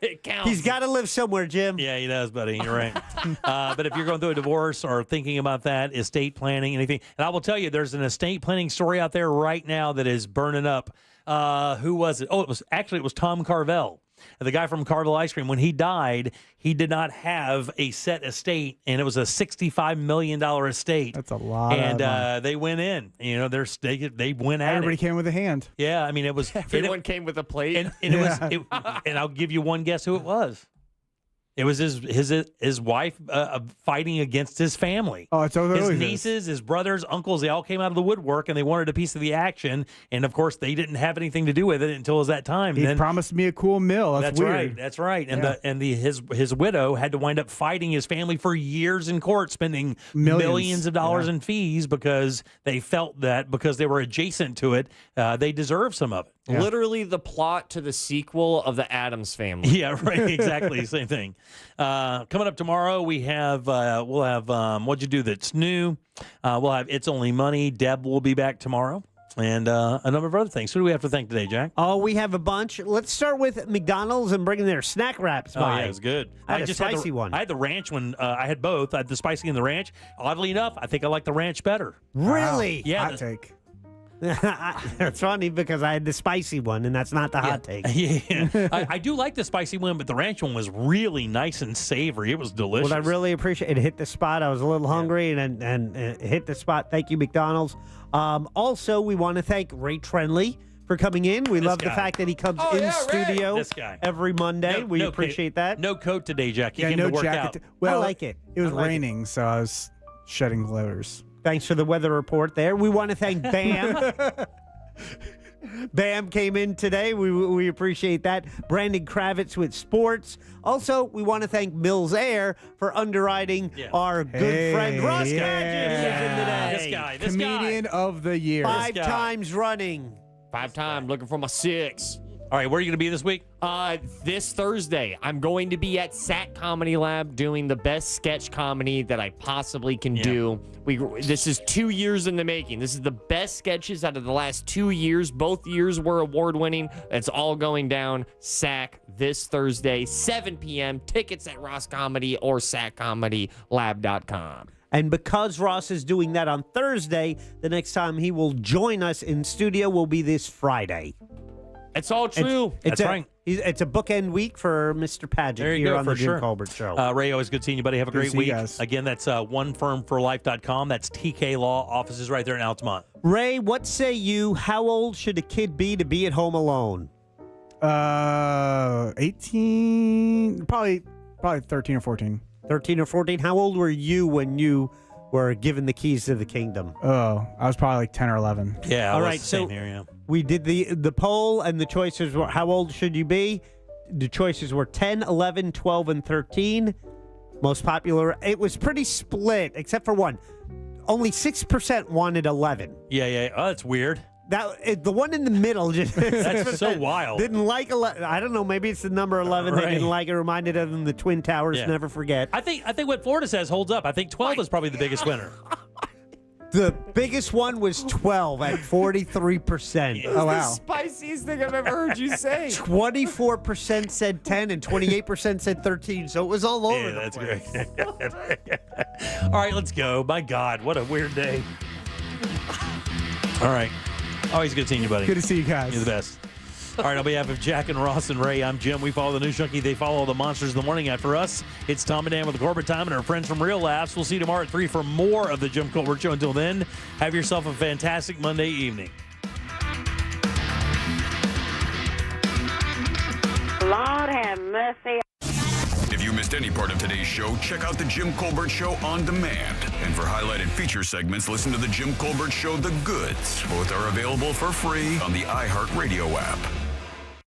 It counts. He's got to live somewhere, Jim. Yeah, he does, buddy. You're right. But if you're going through a divorce or thinking about that, estate planning, anything, and I will tell you, there's an estate planning story out there right now that is burning up. Who was it? Oh, it was Tom Carvel. The guy from Carvel Ice Cream, when he died, he did not have a set estate, and it was a $65 million estate. That's a lot. And of money. they went in. You know, they went at Everybody it. came with a hand. Yeah, I mean, it was. Everyone came with a plate. And it was. And I'll give you one guess who it was. It was his wife fighting against his family. Oh, it's always his is. nieces, his brothers, uncles. They all came out of the woodwork, and they wanted a piece of the action. And of course, they didn't have anything to do with it until it was that time. He Then promised me a cool meal. That's weird. right. That's right. And Yeah. his widow had to wind up fighting his family for years in court, spending Millions. millions of dollars Yeah. in fees because they felt that because they were adjacent to it, they deserved some of it. Yeah. Literally the plot to the sequel of the Addams Family. Yeah, right. Exactly. Same thing. Coming up tomorrow, we'll have What'd You Do That's New. We'll have It's Only Money. Deb will be back tomorrow. And a number of other things. Who do we have to thank today, Jack? Oh, we have a bunch. Let's start with McDonald's and bringing their snack wraps by. Oh, yeah, it was good. I had a just had spicy one. I had the ranch one. I had both. I had the spicy and the ranch. Oddly enough, I think I like the ranch better. Really? Yeah. Hot take. It's funny because I had the spicy one, and that's not the hot take. Yeah. I do like the spicy one, but the ranch one was really nice and savory. It was delicious. Well, I really appreciate it. It hit the spot. I was a little hungry, and it hit the spot. Thank you, McDonald's. Also, we want to thank Ray Trinley for coming in. We love the guy. fact that he comes Oh, in yeah, studio This guy. every Monday. We No appreciate that. No coat today, Jack. He Yeah, came no to work jacket. out. Well, I like it. It was I like it. raining, so I was shedding layers. Thanks for the weather report there. We want to thank Bam. Bam came in today. We appreciate that. Brandon Kravitz with sports. Also, we want to thank Mills Air for underwriting our good friend Ross Gadget, who's in today. This guy. Comedian of the year. 5 times running. 5 times looking for my 6. All right, where are you going to be this week? This Thursday, I'm going to be at Sat Comedy Lab doing the best sketch comedy that I possibly can do. This is 2 years in the making. This is the best sketches out of the last 2 years. Both years were award-winning. It's all going down SAC this Thursday, 7 p.m. Tickets at Ross Comedy or SACComedyLab.com. And because Ross is doing that on Thursday, the next time he will join us in studio will be this Friday. It's all true. It's a bookend week for Mr. Paget There you here go, on for the Jim sure. Colbert Show. Ray, always good seeing you, buddy. Have a Good to great see you week. guys. Again, that's onefirmforlife.com. That's TK Law offices right there in Altamont. Ray, what say you? How old should a kid be to be at home alone? 18, probably 13 or 14. 13 or 14? How old were you when you were given the keys to the kingdom? Oh, I was probably like 10 or 11. Yeah, All well, right, it's the same so here, yeah. we did the poll, and the choices were, how old should you be? The choices were 10, 11, 12, and 13. Most popular. It was pretty split, except for one. Only 6% wanted 11. Yeah. Oh, that's weird. The one in the middle just That's so wild. Didn't like 11. I don't know. Maybe it's the number 11 they Right. didn't like. It reminded them of the Twin Towers. Yeah. Never forget. I think what Florida says holds up. I think 12 is probably the biggest winner. The biggest one was 12 at 43%. Oh, wow. Spiciest thing I've ever heard you say. 24% said 10 and 28% said 13. So it was all over. Yeah, the that's place. great. All right, let's go. My God, what a weird day. All right. Always good seeing you, buddy. Good to see you guys. You're the best. All right, on behalf of Jack and Ross and Ray, I'm Jim. We follow the News Junkie. They follow the monsters in the morning. After us, it's Tom and Dan with the Corbett Time and our friends from Real Laughs. We'll see you tomorrow at 3 for more of the Jim Colbert Show. Until then, have yourself a fantastic Monday evening. Lord have mercy. If you missed any part of today's show, check out the Jim Colbert Show on demand. And for highlighted feature segments, listen to the Jim Colbert Show The Goods. Both are available for free on the iHeartRadio app.